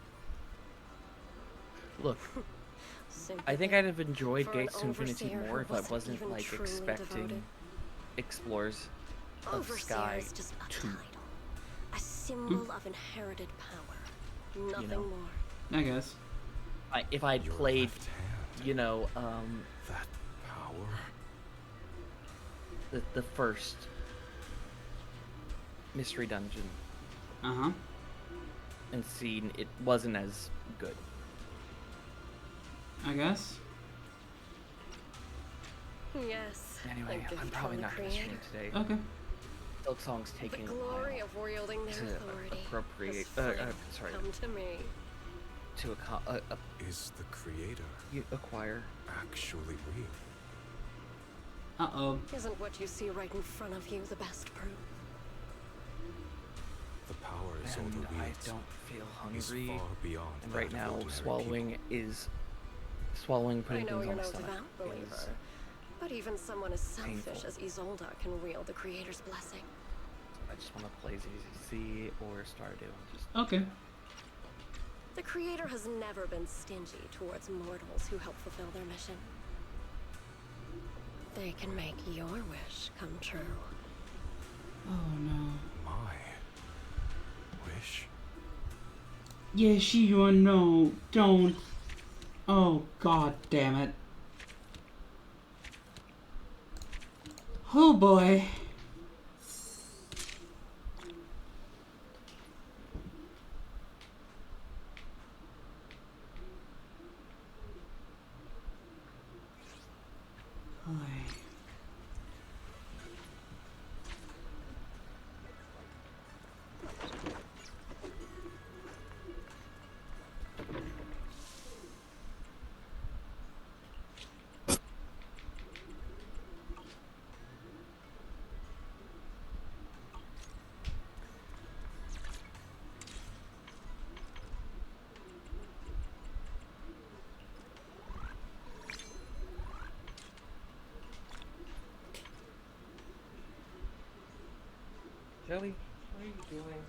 Look, I think I'd have enjoyed Gates to Infinity more if I wasn't like expecting devoted. Explorers of Overseer Sky is just a 2. title, a symbol of inherited power, nothing know. more. I guess. If I'd played, you know, that power. The first mystery dungeon. And seen it wasn't as good. I guess. Yes. Anyway, I'm probably not going to stream today. Okay. SILKSONG's taking The a while glory of wielding their to authority appropriate. has Sorry. come to me. To Is the creator acquire actually real? Uh-oh. Isn't what you see right in front of you the best proof? The power is all And the I wields don't feel is hungry. far beyond And that right of now, ordinary swallowing, I putting know things you're on my no stomach devout believer, is but even someone as selfish painful. as Isolde can wield the Creator's blessing. I just want to play ZZZ or Stardew. Just Okay. The Creator has never been stingy towards mortals who help fulfill their mission. They can make your wish come true. Oh no. My wish? Yes, you are no. Don't. Oh god damn it. Oh boy. Joey, what are you doing?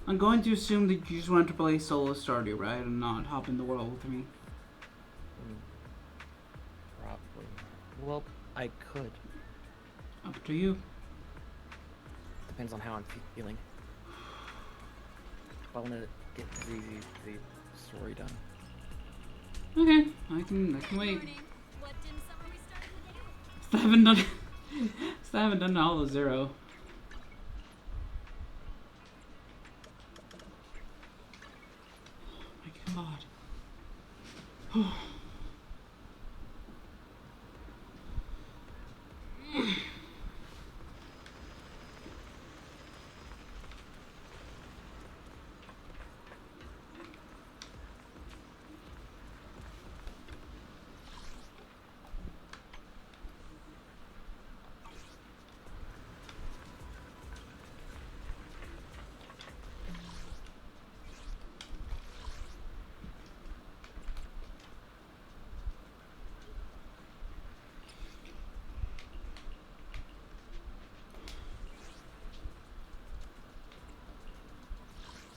I'm going to assume that you just wanted to play solo Stardew, right? And not hop in the world with me. Probably. Well, I could. Up to you. Depends on how I'm feeling. If I want to get the story done. Okay, I can wait. Still haven't done Hollow Zero. Oh my god.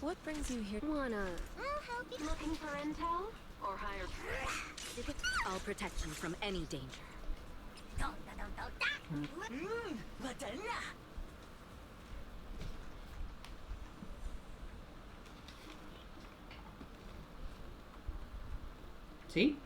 What brings you here? Looking for intel? Or higher? I'll protect you from any danger. See?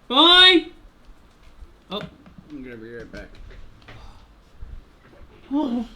Bye! Oh, I'm gonna be right back. Oh.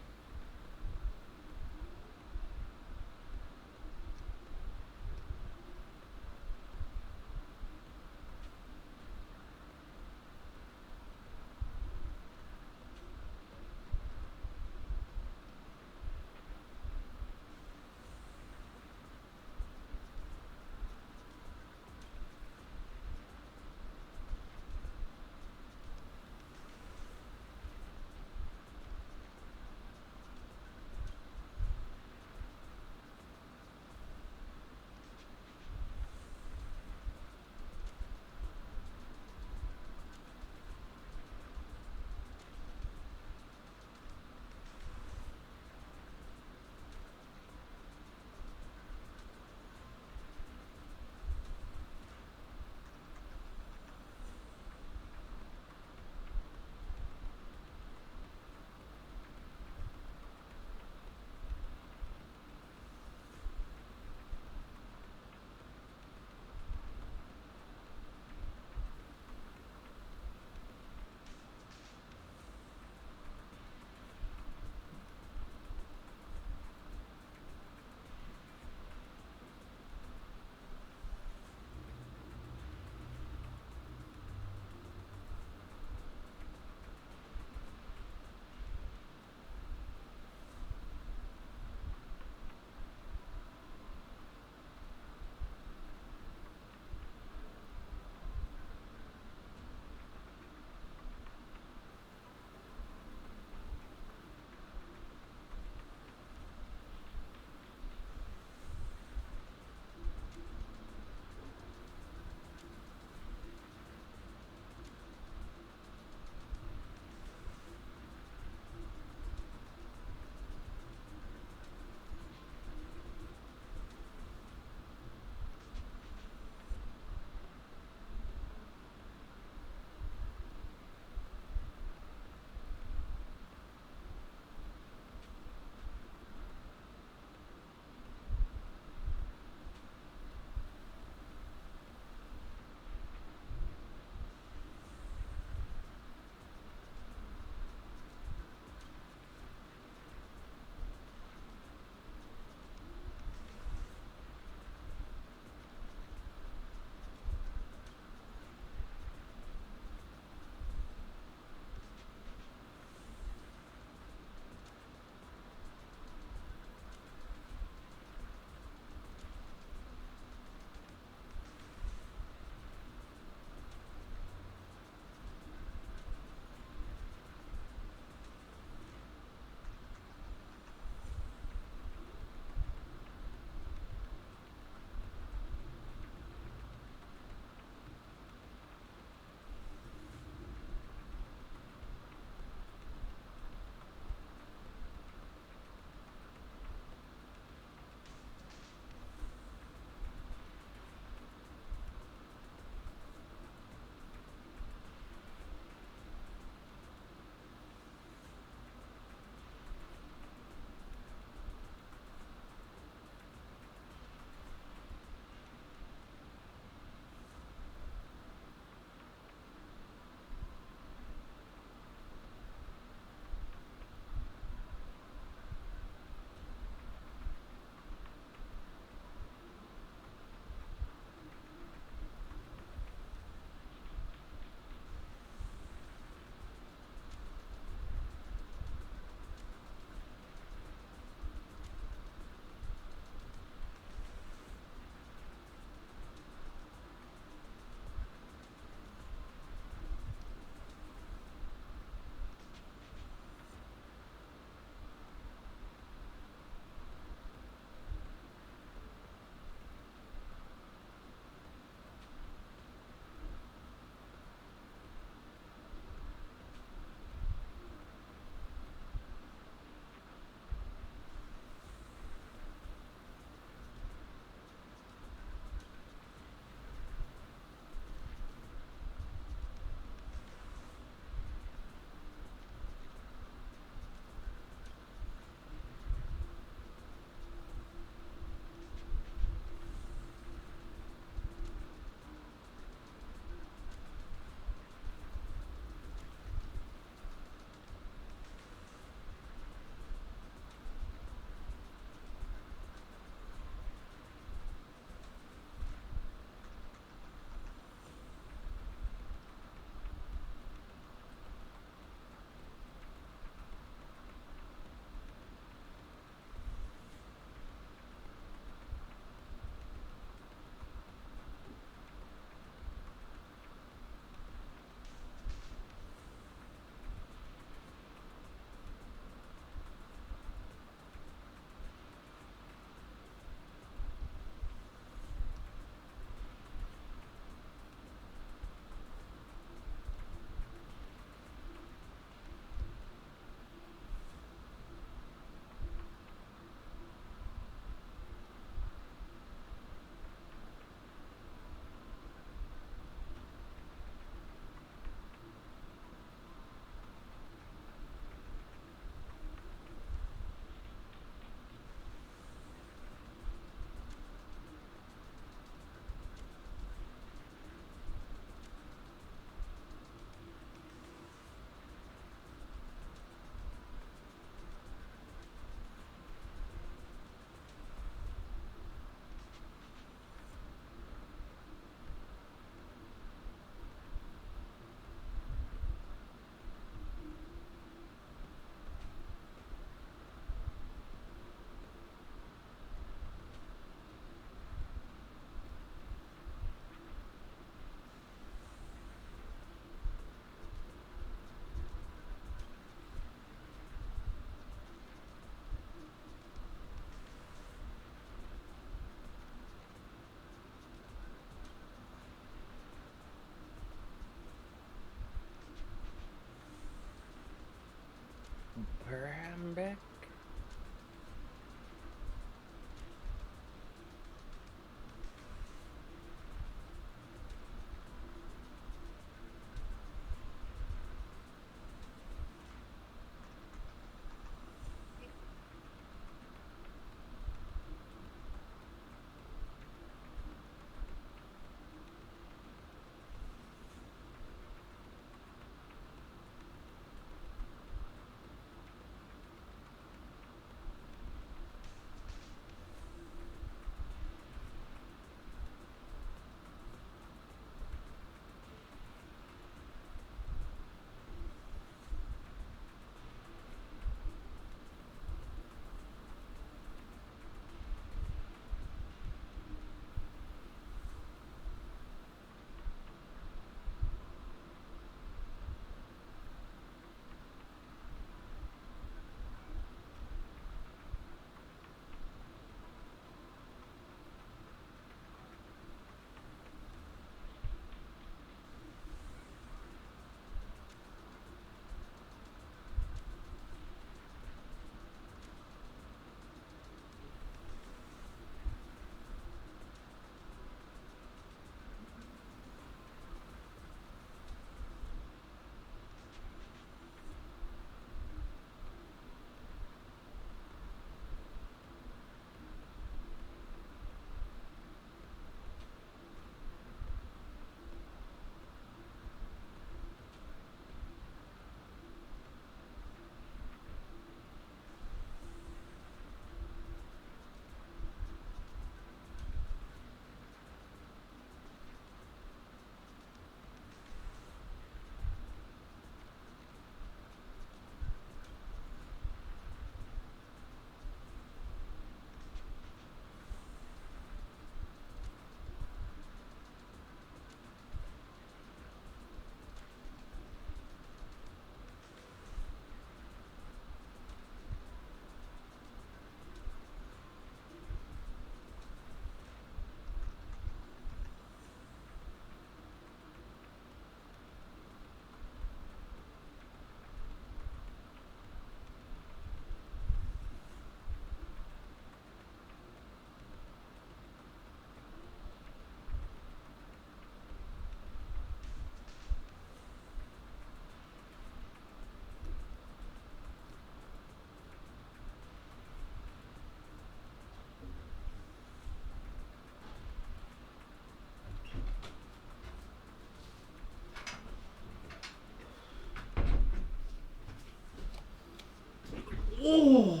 Oh.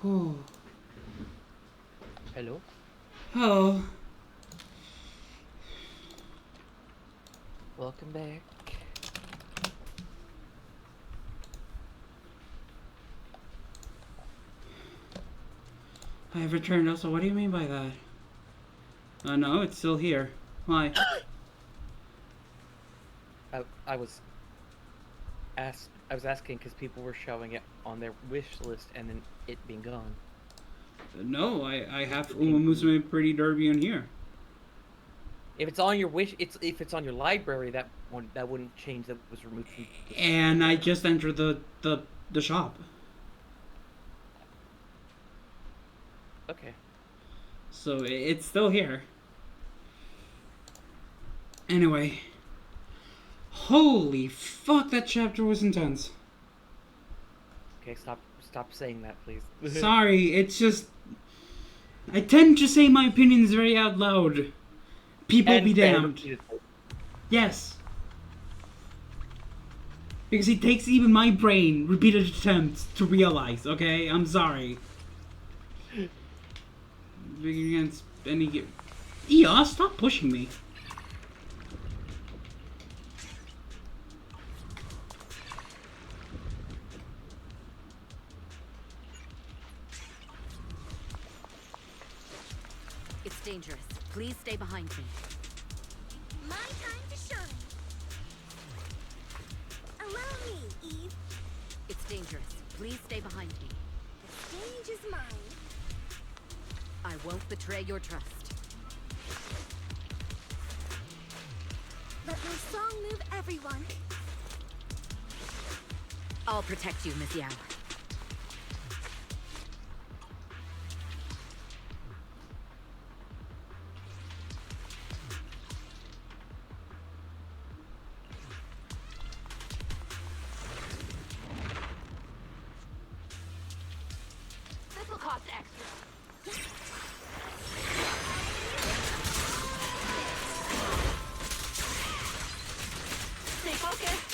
Oh. Hello? Oh. Welcome back. I have returned also. What do you mean by that? No, it's still here. Why? I was asking because people were showing it on their wish list and then it being gone. No, I have Uma Musume Pretty Derby in here. If it's on your wish, if it's on your library, that wouldn't change. That was removed. And I just entered the shop. Okay. So it's still here. Anyway. Holy fuck, that chapter was intense. Okay, stop saying that, please. Sorry, it's just... I tend to say my opinions very out loud. People And be fair, damned. Yes. Because it takes even my brain repeated attempts to realize, okay? I'm sorry. Against any... Ea, stop pushing me. It's dangerous. Please stay behind me. My time to shine. Allow me, Eve. It's dangerous. Please stay behind me. The stage is mine. I won't betray your trust. Let my song move everyone. I'll protect you, Miss Yao. This will cost extra. Stay focused.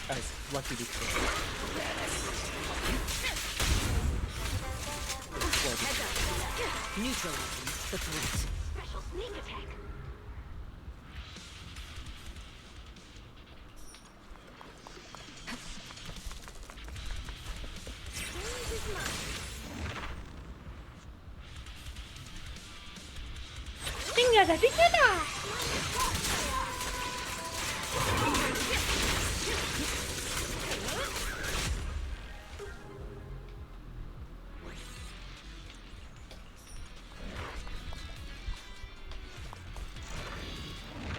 Guys, lucky to Heads up. Neutralizing the threat. Special sneak attack. Stage is mine.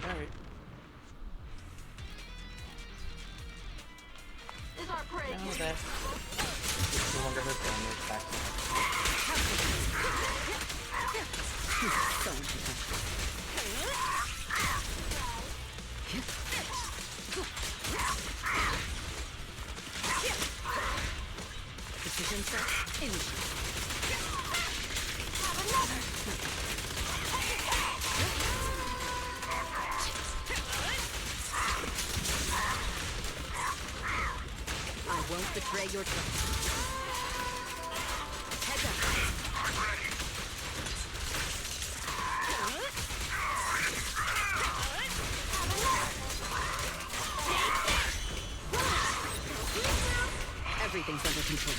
Alright. Is our prey. Now that it's no longer her family, it's back to her. Precision set. Initiate. I won't betray your trust. Heads up. Everything's under control.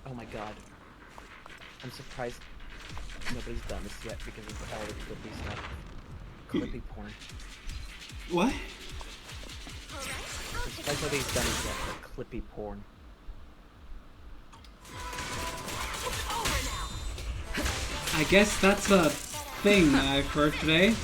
Oh my god. I'm surprised nobody's done this yet because of all the clippy stuff. Clippy porn. What? I'm surprised nobody's done it yet, but clippy porn. I guess that's a thing I've heard today.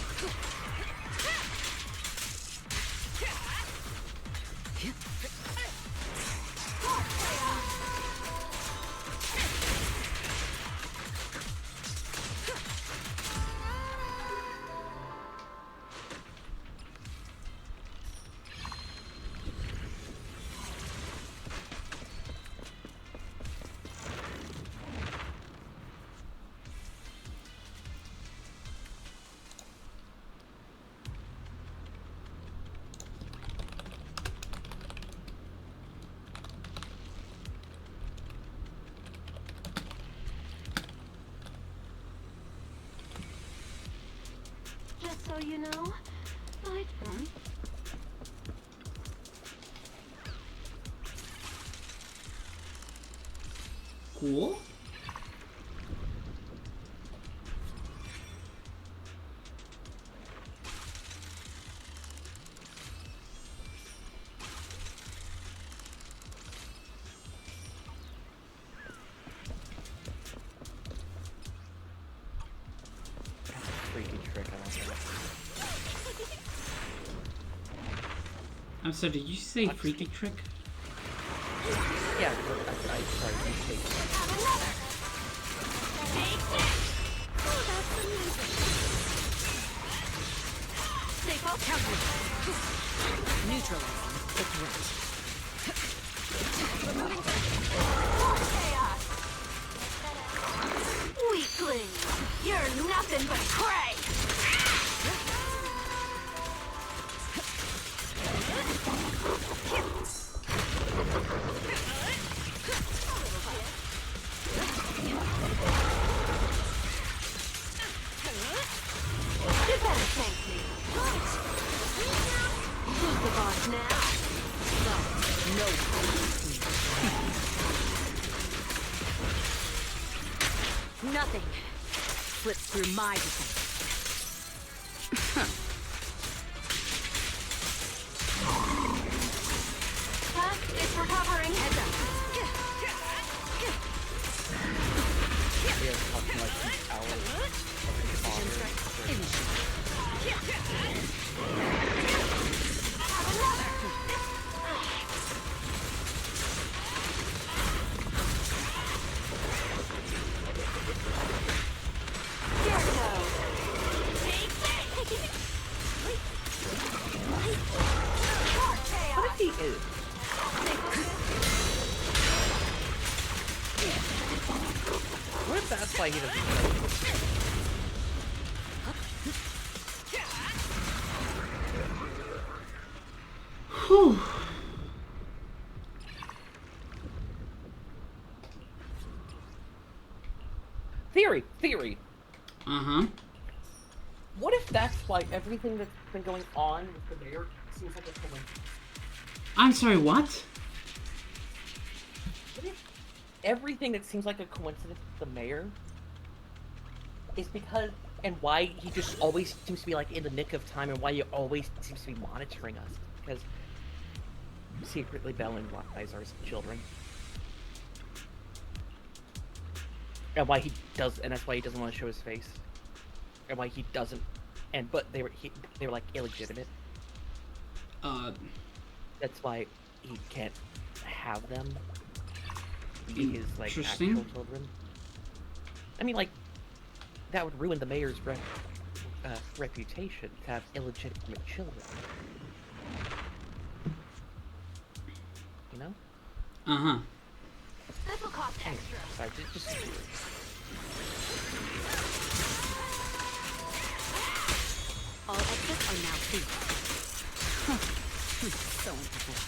so you know. But... Cool. Freaky trick, I don't think. I'm sorry, did you say freaky trick? Yeah, sorry, you take Stay focused. Neutralizing the threat. Removing chaos. Weakling, you're nothing but prey. You better thank me. Who's the boss now? No. Nothing slips through my defense. It's recovering. Heads up. We have talking like 2 hours What if he is? What if that's why he doesn't Whew. Theory. Uh-huh. What if that's why everything that's been going on with the mayor seems like a coincidence? I'm sorry, what? What if everything that seems like a coincidence with the mayor is because, and why he just always seems to be like in the nick of time, and why he always seems to be monitoring us, because secretly Belle and Wise are his children. And why he does, and that's why he doesn't want to show his face. And why he doesn't, but they were like illegitimate. That's why he can't have them be his like actual children. I mean, like that would ruin the mayor's reputation to have illegitimate children. You know? Uh-huh. This will cost extra. Sorry, just All exits are now free. So important.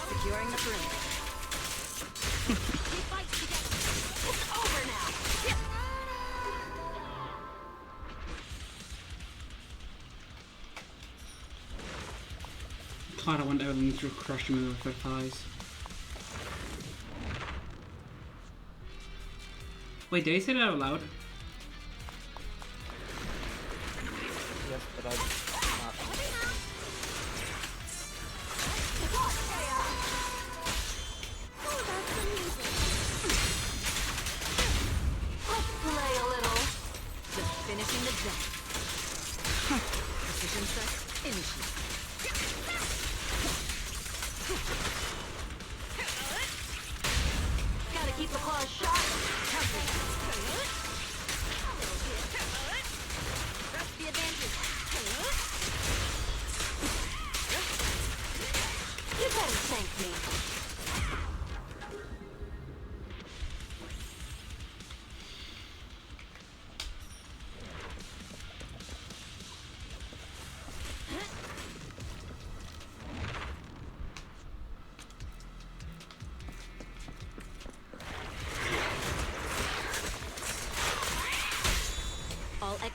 Securing the perimeter. We fight together. It's over now. God, I want Evelyn to crush me with her thighs. Wait, did I say that out loud? yes, but I'm not. Play a little. Just finishing the job. Precision strike, initiate. Gotta keep the claws sharp. Press the advantage. You better thank me.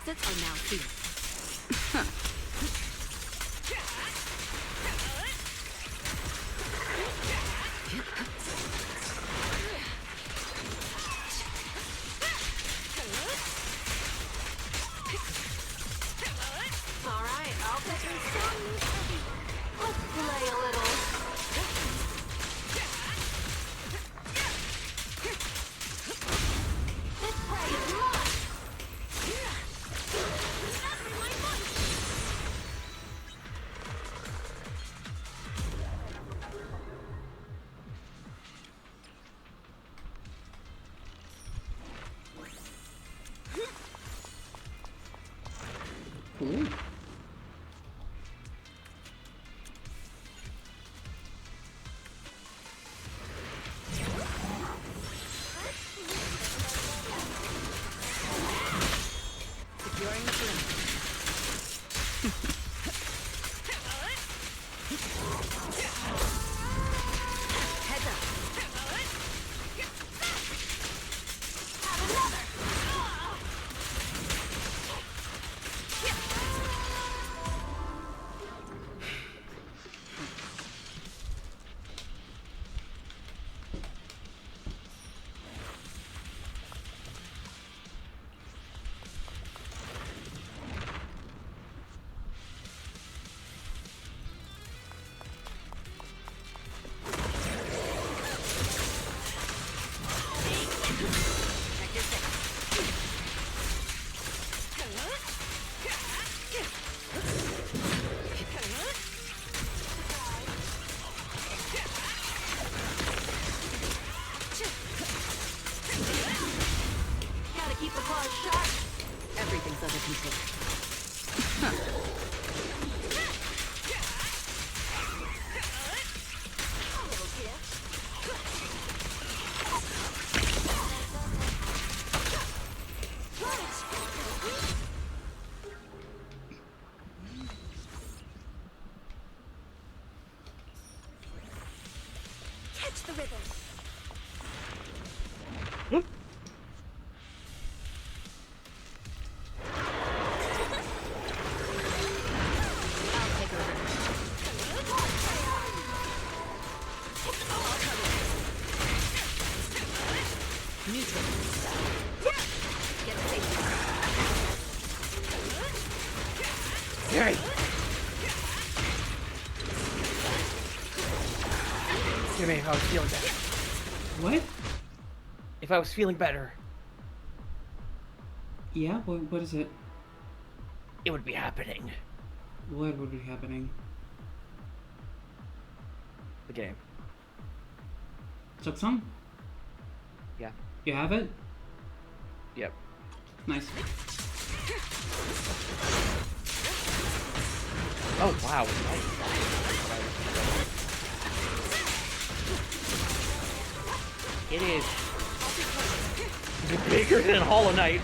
exits are now sealed. Alright, I'll take some. Let's play a little. This prey is mine! Ooh. Securing the perimeter. Heads up. Gotta keep the claws sharp. Everything's under control. Catch the rhythm. I'll take over. Neutral. Get safety. Hey! Jimmy, if I was feeling better. What? If I was feeling better, Yeah, what is it? it would be happening. What would be happening? The game. SILKSONG? Yeah. You have it? Yep. Nice. Oh, wow. It is bigger than Hollow Knight.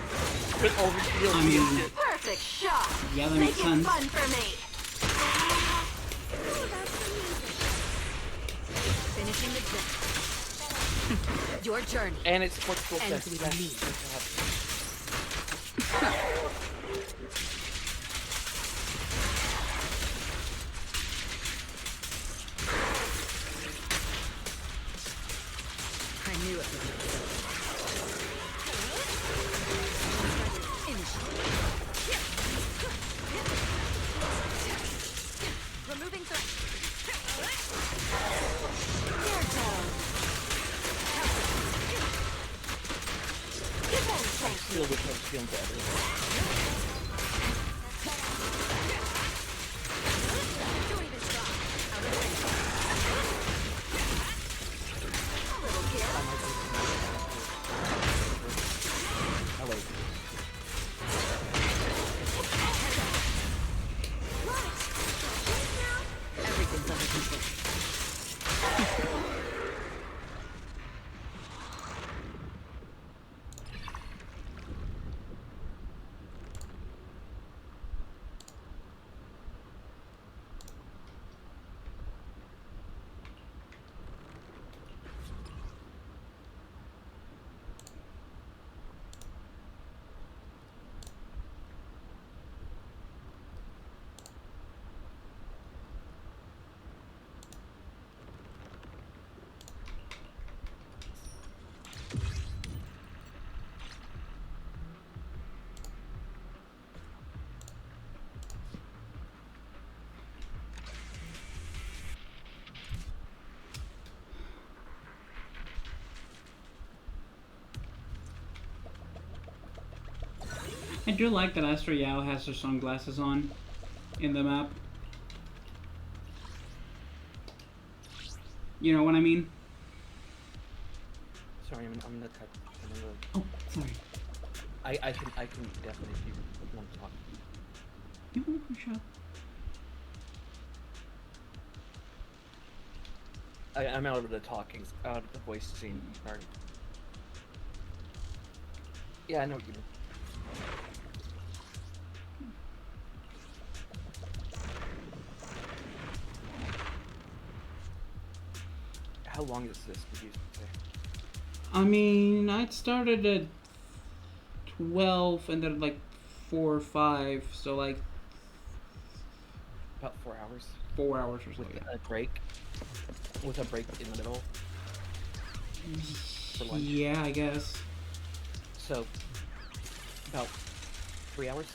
With all the shield. I mean, Perfect shot. yeah, that Make makes it sense. fun for me. Finishing the job. Your journey. And it's what's cool ends with me. I knew it would be so. Removing threat. Still wish I was feeling better. Hello. Everything's under control. I do like that Astro Yao has her sunglasses on in the map. You know what I mean? Sorry, I'm gonna cut. Oh, sorry. I can definitely if you want to talk. You want to shut? I'm out of the talking, out of the voice scene part. Yeah, I know what you mean. How long is this, would you say? I mean, I'd started at 12 and then like 4 or 5, so like... About 4 hours? 4 hours or something. With a break? With a break in the middle? For lunch? Yeah, I guess. So, about 3 hours?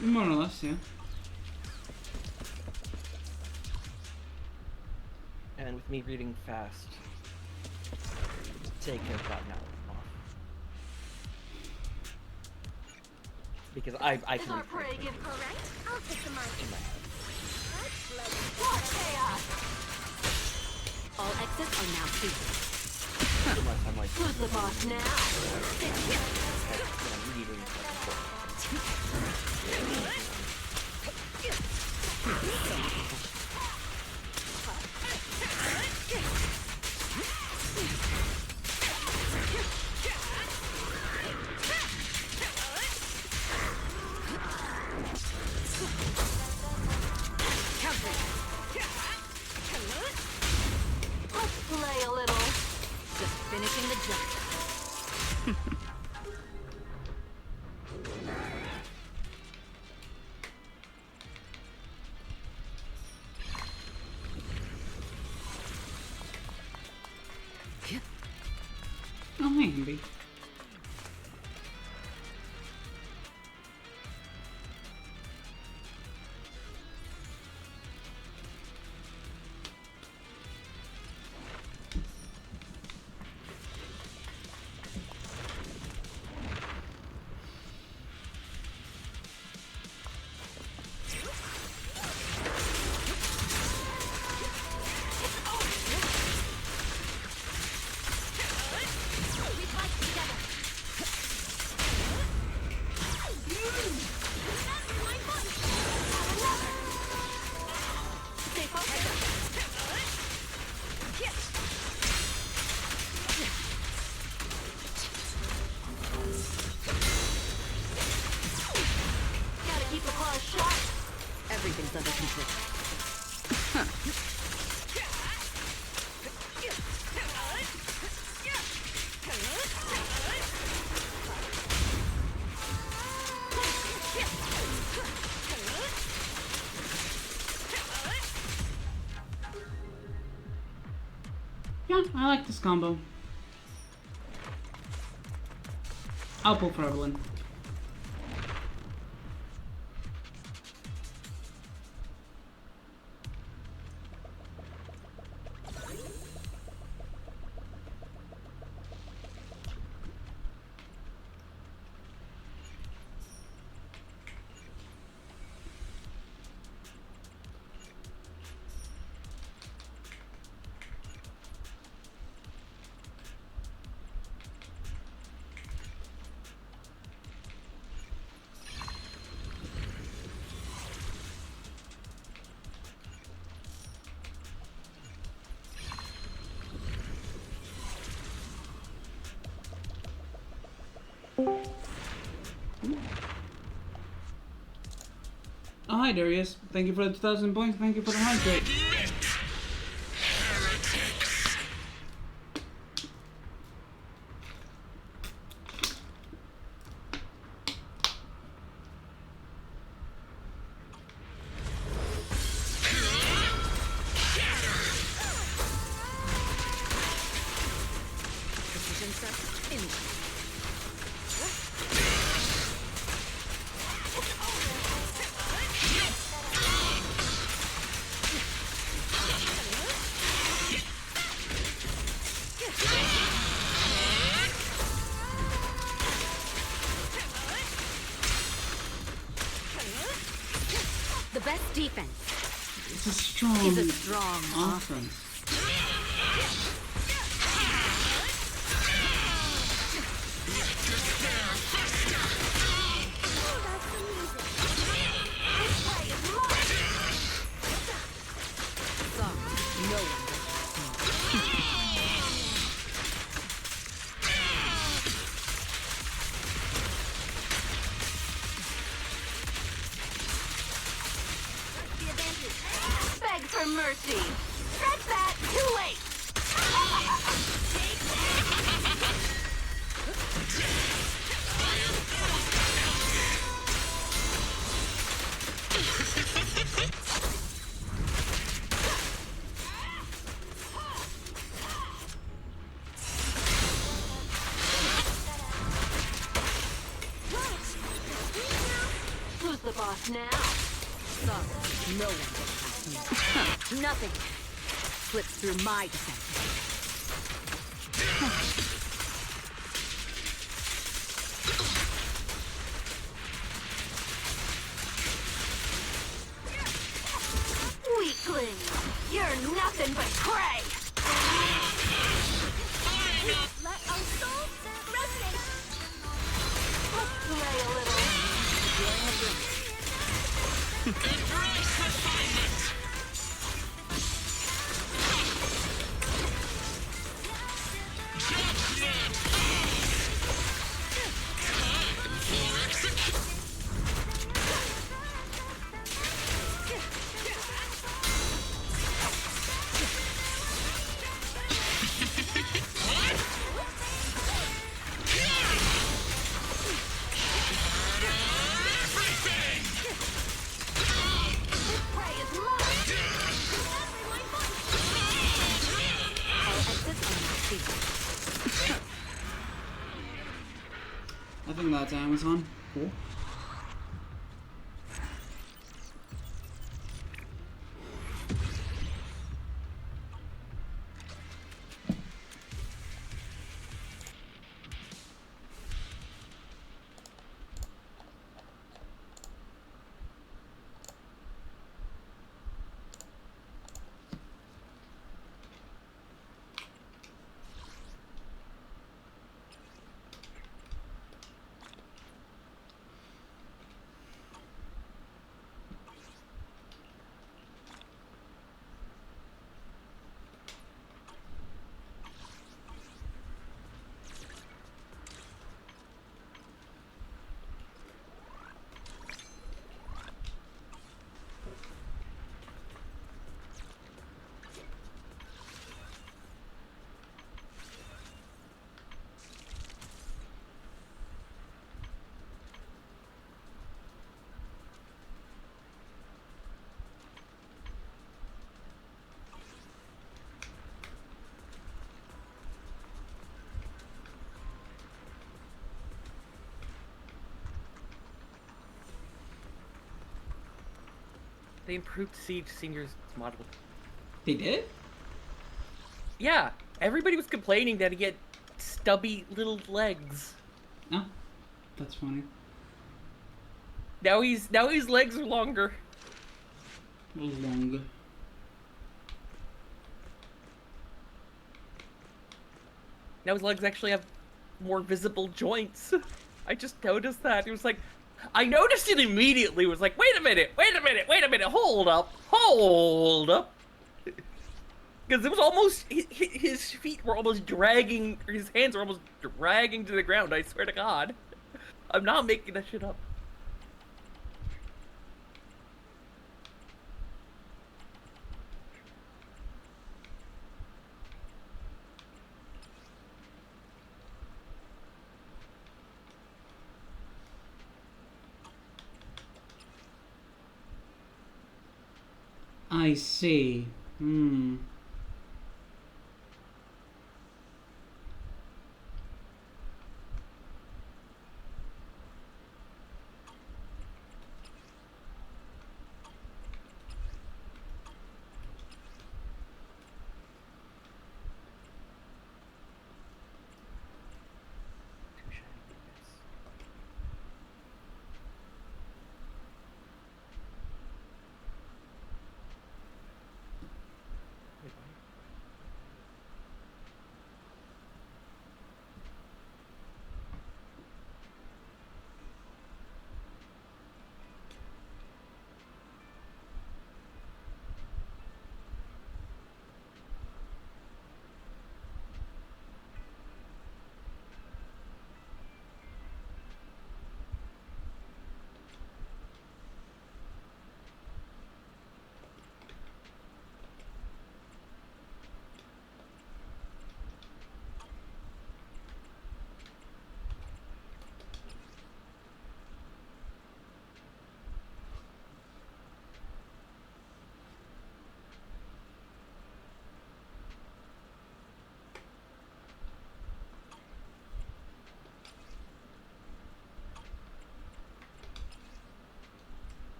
More or less, yeah. And with me reading fast, take about an hour off. Because I Is can our prey give correct? I'll take the mic. Chaos! All exits are now secret. unless I'm like Who's the boss now? I'm reading Let's play a little. Just finishing the job. Oh, hi, Ambi. Gotta keep the claws sharp. Everything's under control. Yeah, I like this combo. I'll pull for Evelyn. Oh, hi, Darius. Thank you for the 2,000 points. Thank you for the hydrate. Precision set in. best defense It's a strong is a strong offense. Beg for mercy. That's that. Too late. Who's the boss now? Sorry, no one gets past me. Nothing slips through my defense. Weakling, you're nothing but prey. Let our souls resonate. Let's play a little. Embrace refinement! I think that's Amazon. Cool. They improved Siege Senior's model. They did? Yeah, everybody was complaining that he had stubby little legs. Oh, that's funny. Now his legs are longer. Longer. Now his legs actually have more visible joints. I just noticed that. It was like, I noticed it immediately. It was like, wait a minute, hold up. Because it was almost, his feet were almost dragging, or his hands were almost dragging to the ground, I swear to God. I'm not making that shit up. I see.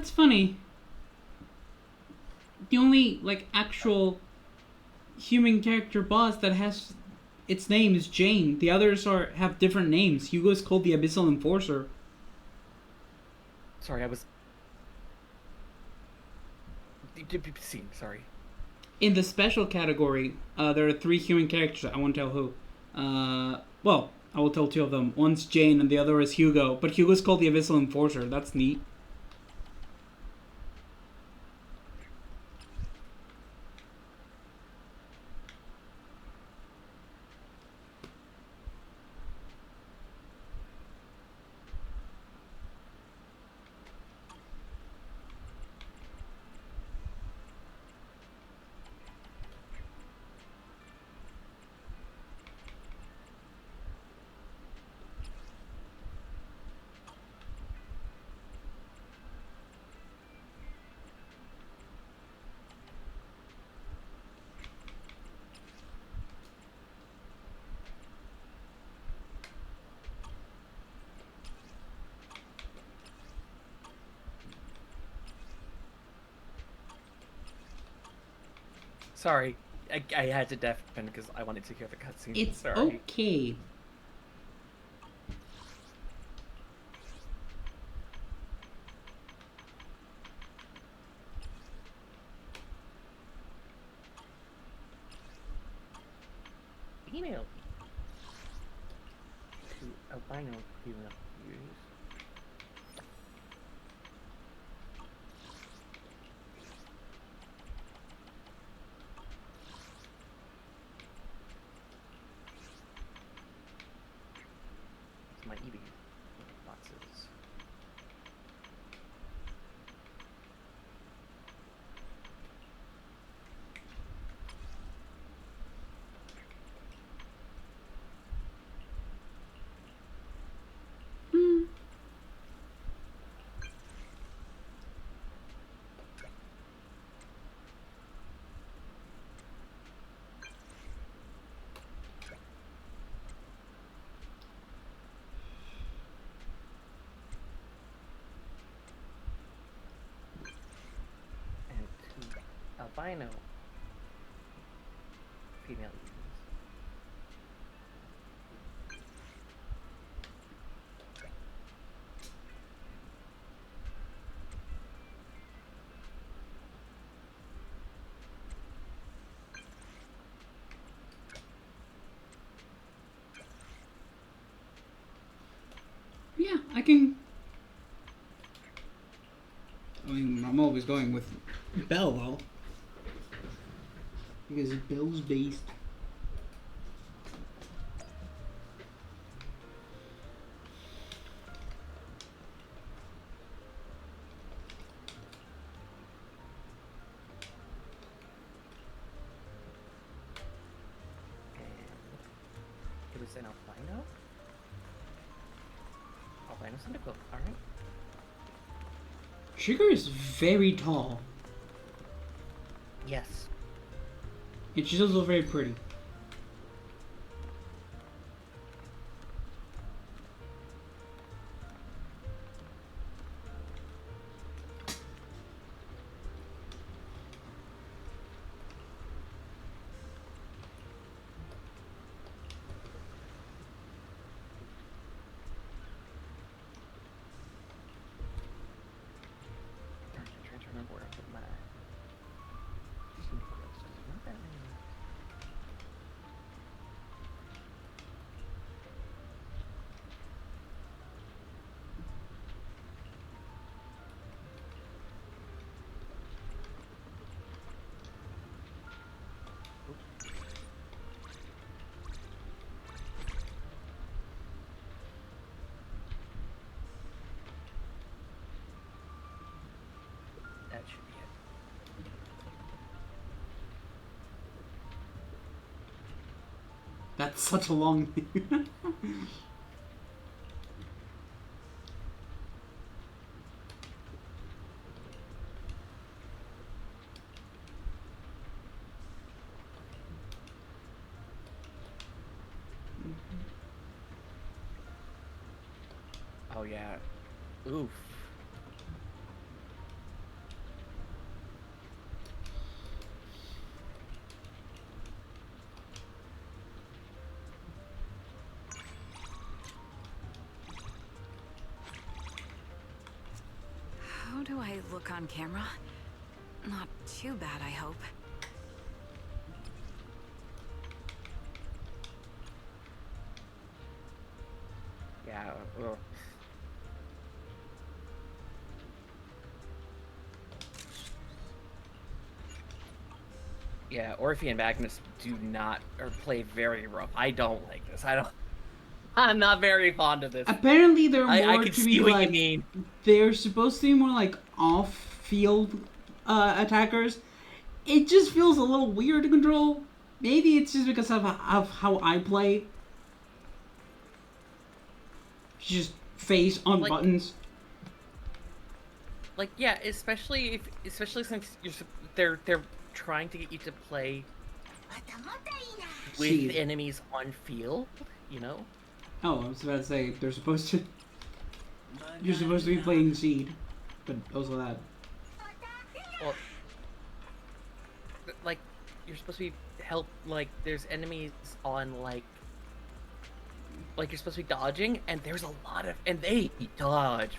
That's funny. The only, like, actual human character boss that has its name is Jane. The others have different names. Hugo's called the Abyssal Enforcer. Sorry, I was... Sorry. In the special category, there are 3 human characters. I won't tell who. Well, I will tell 2 of them. One's Jane and the other is Hugo. But Hugo's called the Abyssal Enforcer. That's neat. Sorry, I had to deafen because I wanted to hear the cutscene. It's Sorry. okay. Email to albino female users. My EB boxes. Albino female users. Yeah, I can... I mean, I'm always going with Belle, though. Because Belle's based. It was an albino? Albino Syndical, alright. Sugar is very tall. Yes. And she's also very pretty. I'm trying to remember where I put my Syndical. Not that many. That should be it. That's such a long thing. Oh yeah. Oof. How do I look on camera? Not too bad, I hope. Yeah, well. Yeah, Orphe and Magnus do not, or play very rough. I don't like this. I'm not very fond of this. Apparently, they're more I can to see be what like. you mean. They're supposed to be more like off-field attackers. It just feels a little weird to control. Maybe it's just because of how I play. Just face on like, buttons. Like, yeah, especially since they're trying to get you to play with Seed. enemies on field, you know? Oh, I was about to say they're supposed to. You're supposed to be playing Seed, but also that. Well, like, you're supposed to be there's enemies on like you're supposed to be dodging, and there's a lot of, and they dodge.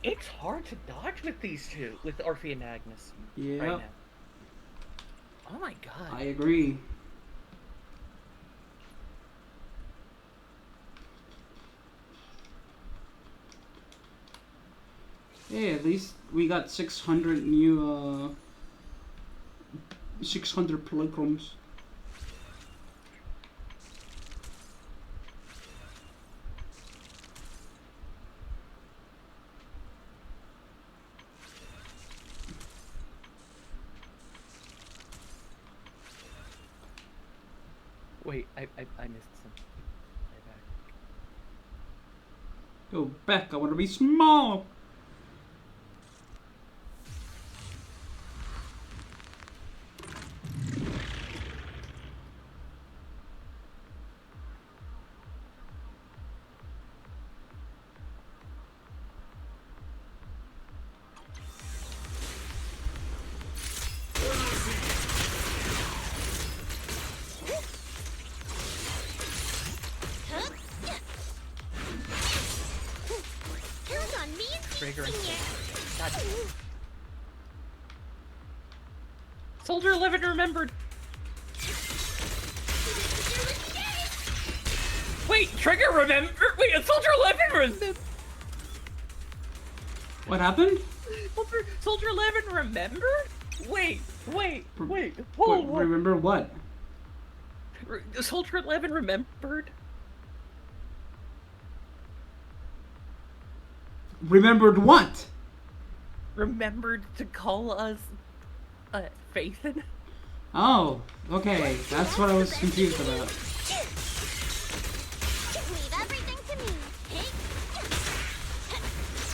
It's hard to dodge with these two, with Orphe and Magnus. Yeah. Right now. Oh my god. I agree. Hey, at least we got 600 new 600 pilgrims. Wait, I missed something. Go back, I want to be small. Soldier 11 remembered! Wait, Trigger remembered? Wait, Soldier 11 remembered! What happened? Soldier 11 remembered? Wait, hold on. Remember what? Soldier 11 remembered? Remembered what? Remembered to call us Faithin? Oh, okay. That's what I was confused about. Leave everything to me. Hey.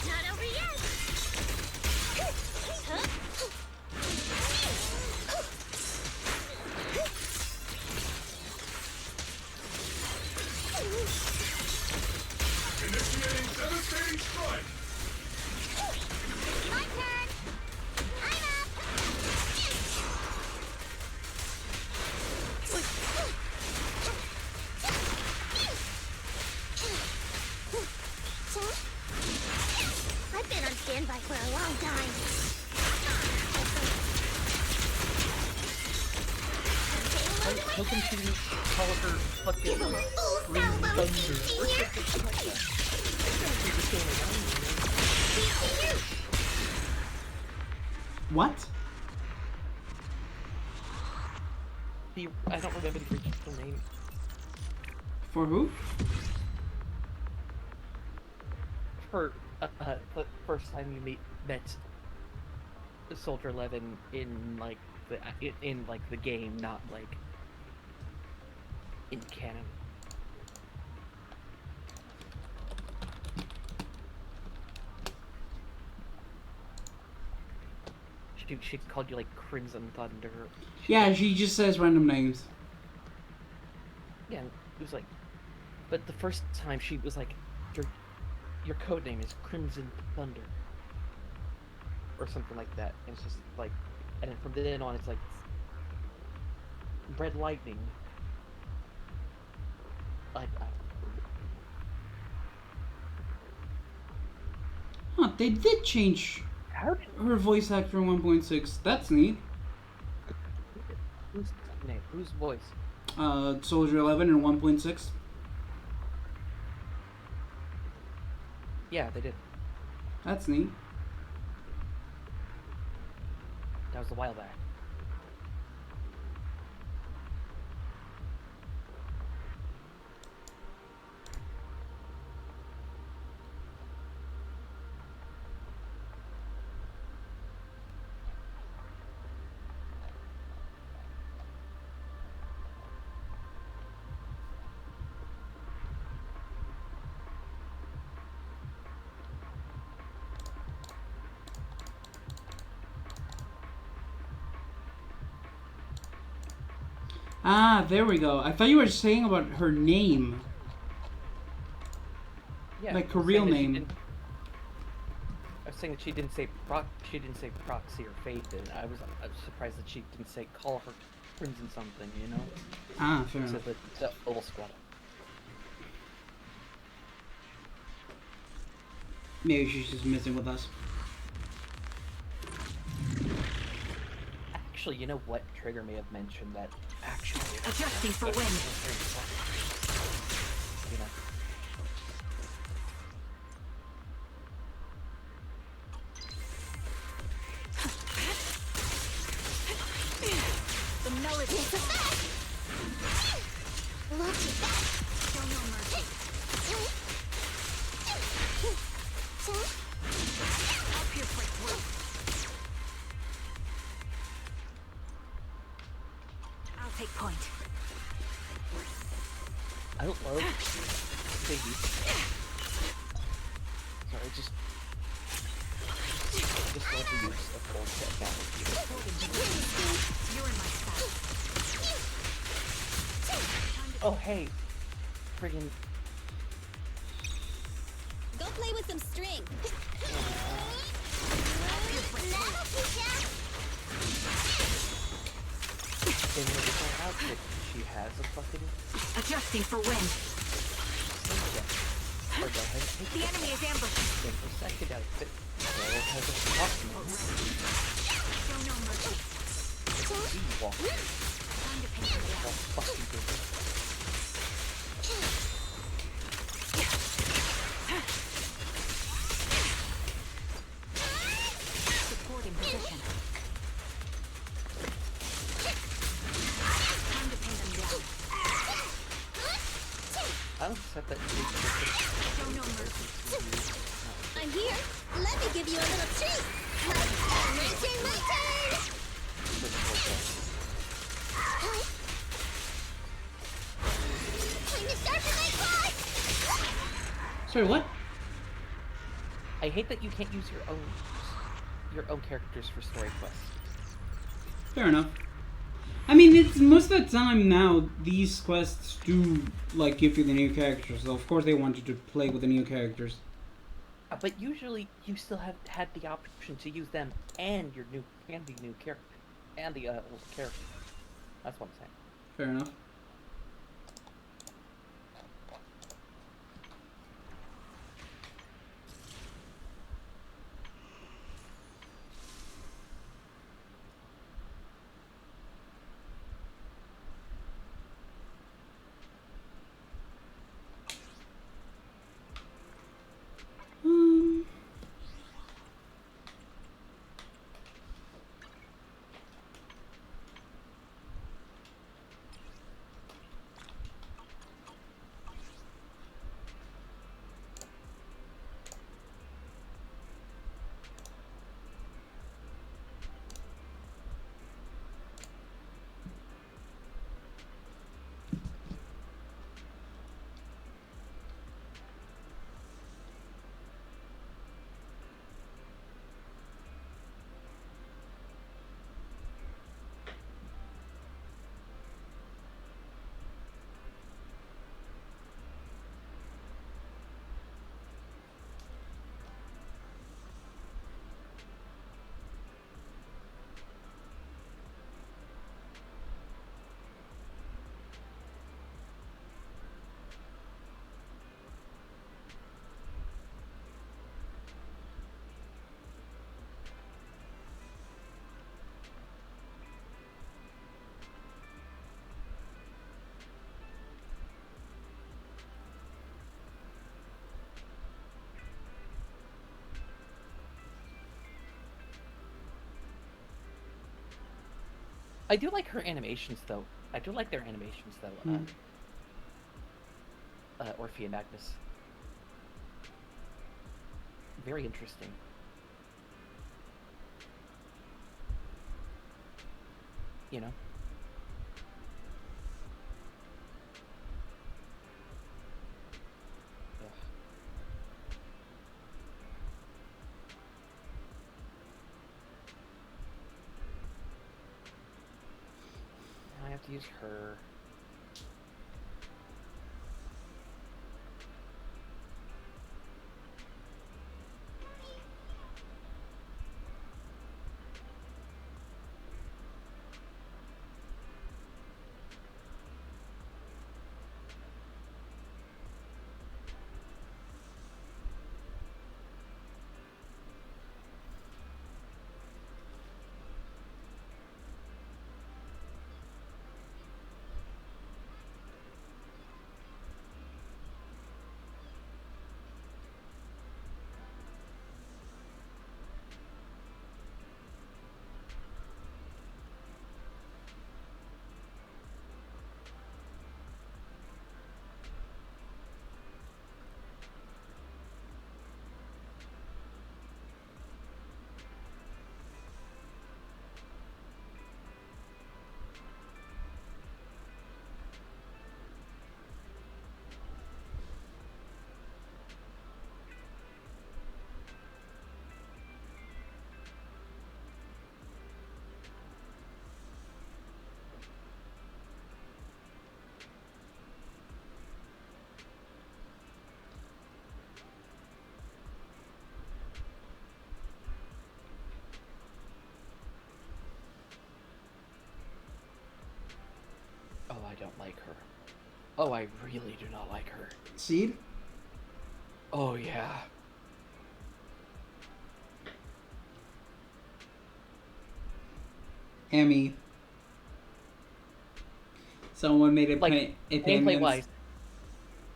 Not over yet. Initiating devastating strike. My turn. I'm up. I've been on standby for a long time. How come she didn't call her fucking Green Thunder or something like that? What? I don't remember the original name. For who? For the first time you met Soldier 11 in like the game, not like in canon. She called you like Crimson Thunder. Yeah, she just says random names. Yeah, it was like, but the first time she was like, your code name is Crimson Thunder, or something like that. And it's just like, and then from then on, it's like Red Lightning. they did change her voice actor in 1.6. That's neat. Whose name? Whose voice? Soldier 11 in 1.6. Yeah, they did. That's neat. That was a while back. Ah, there we go. I thought you were saying about her name. Yeah, like her real name. I was saying that she didn't say Proxy or Faith, and I was surprised that she didn't say call her Crimson something, you know? Ah, fair enough. The little squad. Maybe she's just messing with us. Actually, you know what? Trigger may have mentioned that. Actually, adjusting for wind. You know. The melody is back! Look at that! Show no mercy. I'll pierce right through. I'll take point. I don't love Biggie. Sorry, I just love the use of old technology. You're in my sight. Oh, hey. Friggin' Go play with some string. in her different outfit, she has a fucking... Adjusting for wind. Or go ahead and take The enemy is ambushed. in her second outfit, Carol has a Walkman. Show no mercy. Walkman. Time to pin her down. Fucking good. Supporting position. Time to pin them down. I don't accept that Show no mercy. I'm here. Let me give you a little treat. My turn, my turn! Time to sharpen my claws! Sorry, what? I hate that you can't use your own characters for story quests. Fair enough. I mean, it's most of the time now, these quests do, like, give you the new characters, so of course they want you to play with the new characters. But usually, you still have had the option to use them and your new character, and the old character. That's what I'm saying. Fair enough. I do like her animations, though. I do like their animations, though. Orphe and Magnus. Very interesting. You know? Ugh. Now I have to use her. Oh, I don't like her. Oh, I really do not like her. Seed? Oh, yeah. Emmy. Someone made Like, gameplay-wise.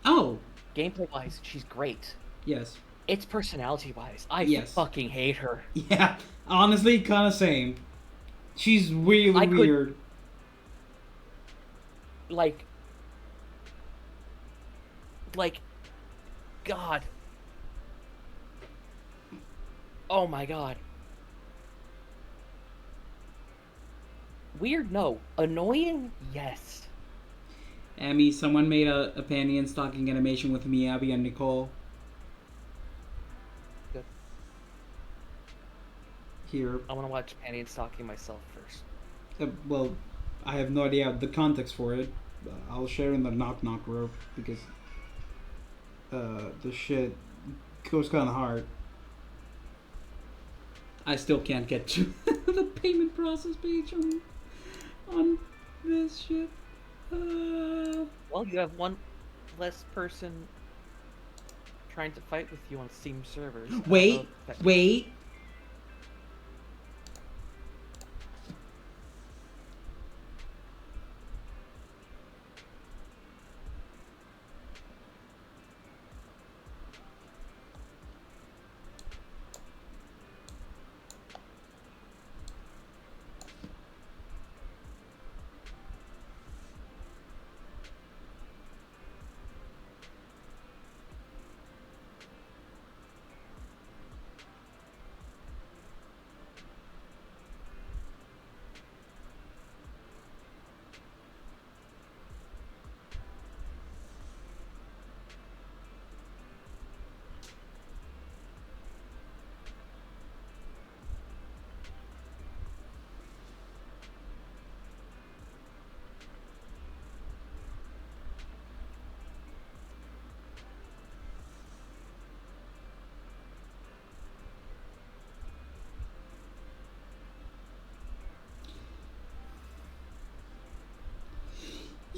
Oh! Gameplay-wise, she's great. Yes. It's personality-wise. I fucking hate her. Yeah, honestly, kind of same. She's really weird. Like, God. Oh my God. Weird, no. Annoying, yes. Emmy, someone made a panty and stocking animation with me, Abby, and Nicole. Good. Here. I want to watch panty and stocking myself first. Well, I have no idea the context for it. I'll share in the knock knock group because the shit goes kind of hard. I still can't get to the payment process page on this shit. Well, you have one less person trying to fight with you on Steam servers. Wait.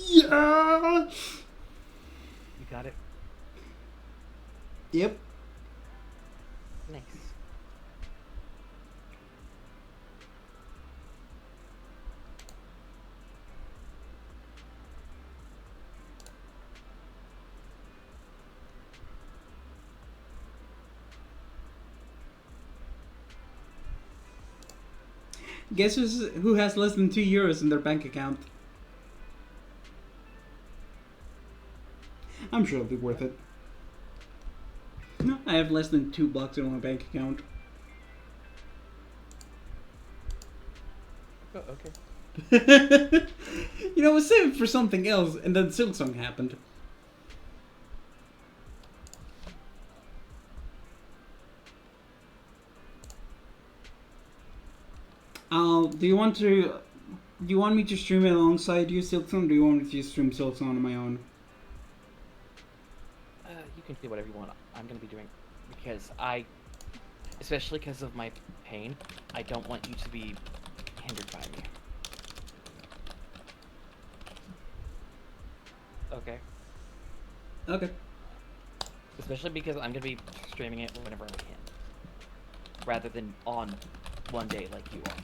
Yeah. You got it? Yep. Nice. Guess who has less than €2 in their bank account? I'm sure it'll be worth it. No, I have less than $2 in my bank account. Oh, okay. You know, I was saving for something else, and then SILKSONG happened. Do you want me to stream it alongside you, SILKSONG, or do you want me to stream SILKSONG on my own? You can do whatever you want. I'm gonna be doing, because especially because of my pain, I don't want you to be hindered by me. Okay. Okay. Especially because I'm gonna be streaming it whenever I can, rather than on one day like you are.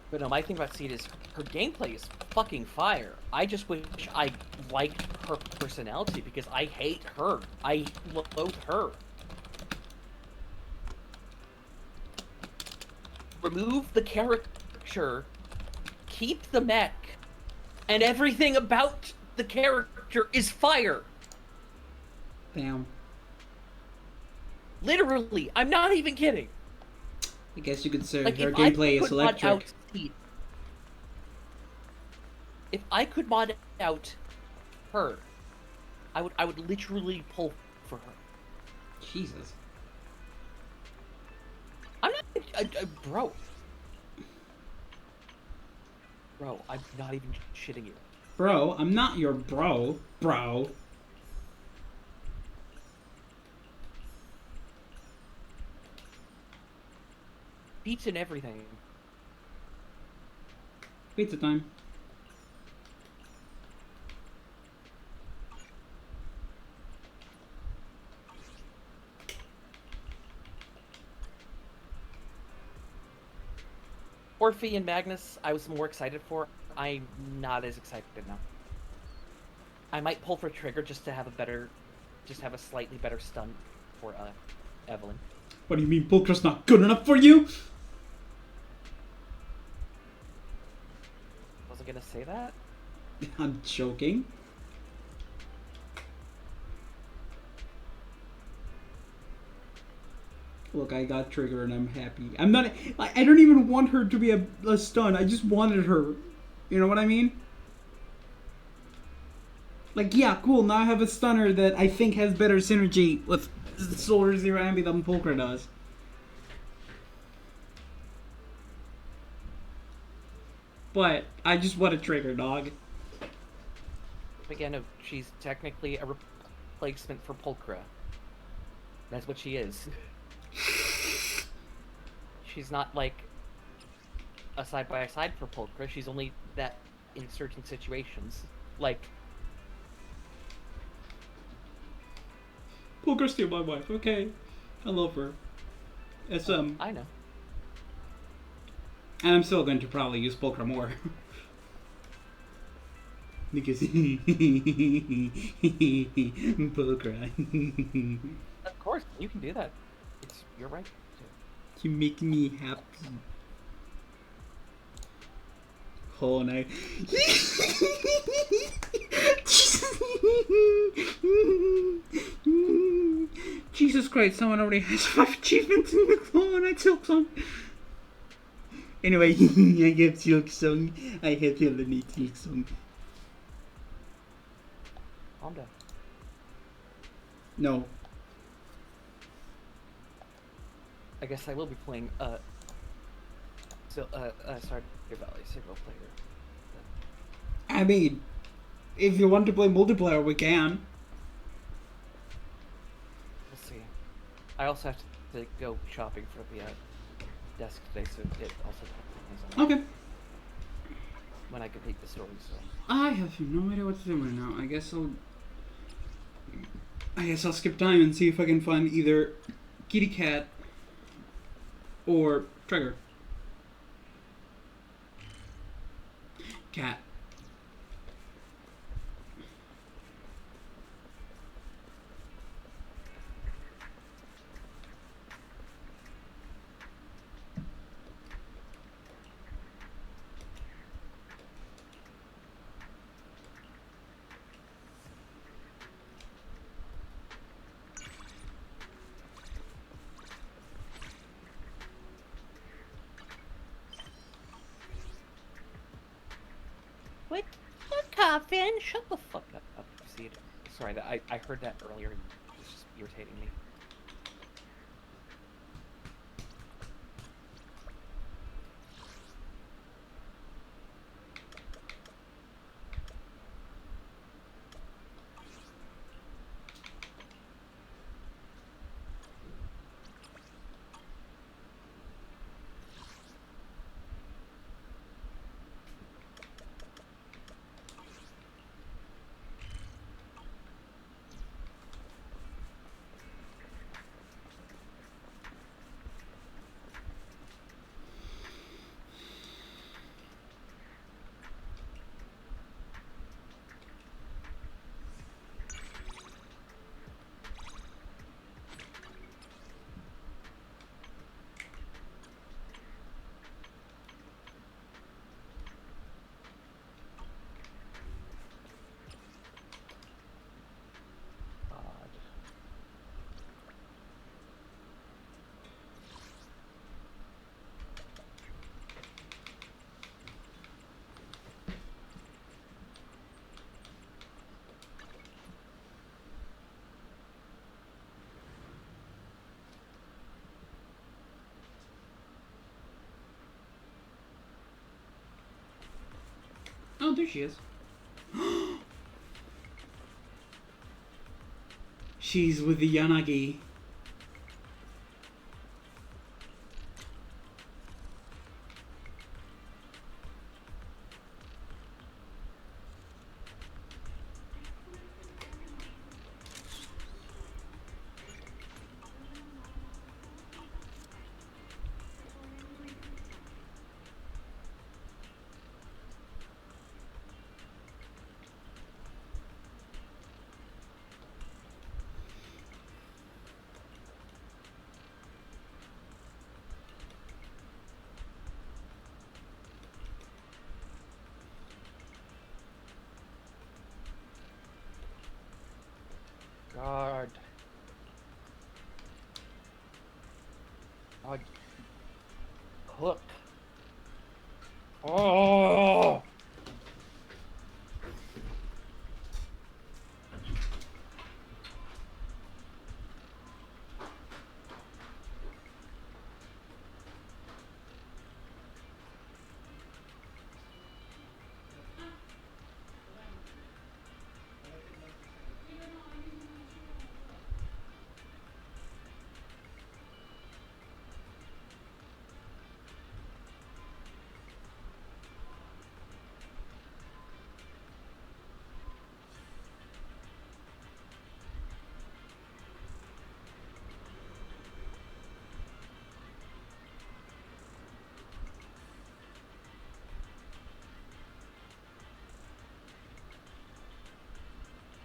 But no, my thing about Seed is her gameplay is fucking fire. I just wish I liked her personality because I hate her. I loathe her. Remove the caricature, keep the mech, and everything about the character is fire. Damn. Literally, I'm not even kidding. I guess you could say like, her gameplay is electric. If I could mod out her, I would literally pull for her. Jesus. I'm not, bro. Bro, I'm not even shitting you. Bro, I'm not your bro. Bro. Pizza and everything. Pizza time. Orphe and Magnus, I was more excited for. I'm not as excited now. I might pull for Trigger just to have a slightly better stun for Evelyn. What do you mean Pulchra's not good enough for you? Wasn't gonna say that? I'm joking. Look, I got Trigger and I'm happy. I'm not. I don't even want her to be a stun. I just wanted her. You know what I mean? Like, yeah, cool. Now I have a stunner that I think has better synergy with Solar Zero Ambi than Pulchra does. But I just want a Trigger, dog. Again, no, she's technically a replacement for Pulchra. That's what she is. She's not like a side-by-side for Pulchra. She's only that in certain situations. Like, Pulchra's still my wife, okay? I love her. I know. And I'm still going to probably use Pulchra more. Because Pulchra. Of course, you can do that. You're right. You make me happy. Oh no. Jesus Christ, someone already has 5 achievements in the Claw and I SILKSONG. Anyway, I have SILKSONG. I have Helen SILKSONG. Calm down. No. I guess I will be playing Stardew Valley single player. I mean, if you want to play multiplayer, we can. We'll see. I also have to go shopping for the desk today, so it also Okay. When I complete the story, so. I have no idea what to do right now. I guess I'll skip time and see if I can find either Kitty Cat or Trigger. Cat. Yeah, Finn, shut the fuck up. See, sorry, I heard that earlier and it's just irritating me. Oh, there she is. She's with the Yanagi. God. God. Hook. Oh!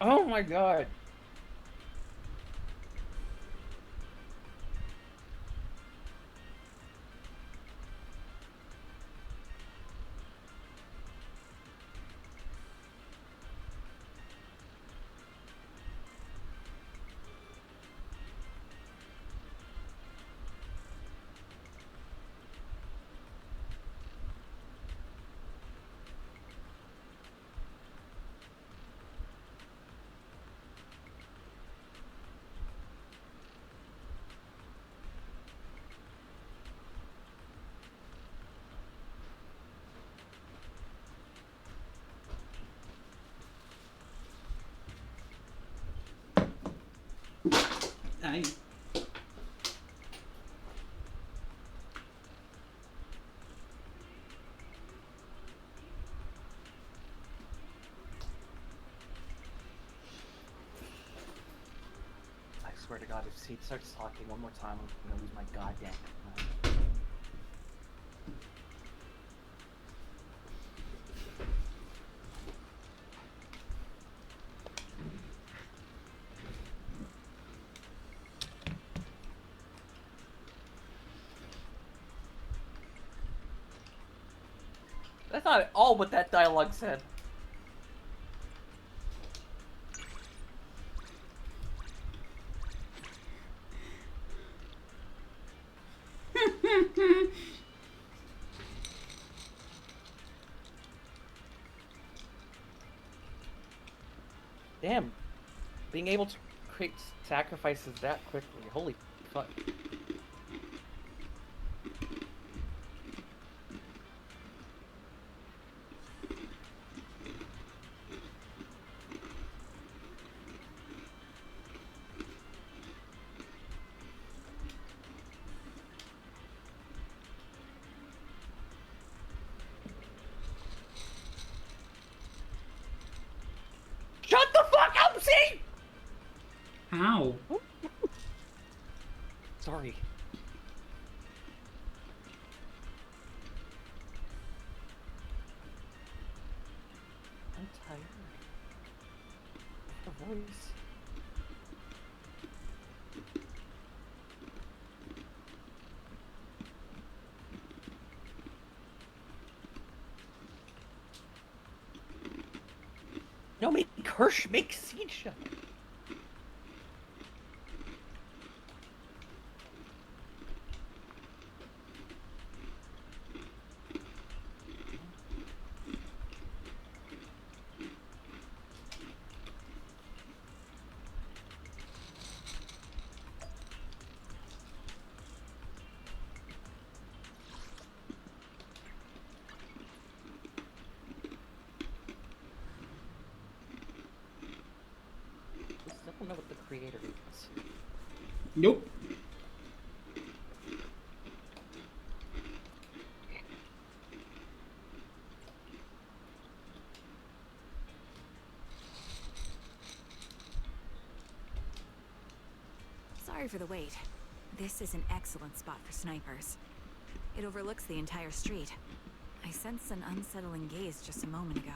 Oh my god. Aye. I swear to God, if Seed starts talking one more time, I'm gonna lose my goddamn mind. That's not at all what that dialogue said. Being able to create sacrifices that quickly, holy fuck. Shut the fuck up, see? How? Sorry. I'm tired. The voice. No, make Kirsch make siege. I don't know what the creator is. Nope. Sorry for the wait. This is an excellent spot for snipers. It overlooks the entire street. I sensed an unsettling gaze just a moment ago.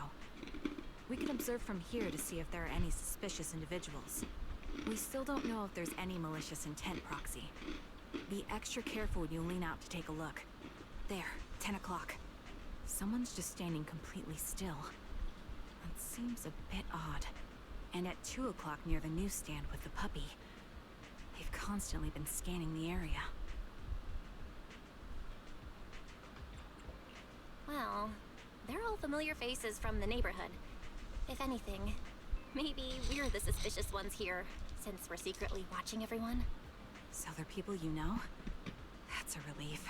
We can observe from here to see if there are any suspicious individuals. We still don't know if there's any malicious intent, Proxy. Be extra careful when you lean out to take a look. There, 10 o'clock. Someone's just standing completely still. That seems a bit odd. And at 2 o'clock near the newsstand with the puppy. They've constantly been scanning the area. Well, they're all familiar faces from the neighborhood. If anything, maybe we're the suspicious ones here, since we're secretly watching everyone. So they're people you know? That's a relief.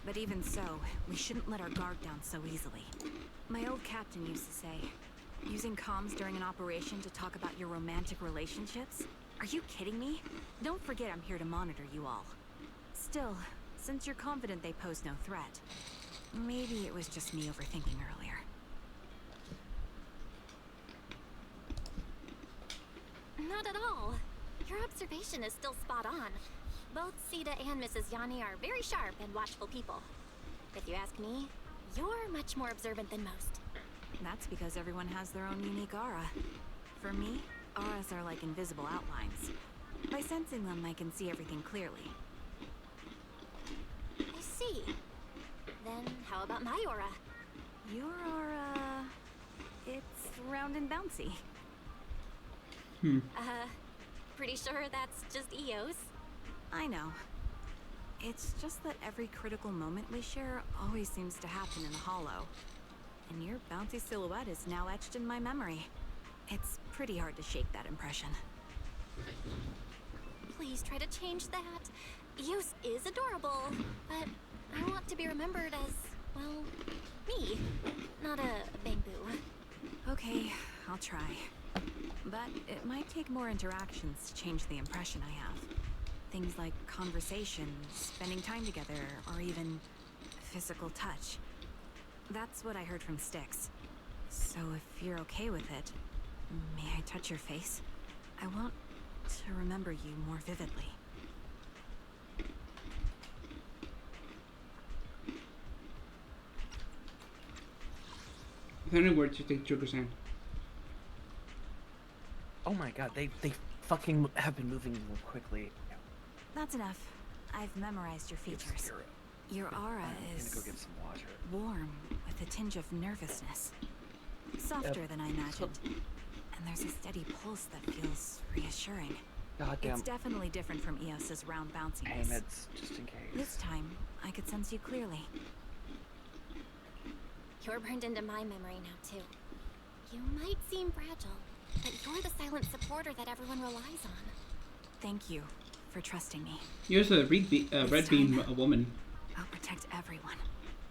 But even so, we shouldn't let our guard down so easily. My old captain used to say, using comms during an operation to talk about your romantic relationships? Are you kidding me? Don't forget I'm here to monitor you all. Still, since you're confident they pose no threat, maybe it was just me overthinking earlier. Not at all. Your observation is still spot on. Both Sita and Mrs. Yanni are very sharp and watchful people. If you ask me, you're much more observant than most. That's because everyone has their own unique aura. For me, auras are like invisible outlines. By sensing them, I can see everything clearly. I see. Then how about my aura? Your aura... it's round and bouncy. Pretty sure that's just Eos. I know. It's just that every critical moment we share always seems to happen in the hollow. And your bouncy silhouette is now etched in my memory. It's pretty hard to shake that impression. Please try to change that. Eos is adorable, but I want to be remembered as, well, me, not a bamboo. Okay, I'll try. But it might take more interactions to change the impression I have. Things like conversations, spending time together, or even physical touch. That's what I heard from Styx. So if you're okay with it, may I touch your face? I want to remember you more vividly. Any words you take Joker's hand? Oh my god, they fucking have been moving more quickly. That's enough. I've memorized your features. Your aura is go get some water. Warm, with a tinge of nervousness. Softer than I imagined. And there's a steady pulse that feels reassuring. Goddamn. It's definitely different from Eos's round bounciness. Hey, meds, just in case. This time, I could sense you clearly. You're burned into my memory now, too. You might seem fragile, But you're the silent supporter that everyone relies on. Thank you for trusting me. Here's a red beam a woman. I'll protect everyone.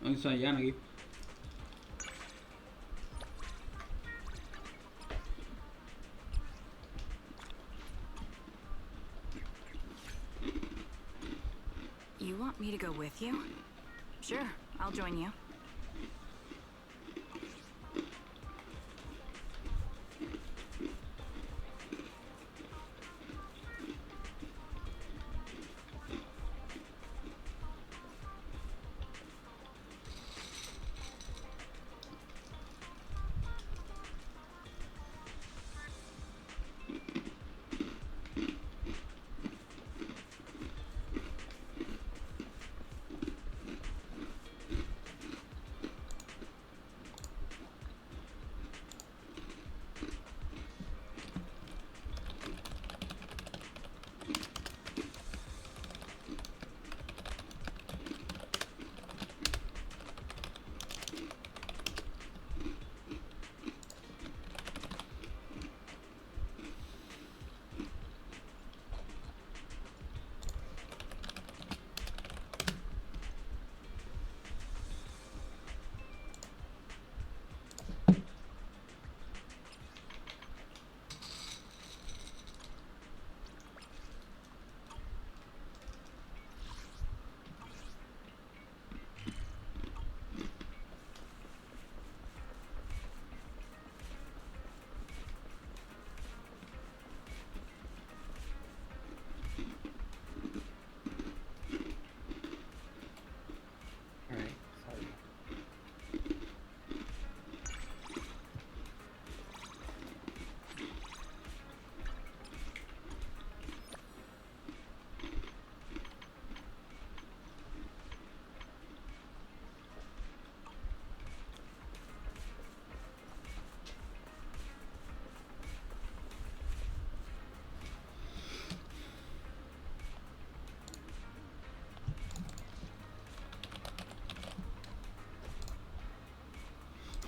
Ang saya lagi. You want me to go with you? Sure, I'll join you.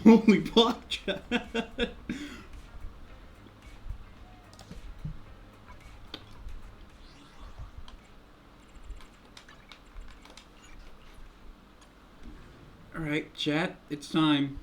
Holy fuck! Alright, chat, it's time.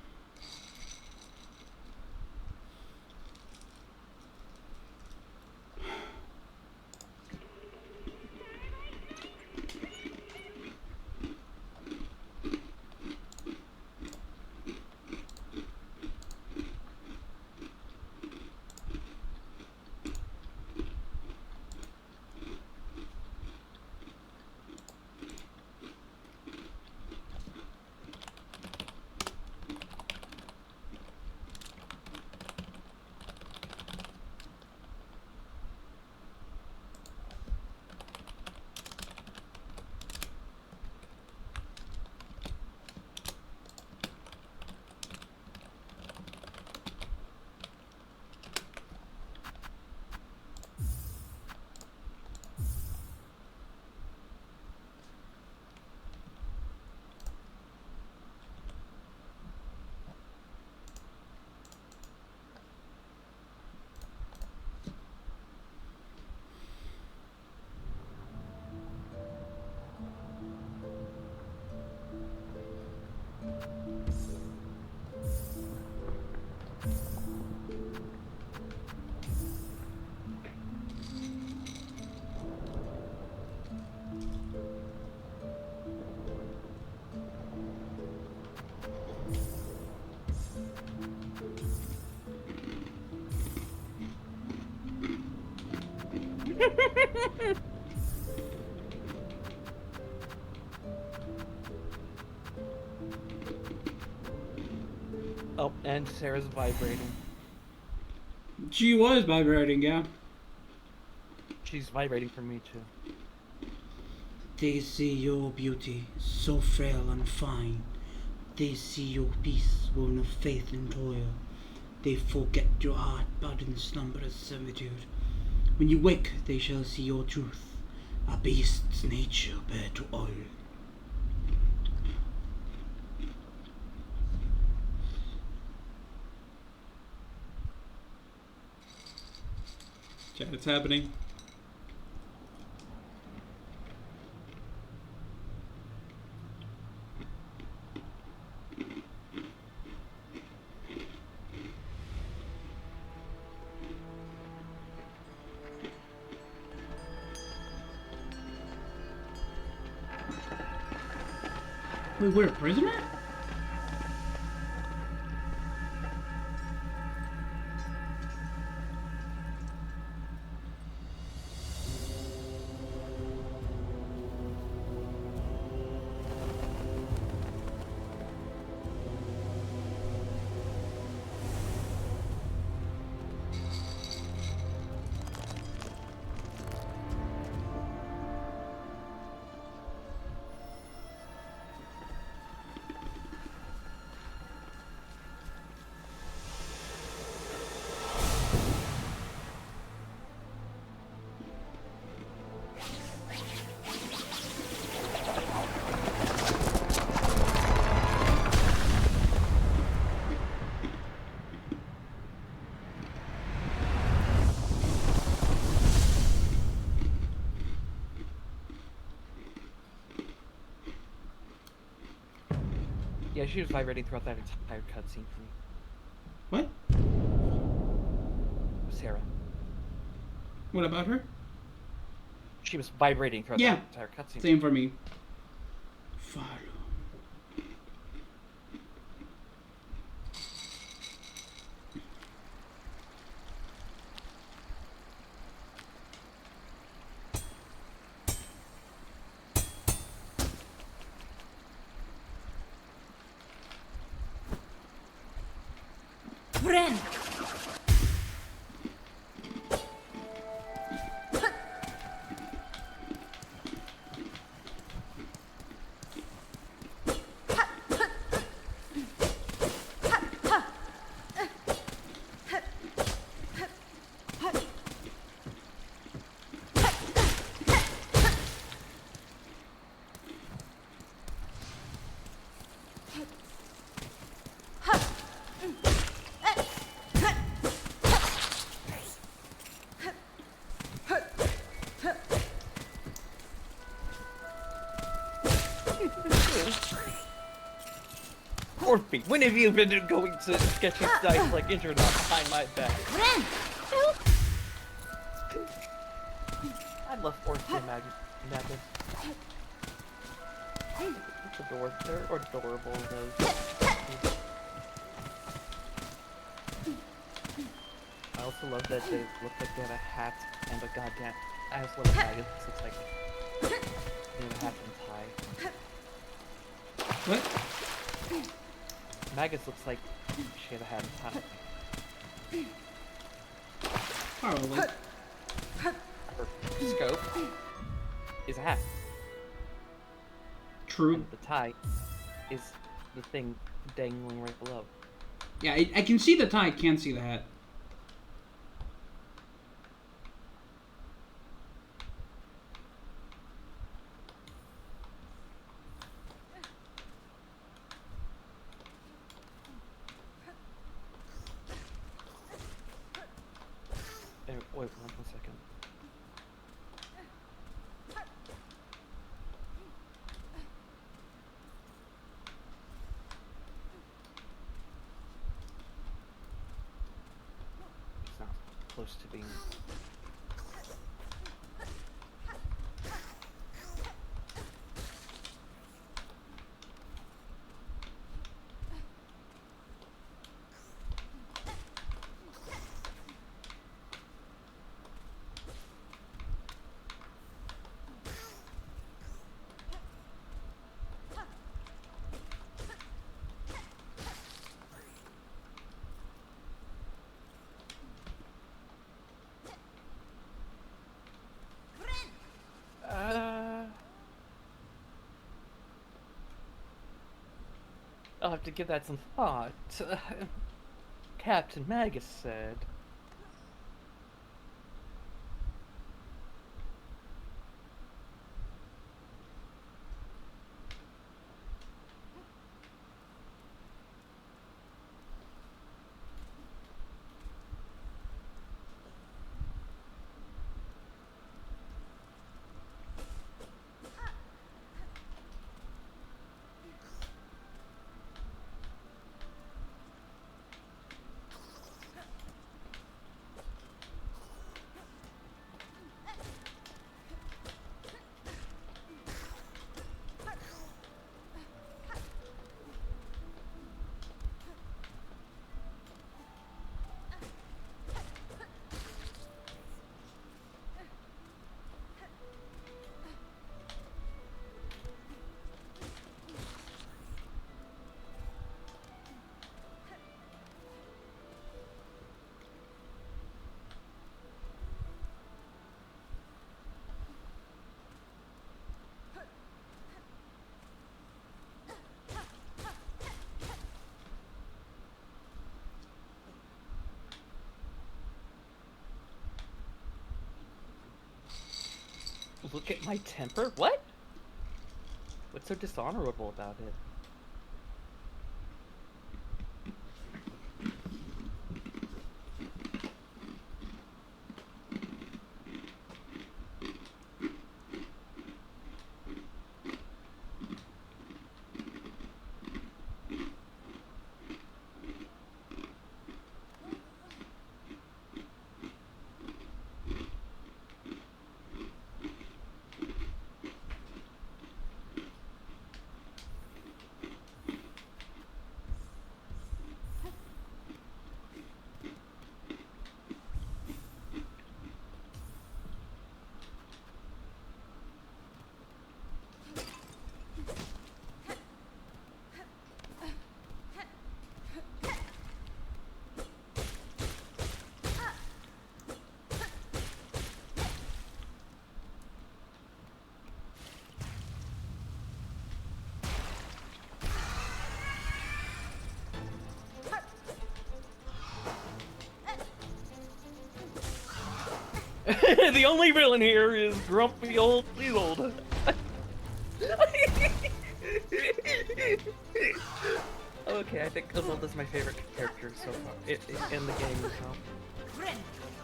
Oh, and Sarah's vibrating. She was vibrating, yeah. She's vibrating for me too. They see your beauty, so frail and fine. They see your peace, born of faith and toil. They forget your heart, bowed in slumberous servitude. When you wake, they shall see your truth, a beast's nature bare to oil. Chat, it's happening. Wait, we're a prisoner? Yeah, she was vibrating throughout that entire cutscene for me. What? Sarah. What about her? She was vibrating throughout that entire cutscene. Same for me. Follow. Friend! Orphe, when have you been going to sketchy dice like Internet behind my back? I love Orphe and Magus. It's adorable. They're adorable, those. I also love that they look like they have a hat and a goddamn. I also love that Magus looks like they have a hat and tie. What? Magus looks like she had a hat and tie. Probably. Her scope is a hat. True. And the tie is the thing dangling right below. Yeah, I can see the tie, I can't see the hat. Wait, 1 second. It's not close to being. I'll have to give that some thought. Captain Magus said. Look at my temper? What? What's so dishonorable about it? The only villain here is grumpy old Leold. Okay, I think Isolde's my favorite character so far in the game as well.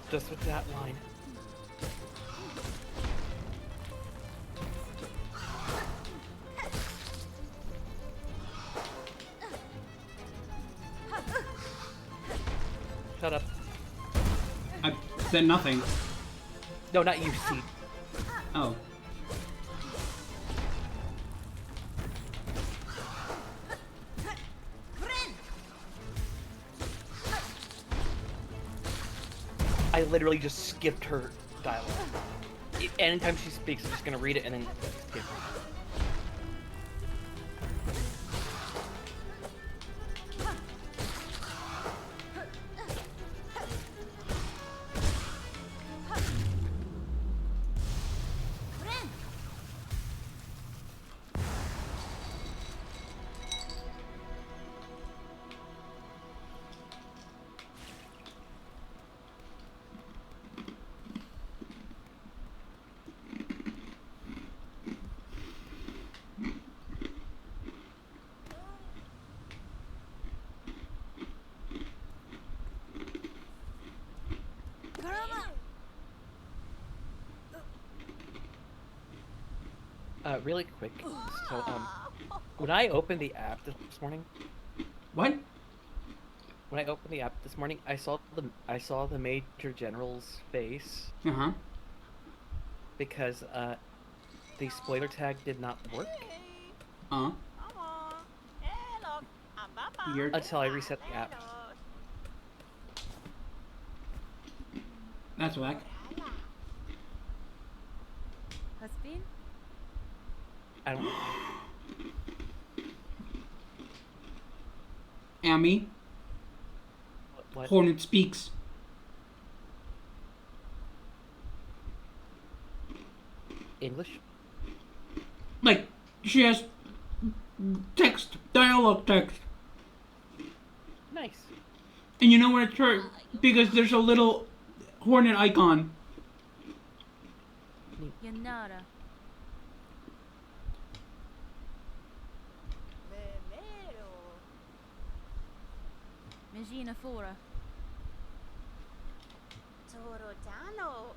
Just with that line. Shut up. I said nothing. No, not you, Seed. Oh. I literally just skipped her dialogue. Anytime she speaks, I'm just gonna read it and then skip. Really quick. So, when I opened the app this morning. What? When I opened the app this morning, I saw the Major General's face. Uh-huh. Because the spoiler tag did not work. Weird. Until I reset the app. That's whack. Husband? I don't know. Amy? What? Hornet speaks. English? Like, she has text, dialogue text. Nice. And you know where it's her? Because there's a little hornet icon. Yanara. Magina Fora. Torotano.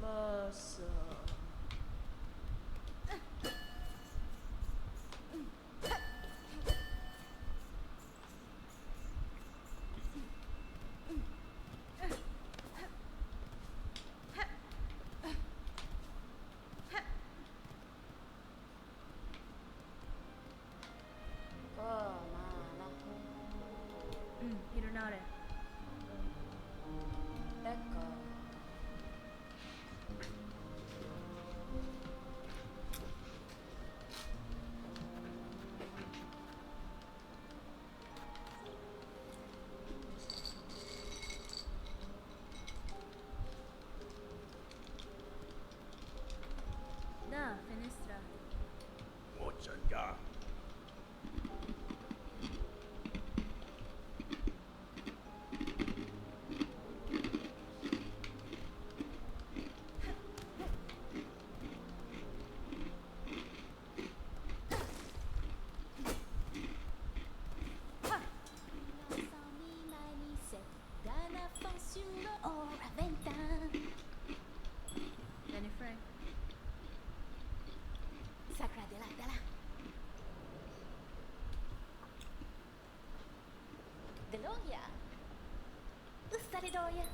massa. 일어나래. ecco. Da, finestra. 어쩐가? Jennifer. Sacra della. Deloria. Ustaridoria.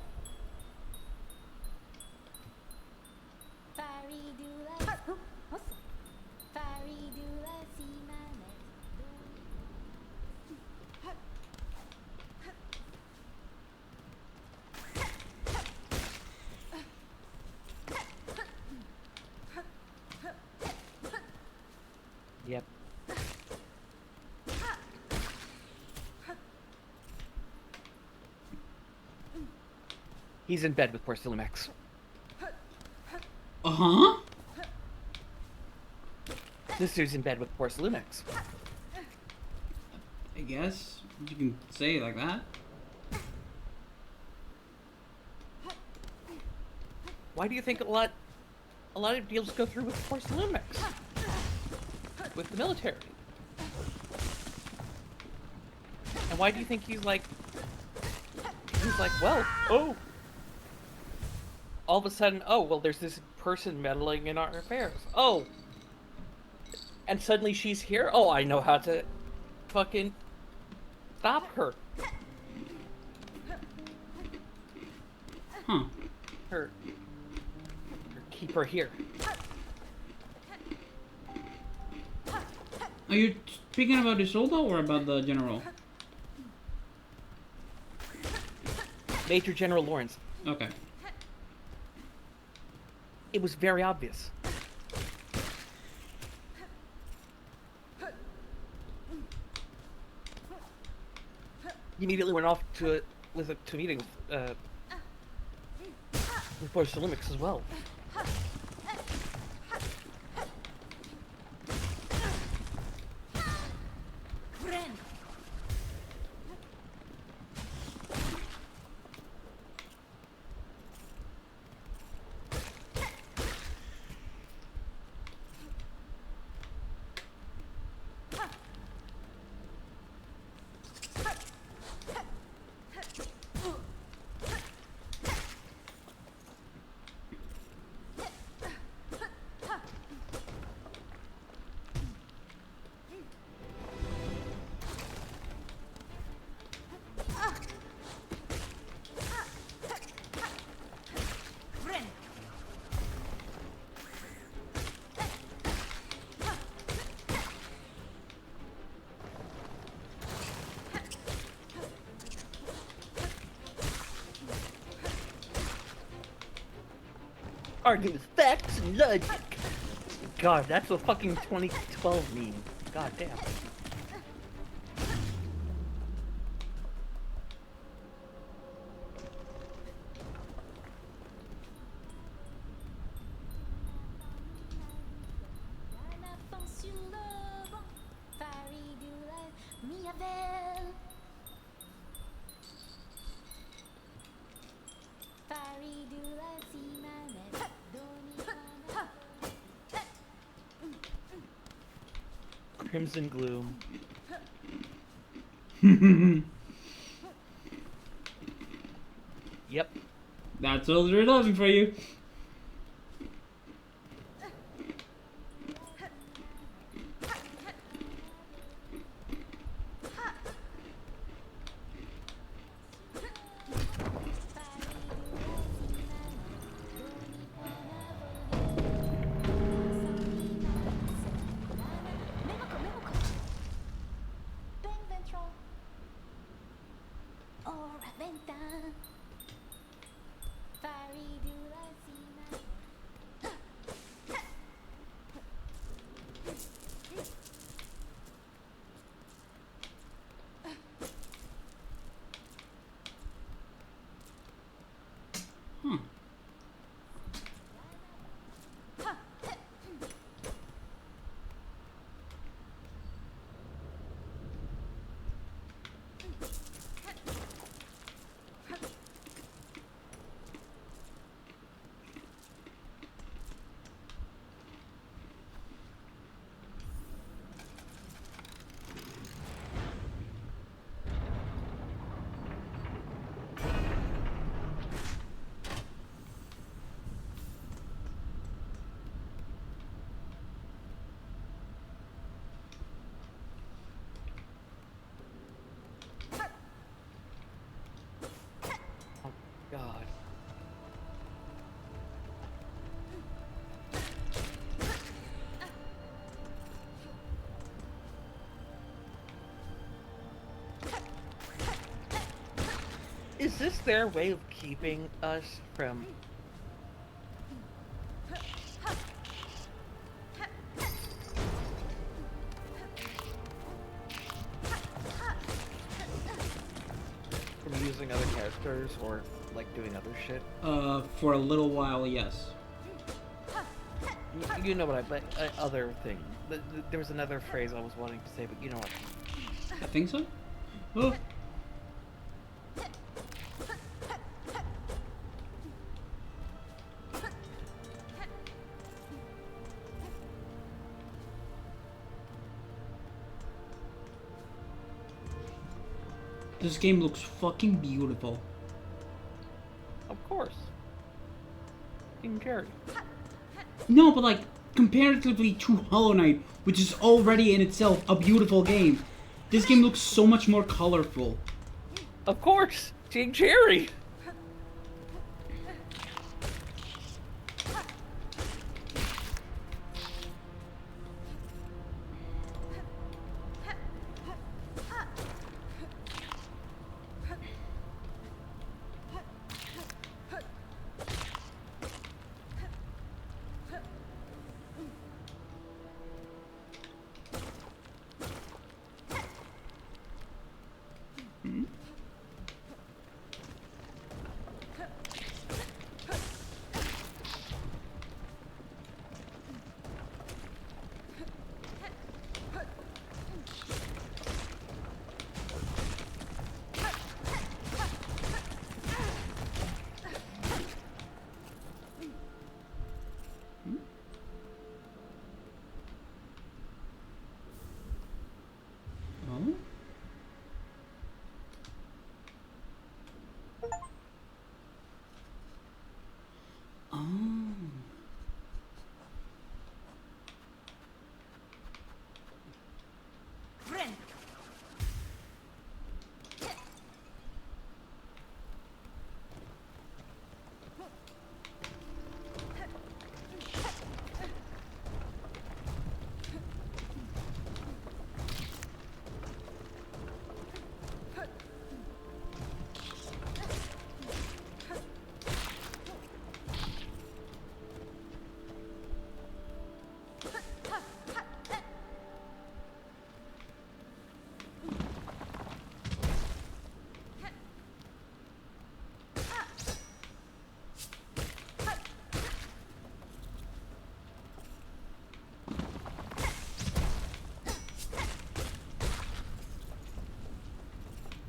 Faridula. Nossa. Faridula Simane. Yep. He's in bed with Porcelamex. Uh-huh. This dude's in bed with Porcelamex. I guess you can say it like that. Why do you think a lot of deals go through with Porcelamex? With the military? And why do you think he's like, well, oh. All of a sudden, oh, well, there's this person meddling in our affairs. Oh. And suddenly she's here? Oh, I know how to fucking stop her. Huh. Her keep her here. Are you speaking about the soldier or about the general? Major General Lawrence. Okay. It was very obvious. He immediately went off to a meeting with Porcelamex as well. Arguing facts and logic. God, that's a fucking 2012 meme. God damn. Crimson Gloom. Yep. That's all they're loving for you. Ora venta. Faridula sina. Huh. God. Is this their way of keeping us from... from using other characters or, like, doing other shit? For a little while, yes. You know what other thing. There was another phrase I was wanting to say, but you know what? I think so? Oh. This game looks fucking beautiful. Of course. King Jerry. No, but like, comparatively to Hollow Knight, which is already in itself a beautiful game, this game looks so much more colorful. Of course! King Jerry!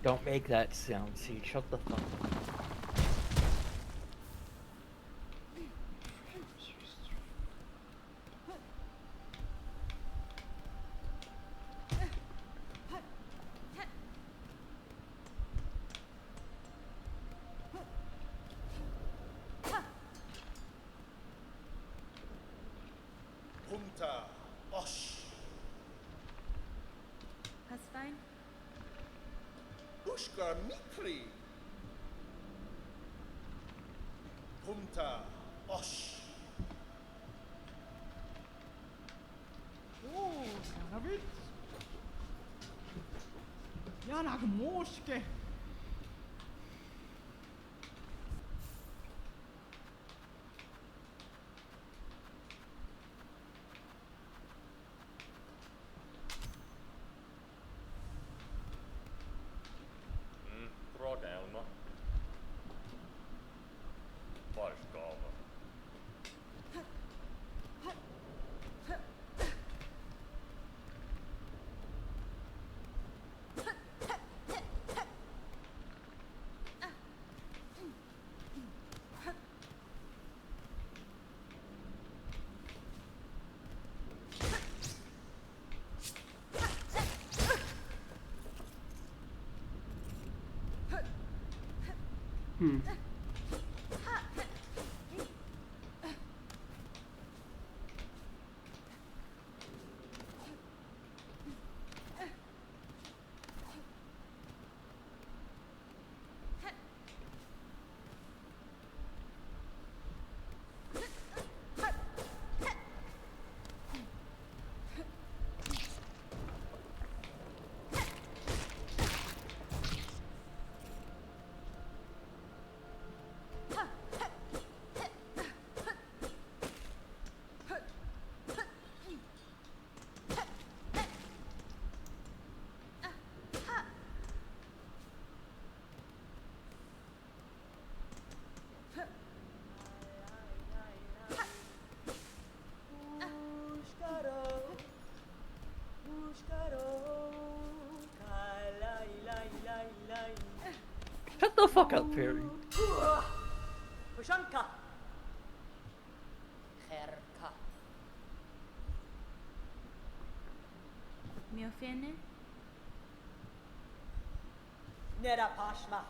Don't make that sound, see. Shut the fuck up. Punta. Osh. That's fine. Ushka Mikri. Punta. Osh. Oh, Savage. Yana Moshke. Hmm. Shut the fuck up, Perry. Pushanka. Kherka. Miofene? Nera Pashma.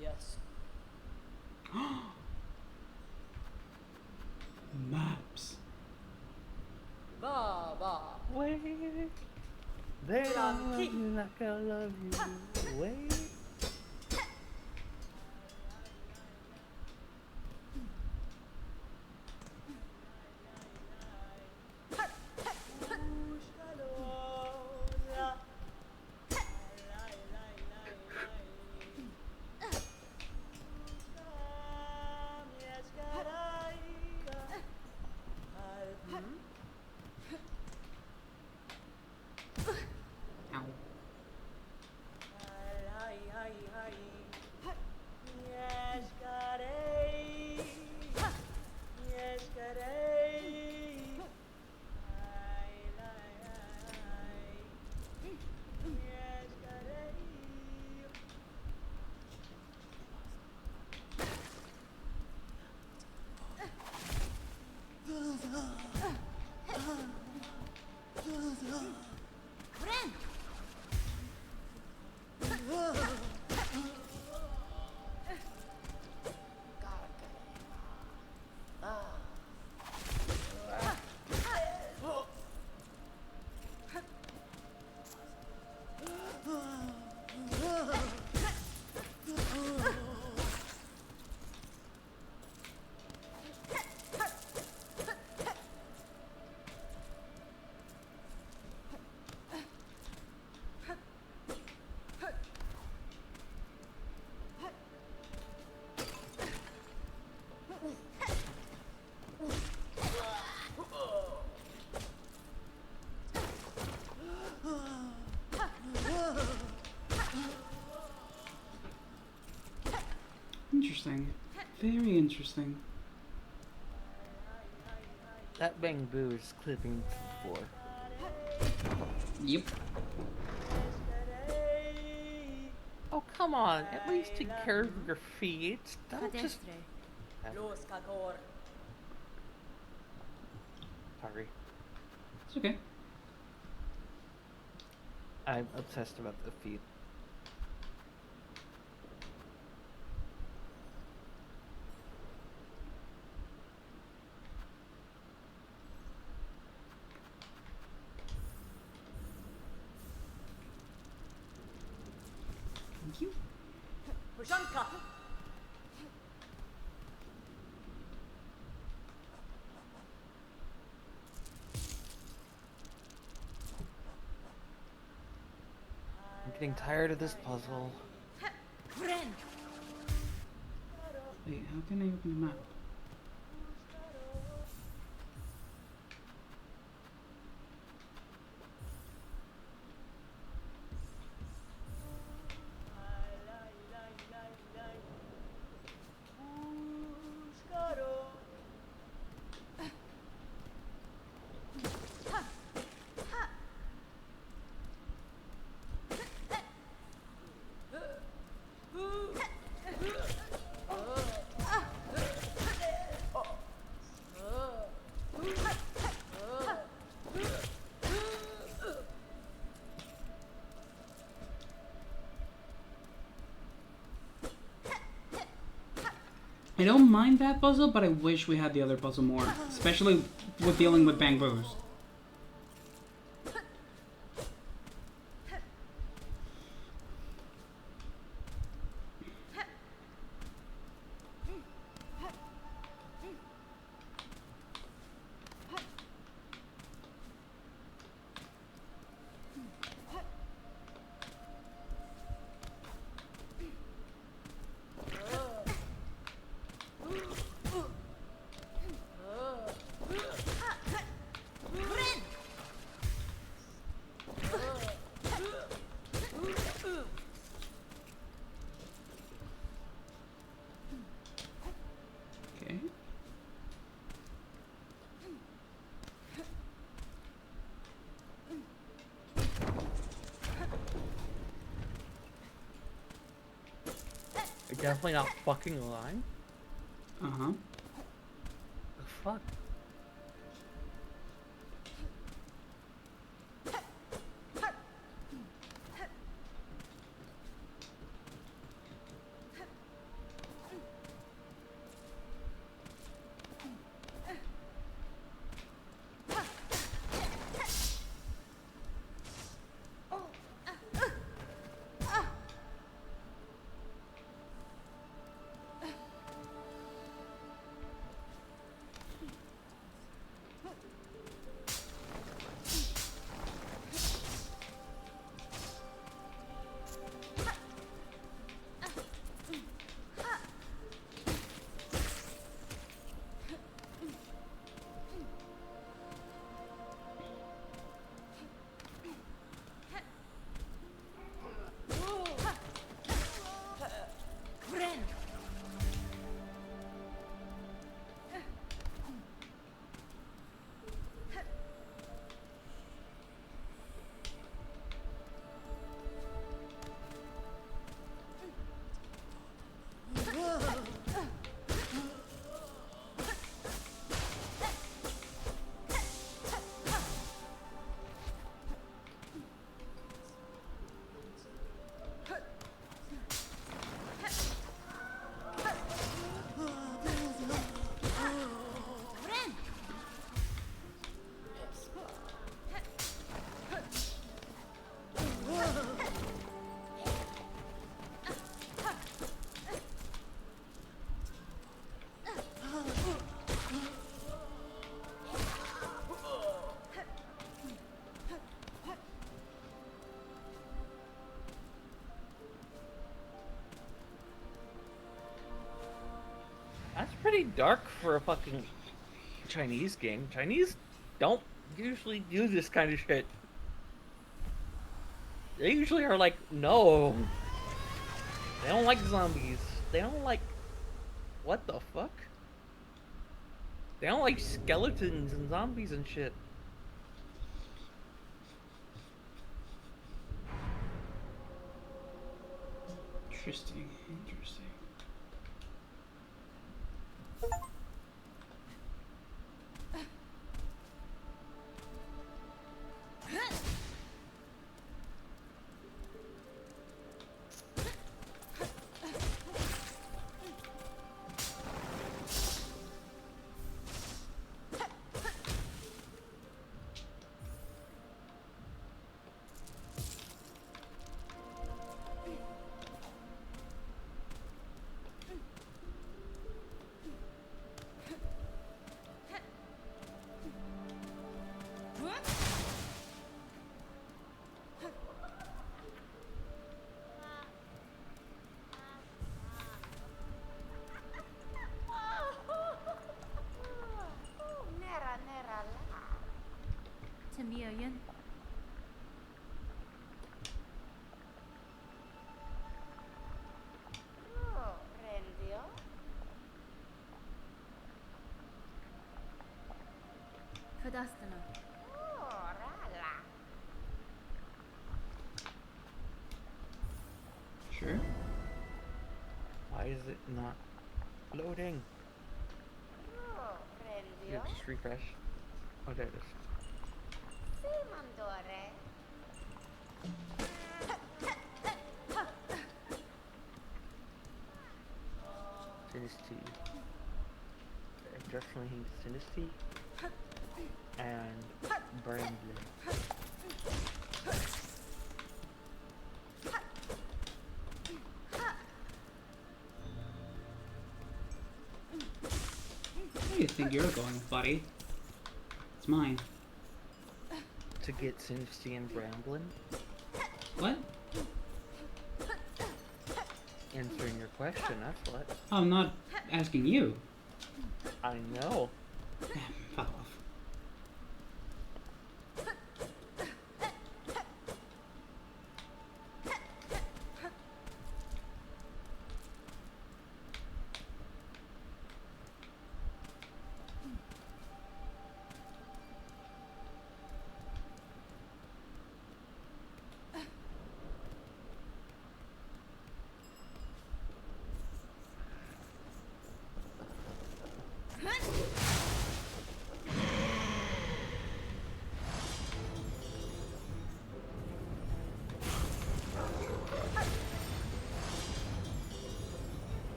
Yes. Maps. Baba. Wait. They don't love you like I love you. Wait. Interesting. Very interesting. That bamboo is clipping the floor. Yep. Oh, come on. At least take care of your feet. Don't just... Sorry. It's okay. I'm obsessed about the feet. Thank you. Pushanka. I'm getting tired of this puzzle. Wait, how can I open the map? I don't mind that puzzle, but I wish we had the other puzzle more. Especially with dealing with Bangboos. Okay. You're definitely not fucking lying. Uh-huh. The fuck? That's pretty dark for a fucking Chinese game. Chinese don't usually do this kind of shit. They usually are like, no. They don't like zombies. They don't like... What the fuck? They don't like skeletons and zombies and shit. Interesting, interesting. Tamiya-yun. Kadastana. Sure. Why is it not loading? Yeah, just refresh. Oh, there it is. Finish tea. definitely Synesty and Brandon. Where do you think you're going, buddy? It's mine. To get Synesty and Bramblin? What? Answering your question, that's what. I'm not asking you. I know. Fuck off.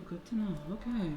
Good to know, okay.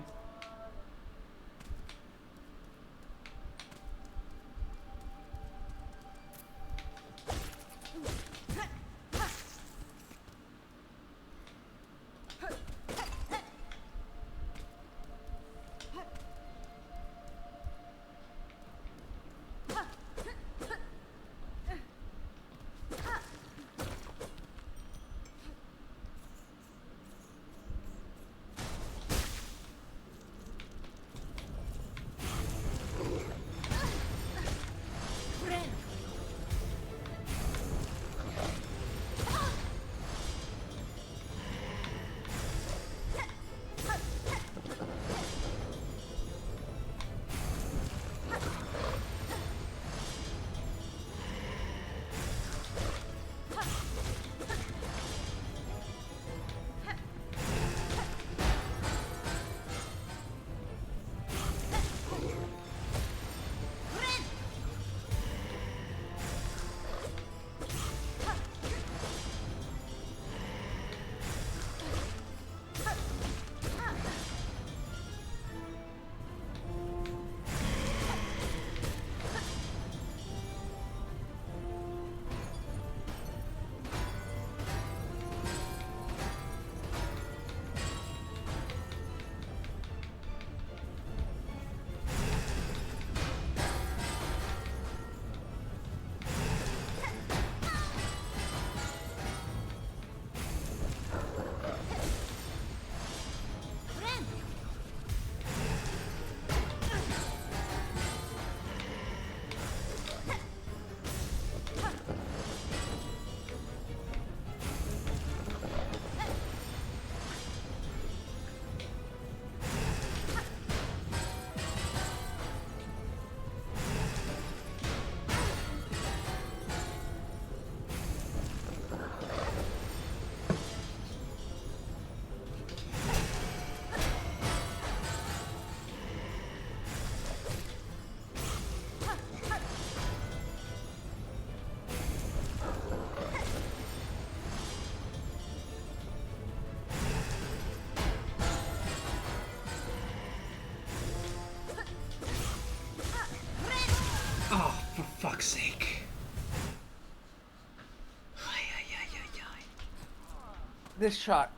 This shot.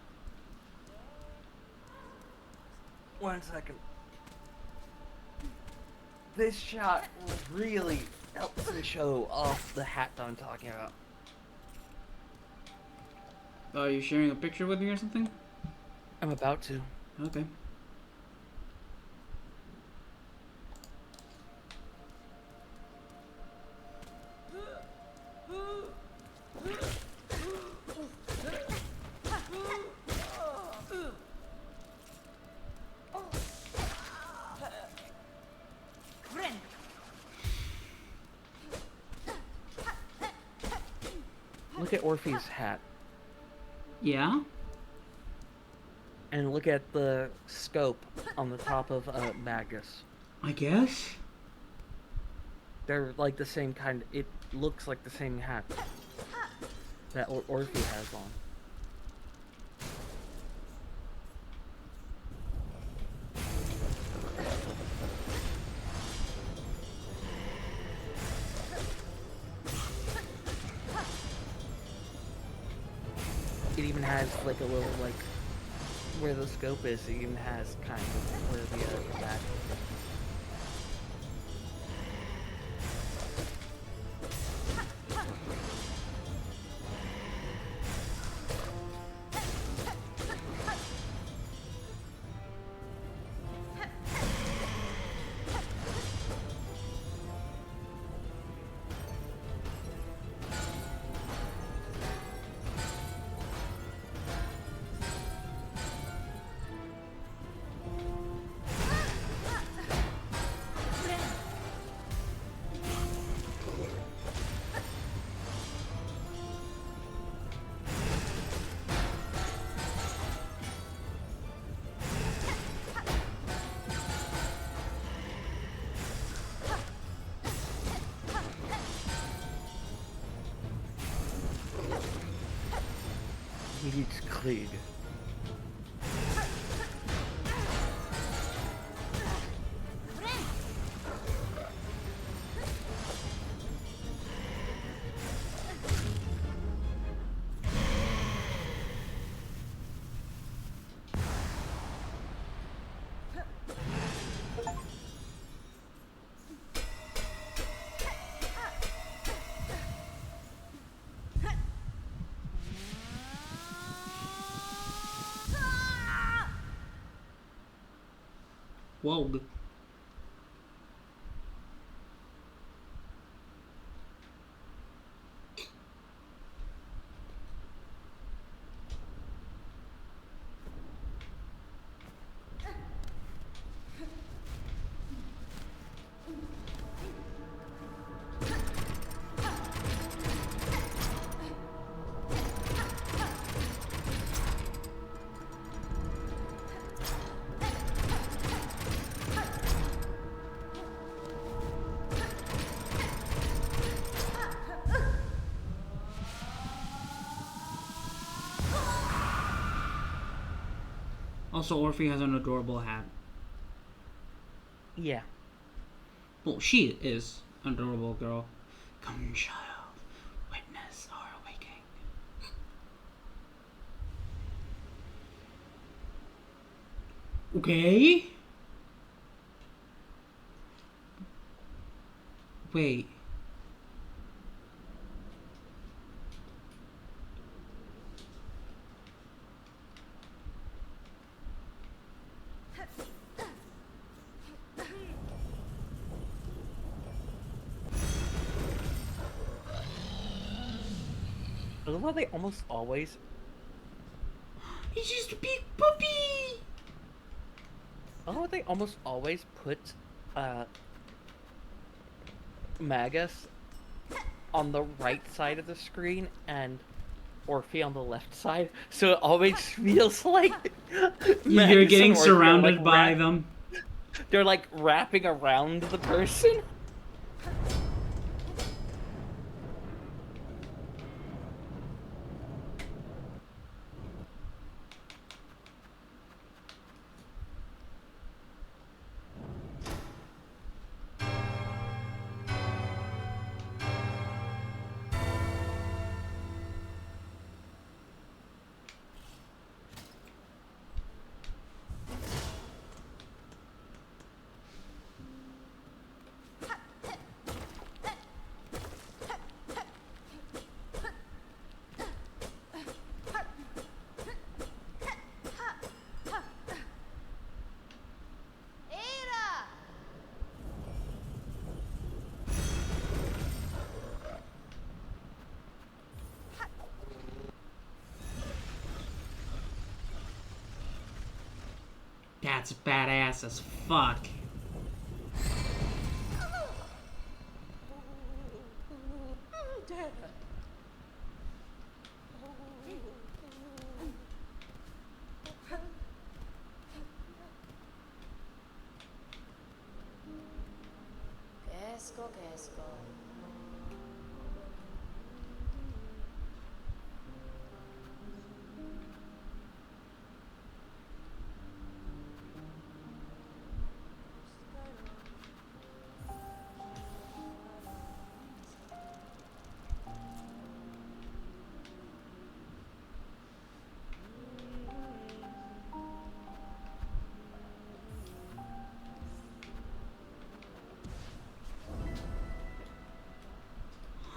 1 second. This shot really helps to show off the hat that I'm talking about. Are you sharing a picture with me or something? I'm about to. Okay. Look at Orpheus' hat. Yeah? And look at the scope on the top of Magus. I guess? They're like the same kind. It looks like the same hat that Orpheus has on. It even has like a little like where the scope is. It even has kind of where the back is. Blitzkrieg. Whoa. Also, Orpheus has an adorable hat. Yeah. Well, she is an adorable girl. Come, child, witness our awakening. Okay. Wait. I love how they almost always. He's just a big puppy! I love how they almost always put Magus on the right side of the screen and Orphe on the left side, so it always feels like You're getting surrounded by them. They're like wrapping around the person. That's badass as fuck. Quesco.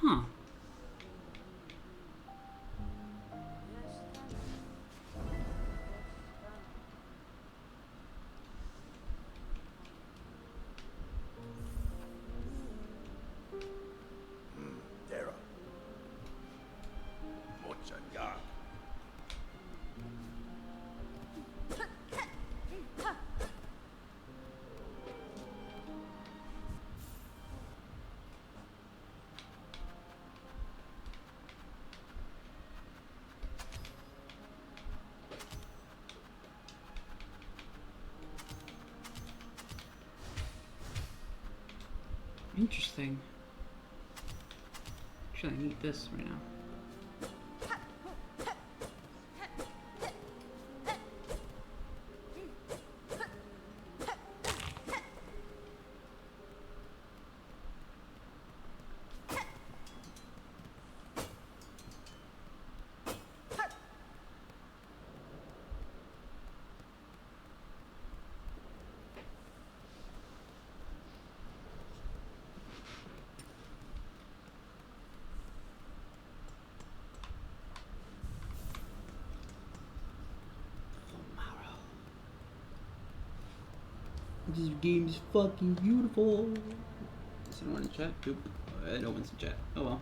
Huh. Dara. Mochanga. Interesting. Actually, I need this right now. This game is fucking beautiful. Is anyone in chat? Nope. No one's in chat. Oh well.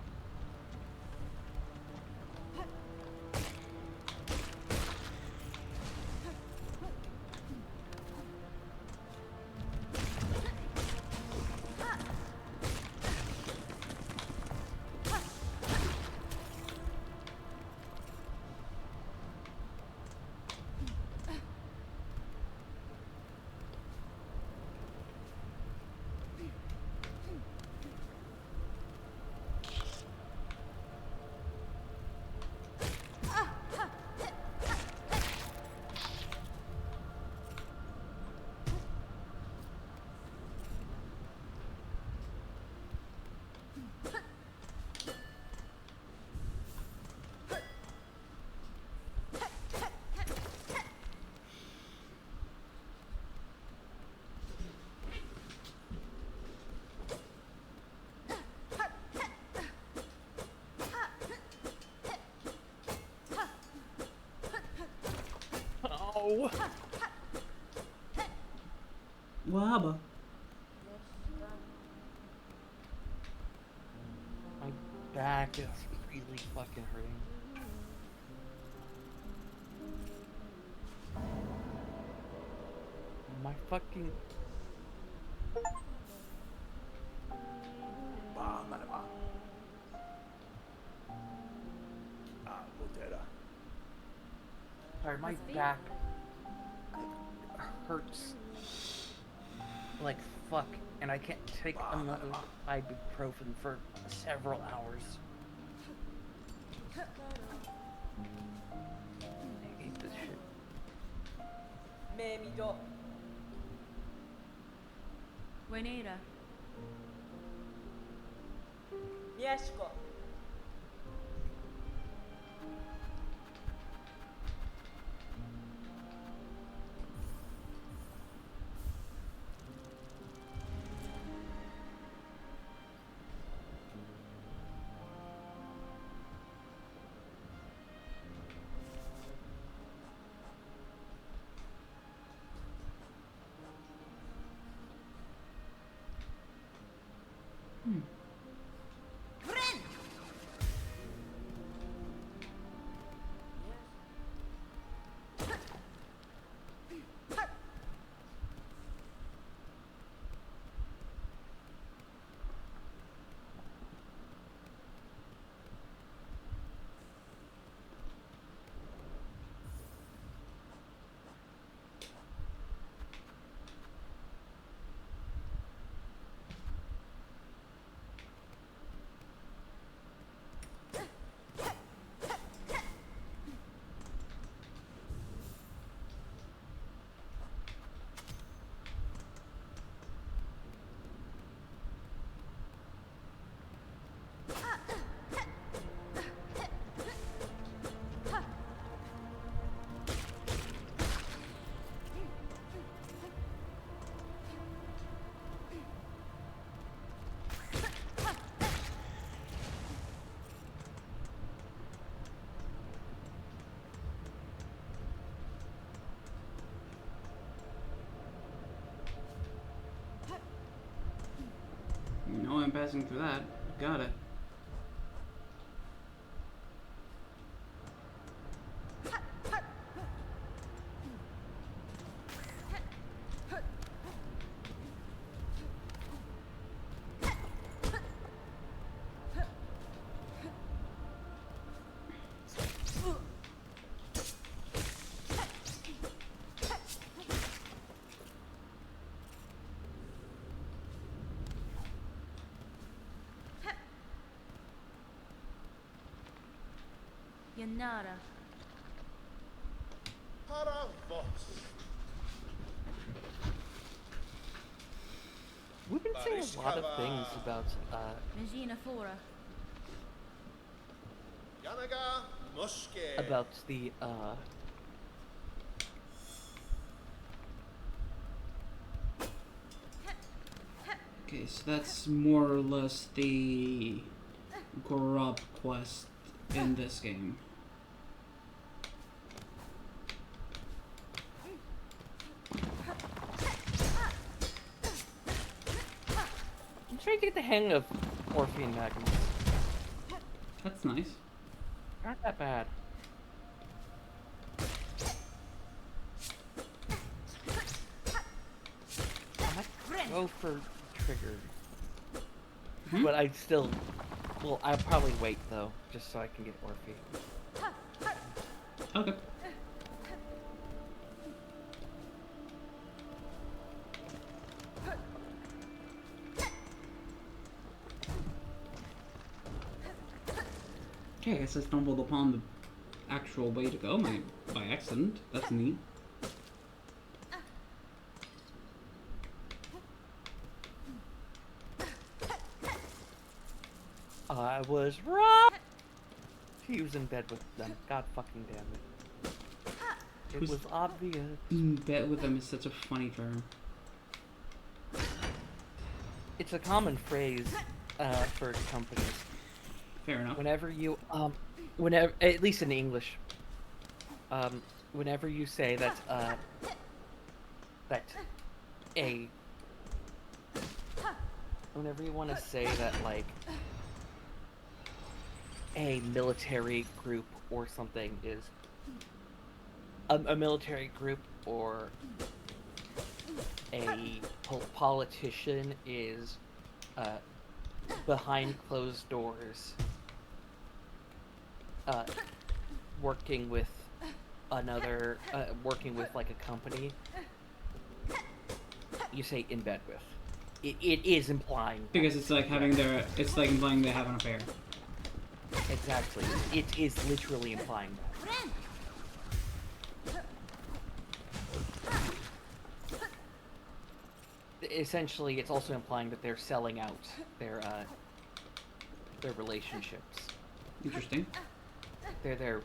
Oh. Waba. My back is really fucking hurting. My fucking... Sorry, my back hurts like fuck, and I can't take another ibuprofen for several hours. I hate this shit. Memido. Buenera. Mieszko. passing through that. Got it. Yanara. We've been saying a lot of things about, Regina Fora. about the, Okay, so that's more or less the Gorab quest in this game. I'm trying to get the hang of morphine magnets. That's nice. Not that bad. I might go for trigger. But I'd still... Well, I'll probably wait, though, just so I can get Orphe. Okay. Okay, I guess I stumbled upon the actual way to go by accident. That's neat. I was wrong! He was in bed with them. God fucking damn it. It was obvious. In bed with them is such a funny term. It's a common phrase for companies. Fair enough. Whenever you, whenever, at least in English, whenever you say that, whenever you want to say that, like, a military group or something is, a military group or a politician is, behind closed doors, working with another, working with like a company, you say in bed with. It is implying. Because it's like having their, it's like implying they have an affair. Exactly. It is literally implying that. Essentially, it's also implying that they're selling out their relationships. Interesting. Their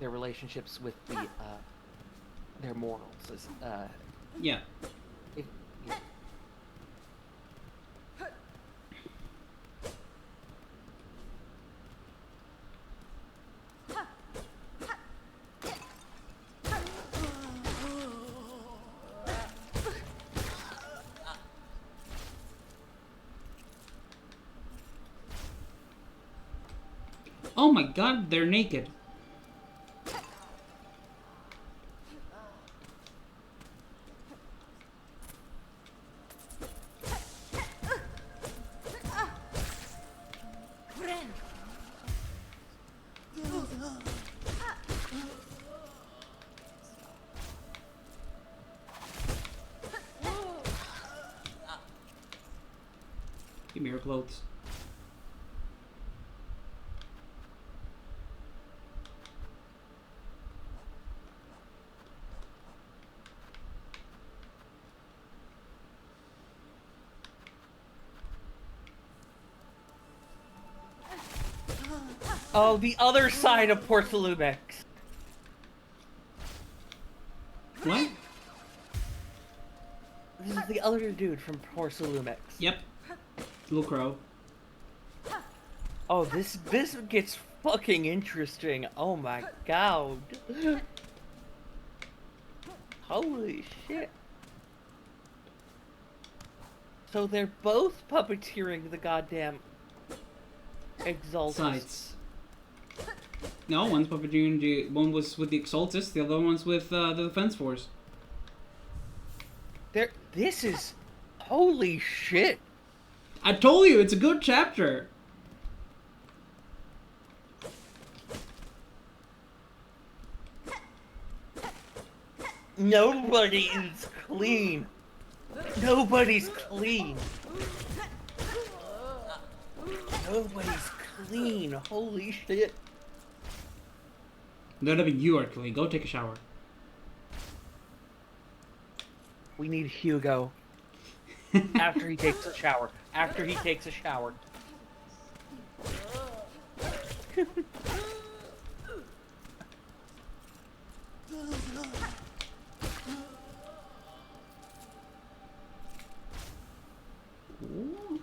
relationships with the their morals is yeah. Yeah. Oh my god, they're naked. Give me your clothes. Oh, the other side of Port Salumex. What? This is the other dude from Port Salumex. Yep. Little crow. Oh, this gets fucking interesting. Oh my god. Holy shit. So they're both puppeteering the goddamn Exaltus. Sides. No, one's puppeteering. One was with the Exaltus. The other one's with the Defense Force. This is... Holy shit. I told you, it's a good chapter. Nobody is clean. Nobody's clean. Nobody's clean. Holy shit. None of you are clean. Go take a shower. We need Hugo. After he takes a shower. After he takes a shower. Ooh.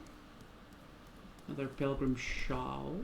Another pilgrim shawl.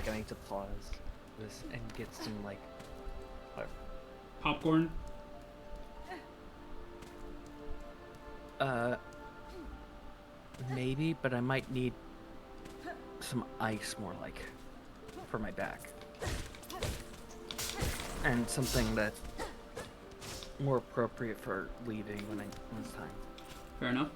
I need to pause this and get some, like, whatever. Popcorn? Maybe, but I might need some ice more, like, for my back. And something that's more appropriate for leaving when it's time. Fair enough.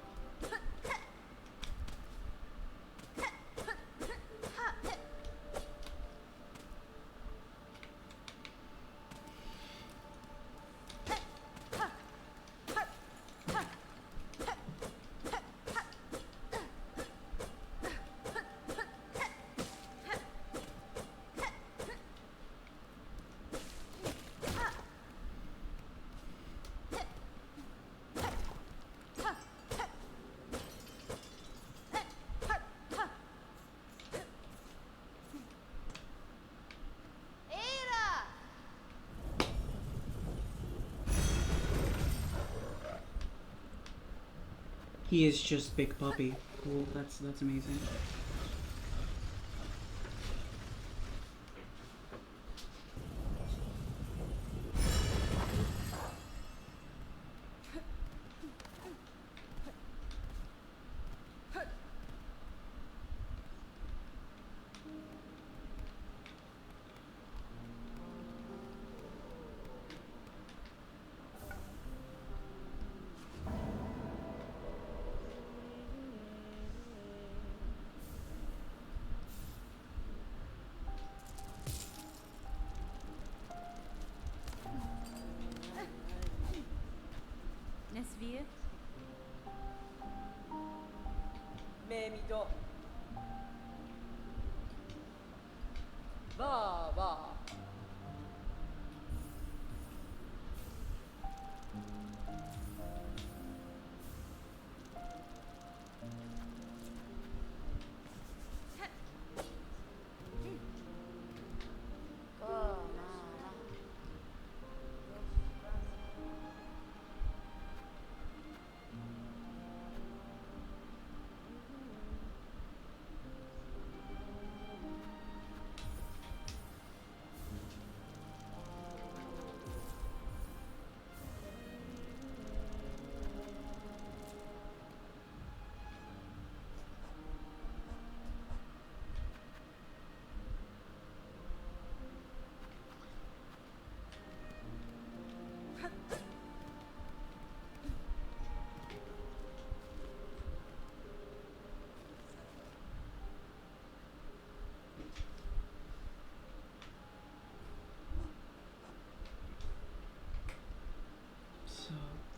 He is just Big Puppy. Cool, that's amazing.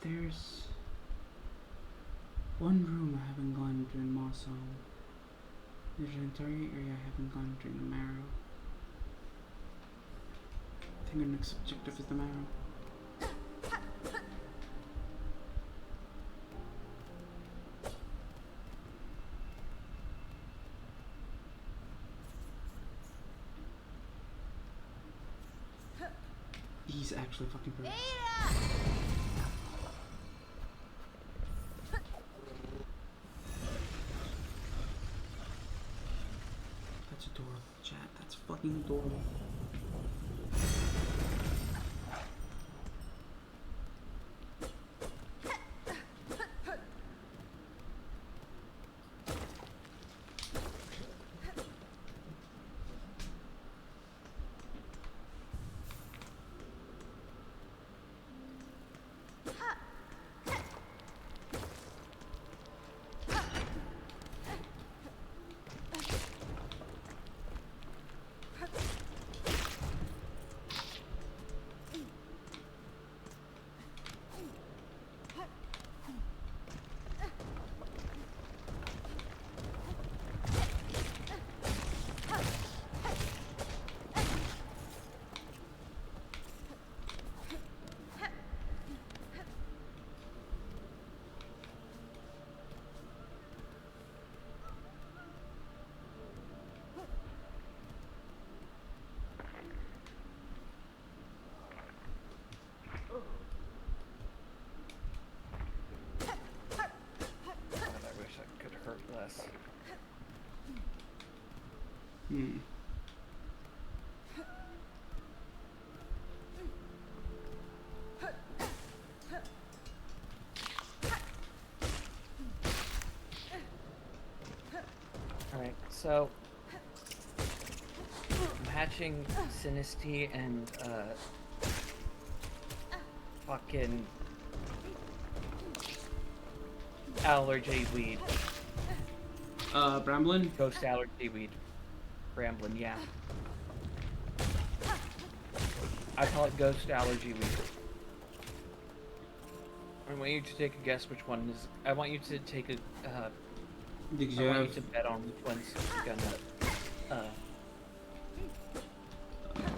There's one room I haven't gone to in Moscow. There's an entire area I haven't gone to in the Marrow. I think our next objective is the Marrow. He's actually fucking perfect. That's adorable, chat. That's fucking adorable. Alright, so I'm hatching Sinisty and fucking allergy weed. Bramblin? Ghost allergy weed. Bramblin, yeah. I call it ghost allergy weed. I want you to take a guess which one is. I want you to take a. I want you to bet on which one's gonna.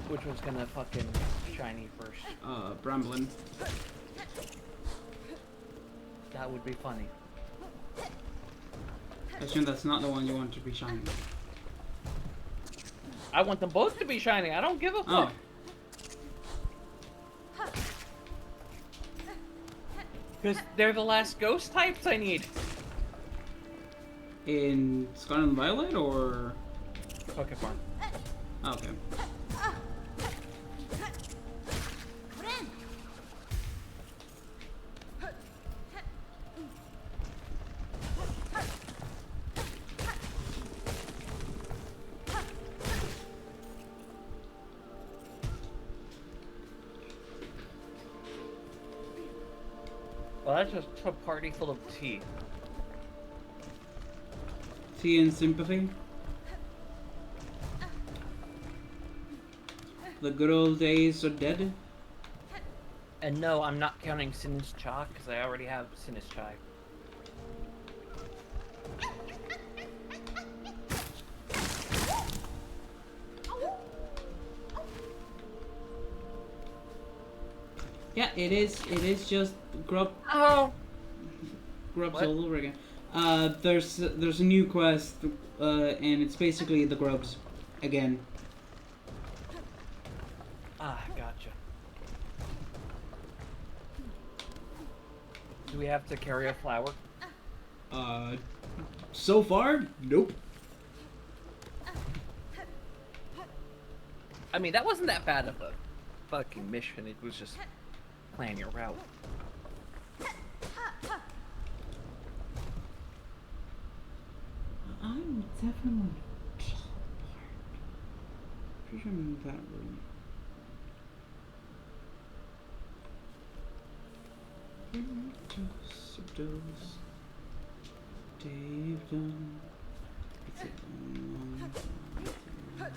Which one's gonna fucking shiny first. Bramblin. That would be funny. I assume that's not the one you want to be shiny. I want them both to be shiny. I don't give a fuck. Because they're the last ghost types I need. In Scarlet and Violet or Pokemon? Okay. Well, that's just a party full of tea. Tea and sympathy? The good old days are dead? And no, I'm not counting Sin's Chalk, because I already have Sin's Chai. Yeah, it is just grub. Grubs What? all over again. There's a new quest, and it's basically the grubs again. Ah, gotcha. Do we have to carry a flower? So far, nope. I mean, that wasn't that bad of a fucking mission. It was just plan your route. I'm definitely teleport. Pretty sure I'm in that room. Dose. Dave done. It's a long time.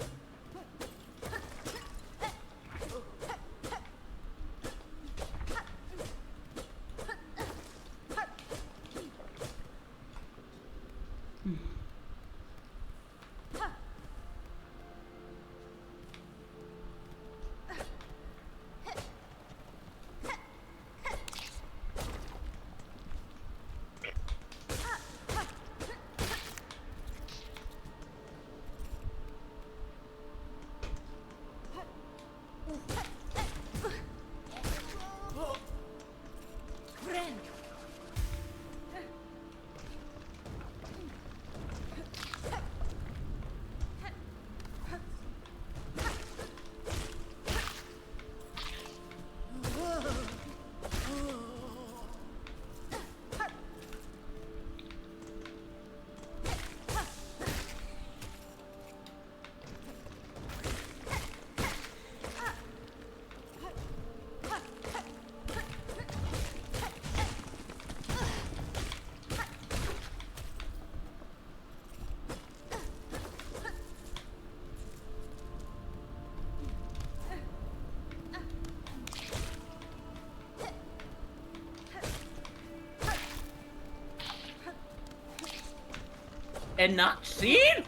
And not seen?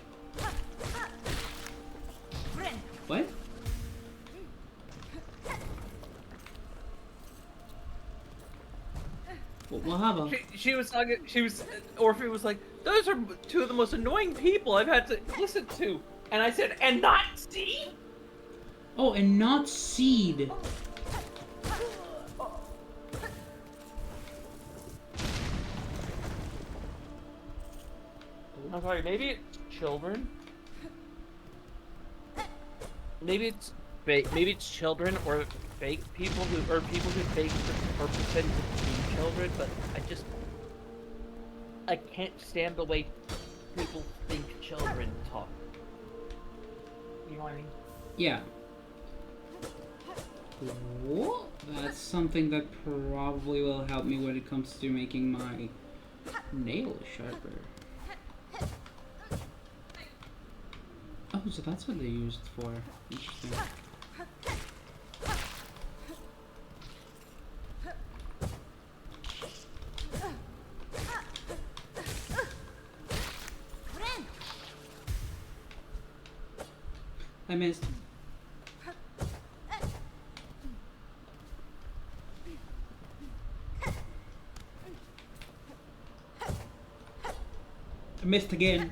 What? Well, how about? She was talking. Orphe was like, "Those are two of the most annoying people I've had to listen to," and I said, "And not see." Oh, and not seed. I'm sorry. Maybe it's children. Maybe it's children or fake people or people who fake or pretend to be children. But I can't stand the way people think children talk. You know what I mean? Yeah. Well, that's something that probably will help me when it comes to making my nail sharper. Oh, so that's what they used for. Interesting. I missed. I missed again.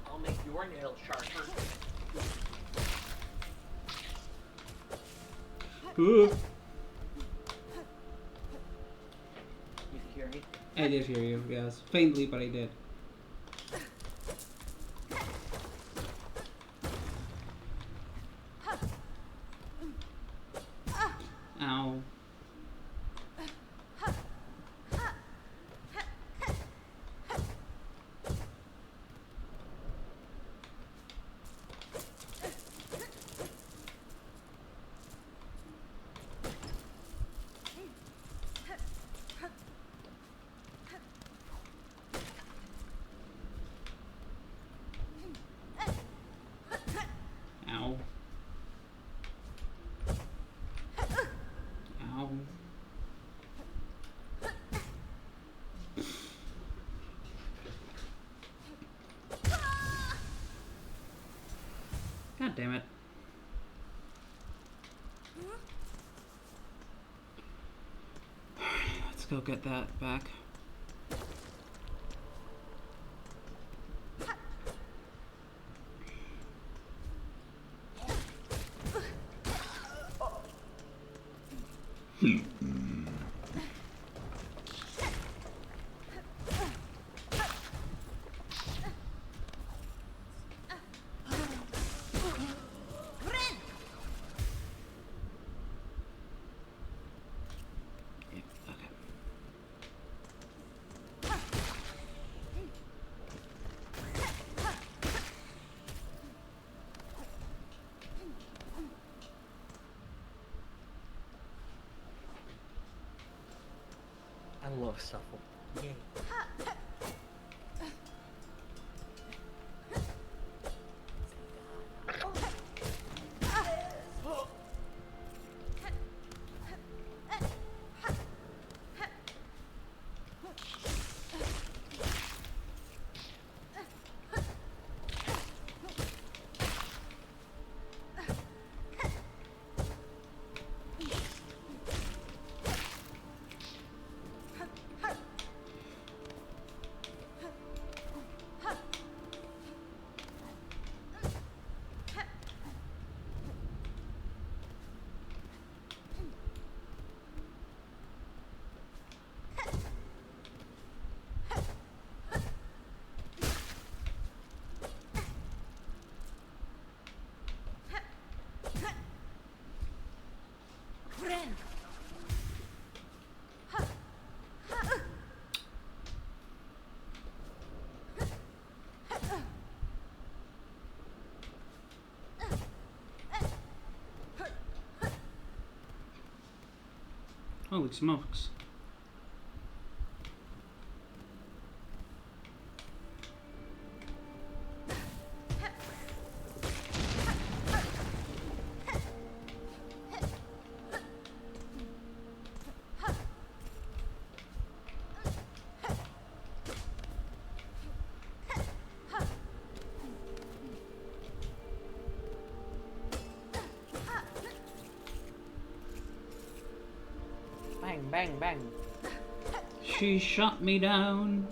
I'll make your nail sharper. Ooh. You hear me? I did hear you, yes. Faintly, but I did. Ow. Ow. Ow. God damn it. Let's go get that back. I love Shuffle. Yay. Holy smokes. Bang, bang, bang. She shot me down.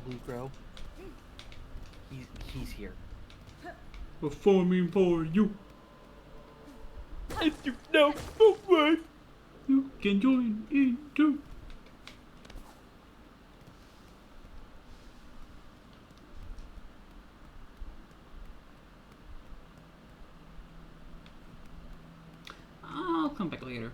Lugro. He's here. Performing for you. If you know the way, you can join in too. I'll come back later.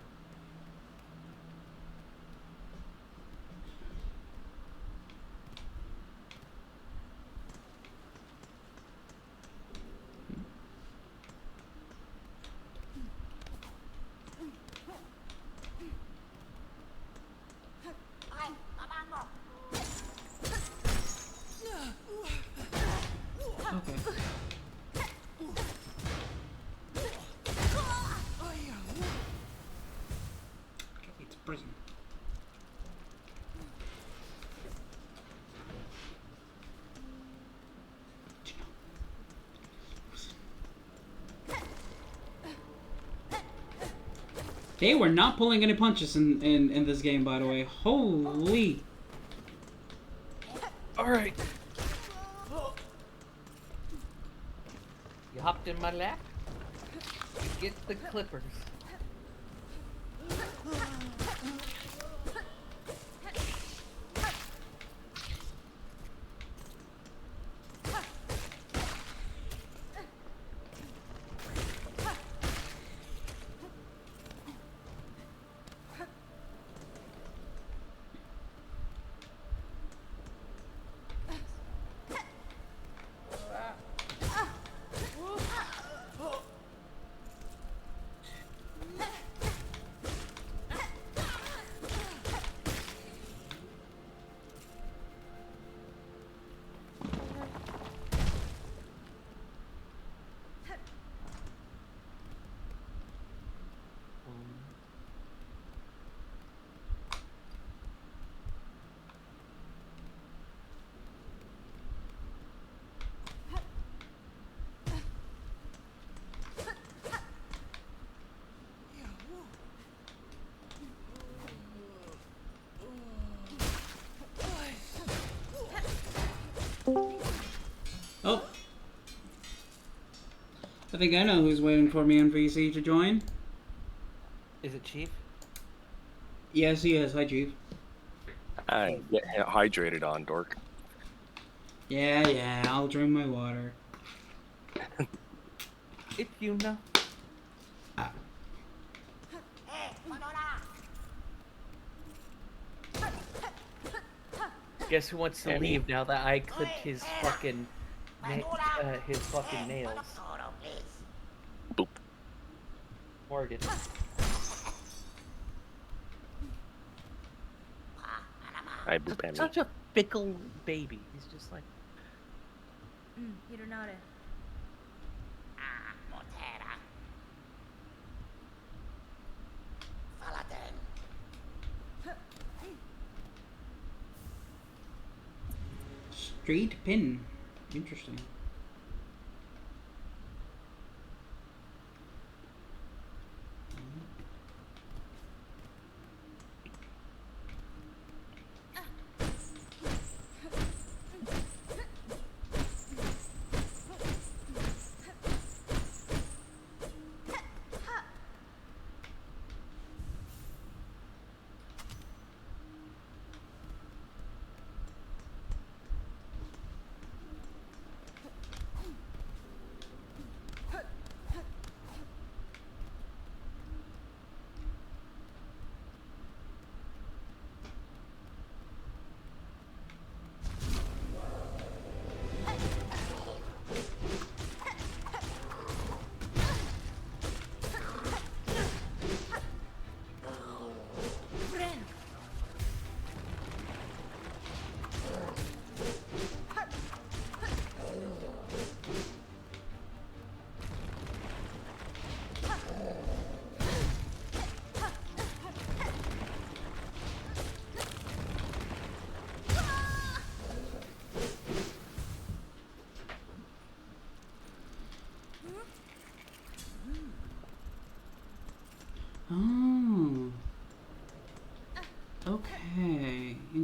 Okay. It's prison. They were not pulling any punches in this game, by the way. Holy. Alright. You hopped in my lap? Get the clippers. Oh. I think I know who's waiting for me in VC to join. Is it Chief? Yes, he is. Hi, Chief. Get hydrated on, dork. Yeah, I'll drink my water. If you know. Guess who wants to leave now that I clipped his fucking nails? Boop. Morgan. I boop at me. Such a fickle baby. He's just like. Hironare. Straight pin. Interesting.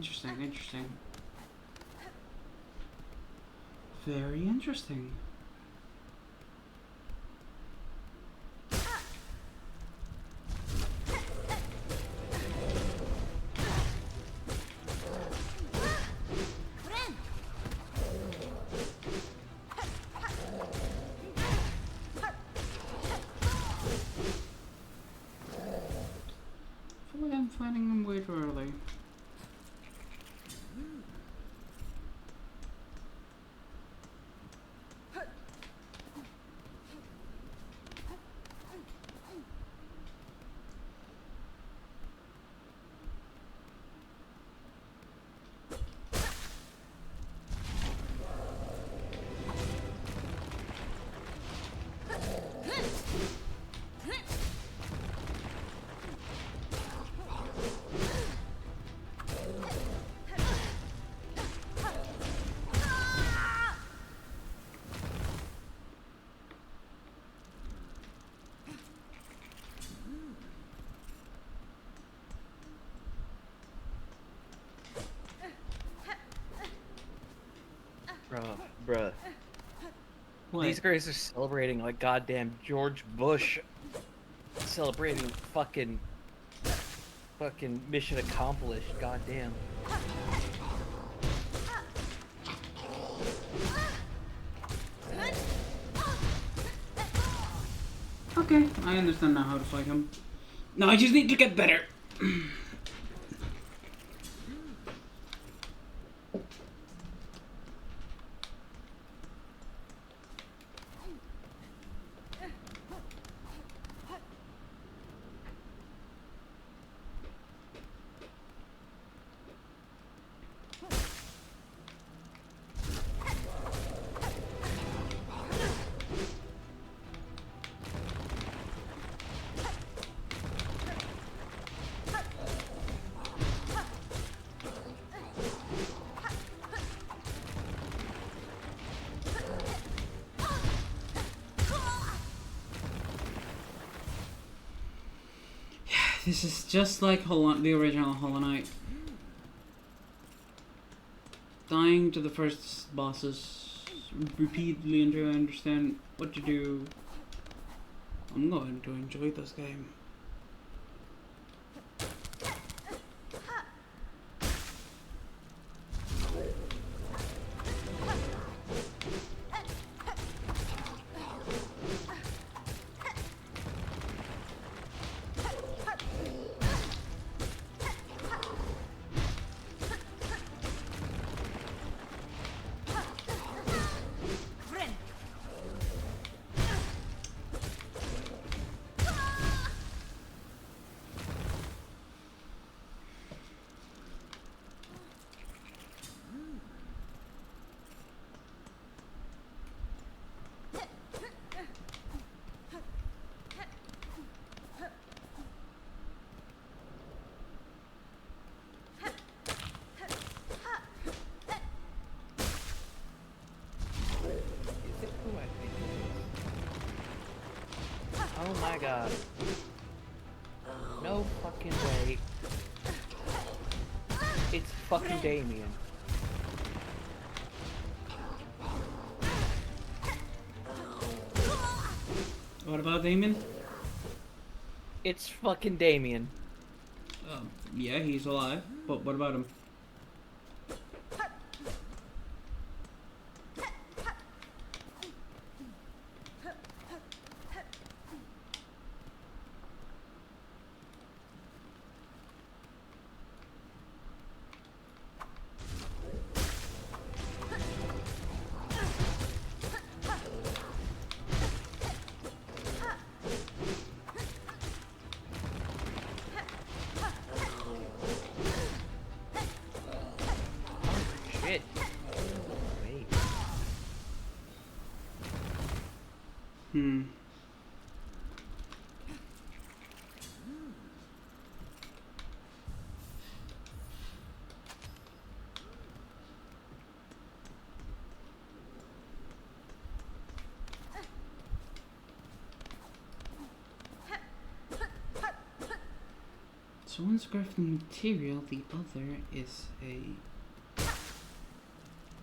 Interesting, interesting. Very interesting. I feel like I'm fighting them way too early. Bruh. What? These guys are celebrating like goddamn George Bush celebrating fucking mission accomplished. Goddamn. Okay, I understand now how to fight him. No, I just need to get better. This is just like the original Hollow Knight. Dying to the first bosses repeatedly until I understand what to do. I'm going to enjoy this game. Oh my god. No fucking way. It's fucking Damien. What about Damien? It's fucking Damien. Yeah, he's alive, but what about him? Shit. Wait. So one's crafting material, the other is a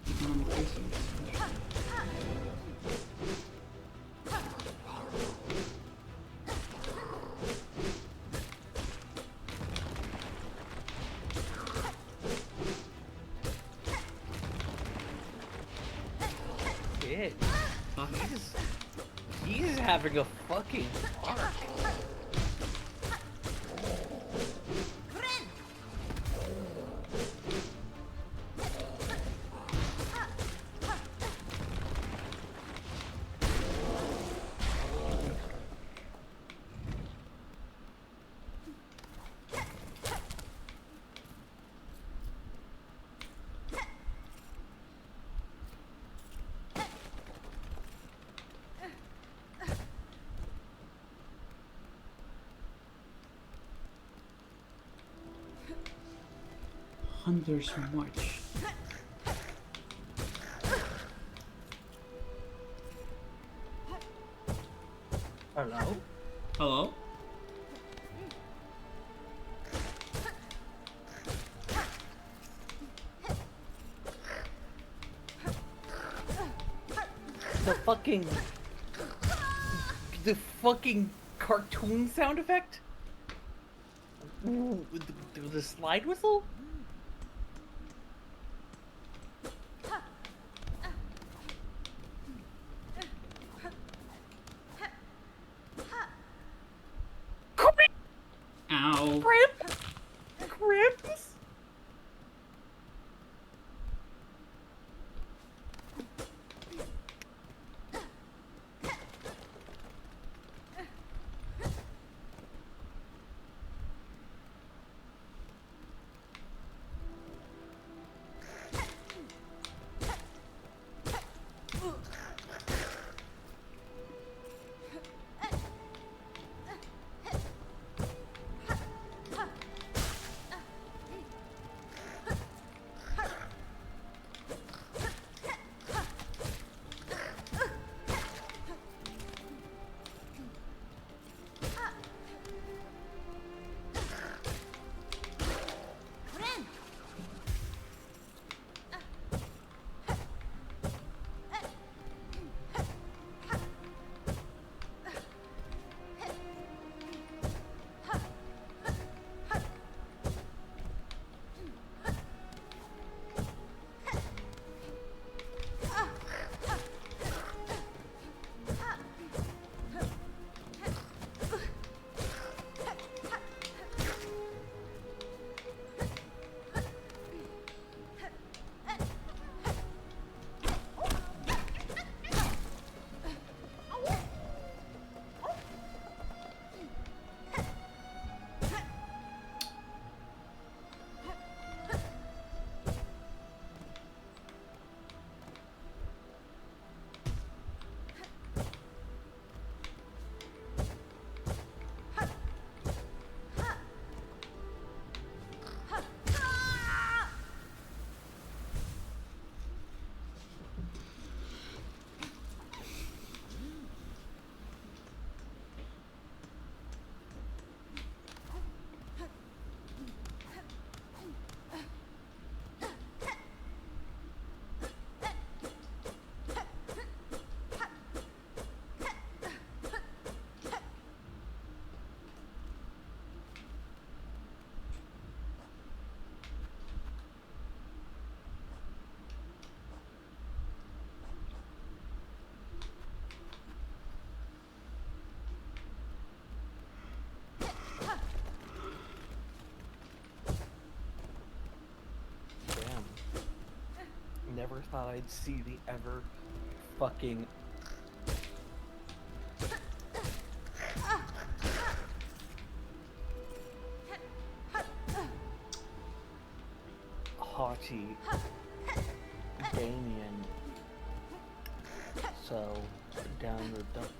economic resource. Shit. He's having a fucking arc. Hunter's March. Hello? Hello? The fucking cartoon sound effect? Ooh, the slide whistle? Ow. Cramps? Never thought I'd see the ever fucking haughty Damien so down the dumps.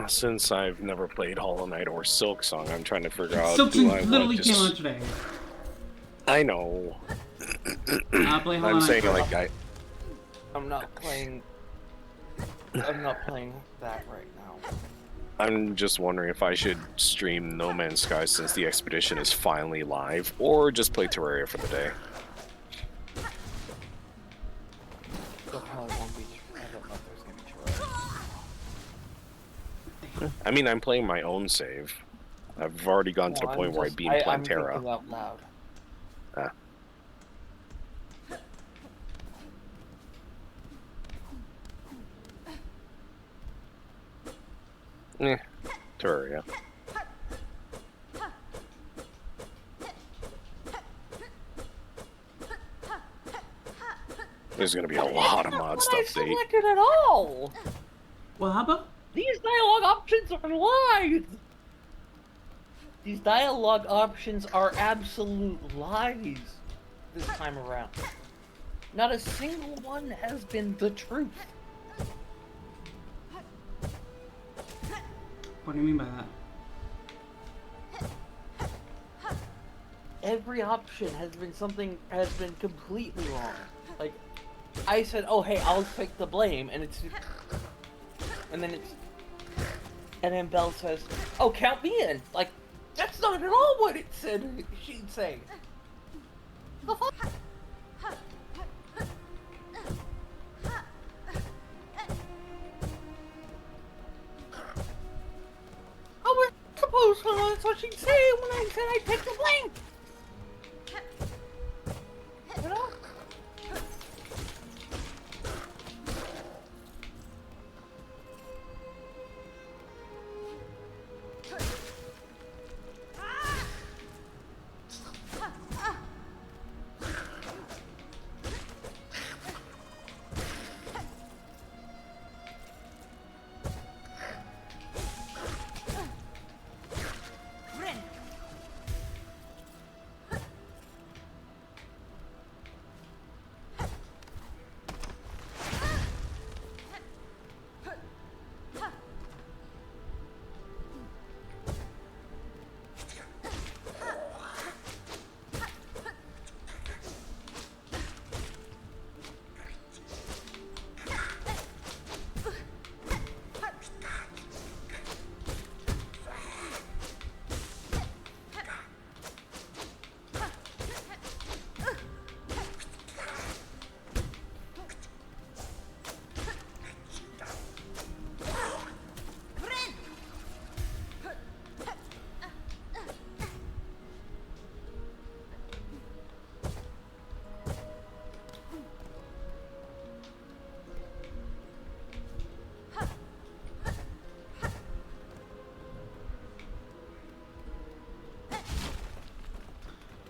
Since I've never played Hollow Knight or Silksong, I'm trying to figure out who Silksong I literally want came to... out today. I know. Play Hollow I'm Knight saying, first. like, I'm not playing that right now. I'm just wondering if I should stream No Man's Sky since the expedition is finally live, or just play Terraria for the day. There probably won't be. I don't know if there's gonna be Terraria. I mean, I'm playing my own save. I've already gone to the point where I beat I'm Plantera. thinking out loud. Terraria. There's gonna be a lot of mods to I update. selected at all. What happened? These dialogue options are lies. These dialogue options are absolute lies this time around. Not a single one has been the truth. What do you mean by that? Every option has been completely wrong. Like, I said, oh hey, I'll take the blame, and then Belle says, oh, count me in. Like, that's not at all what it said she'd say. The fuck? I was supposed to know that's what she'd say when I said I'd take the blame. You know?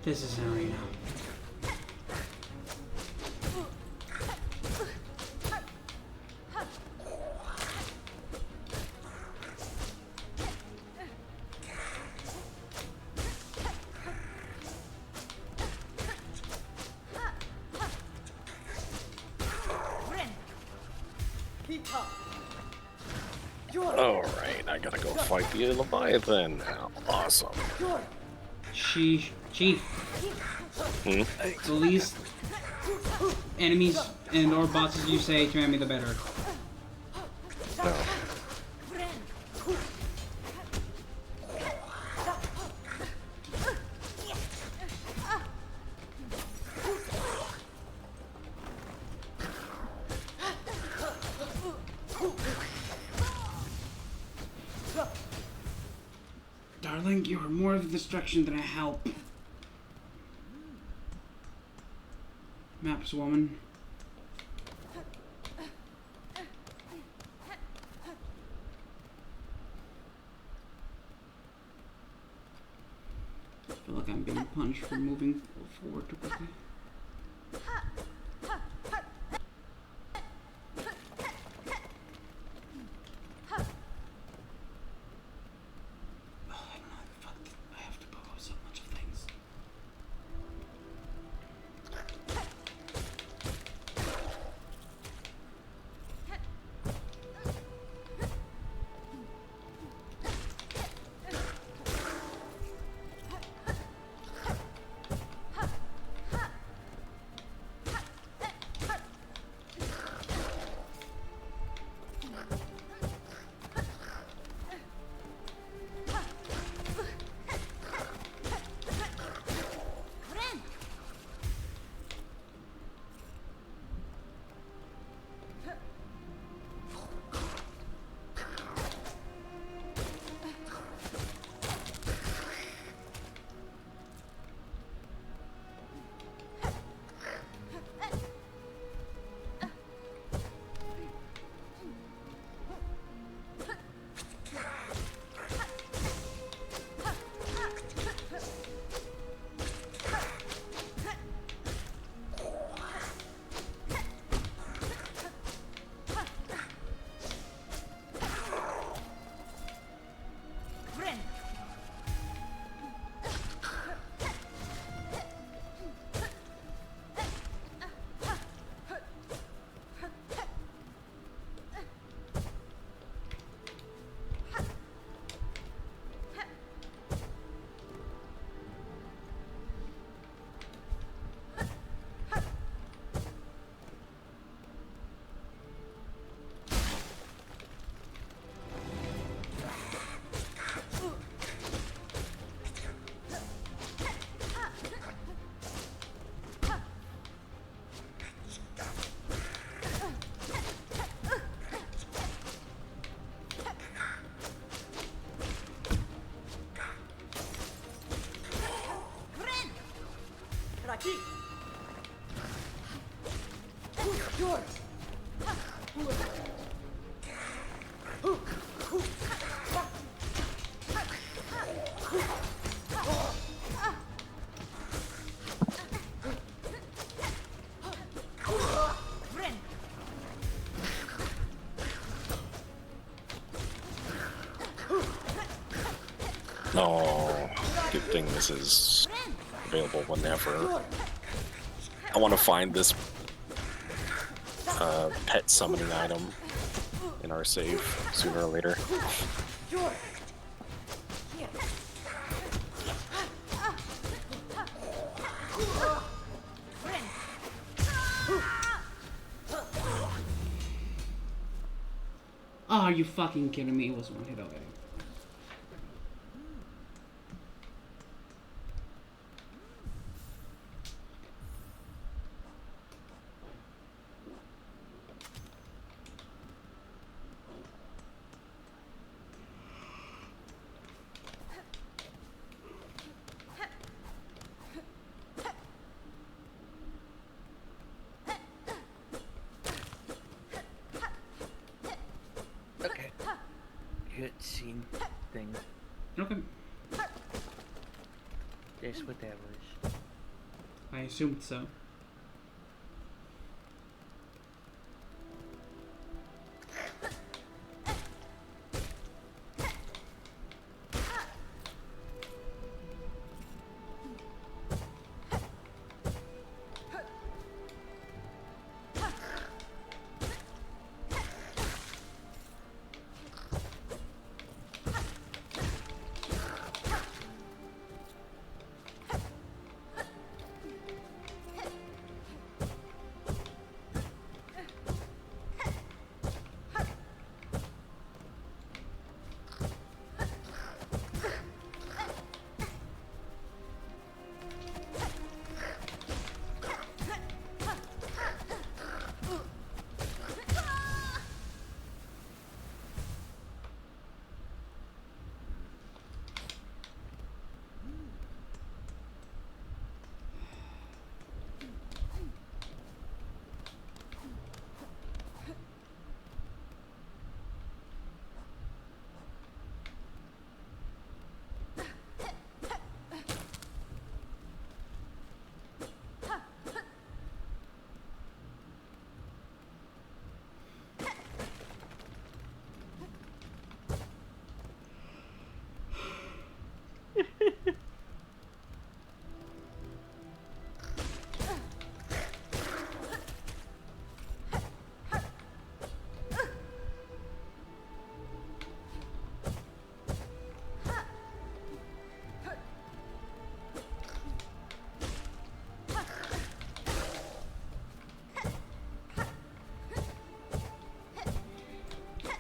This is an arena. Alright, I gotta go fight the Leviathan now. Awesome. Chief. Hmm? The least enemies and or bosses you say to me, the better. No. Darling, you are more of a distraction than a help. Maps, woman. I feel like I'm being punished for moving forward too quickly. Oh, good thing this is available whenever. I want to find this pet summoning item in our save sooner or later. Oh, are you fucking kidding me? It was one hit already. Okay. Good scene thing. Okay. Just whatever. I assumed so.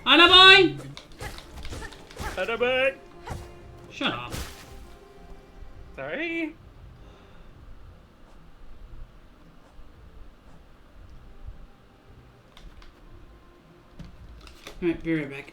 Anna boy! Anna boy! Shut up. Sorry. Alright, be right back.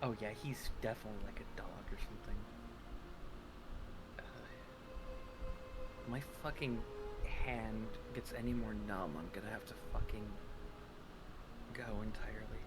Oh yeah, he's definitely like a dog or something. My fucking hand gets any more numb, I'm gonna have to fucking go entirely.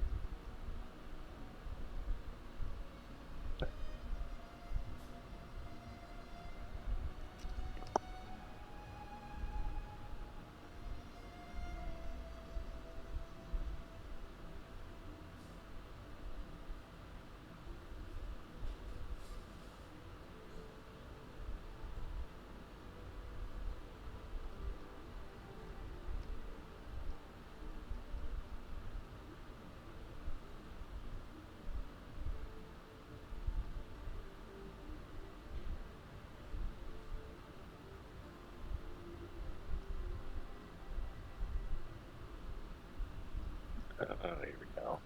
Here we go.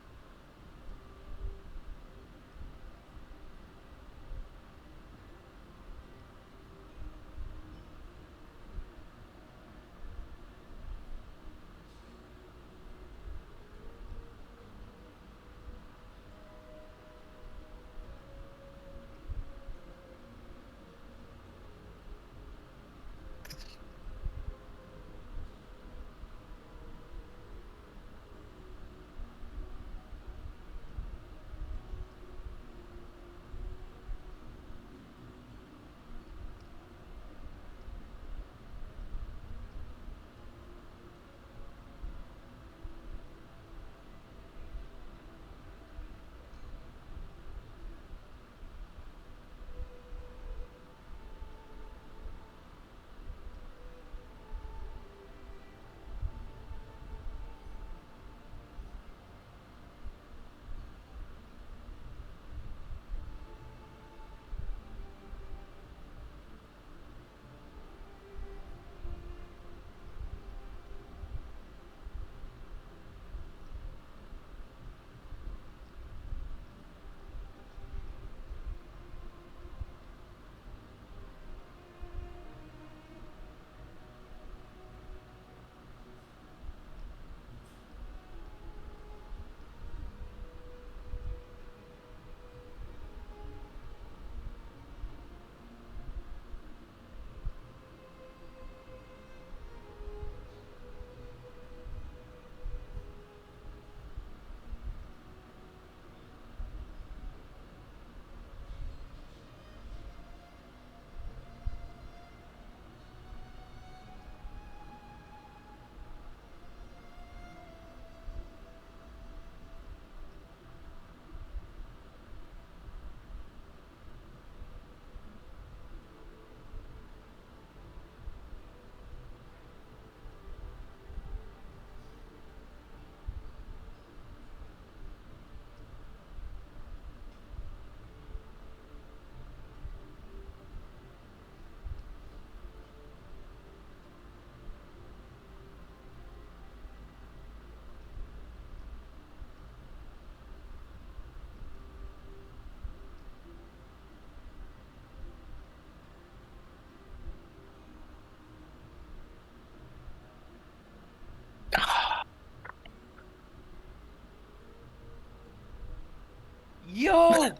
Yo!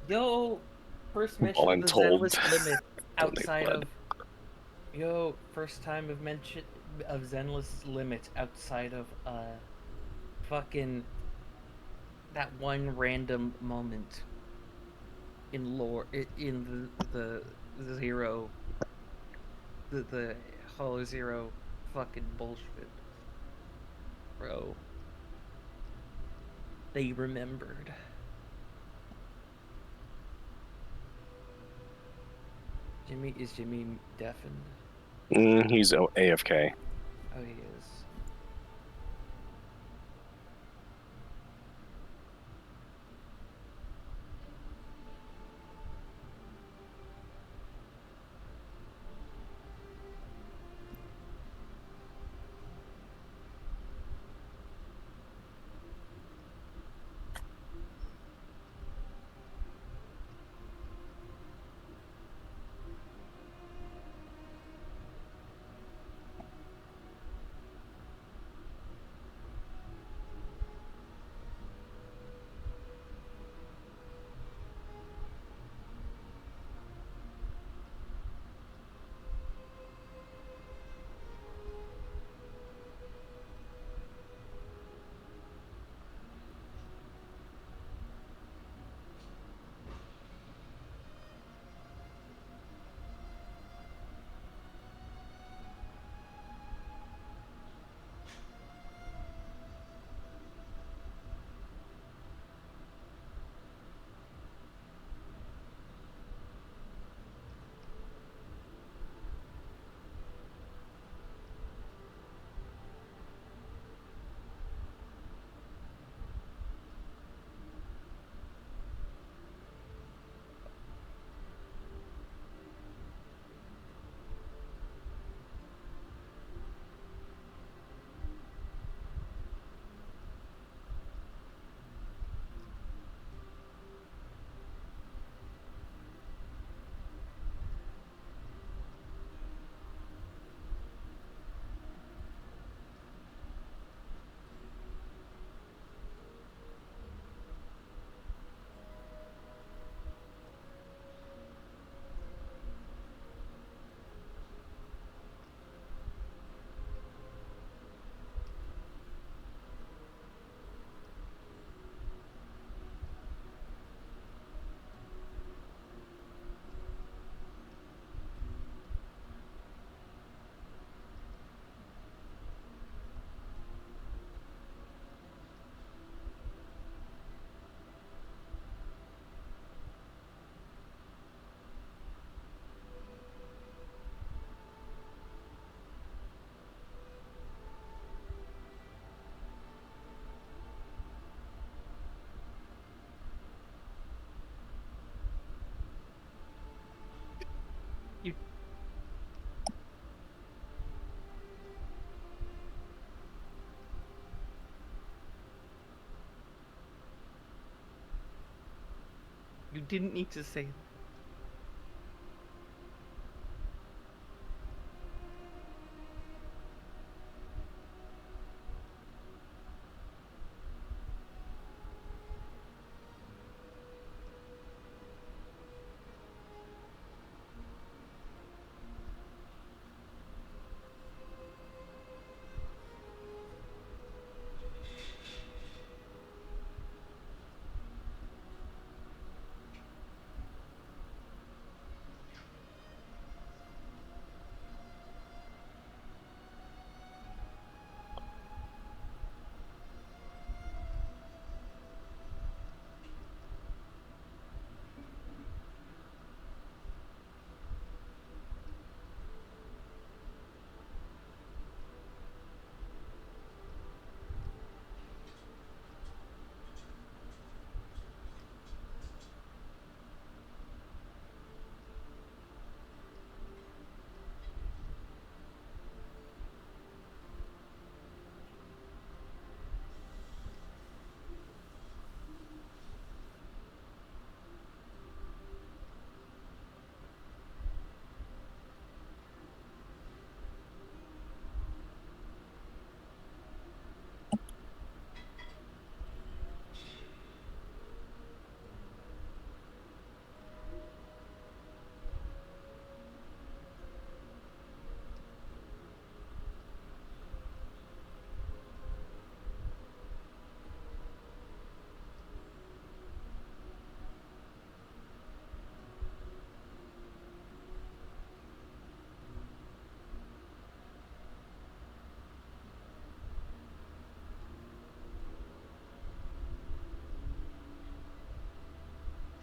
Yo! First mention of the Untold. Zenless limit Don't they outside blood? of... Yo, first time of mention of Zenless limit outside of, fucking... that one random moment in lore, in the Zero... The Hollow Zero fucking bullshit. Bro. They remembered. Is Jimmy deafened? He's AFK. Oh, he is. You didn't need to say that.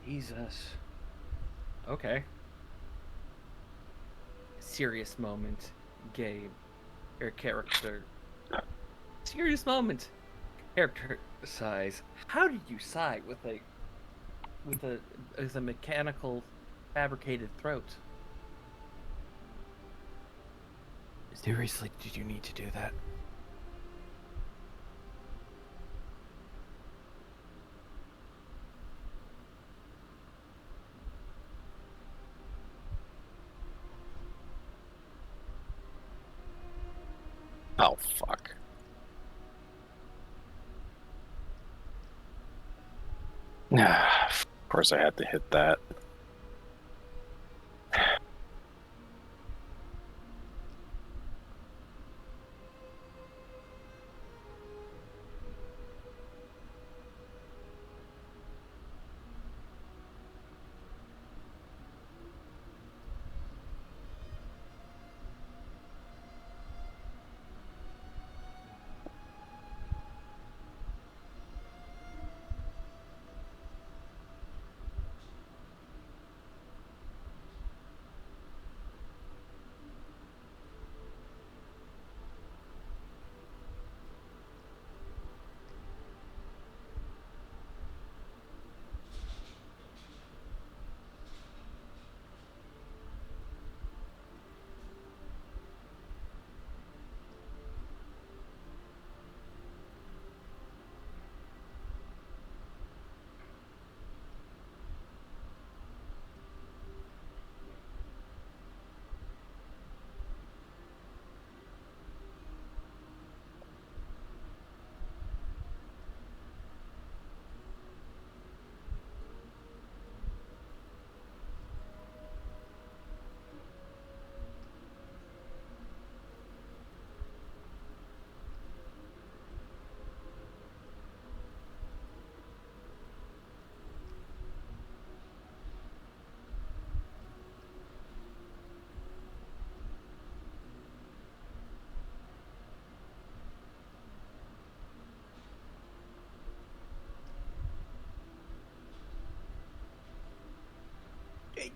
Jesus. Okay. serious moment game or character. Serious moment. Character size. How did you sigh with a mechanical fabricated throat? Seriously, did you need to do that? Oh, fuck. Of course I had to hit that.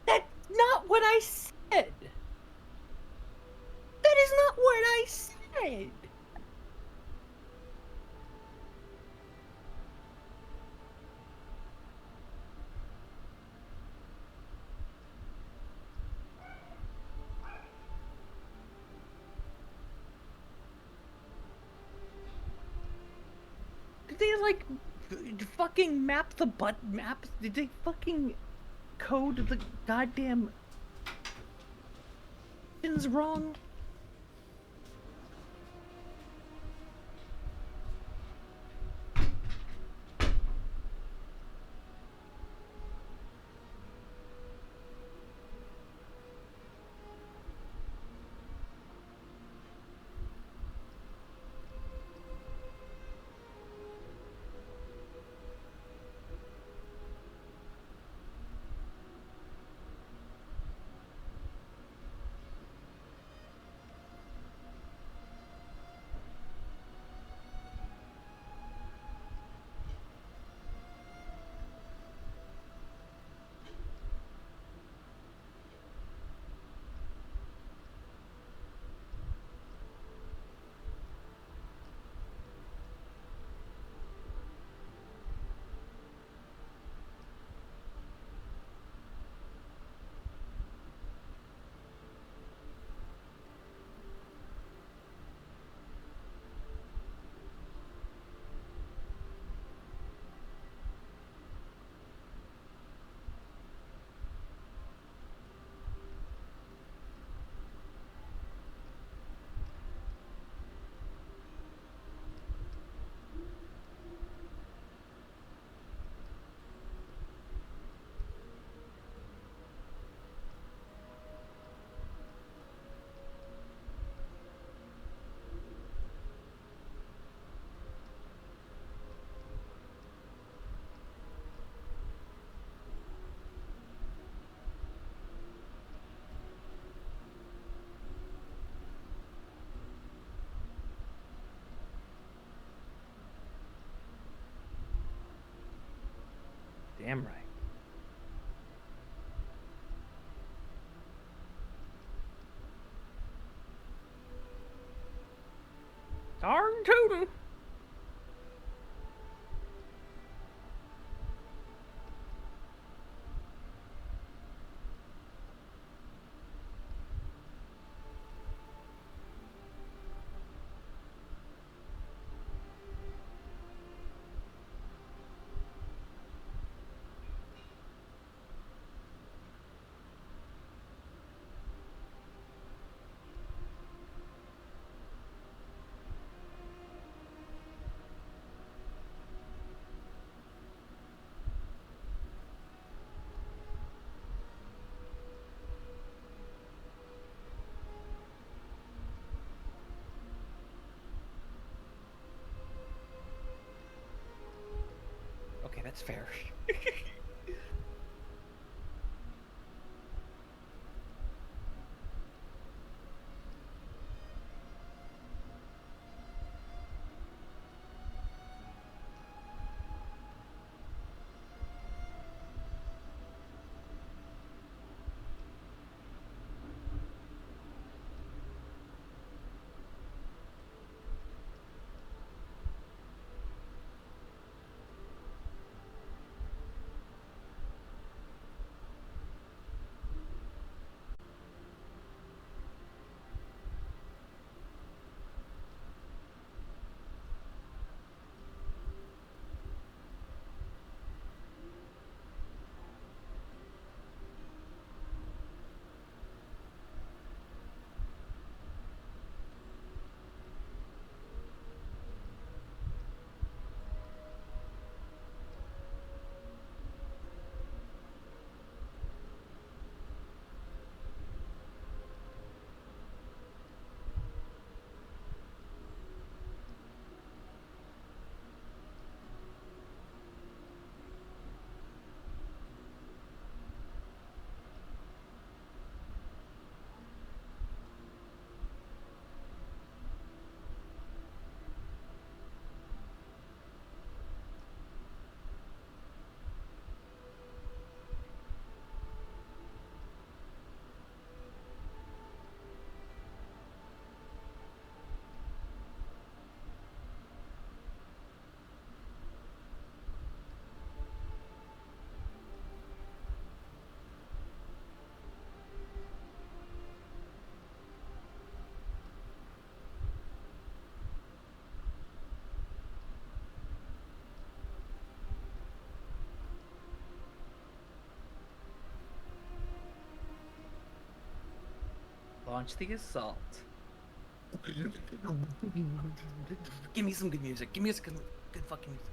That's not what I said! That is not what I said! Did they, like, fucking map the button maps? Did they fucking code the goddamn buttons wrong? That's fair. Launch the assault. Give me some good music. Give me some good fucking music.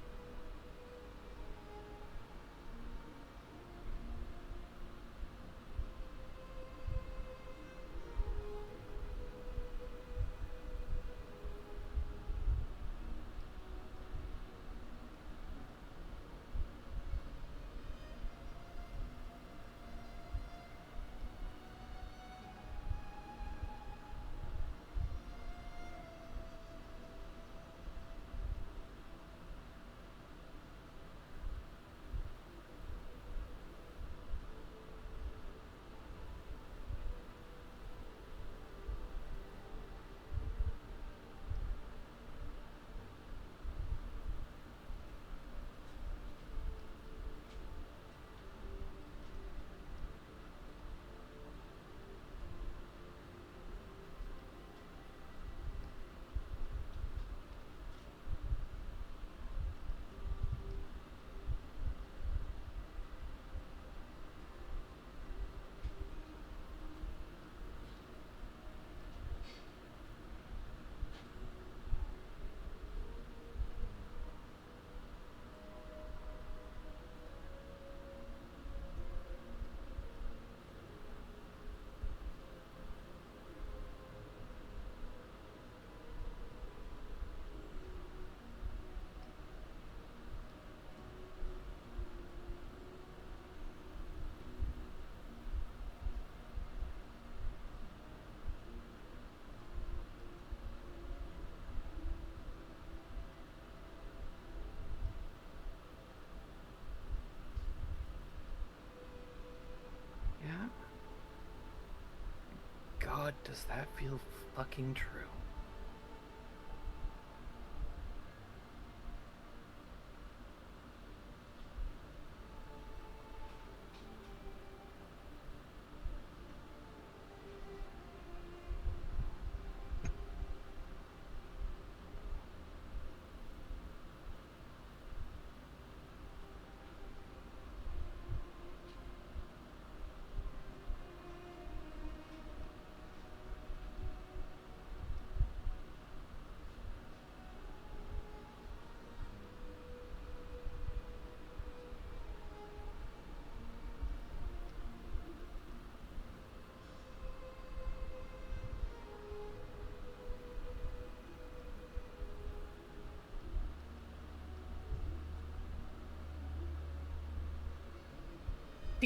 Yeah. God, does that feel fucking true?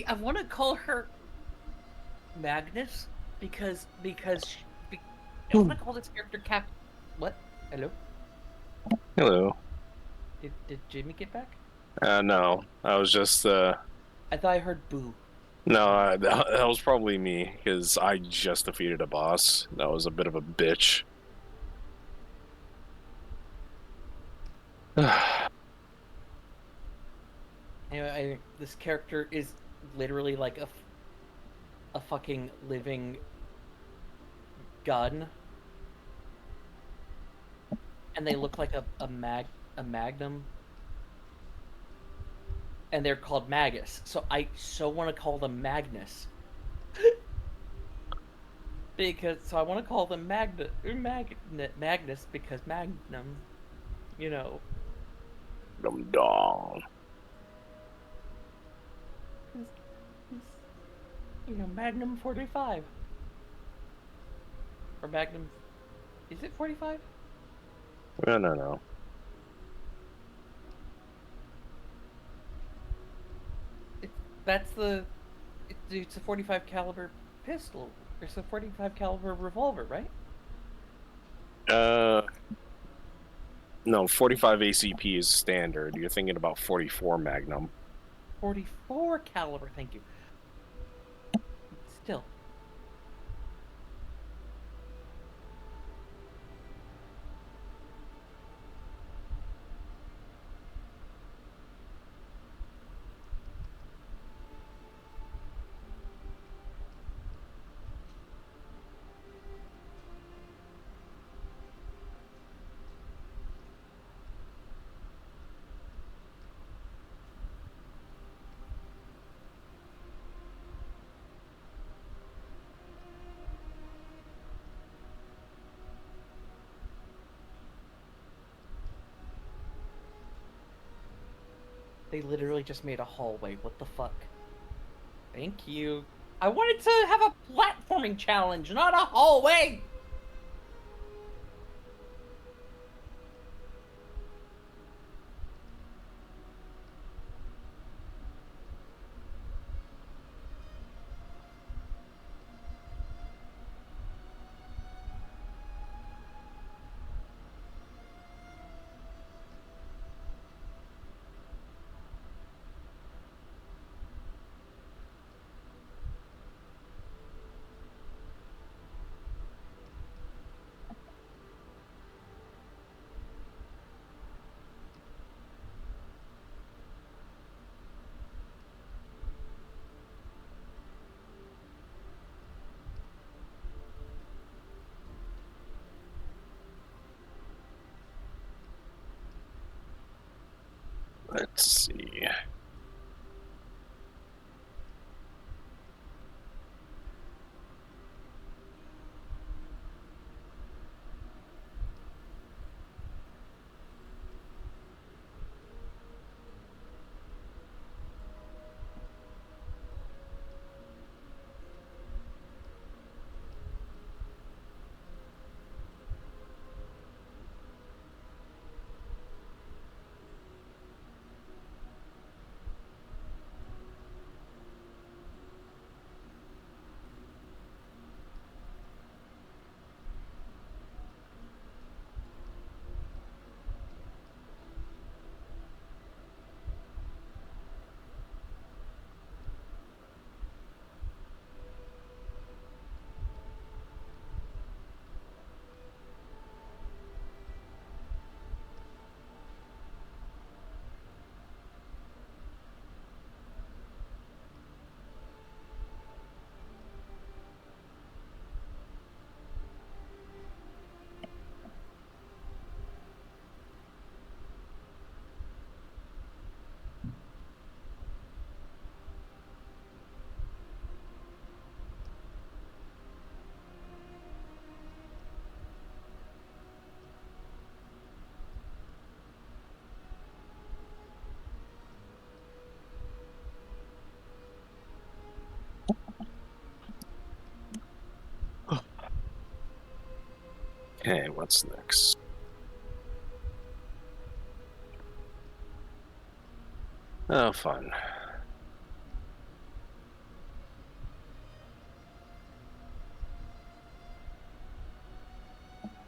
I want to call her Magnus because I want to call this character Cap. What? Hello? Hello. Did Jimmy get back? No. I was just, I thought I heard boo. No, that was probably me, because I just defeated a boss. That was a bit of a bitch. Anyway, this character is literally like a fucking living gun. And they look like a magnum. And they're called Magus. So I want to call them Magnus. So I want to call them Magnus because Magnum, you know. Dong. You know, Magnum 45. Or Magnum... Is it 45? No. It's a 45 caliber pistol. It's a 45 caliber revolver, right? No, 45 ACP is standard. You're thinking about 44 Magnum. 44 caliber, thank you. Still. They literally just made a hallway. What the fuck? Thank you. I wanted to have a platforming challenge, not a hallway! Let's see. Okay, what's next? Oh, fun.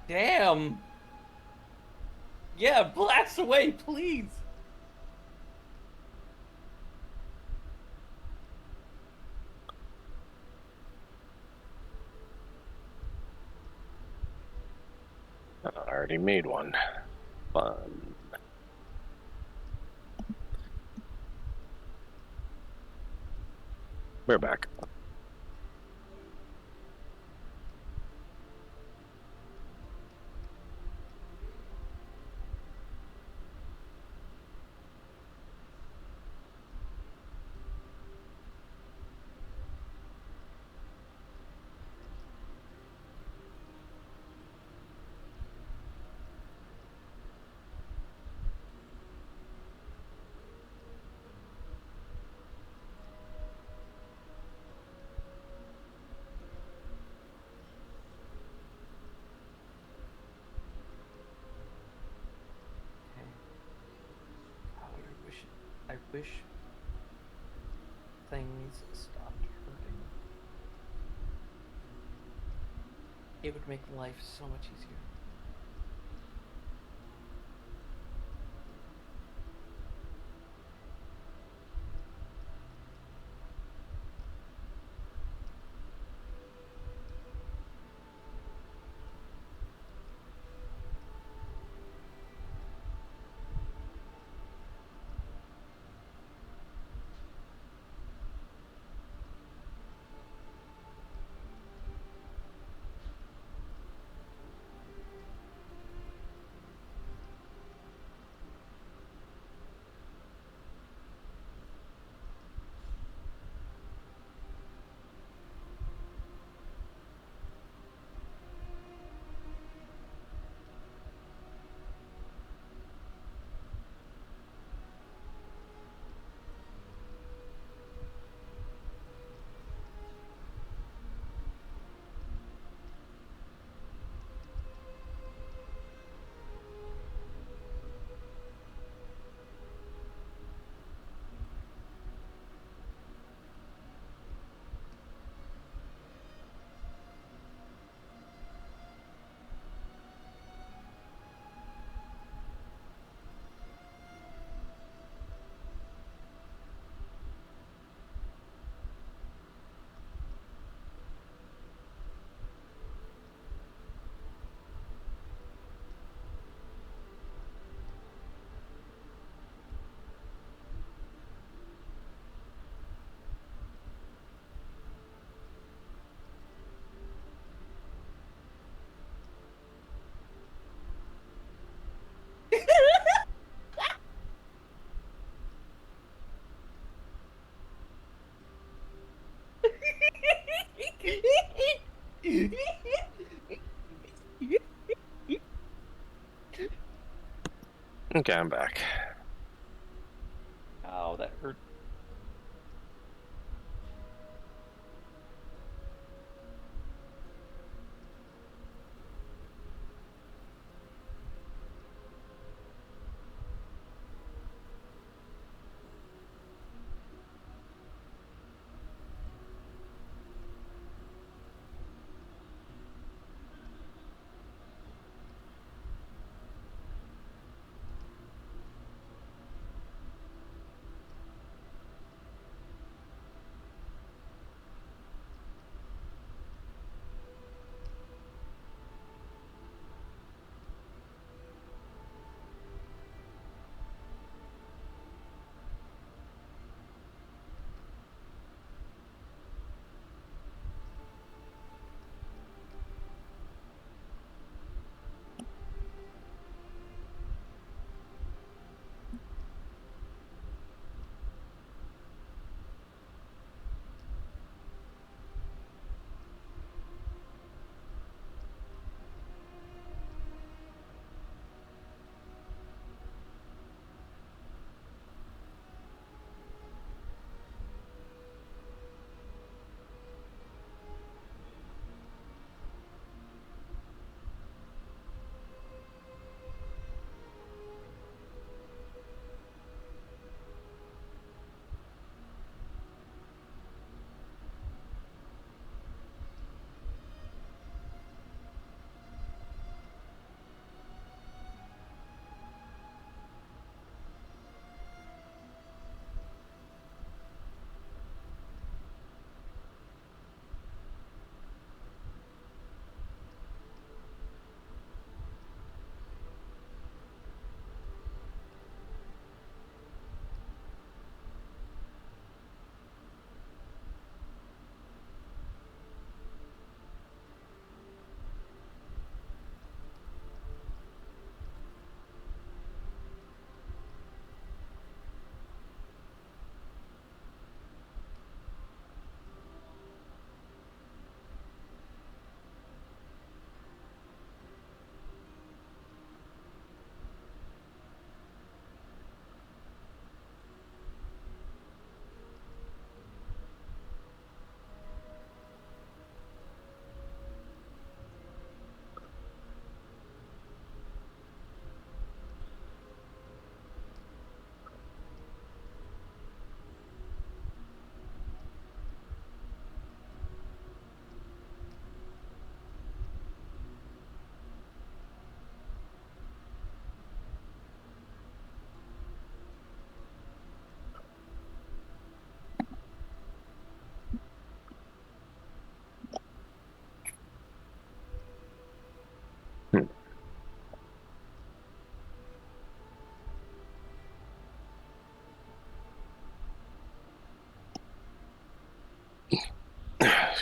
Damn. Yeah, blast away, please. I already made one. Fun. We're back. I wish things stopped hurting. It would make life so much easier. Okay, I'm back. Ow, that hurt.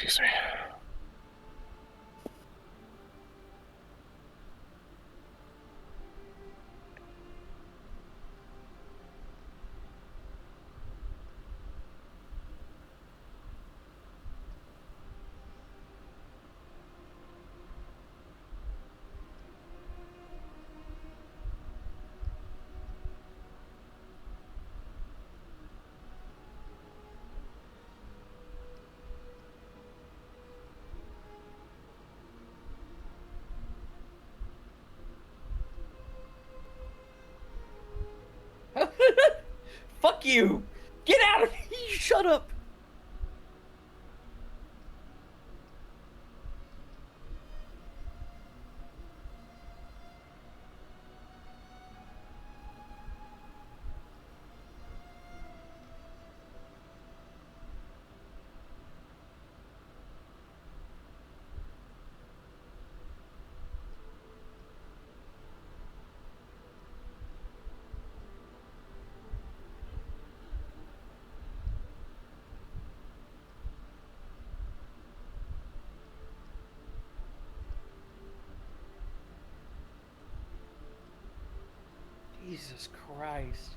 Excuse me. Fuck you! Get out of here! Shut up! Jesus Christ.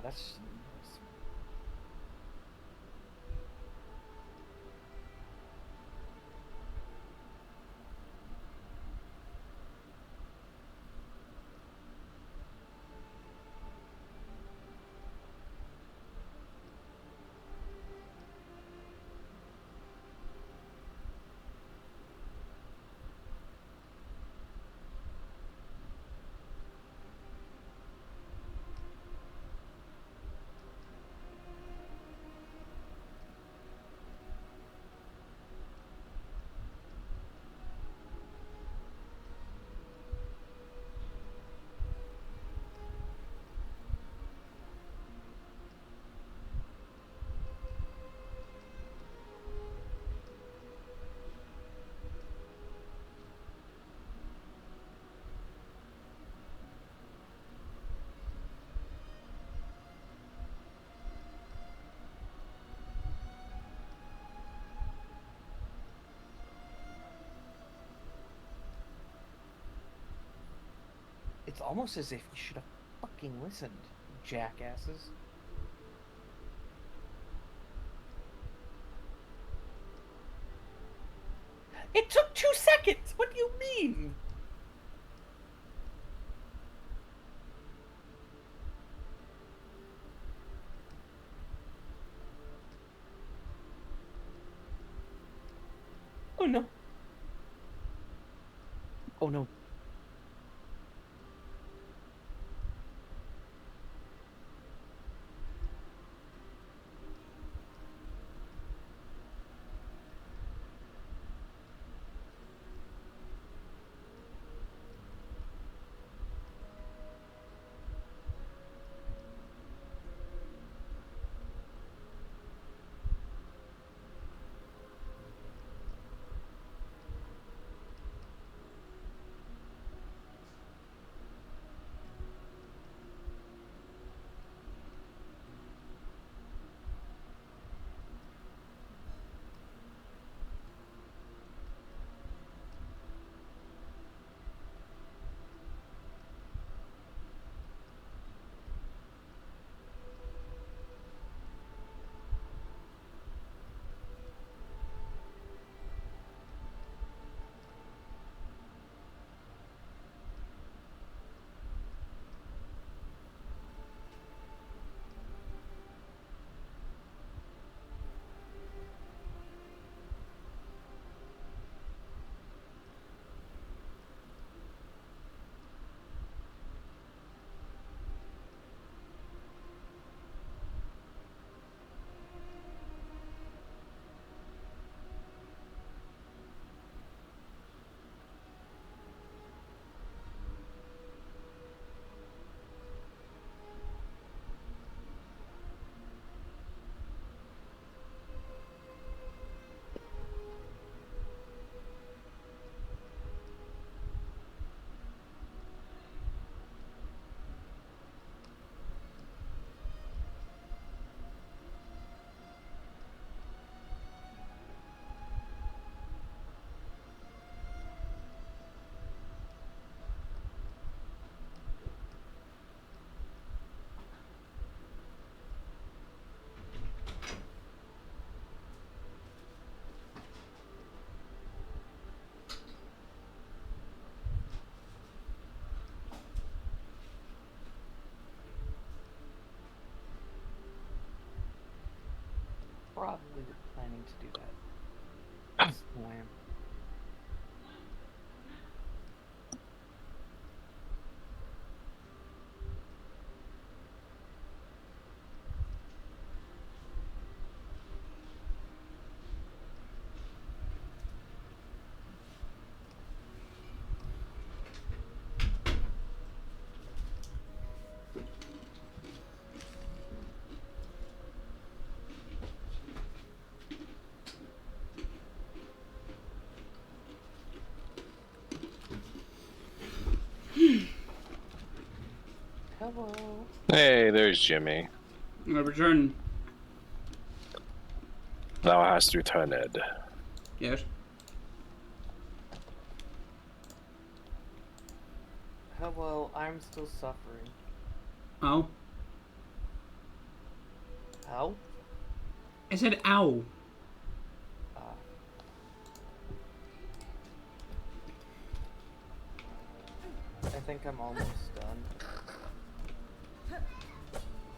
that's... It's almost as if you should have fucking listened, jackasses. It took 2 seconds! What do you mean? Oh no. Oh no. Probably planning to do that. Slam. Hello. Hey, there's Jimmy. I return. Thou hast returned. Yes. Hello, I'm still suffering. Oh. How? I said ow. I think I'm almost done.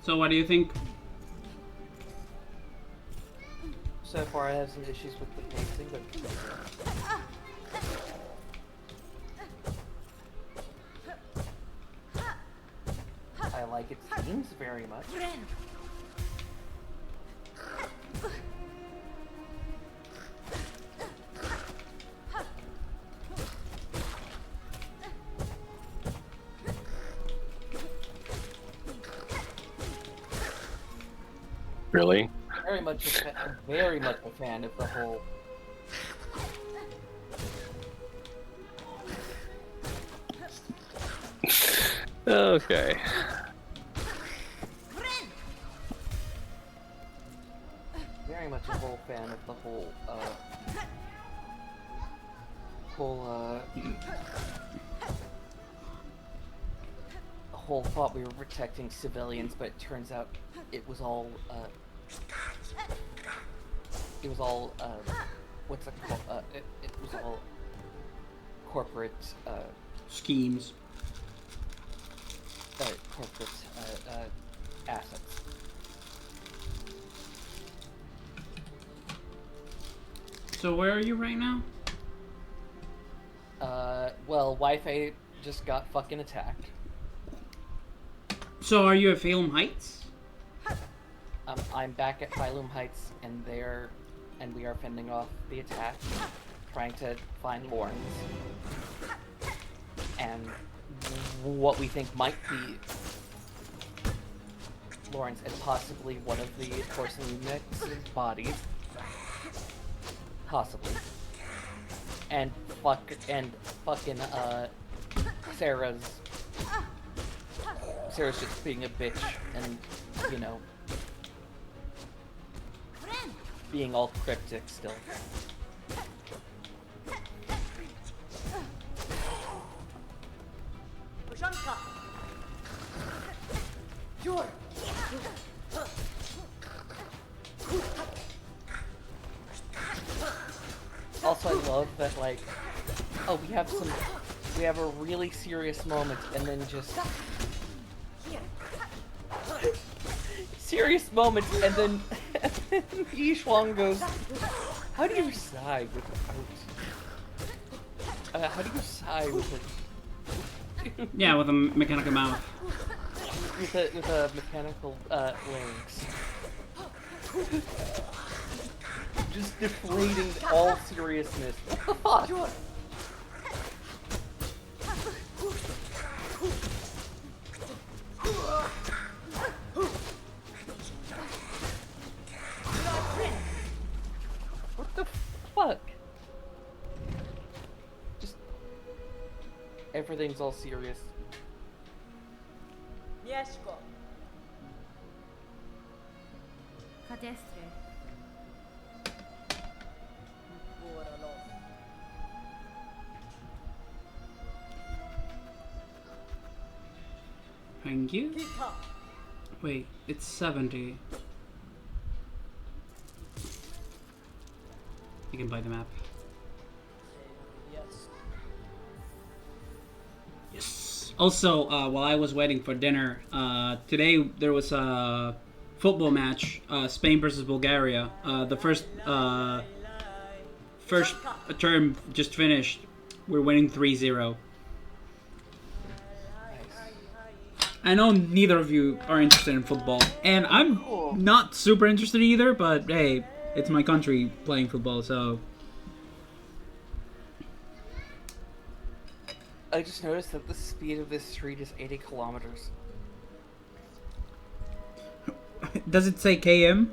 So what do you think? So far I have some issues with the pacing, but... I like its themes very much. Really? Very much a fan of the whole... Okay. Very much a whole fan of the whole, whole thought we were protecting civilians, but it turns out it was all, what's it called? It was all corporate, schemes. Corporate, assets. So where are you right now? Well, Wi-Fi just got fucking attacked. So are you at Phalum Heights? I'm back at Phylum Heights, and we are fending off the attack, trying to find Lawrence, and what we think might be Lawrence and possibly one of the porcelain mix's bodies, possibly, and fucking Sarah's just being a bitch and, you know, being all cryptic still. Also, I love that, like, oh, we have a really serious moment, and then just serious moment, and then Yishuang goes, how do you sigh without, how do you sigh with it? Yeah, with a mechanical mouth. With a mechanical, larynx. Just deflating all seriousness. What the fuck? What the fuck? Just... everything's all serious. Mieszko. Kadestre. Thank you. Wait, it's 70. You can buy the map. Yes. Also, while I was waiting for dinner, today there was a football match, Spain versus Bulgaria. The first term just finished. We're winning 3-0. I know neither of you are interested in football, and I'm not super interested either, but hey, it's my country playing football, so... I just noticed that the speed of this street is 80 kilometers. Does it say KM?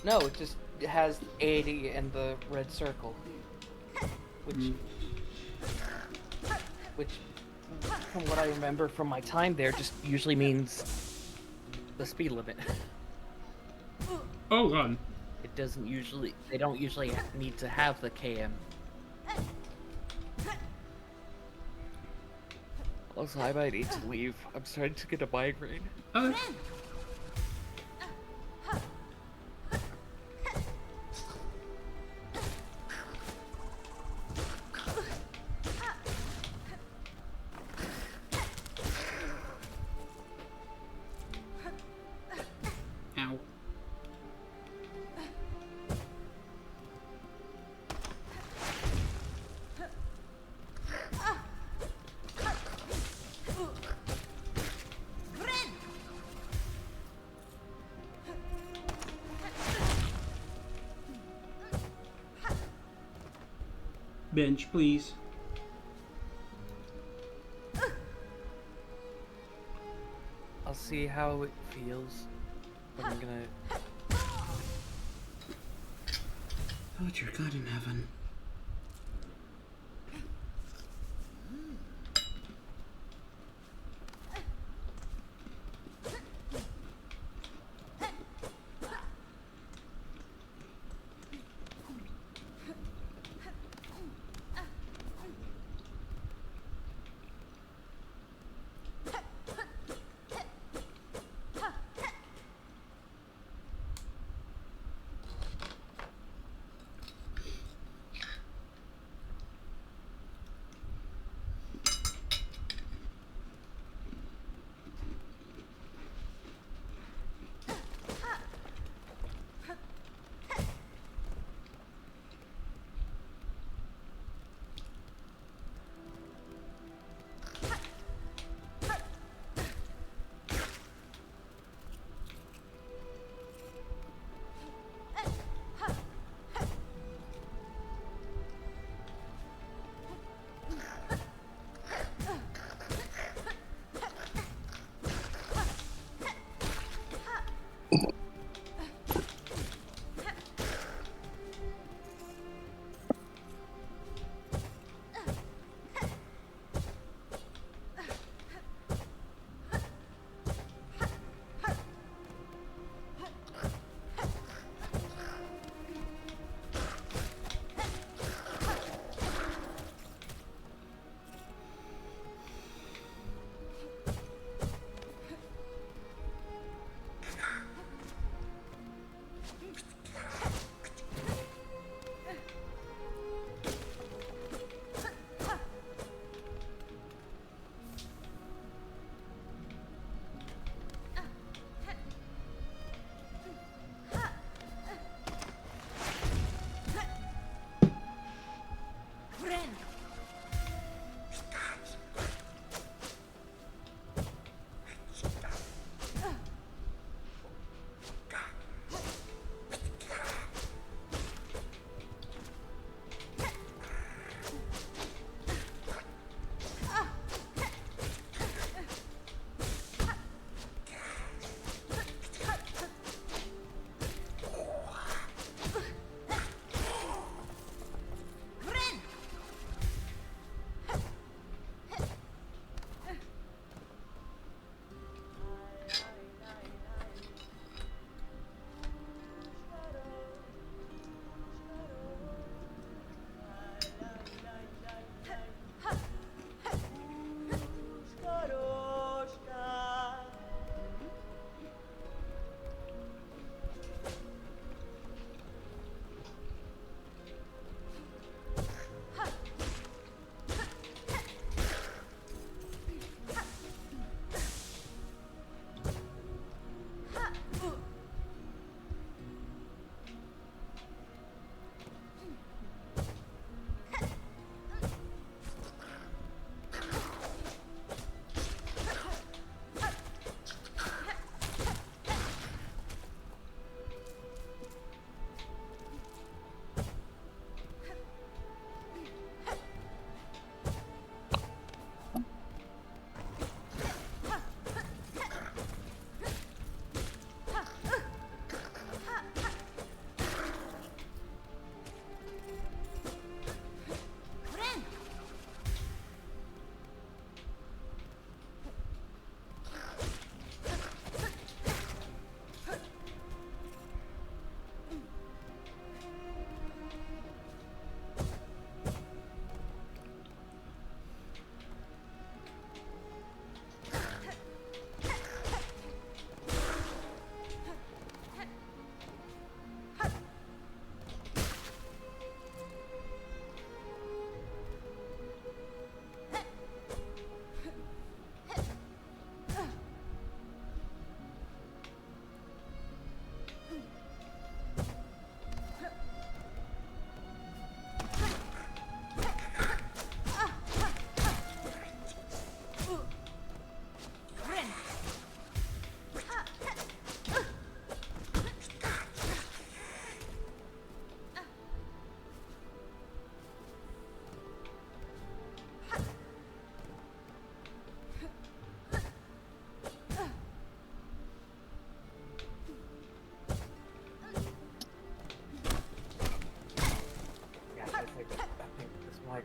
No, it just has 80 and the red circle. Which, from what I remember from my time there, just usually means the speed limit. Oh god. It doesn't usually, they don't usually need to have the KM. Also, I might need to leave. I'm starting to get a migraine. Okay. Ow. Bench, please. I'll see how it feels. But I'm gonna. Oh, dear God in heaven.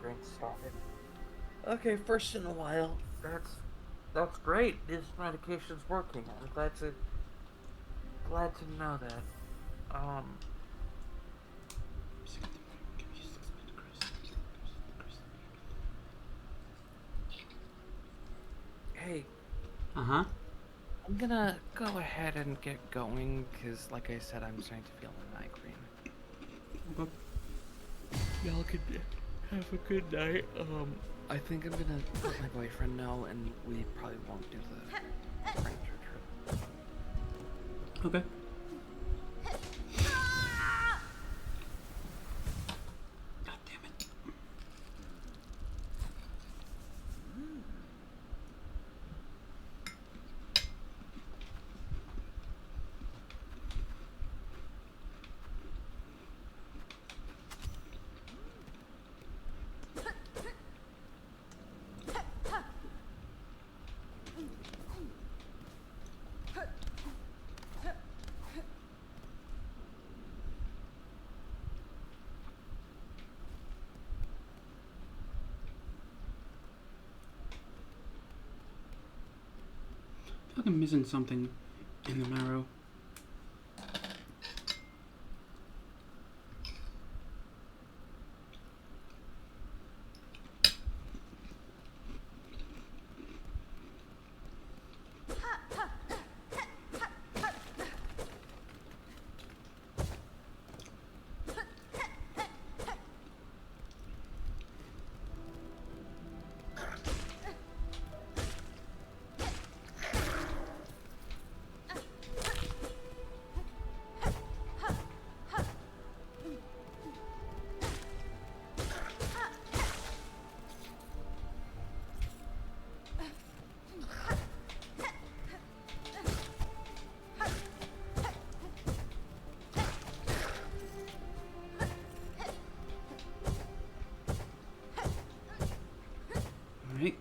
migraine started. Okay, first in a while. That's great. This medication's working. I'm glad to know that. Hey. Uh-huh. I'm gonna go ahead and get going, because like I said, I'm starting to feel a migraine. Okay. Y'all could have a good night. I think I'm gonna let my boyfriend know, and we probably won't do the furniture trip. Okay. God damn it. I feel like I'm missing something in the marrow. Alright.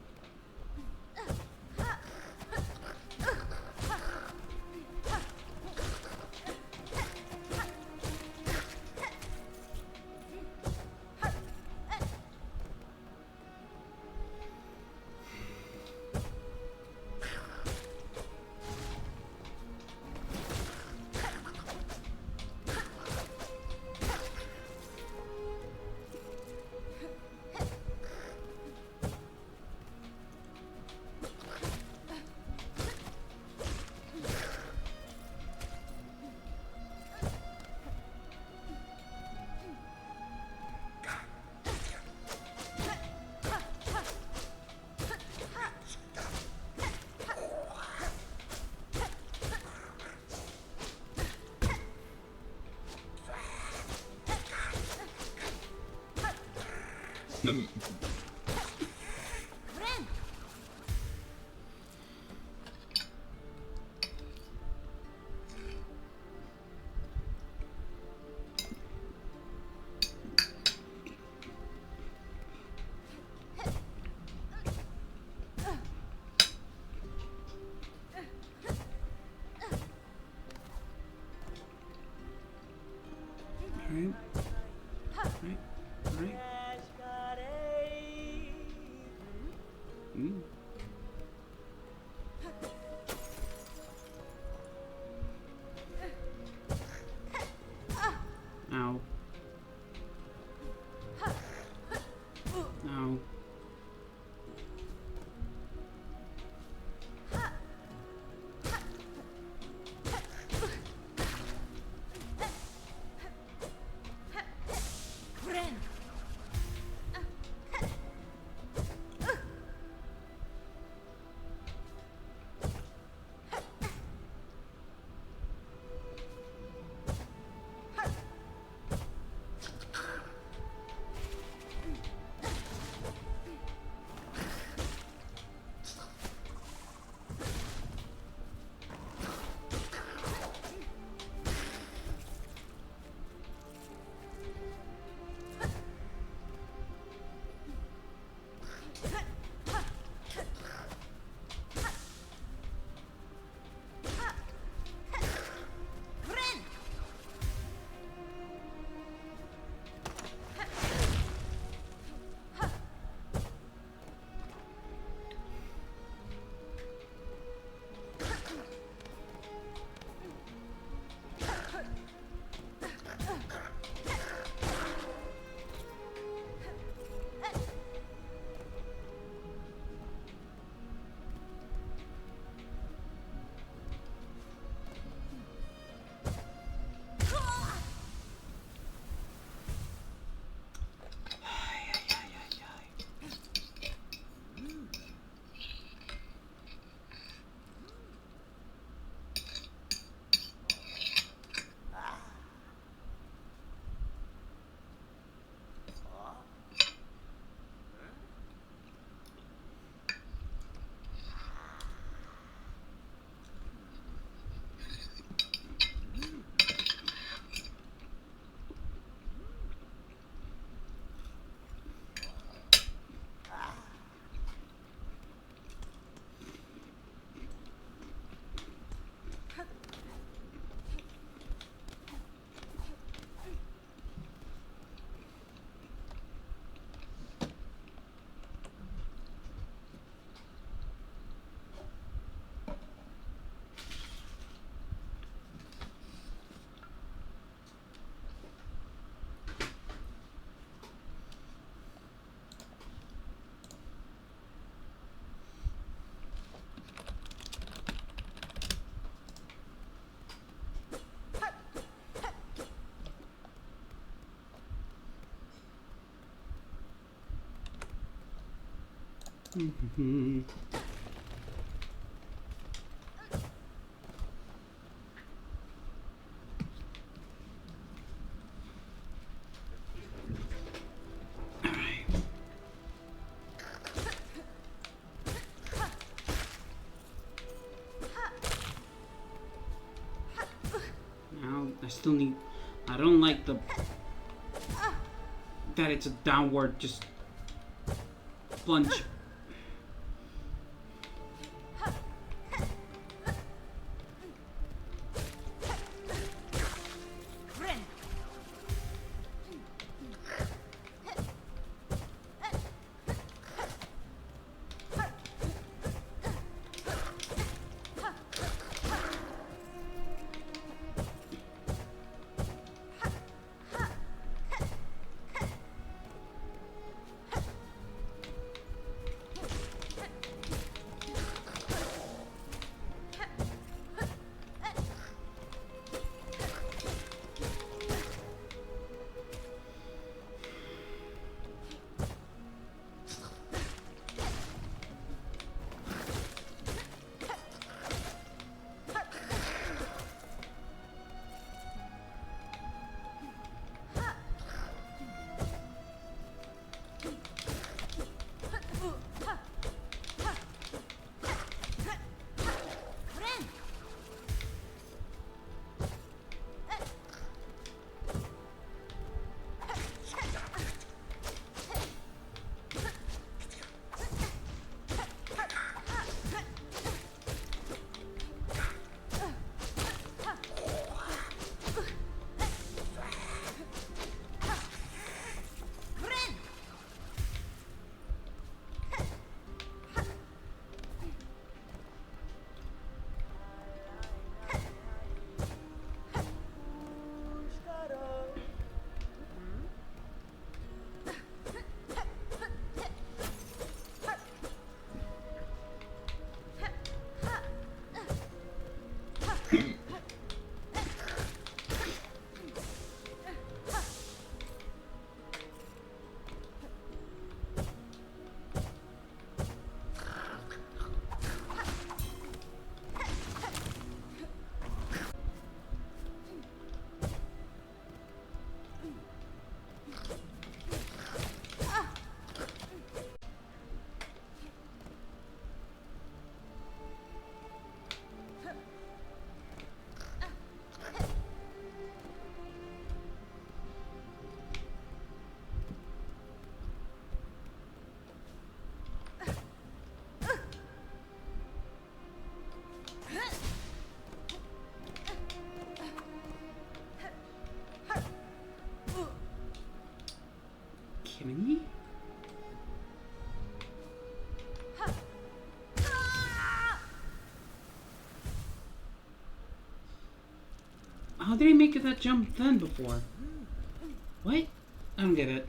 Alright. Alright. Alright. Mm. Ow. Ow. Mm-hmm. Now I still need. I don't like the that it's a downward just plunge. Kidding me? How did he make that jump then before? What? I don't get it.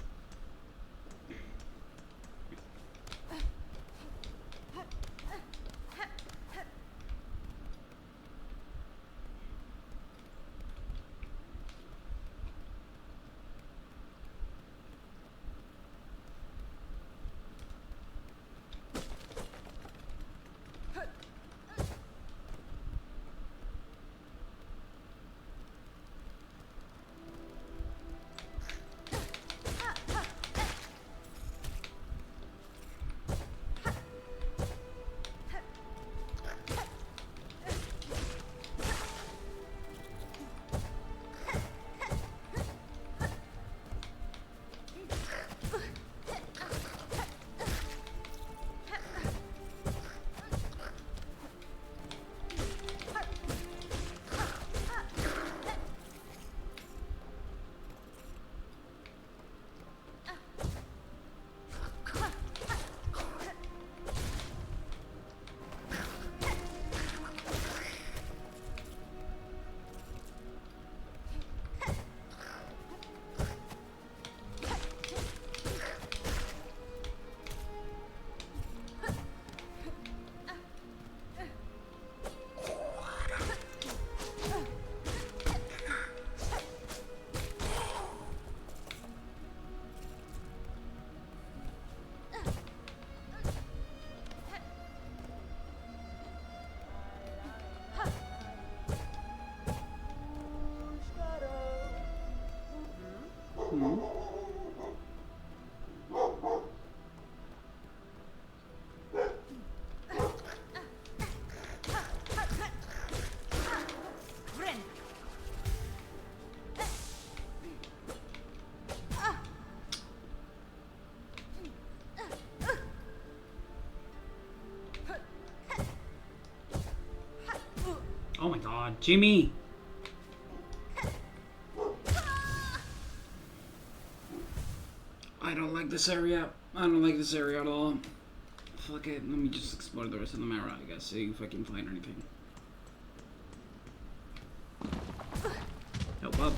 Jimmy! I don't like this area. I don't like this area at all. Fuck it. Let me just explore the rest of the map, I guess, see if I can find anything. Help up.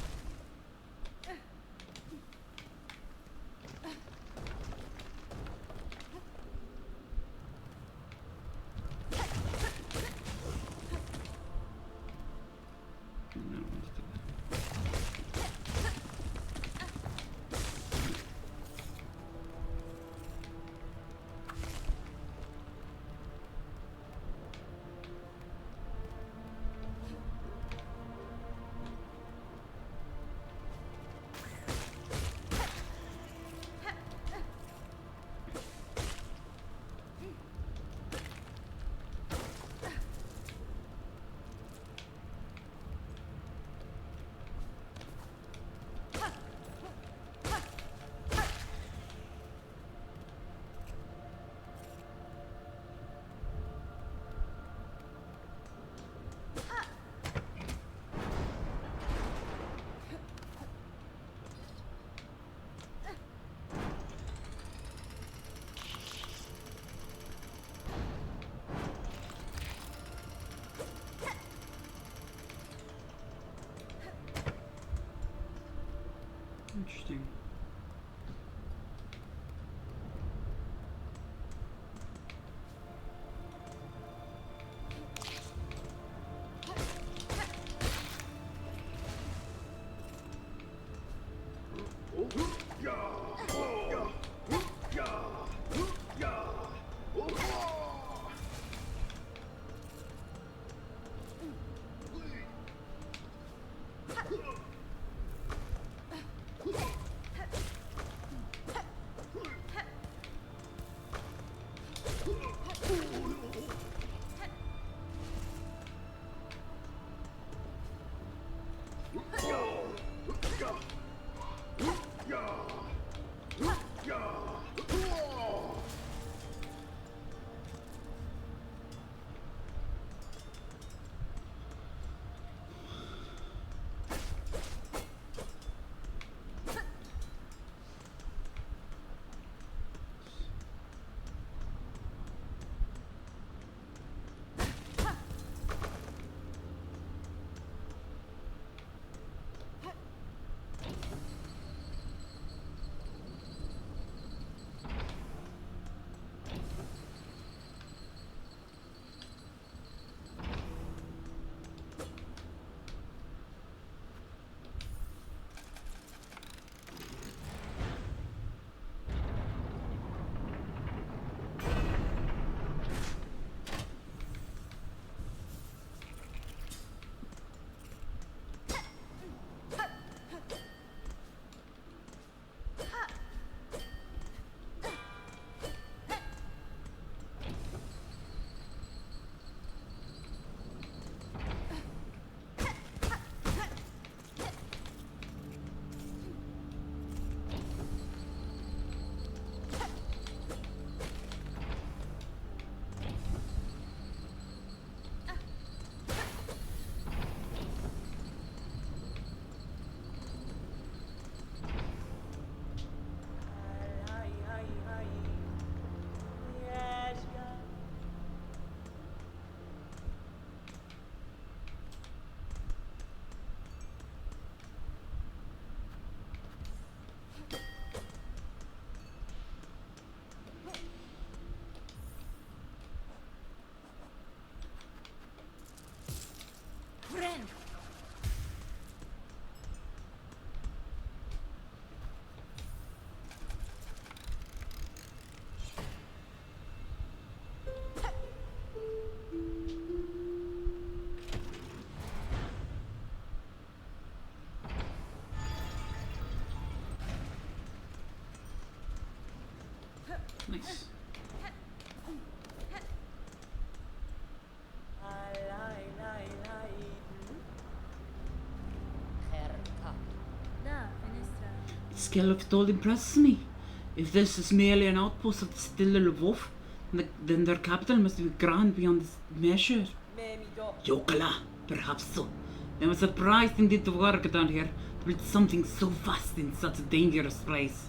Interesting. Nice. Skill of it all impresses me. If this is merely an outpost of the still little wolf, then their capital must be grand beyond measure. Yokala. Perhaps so. I was surprised indeed to work down here to build something so vast in such a dangerous place.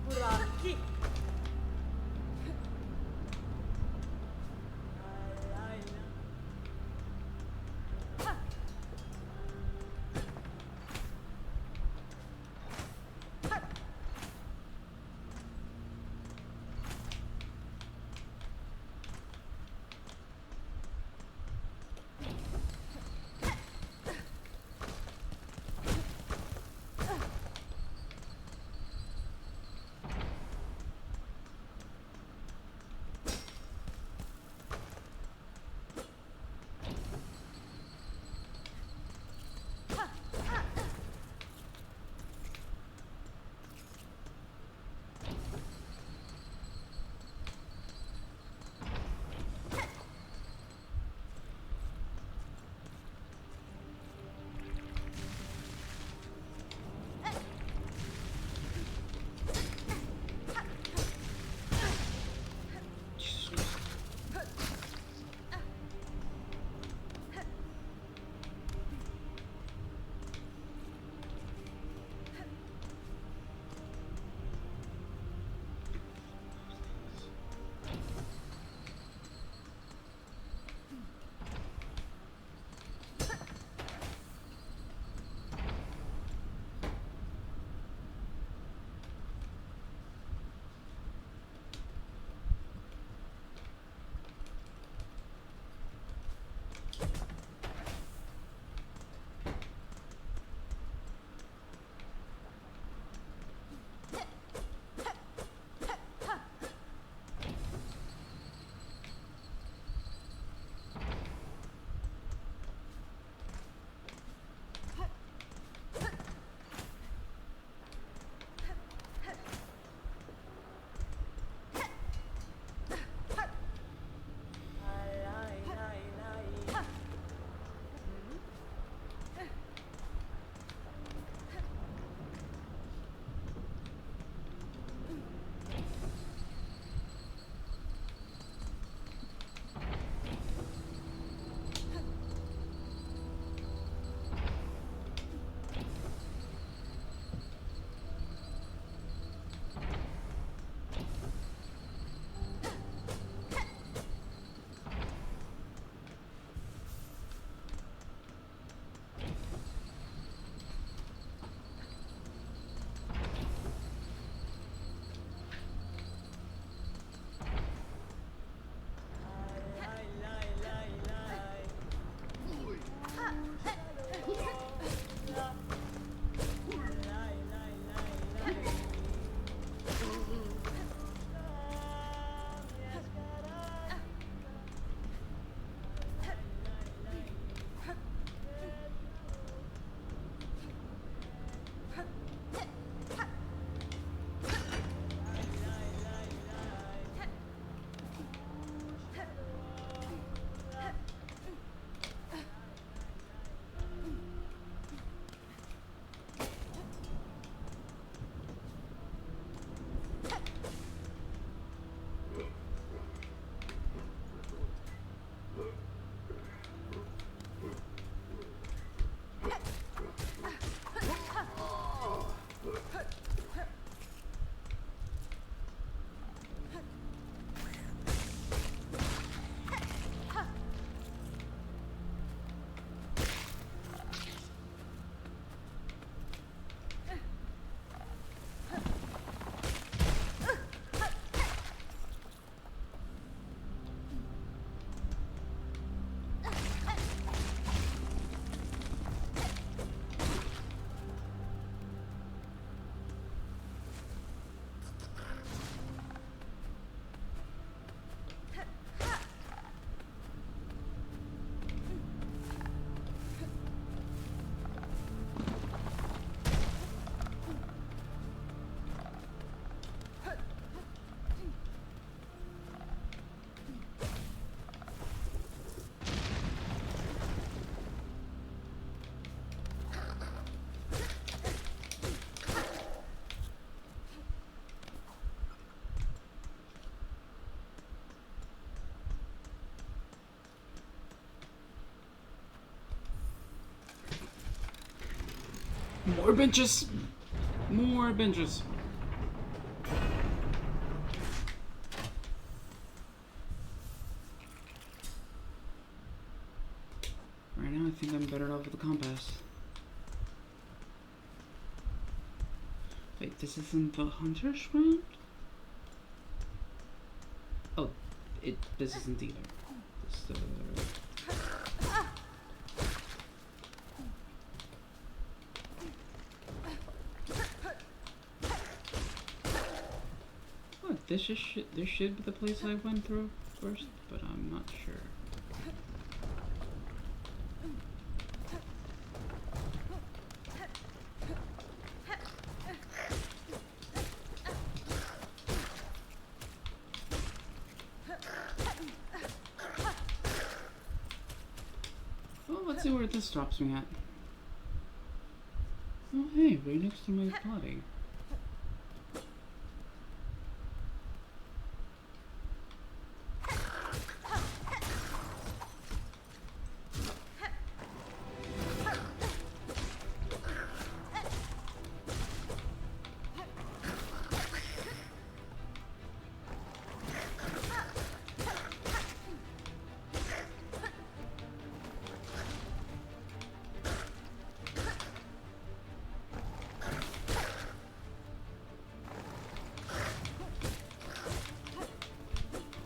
Buraki. More benches! More benches! Right now I think I'm better off with the compass. Wait, this isn't the hunter's ground? Oh, this isn't either. This, oh, this should be the place I went through first, but I'm not sure. Well, let's see where this drops me at. Oh, hey, right next to my body.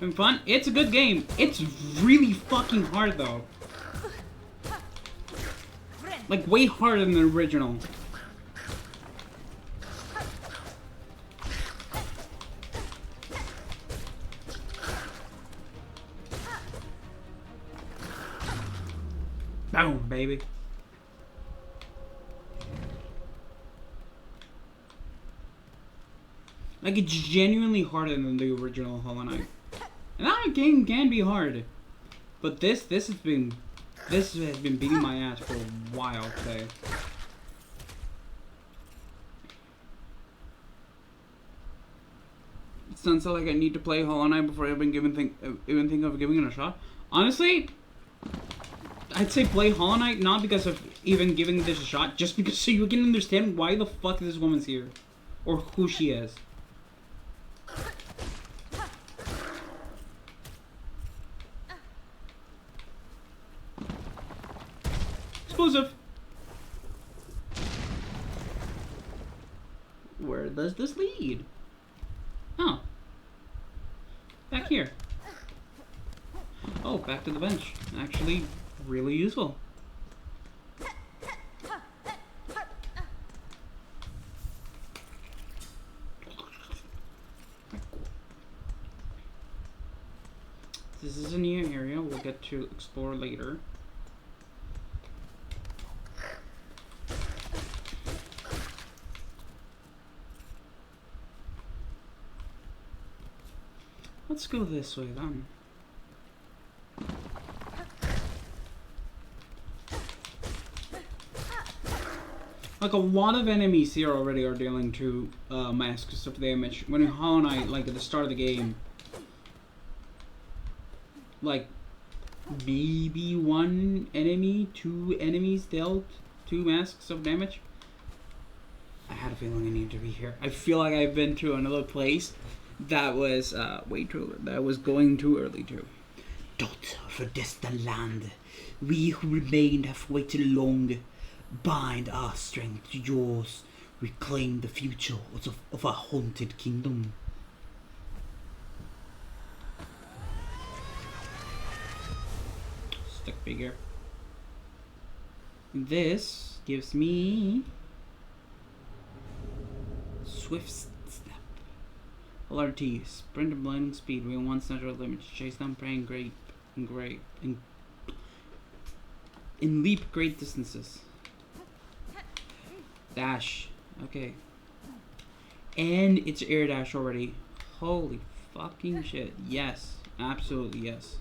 Been fun? It's a good game. It's really fucking hard though. Like way harder than the original. Boom, baby. Like it's genuinely harder than the original Hollow Knight. And that game can be hard, but this has been beating my ass for a while today. It doesn't sound like I need to play Hollow Knight before I even think of giving it a shot. Honestly, I'd say play Hollow Knight not because of even giving this a shot, just because so you can understand why the fuck this woman's here, or who she is. Explosive. Where does this lead? Oh. Back here. Oh, back to the bench. Actually, really useful. This is a new area we'll get to explore later. Let's go this way then. Like a lot of enemies here already are dealing to masks of damage. When in Hollow Knight, like at the start of the game, like maybe one enemy, two enemies dealt 2 masks of damage. I had a feeling I needed to be here. I feel like I've been to another place that was going too early too. Daughter of a distant land, we who remained have waited long. Bind our strength to yours, reclaim the future of our haunted kingdom. Stick figure. This gives me swift step. LRT, sprint and blinding speed, within 1 central limit, chase down prey and leap great distances. Dash, okay. And it's air dash already. Holy fucking shit. Yes, absolutely yes.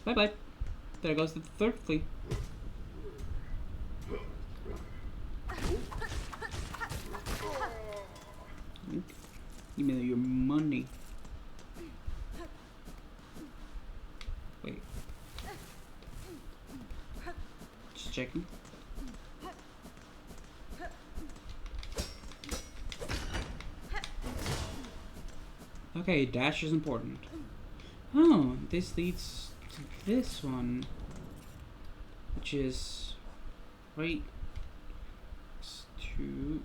Bye bye. There goes the third flea. Give me your money. Wait. Just checking. Okay, dash is important. Oh, this leads to this one. Which is right to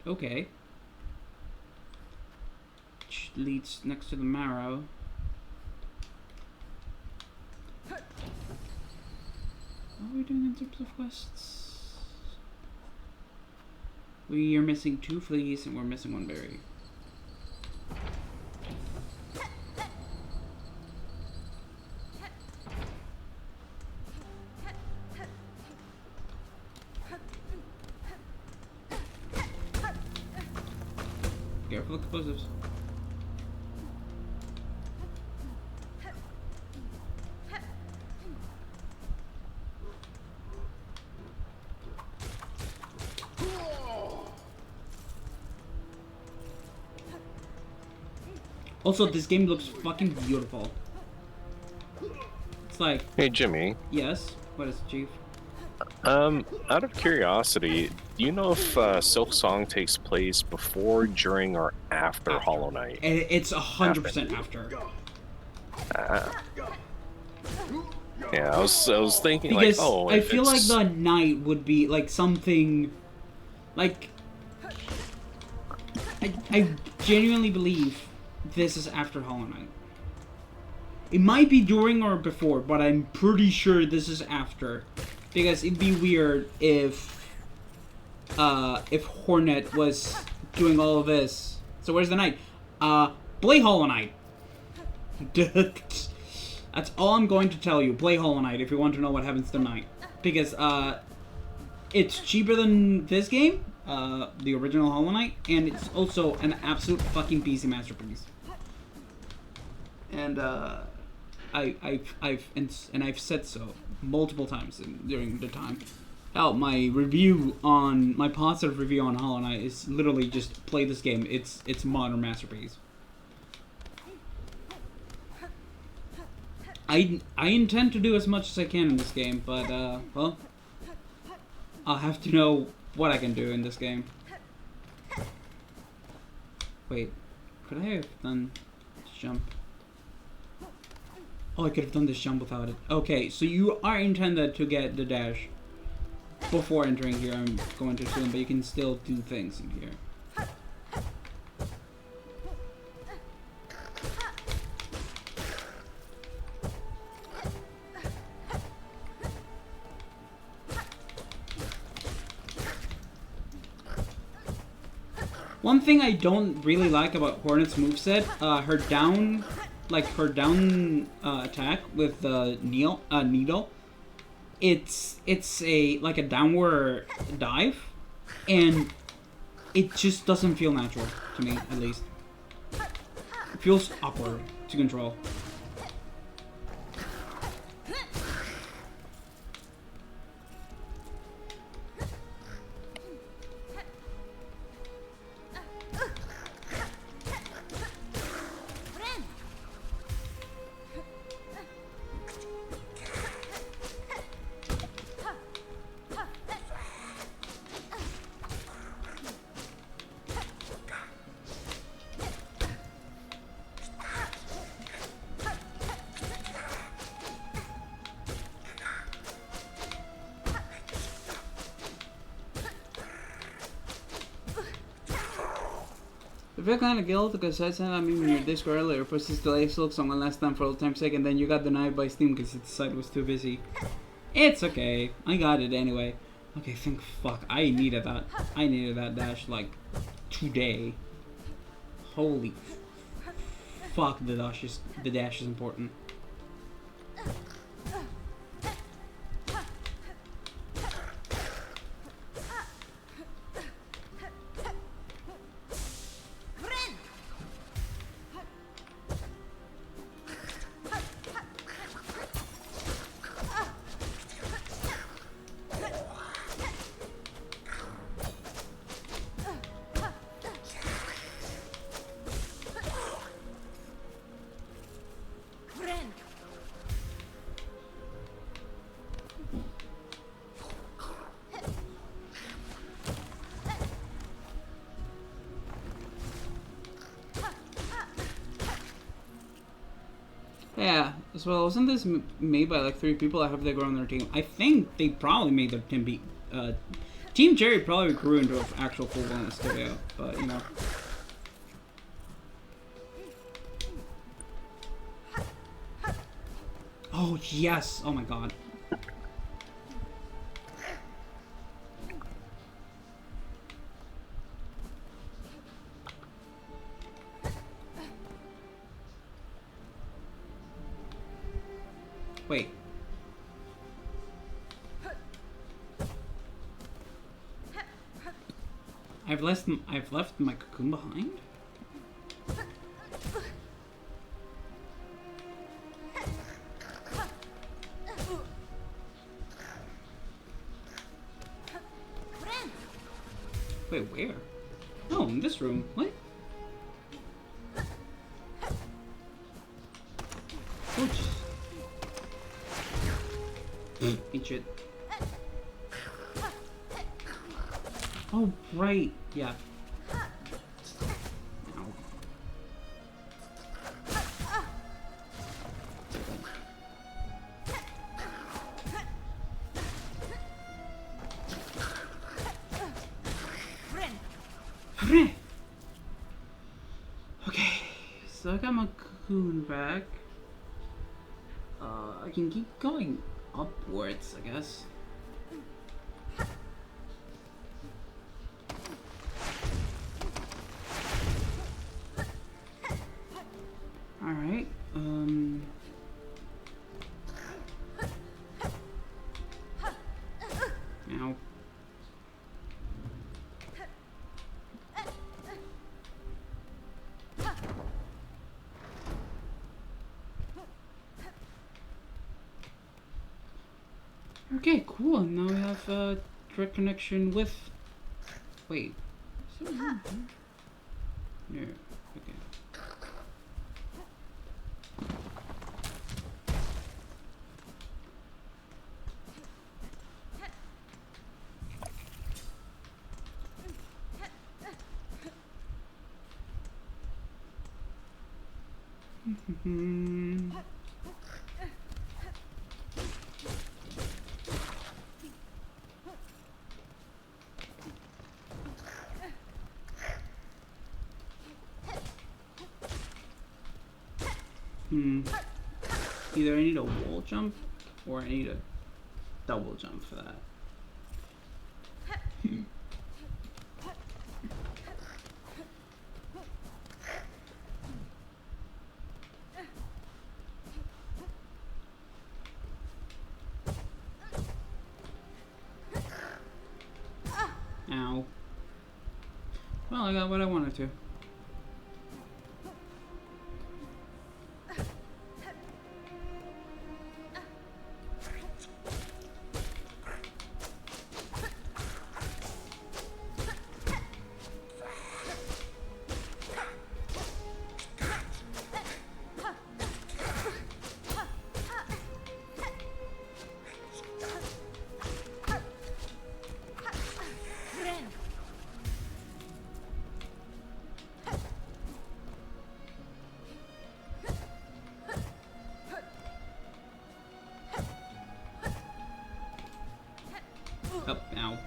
okay. Which leads next to the marrow. What are we doing in terms of quests? We are missing 2 fleas and we're missing 1 berry. Careful explosives. Also, this game looks fucking beautiful. It's like... Hey, Jimmy. Yes? What is it, Chief? Out of curiosity, do you know if SILKSONG takes place before, during, or after Hollow Knight? It's 100% after. Yeah, I was thinking because like, oh, I feel like the night would be like something, like I genuinely believe this is after Hollow Knight. It might be during or before, but I'm pretty sure this is after, because it'd be weird if Hornet was doing all of this. So where's the night? Play Hollow Knight. That's all I'm going to tell you. Play Hollow Knight if you want to know what happens tonight. Because, it's cheaper than this game, the original Hollow Knight, and it's also an absolute fucking PC masterpiece. And, I've said so multiple times during the time. Hell, my positive review on Hollow Knight is literally just play this game. It's a modern masterpiece. I intend to do as much as I can in this game, but, well, I'll have to know what I can do in this game. Wait, could I have done this jump? Oh, I could have done this jump without it. Okay, so you are intended to get the dash before entering here, I'm going to assume, but you can still do things in here. One thing I don't really like about Hornet's moveset, her down attack with the needle, it's like a downward dive, and it just doesn't feel natural to me, at least. It feels awkward to control. I feel kind of guilty because I said I'm in your Discord earlier, posted to SILKSONG one last time for all time's sake, and then you got denied by Steam because the site was too busy. It's okay. I got it anyway. Okay, thank fuck. I needed that. I needed that dash, like, today. Holy fuck, the dash is important. Yeah, as well, wasn't this made by like 3 people? I hope they grow on their team. I think they probably made their team be. Team Jerry probably grew into an actual full-blown studio, but you know. Oh, yes! Oh my god. Wait. I've left my cocoon behind? Wait, where? Oh, in this room. What? Oh, eat shit. Oh, right. Yeah. Ow. Okay, so I got my cocoon back. I can keep going upwards, I guess. Alright, Ow. Okay, cool. Now we have a direct connection with. Wait. Is it here? Yeah. Okay. Either I need a wall jump or I need a double jump for that. Ow. Well, I got what I wanted to. Up now.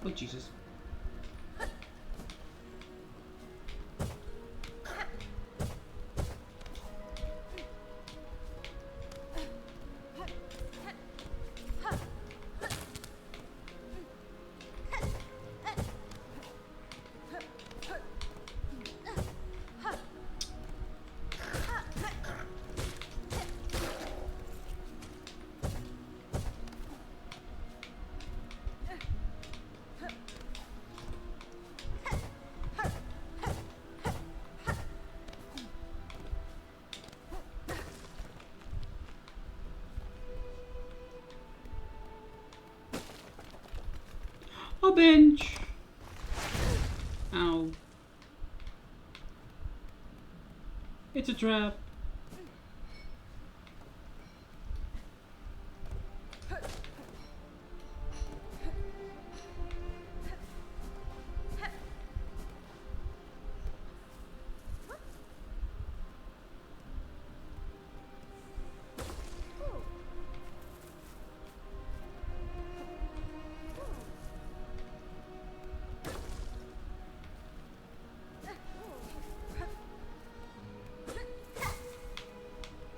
Oh, Jesus. A bench. Ow. It's a trap.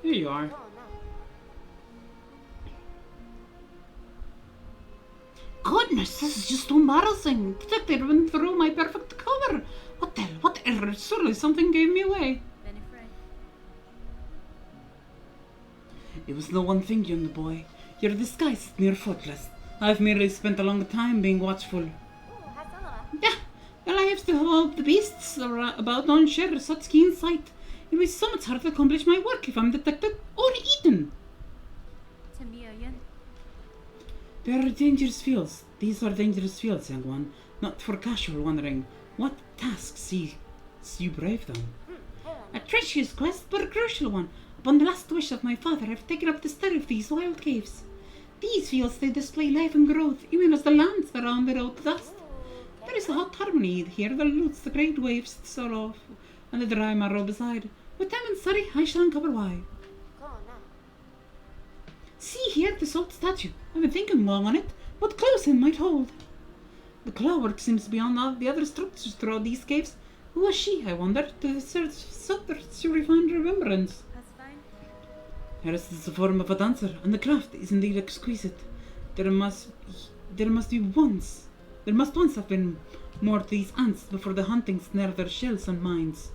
Here you are. Goodness, this is just too embarrassing. Detective went through my perfect cover. What the hell? What error? Surely something gave me away. It was no one thing, young boy. Your disguise is near faultless. I've merely spent a long time being watchful. Yeah, well, I have to have all the beasts about on share such keen sight. It will be so much harder to accomplish my work if I'm detected or eaten. There are dangerous fields. These are dangerous fields, young one. Not for casual wandering. What tasks seeks you brave them? A treacherous quest, but a crucial one. Upon the last wish of my father, I've taken up the study of these wild caves. These fields, they display life and growth, even as the lands around it out dust. There is a hot harmony here that lutes the great waves that soar off and the dry marrow beside. With time and study, I shall uncover why. See here, this old statue. I've been thinking long on it. What clues it might hold. The clawwork seems beyond all the other structures throughout these caves. Who was she, I wonder, to search such refined remembrance? Harris is the form of a dancer, and the craft is indeed exquisite. There must once have been more to these ants before the hunting snared their shells and minds.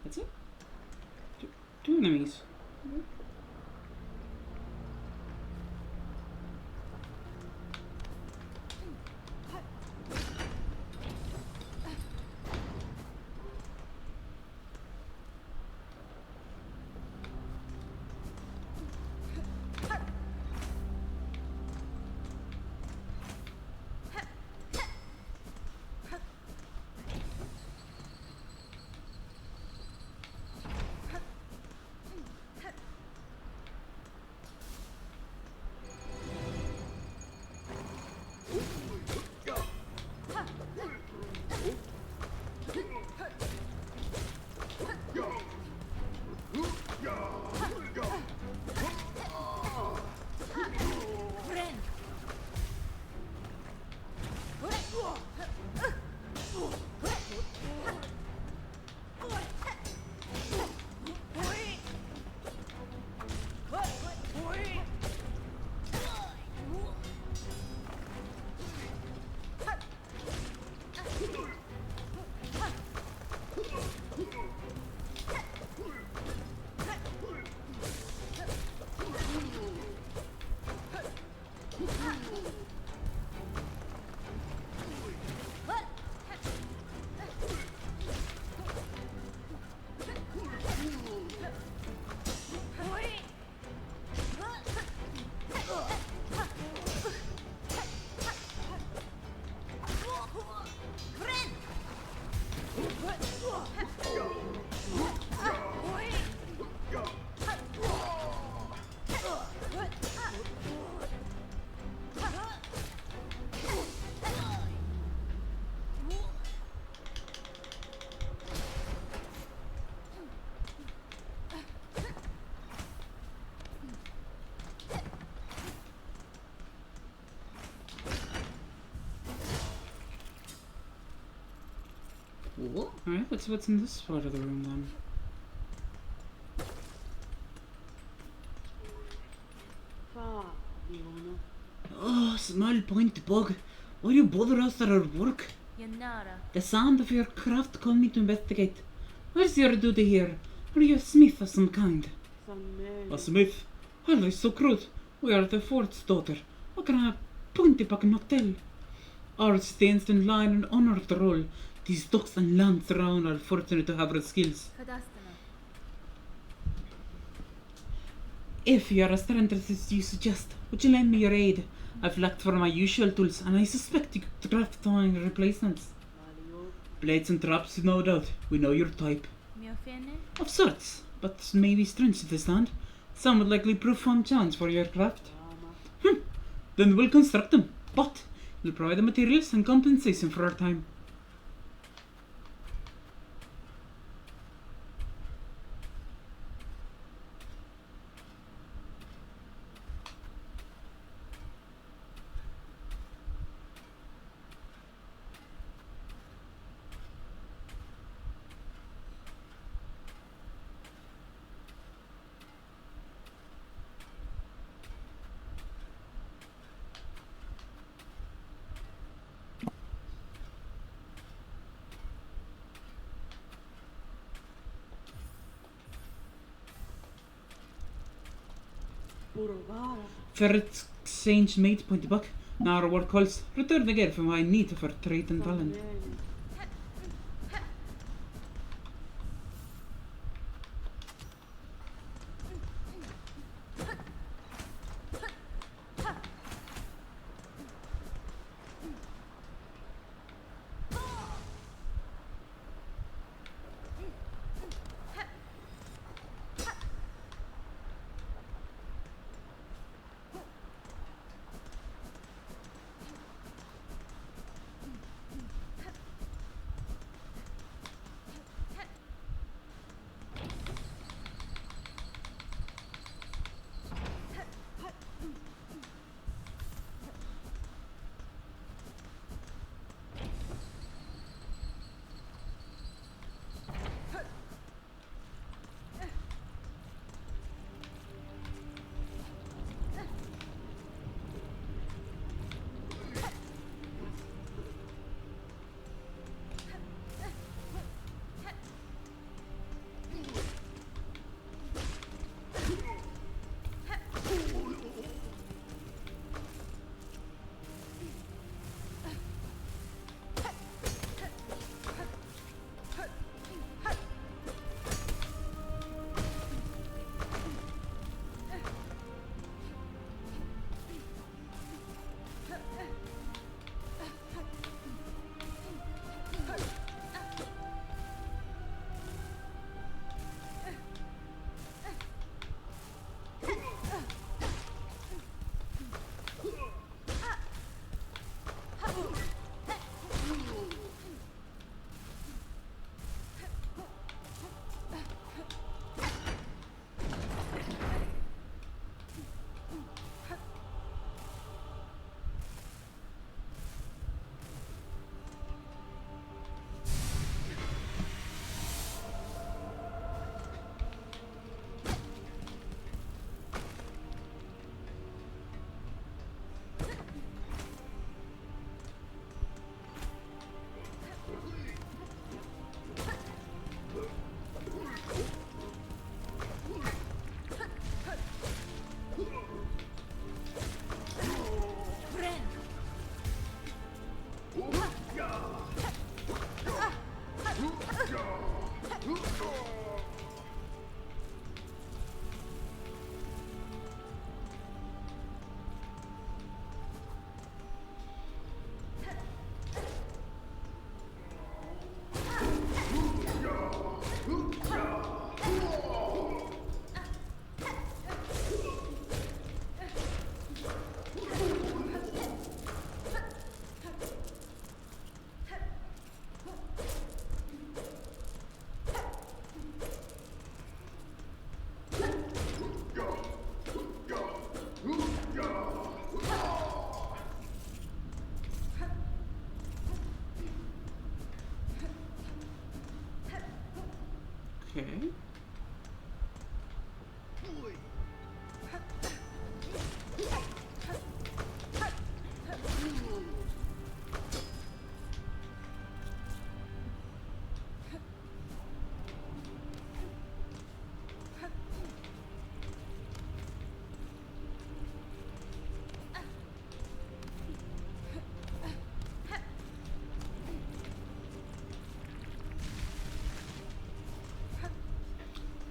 That's it? Two enemies. Cool. Alright, what's in this part of the room then? Oh, small point bug. Why do you bother us at our work? Yanara. The sound of your craft called me to investigate. Where's your duty here? Are you a smith of some kind? A smith? Well, that's so crude. We are the fort's daughter. What can I pointy back not tell? Ours stands in line and honor the role. These ducks and lambs around are fortunate to have our skills. If you are a stranger as you suggest, would you lend me your aid? I've lacked for my usual tools, and I suspect you could craft fine replacements. Blades and traps, no doubt. We know your type. Of sorts, but maybe strange to this land. Some would likely prove fun chance for your craft. Then we'll construct them, but we'll provide the materials and compensation for our time. Fair exchange made, point back. Now our work calls. Return again for my need for trade and talent.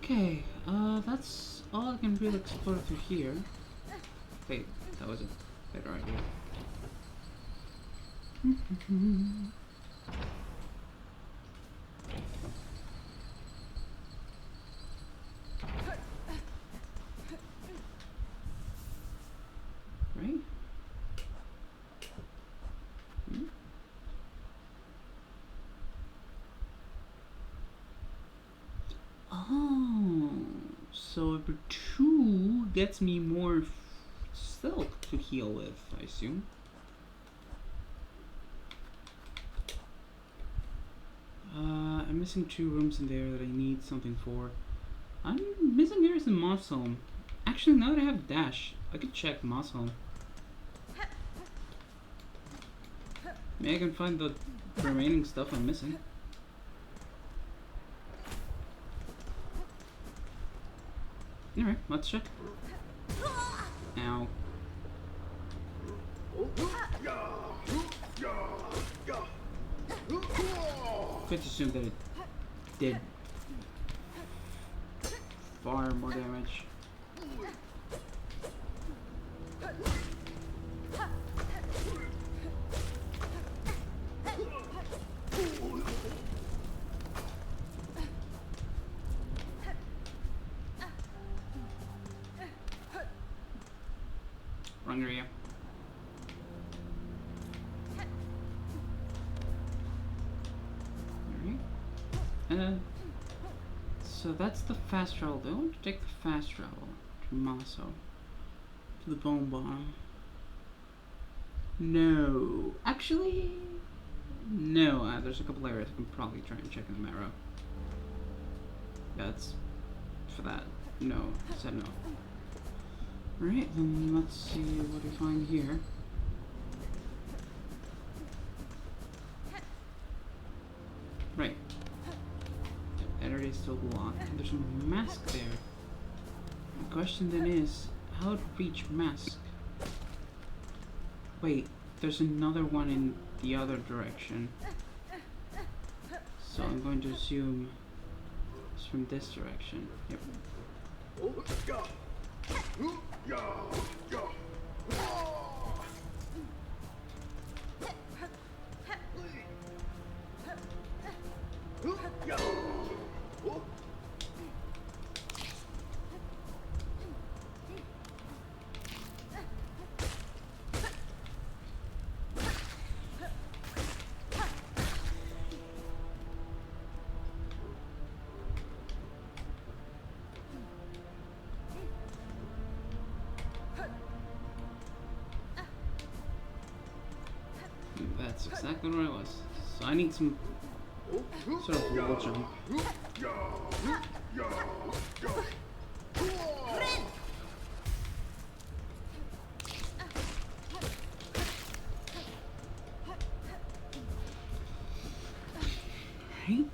Okay, that's all I can really explore through here. Wait, that was a better idea. Right? Oh, so number 2 gets me more silk to heal with, I assume. I'm missing 2 rooms in there that I need something for. I'm missing Garrison Moss Home. Actually, now that I have Dash, I could check Moss Home. Maybe I can find the remaining stuff I'm missing. Alright, let's check. Ow. Could assume that it did far more damage. Wrong area. Alright. So that's the fast travel. Do I want to take the fast travel to Maso? To the bone bomb? No. Actually, no. There's a couple areas I can probably try and check in the Marrow. That's for that. No. I said no. Alright, then let's see what we find here. Right. The area is still blocked. There's a mask there. The question then is, how to reach mask? Wait, there's another one in the other direction. So I'm going to assume it's from this direction. Yep. That's exactly where I was. So I need some sort of wall jump. Right?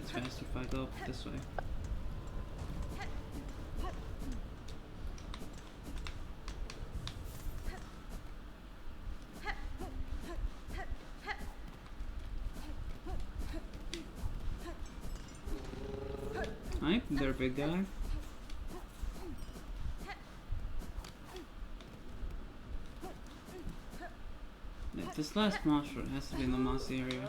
it's faster if I go up this way. Hi there, big guy. Yeah, this last moss has to be in the mossy area.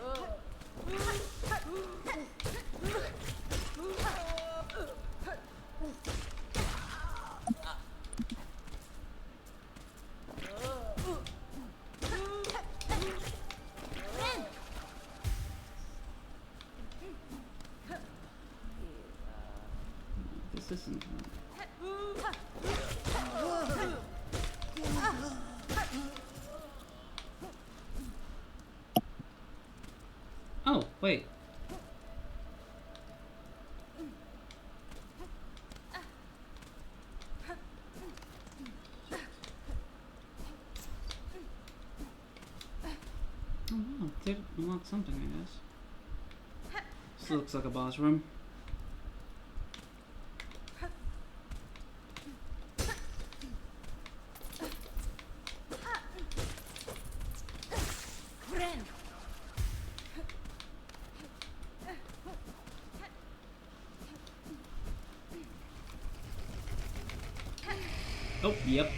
This isn't. Oh, wait. Oh wow, did unlock something, I guess. This looks like a boss room. Oh, yep.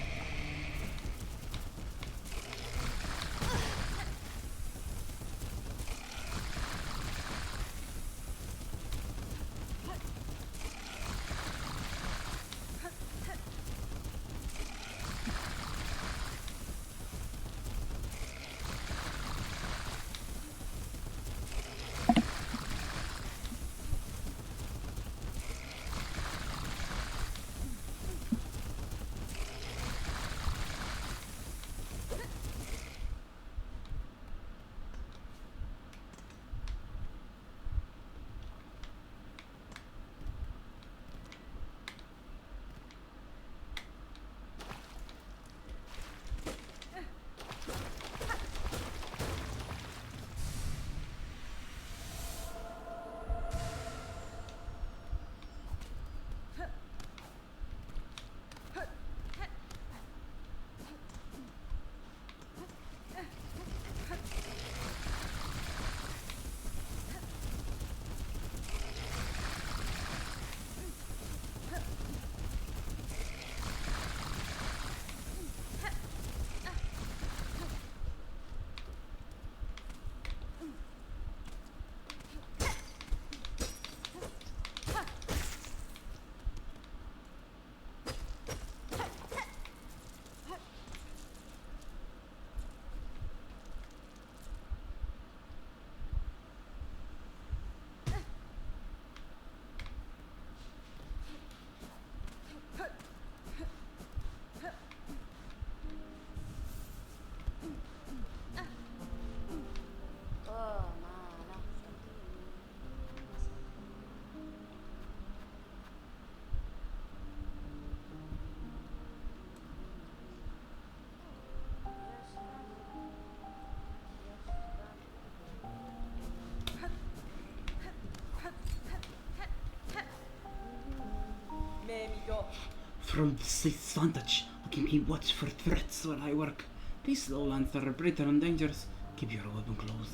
From this vantage, I can keep watch for threats while I work. These lowlands are brighter and dangerous. Keep your weapon close.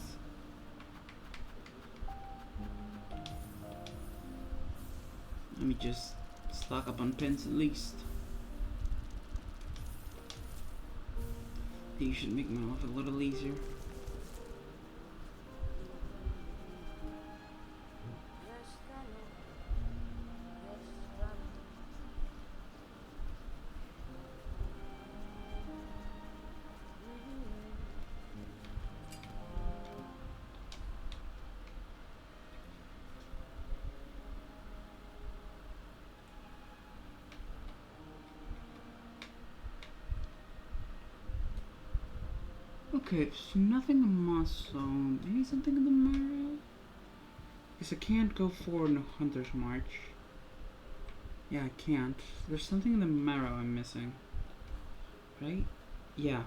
Let me just stock up on pins at least. You should make my life a little easier. Okay, so nothing in Moss Zone. Maybe something in the Marrow? Because I can't go forward in a Hunter's March. Yeah, I can't. There's something in the Marrow I'm missing. Right? Yeah.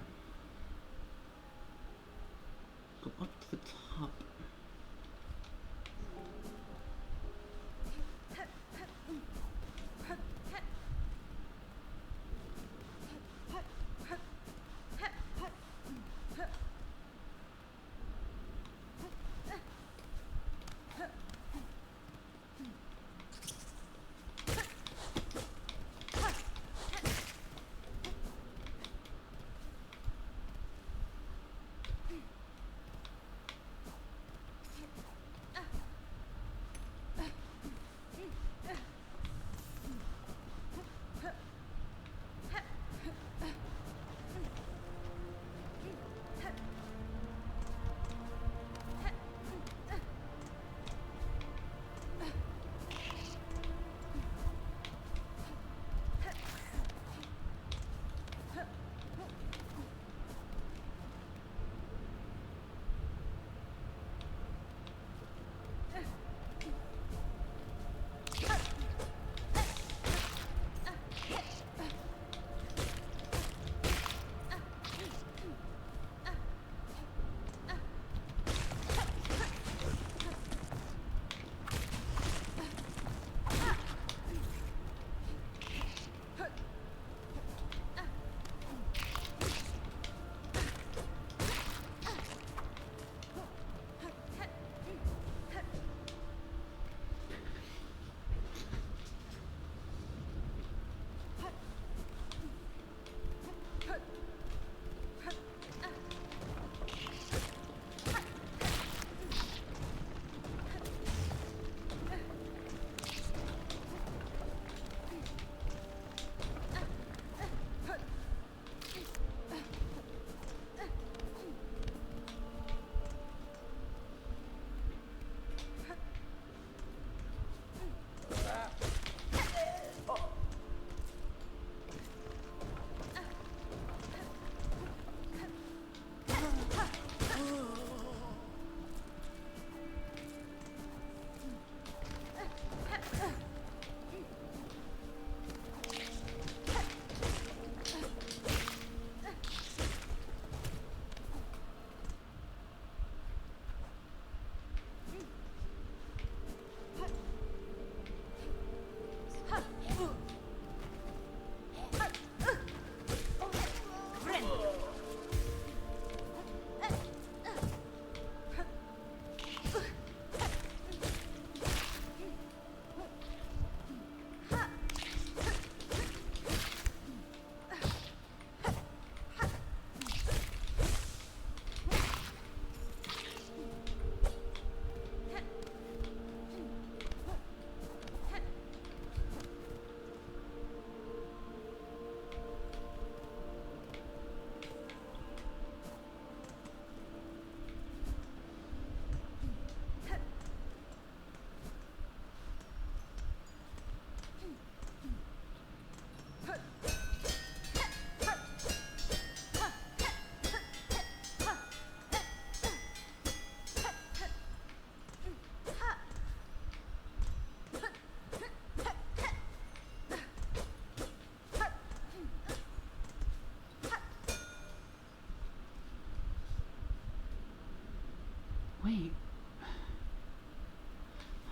Go up to the top.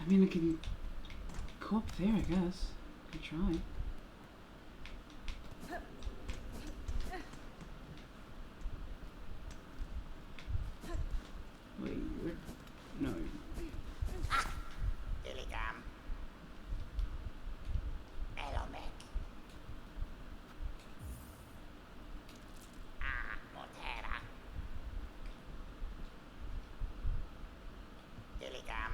I mean, I can go up there, I guess. I can try. Wait, you're... No. Telecom. Hello, Mac. Montera. Telecom.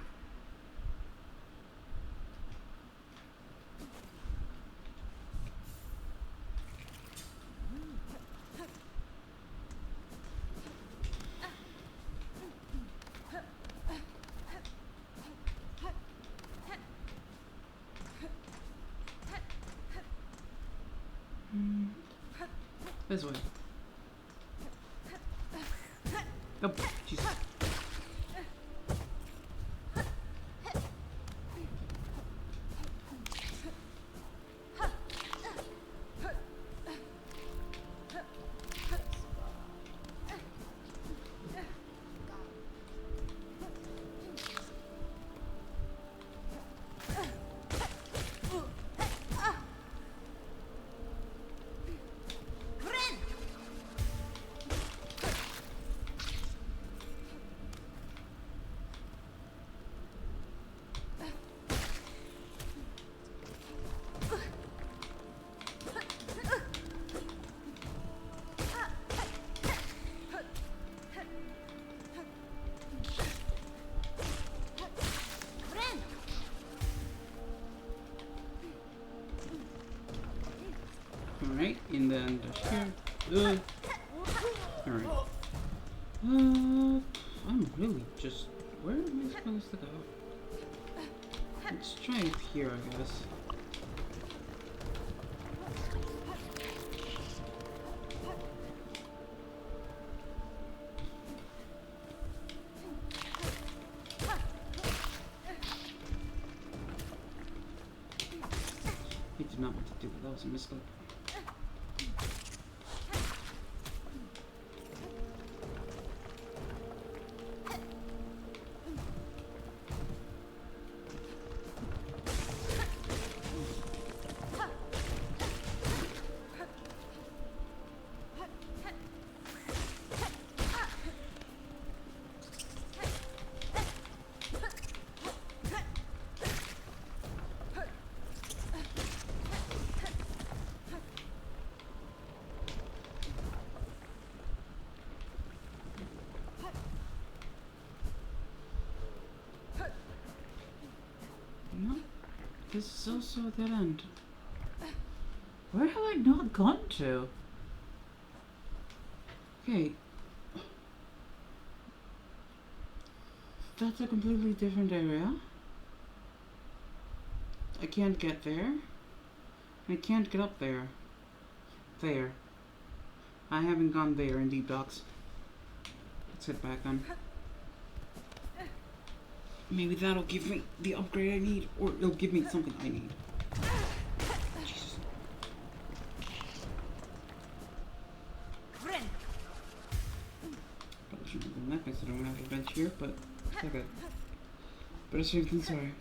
This way. Oh, Jesus. Alright, and then dash here. Alright. I'm really just... Where am I supposed to go? Let's try it here, I guess. I did not want to do that. That was a mistake. No, this is also a dead end. Where have I not gone to? Okay. That's a completely different area. I can't get there. I can't get up there. There. I haven't gone there in Deep Docks. Let's head back then. Maybe that'll give me the upgrade I need, or it'll give me something I need. Jesus. Probably shouldn't have done that because I don't have a bench here, but it's okay. Better safe than sorry.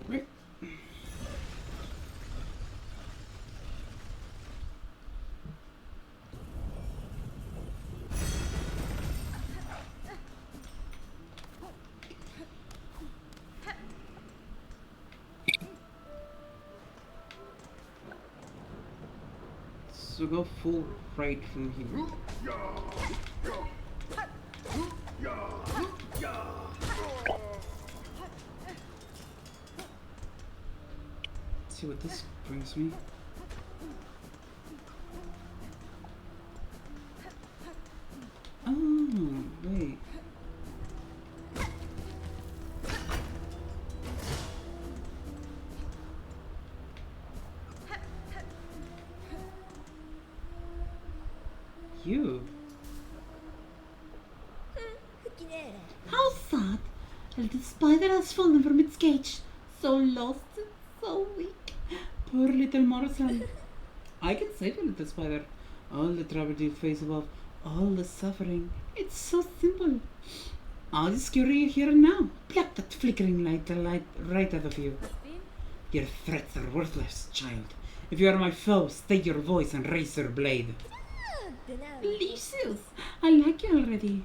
Right. So go full right from here. Let's see what this brings me. Oh, wait. You. How sad! A little spider has fallen from its cage. So lost, so weak. Poor little morsel. I can save a little spider. All the trouble you face above, all the suffering. It's so simple. I'll just cure you here and now. Pluck that flickering light, the light right out of you. Your threats are worthless, child. If you are my foe, stay your voice and raise your blade. Delicious. I like you already.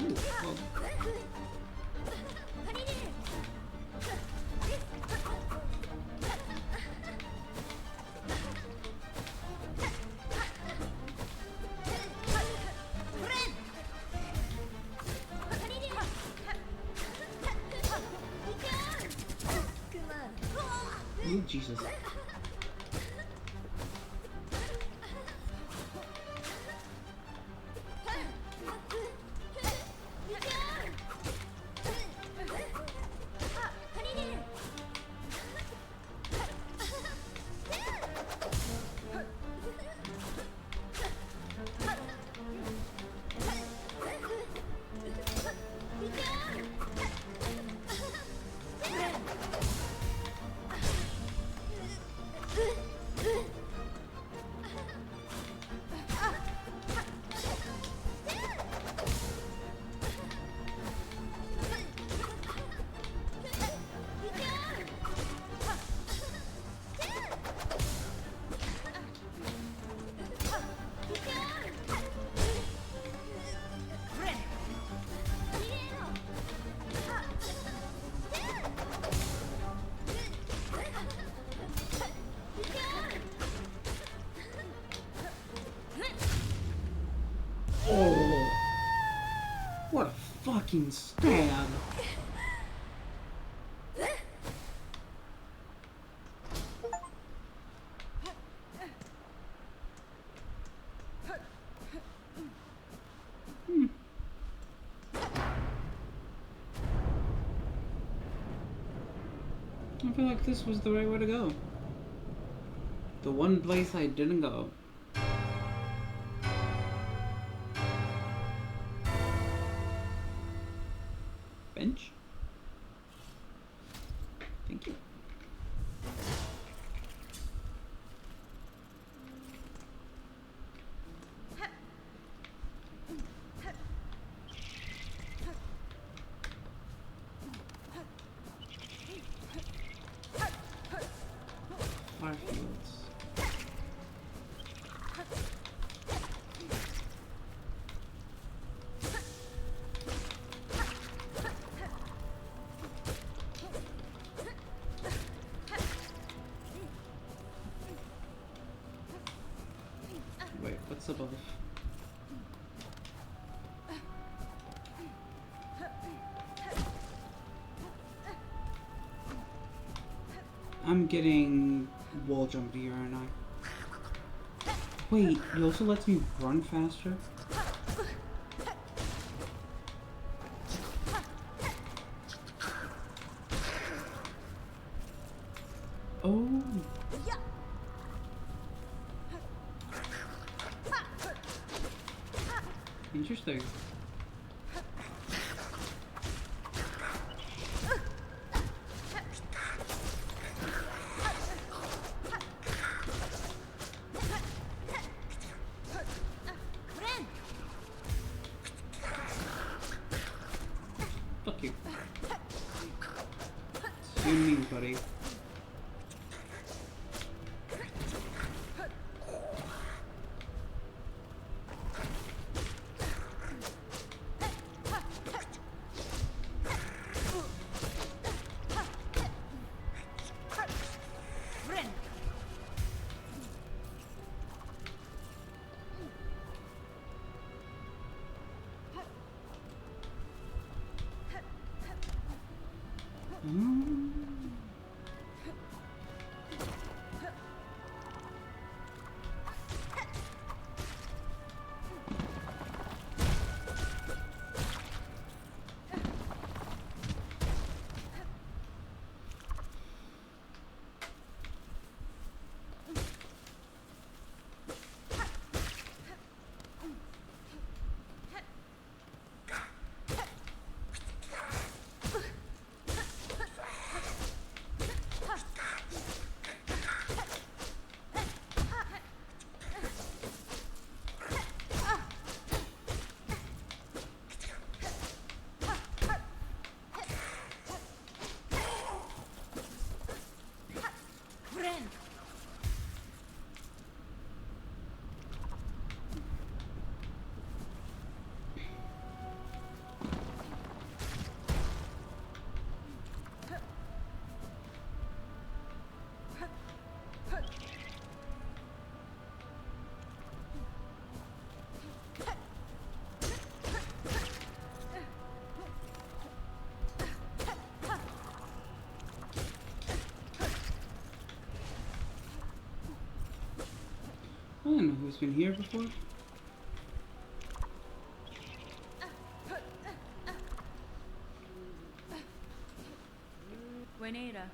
Ooh, well. Oh, Jesus. Oh, what a fucking stab. I feel like this was the right way to go. The one place I didn't go. Bench? Thank you. Firefields. Wait, what's above? I'm getting wall jump here, aren't I? Wait, it also lets me run faster? Oh. Interesting. Fuck you. You mean, buddy. I don't know who's been here before. Buenera.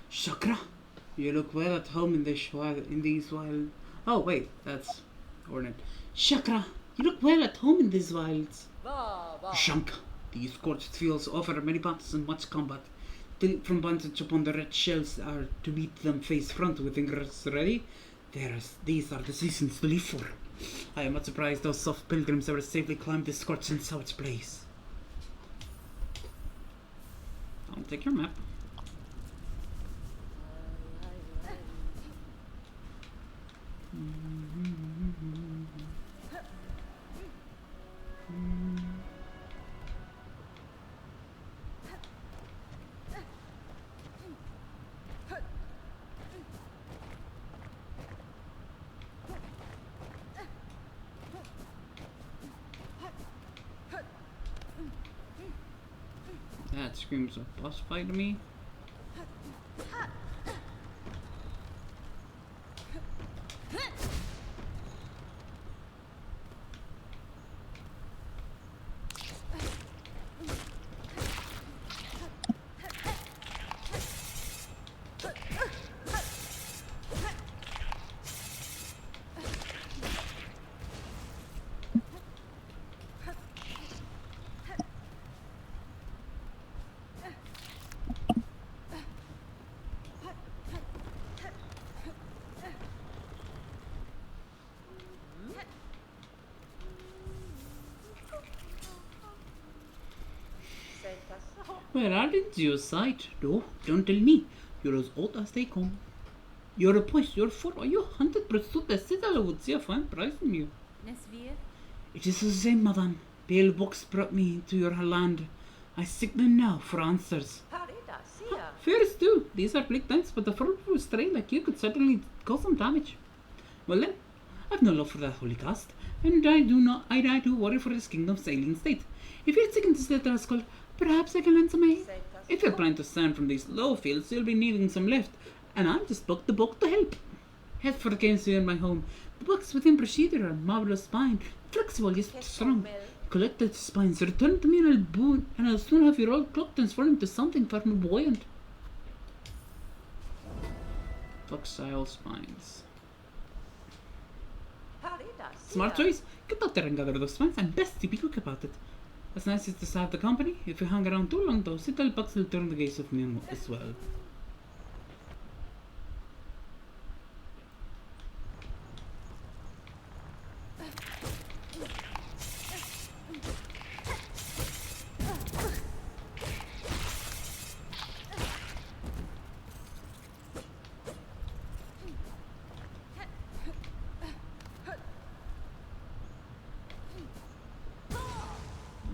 Chakra, you look well at home in these wild. Oh wait, that's Ornate. Chakra, you look well at home in these wilds. Shank, these scorched fields offer many battles and much combat. Till from vantage upon the red shells are to meet them face front with fingers ready. These are the seasons to live for. I am not surprised those soft pilgrims ever safely climbed this scorched and savage place. I'll take your map. That screams a boss fight to me. Well, aren't you a sight, though? Don't tell me. You're as old as they come. You're a push, you're full. Are you hunted pursuit? The citadel would see a fine price from you. Nesvir. It is the same, madame. Pale books brought me to your land. I seek them now for answers. Fears too. These are bleak times, but a fruitful stray like you could certainly cause some damage. Well then, I've no love for that holy caste, and I do worry for this kingdom's ailing state. If you're seeking to steal the rascal, perhaps I can lend some aid. If you're planning to stand from these low fields, you'll be needing some lift, and I'm just booked the book to help. Head for the caves here in my home. The books within procedure are marvelous spine, flexible yet strong. Collect the spines, return to me and I'll soon have your old clock transformed into something far more buoyant. Flexile spines. Smart choice. Get out there and gather those spines, and best you be quick about it. As nice as to have the company, if you hang around too long though, citadel bugs will turn the gaze of me as well.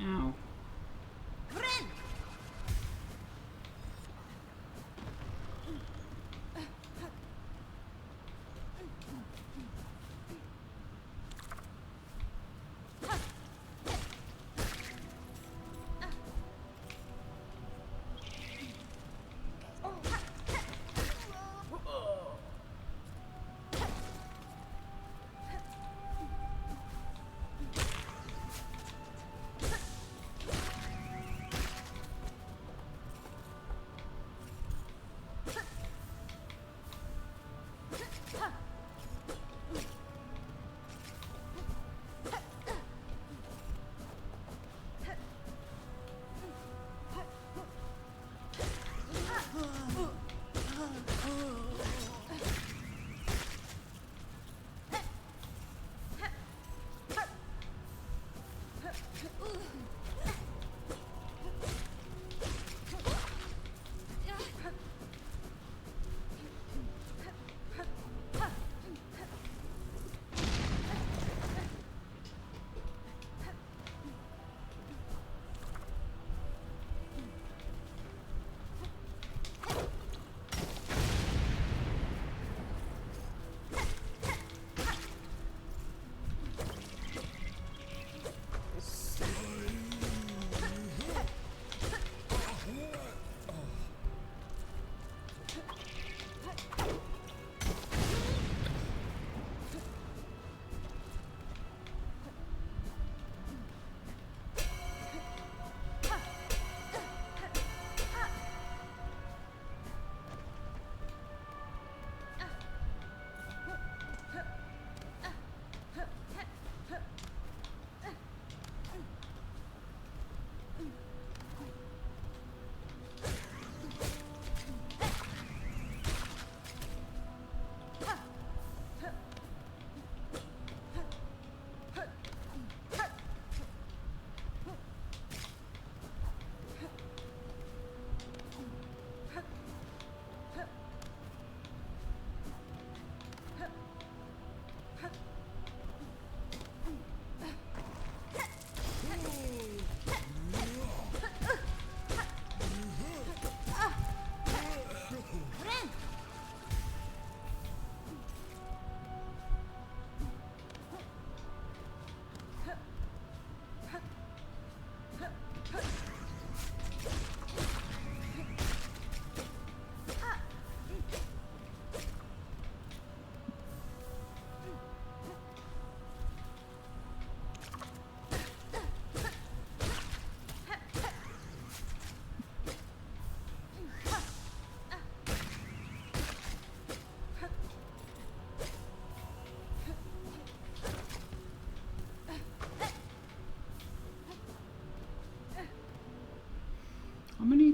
Ow.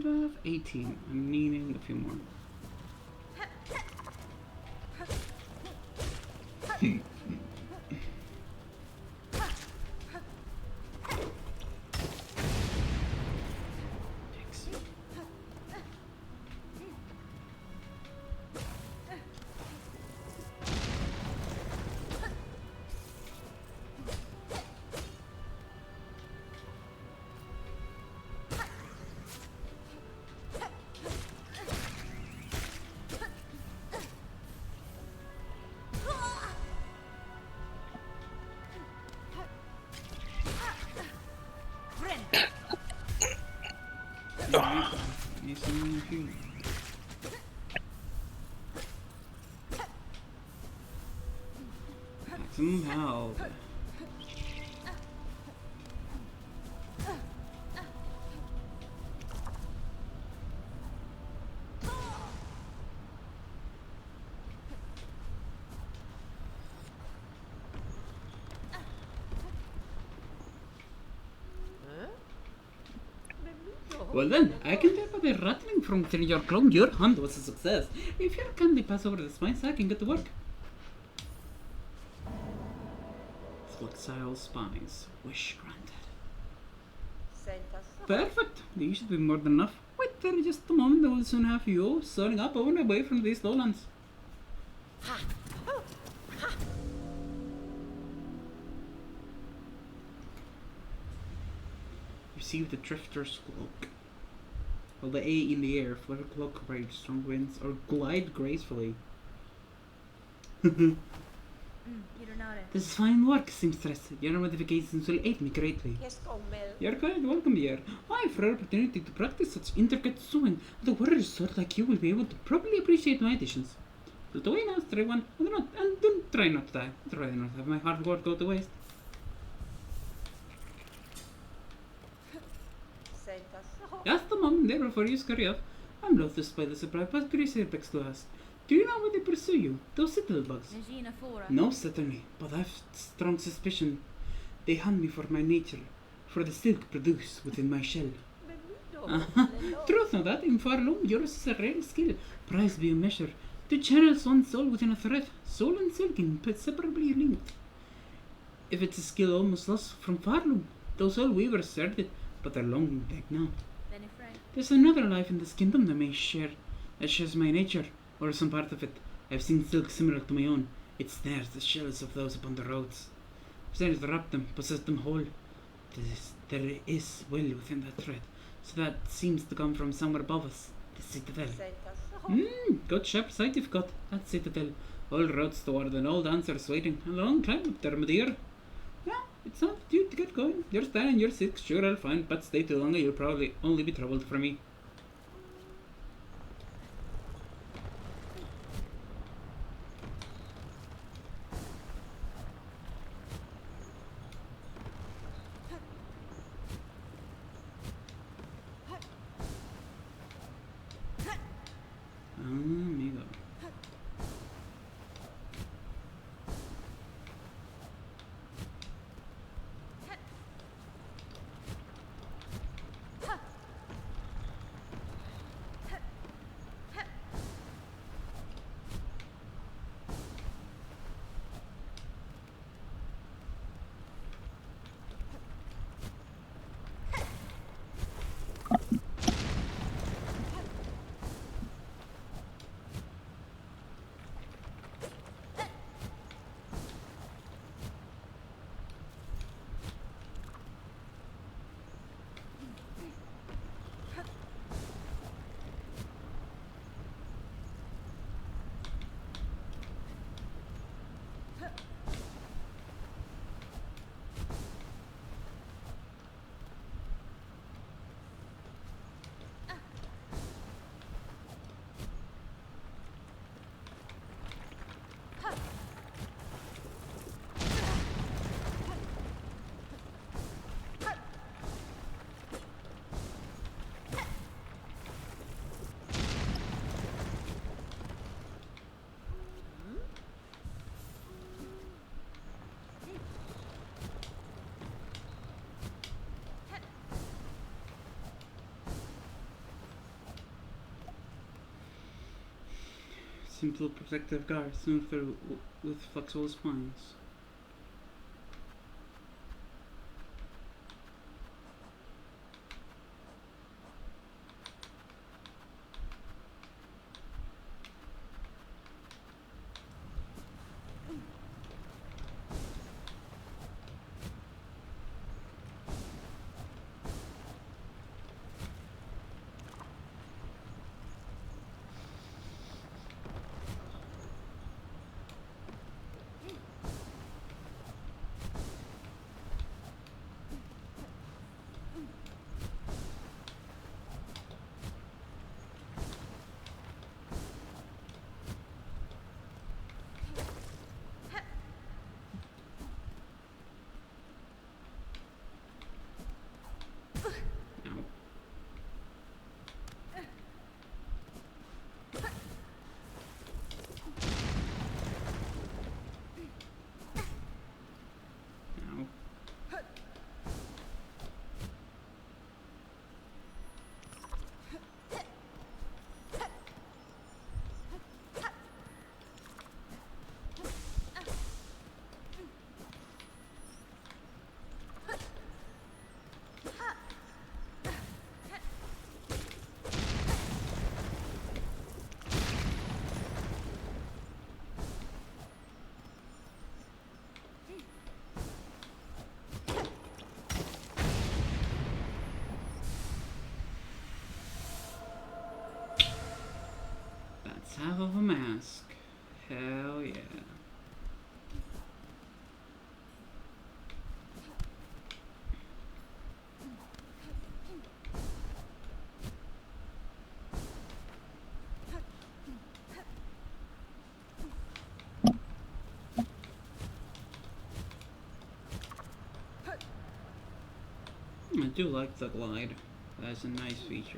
have 18. I'm needing a few more. Maximum health. Well then, I can tell by the rattling from within your clone your hunt was a success. If you kindly pass over the spice, I can get to work. Flexile spies. Wish granted. Perfect. These should be more than enough. Wait there just a moment, I will soon have you soaring up over and away from these lowlands. Receive the Drifter's Cloak. While the A in the air, flutter cloak ride strong winds, or glide gracefully. This is fine work, seamstress. Your modifications will aid me greatly. You're quite welcome here. I, for an opportunity to practice such intricate sewing, the warriors sort like you will be able to properly appreciate my additions. So the way now, try one, and don't try not to die. I'd rather not have my hard work go to waste. Just a moment there before you scurry off. I'm loath to spoil the surprise, but Grace Apex to us. Do you know why they pursue you? Those citadel bugs? No, certainly, but I've strong suspicion they hunt me for my nature, for the silk produced within my shell. Truth know that, in Farloom, yours is a rare skill, prized beyond measure. To channel one's soul within a thread, soul and silk inseparably linked. If it's a skill almost lost from Farloom, those old weavers shared it, but they're long dead now. There's another life in this kingdom that shares my nature, or some part of it. I've seen silk similar to my own. It snares the shells of those upon the roads. Snares wrap them, possess them whole. There is will within that thread, so that seems to come from somewhere above us, the citadel. Good sharp sight you've got, that citadel. All roads toward an old answer's waiting. A long climb up there, my dear. Yeah, it's not due to get going. You're standing, you're sick, sure I'll find, but stay too long and you'll probably only be troubled for me. Amigo. Simple protective guard, smooth fitted with flexible spines. Half of a mask. Hell yeah. I do like the glide. That's a nice feature.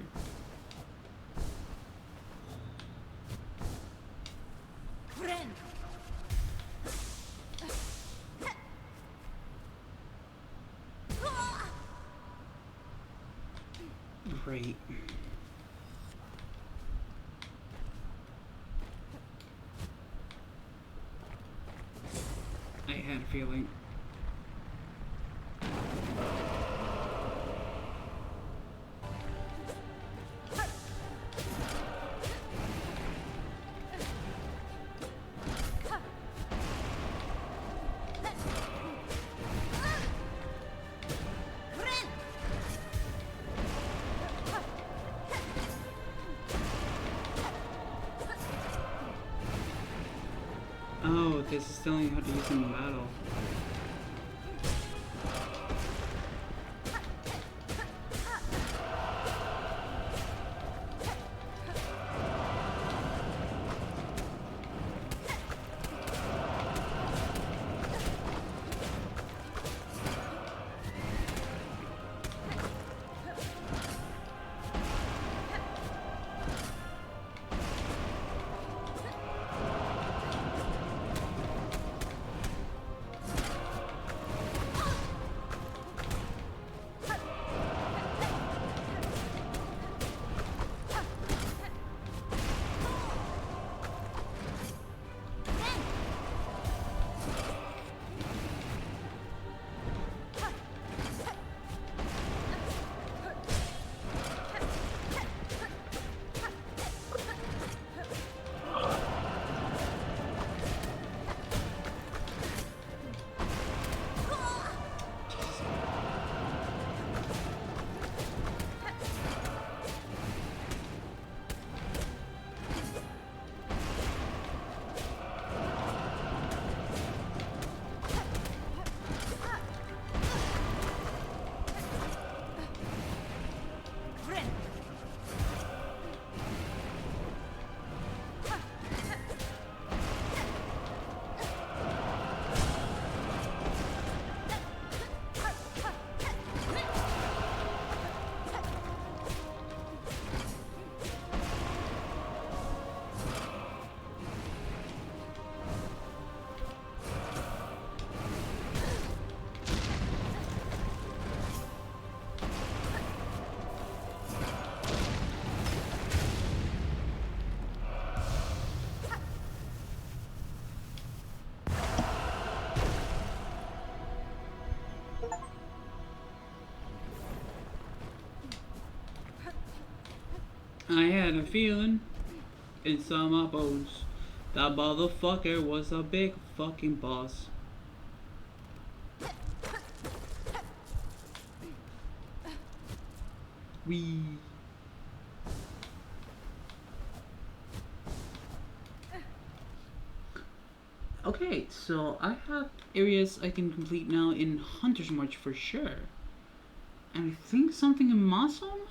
Great. I had a feeling. Oh, this is telling you how to use them in battle. I had a feeling inside my bones that motherfucker was a big fucking boss. Wee. Okay, so I have areas I can complete now in Hunter's March for sure. And I think something in Mossholm?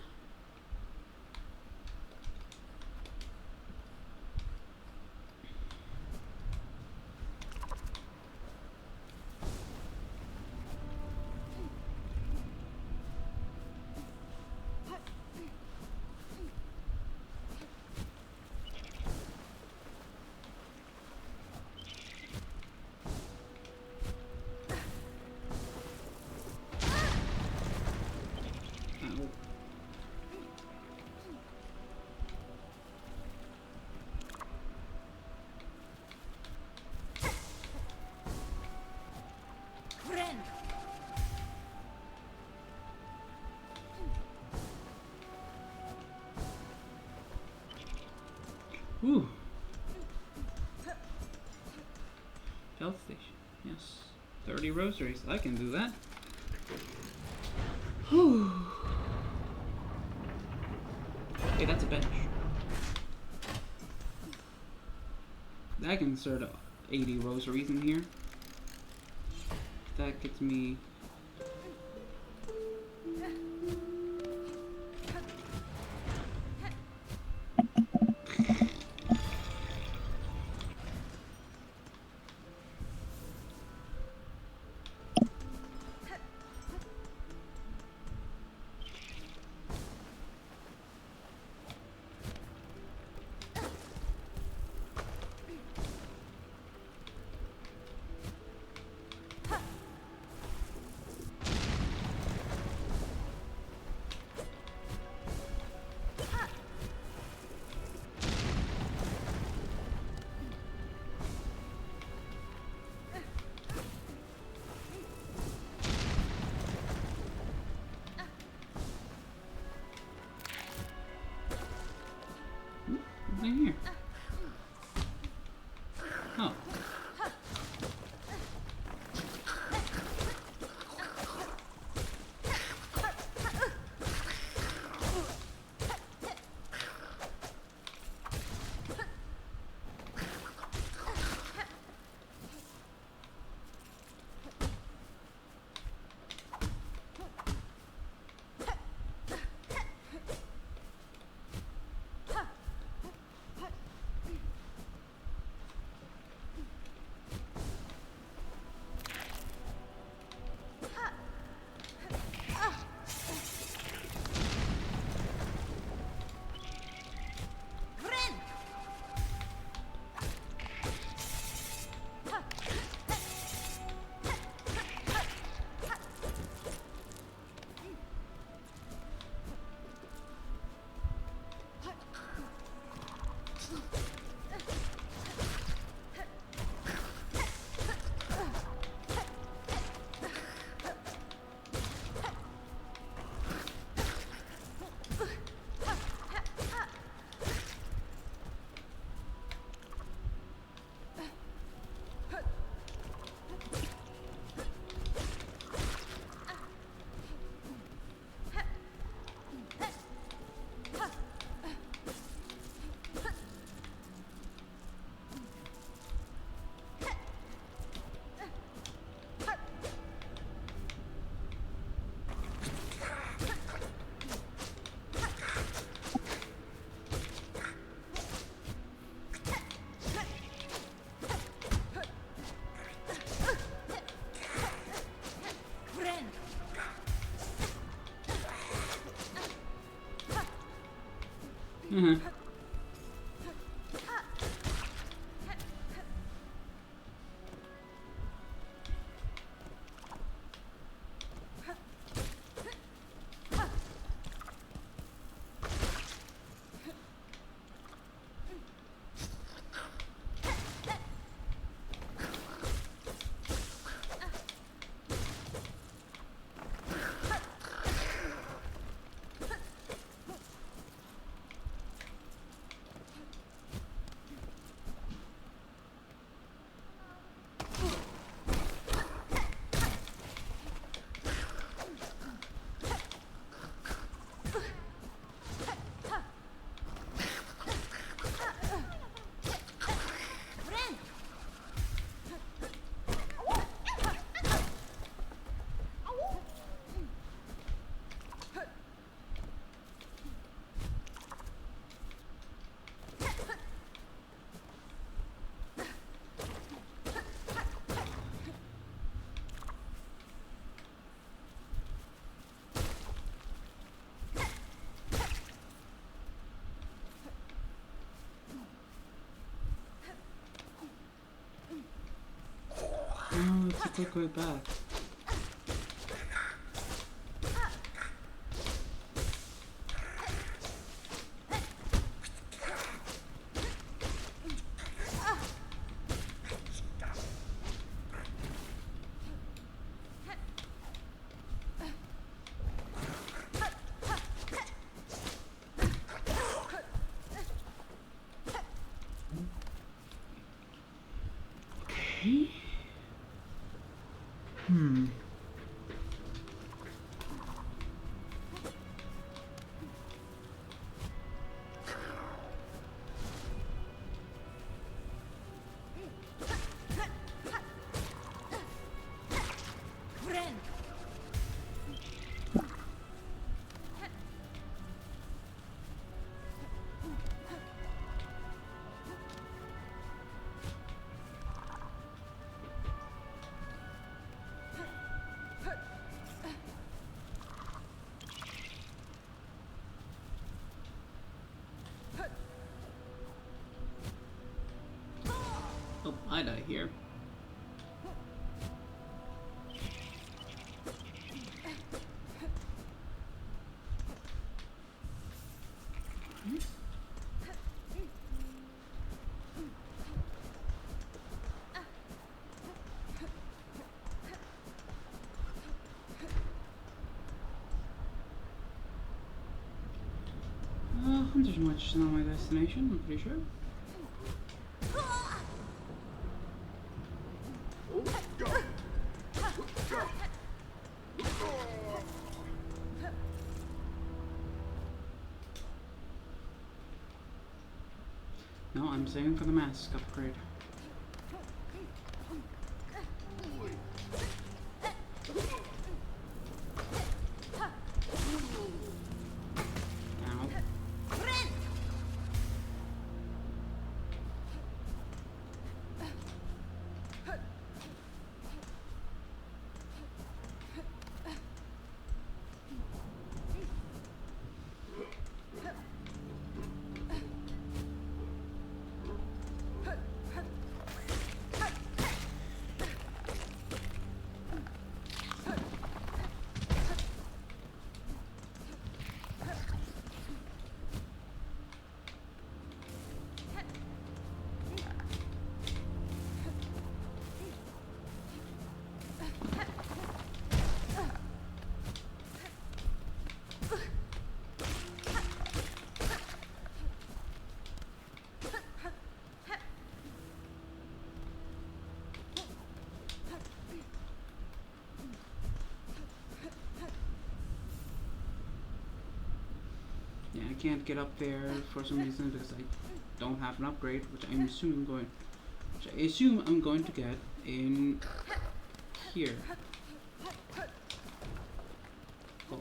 Ooh. Health station. Yes. 30 rosaries. I can do that. Whew. Hey, that's a bench. I can insert 80 rosaries in here. That gets me... Nothing here. Oh. Mm-hmm. Oh, it's a quick way back. Okay. Oh, I die here. Hunter's March is not my destination, I'm pretty sure. No, I'm saving for the mask upgrade. Yeah, I can't get up there for some reason because I don't have an upgrade, which I assume I'm going to get in here. Oh.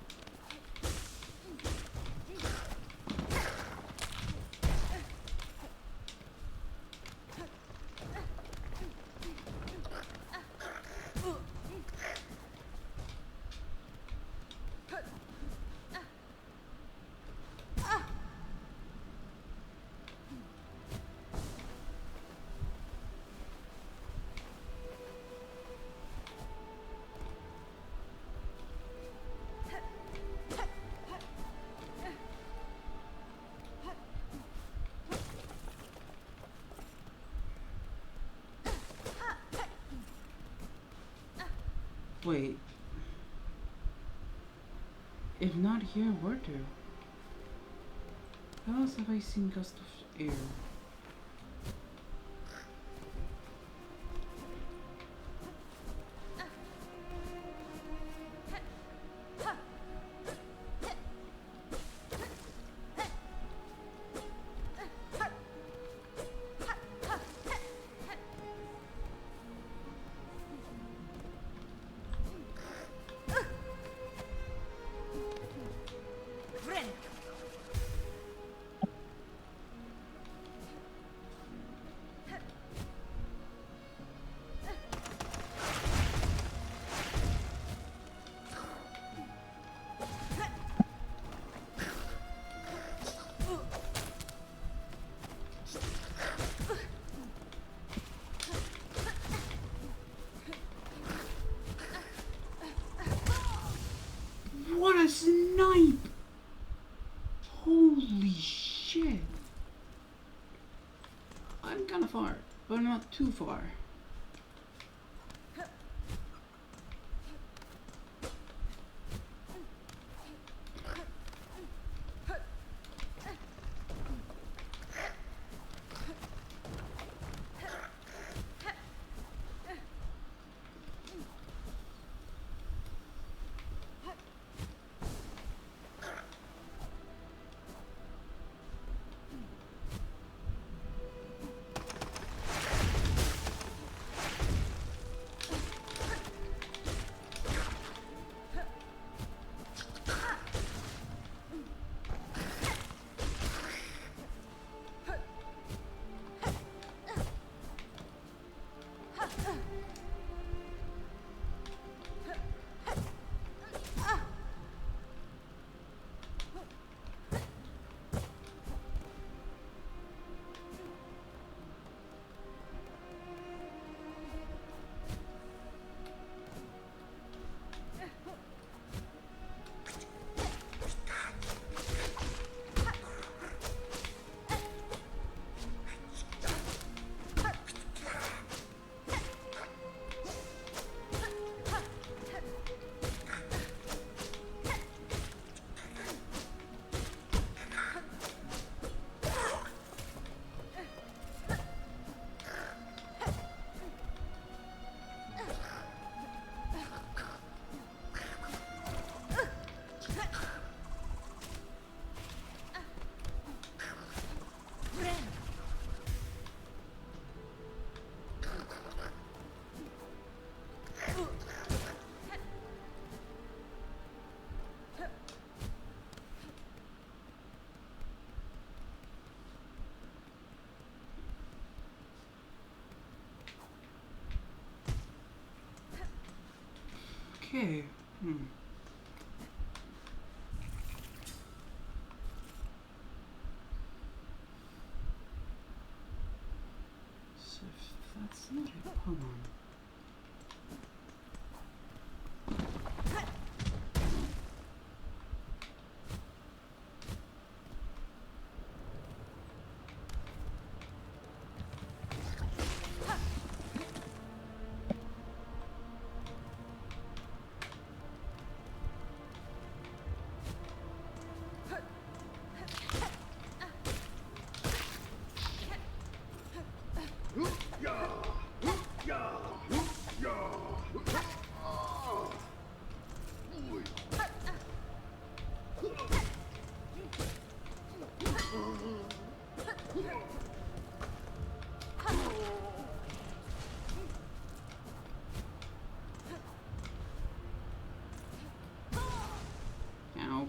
Wait. If not here, where to? How else have I seen gust of air? not too far. Okay. So if that's not it, hold on. Ow.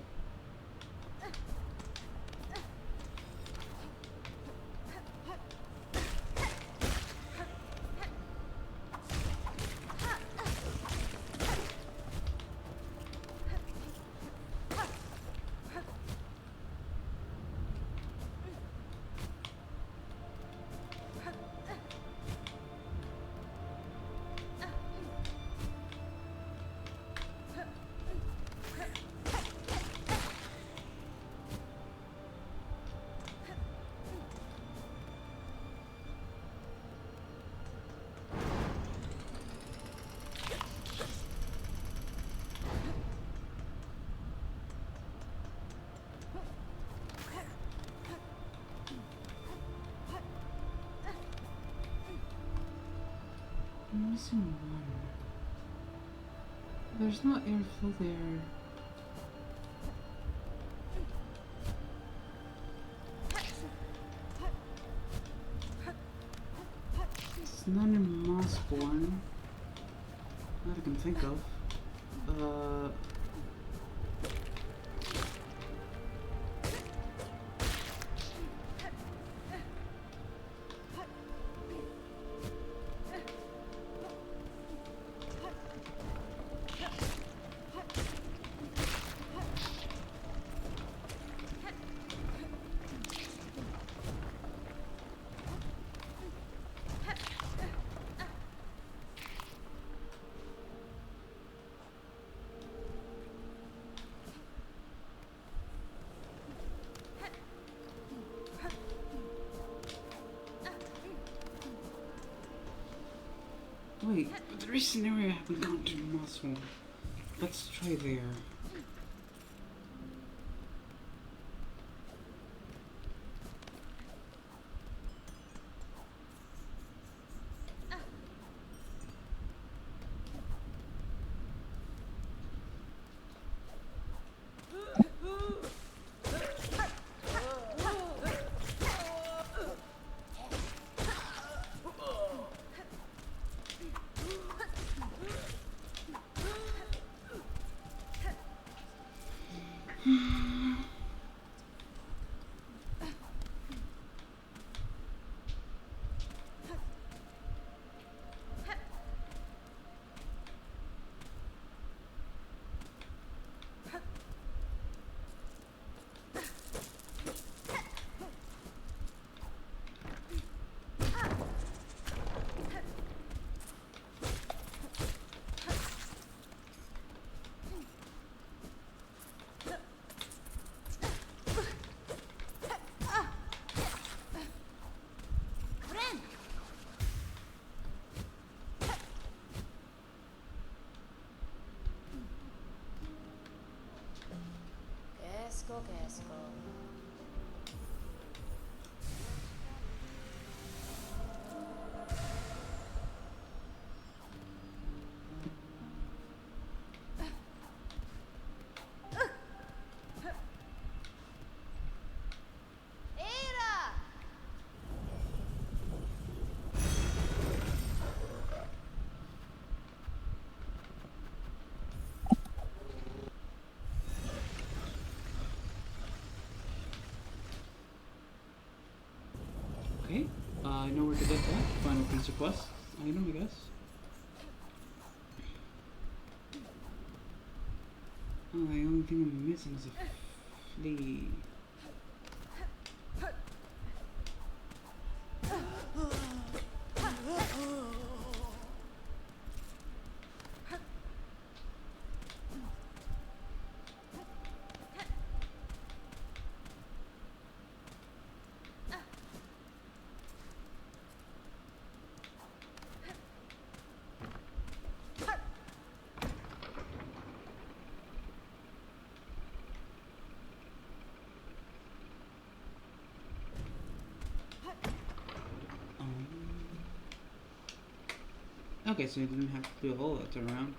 I'm missing one. There's no airflow there. It's not in Mossborn. That I can think of. Wait, there is an area I haven't gone to in Mosswell. Let's try there. Casco. Okay, I know where to get that. Final piece of quest item, I guess. Oh, the only thing I'm missing is a flea. Okay, so you didn't have to do a whole lot around.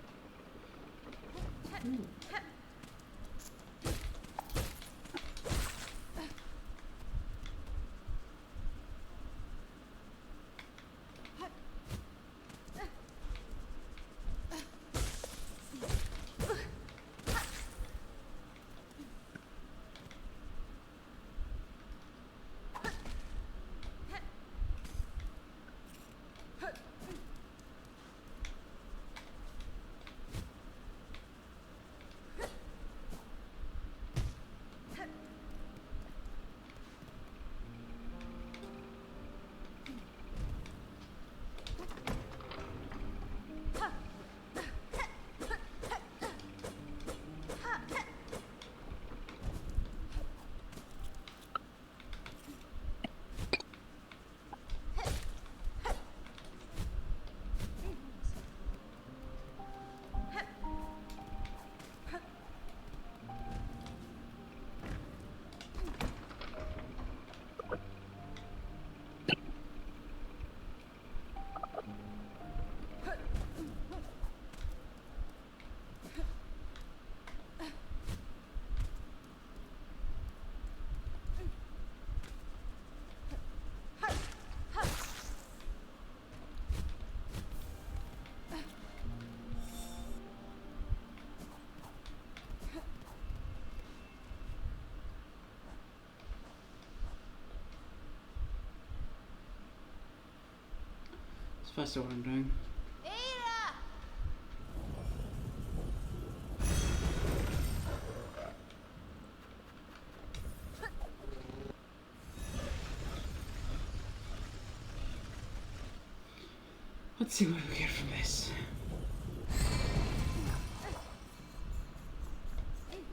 It's faster what I'm doing. Let's see what we get from this.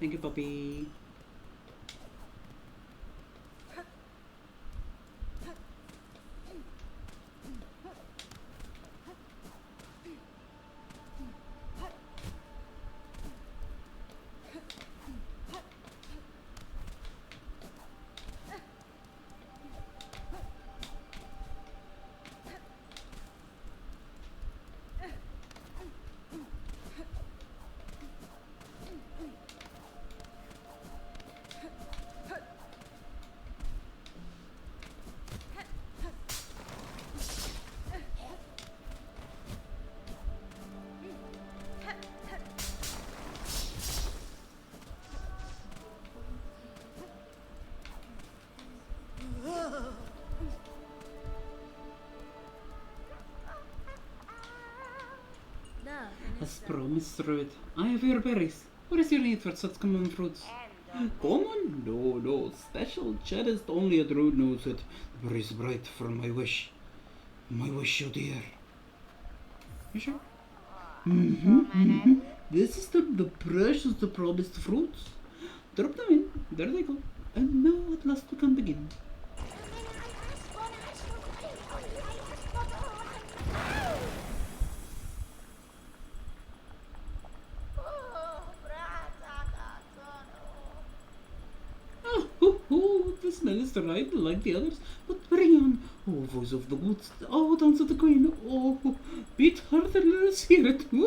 Thank you, puppy. As promised, Druid, I have your berries. What is your need for such common fruits? Common? No, no. Special. Cherished. Only a Druid knows it. The berries bright for my wish. My wish, oh dear. You sure? This is the precious, the promised fruits. Drop them in. There they go. And now at last we can begin. Oh, the smell is right, like the others, but bring on. Oh, voice of the woods. Oh, dance of the queen. Oh, beat harder, let us hear it. The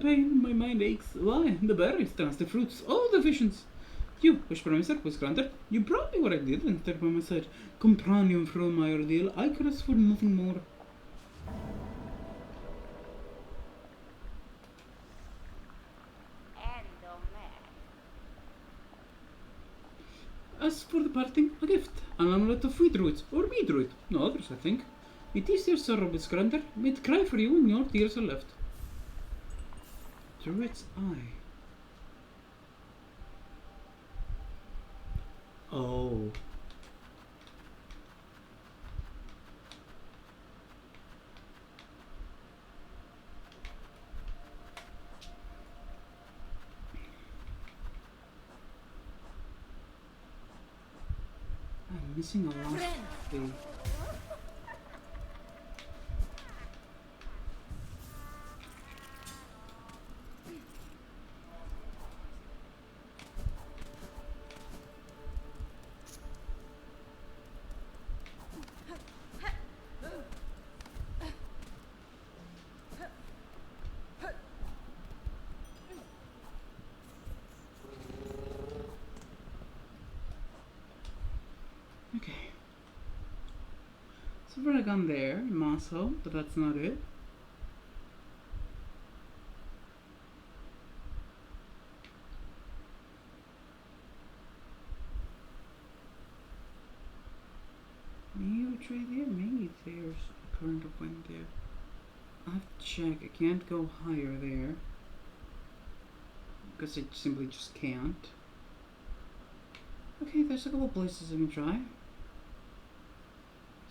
pain, my mind aches. Why? The berries, dance the fruits, all the visions. You, wish promiser, was granted. You brought me what I did, and there by my side. Companion from my ordeal, I could ask for nothing more. As for the parting, a gift, an amulet of free druids, or me druid, no others, I think. It is your sorrow, Miss Grander. May it cry for you when your tears are left. Druid's eye. Oh. I'm missing a last thing. Okay. So we're gone there, Mosso, but that's not it. Maybe try there, maybe there's a current of wind there. I'll have to check, I can't go higher there. Because I simply just can't. Okay, there's a couple places I can try.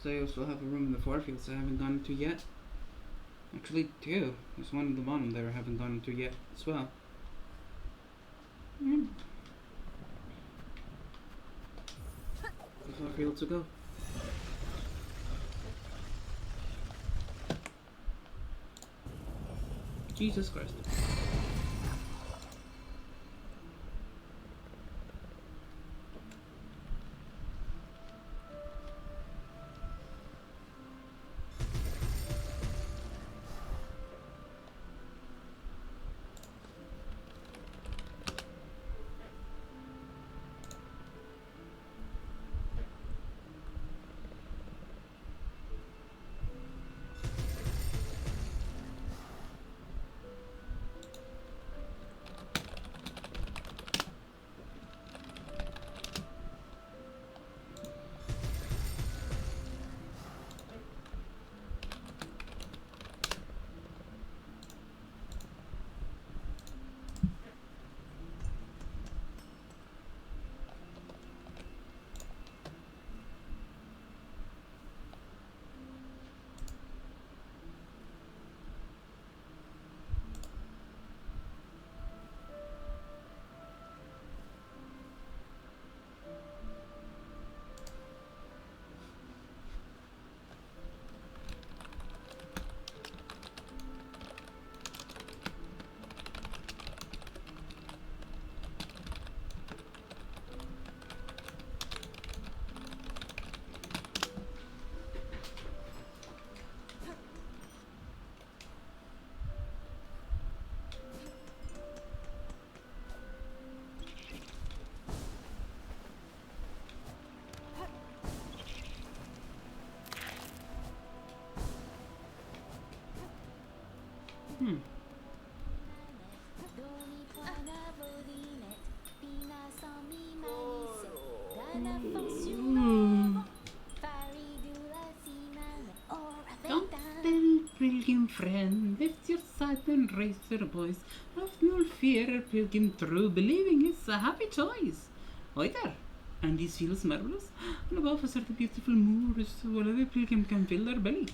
So I also have a room in the Farfields I haven't gone into yet. Actually, two. There's one at the bottom there I haven't gone into yet as well. The Farfields to go. Jesus Christ. Don't tell pilgrim friend, lift your sight and raise your voice. Have no fear, pilgrim true, believing is a happy choice. Oi there, and these fields marvelous, and above us are the beautiful moors, where every pilgrim can fill their belly.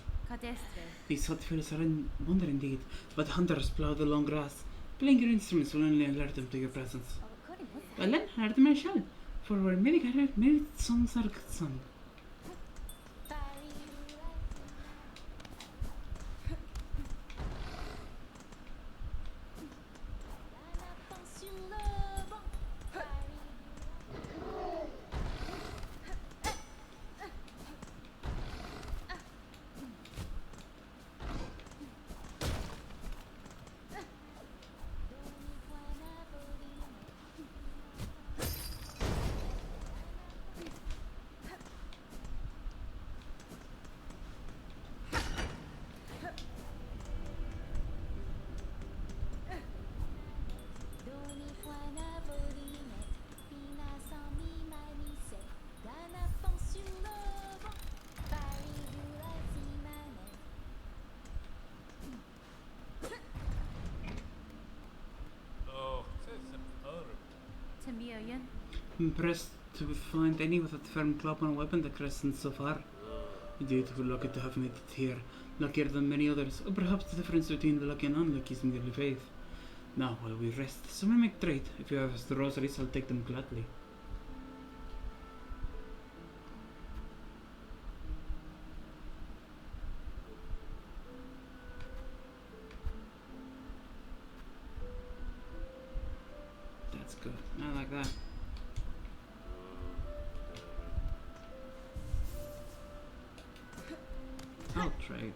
These hot fields are in wonder indeed, but hunters plough the long grass. Playing your instruments will only alert them to your presence. Well then, alert them I shall, for where many gathered, many songs are sung. Impressed to find any with a firm club and weapon that crescent so far. Indeed, we're lucky to have made it here, luckier than many others, or perhaps the difference between the lucky and unlucky is merely faith. Now, while we rest, someone make trade. If you have the rosaries, I'll take them gladly. That's good. I like that. I'll trade.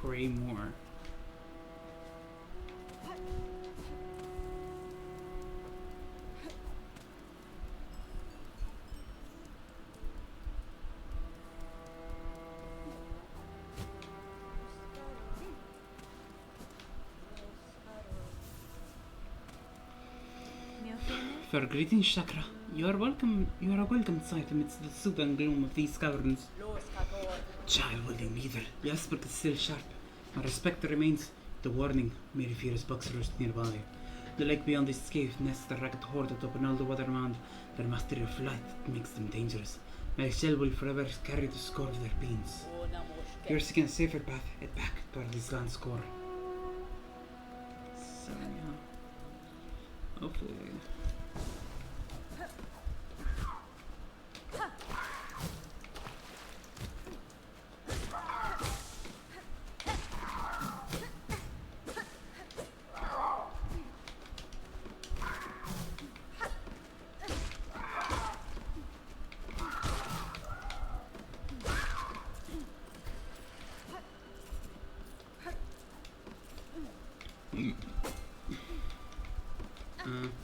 Pray more. For greetings, Chakra. You are welcome. You are a welcome sight amidst the soothing gloom of these caverns. Child wielding neither. Yes, but it's still sharp. My respect remains. The warning, Mary fears bugs roost nearby. The lake beyond this cave nests the ragged horde atop an old watermound. Their mastery of flight makes them dangerous. My shell will forever carry the score of their beams. If you're seeking a safer path, head back toward this land's core. So yeah. Hopefully.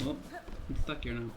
Well, I'm stuck here now.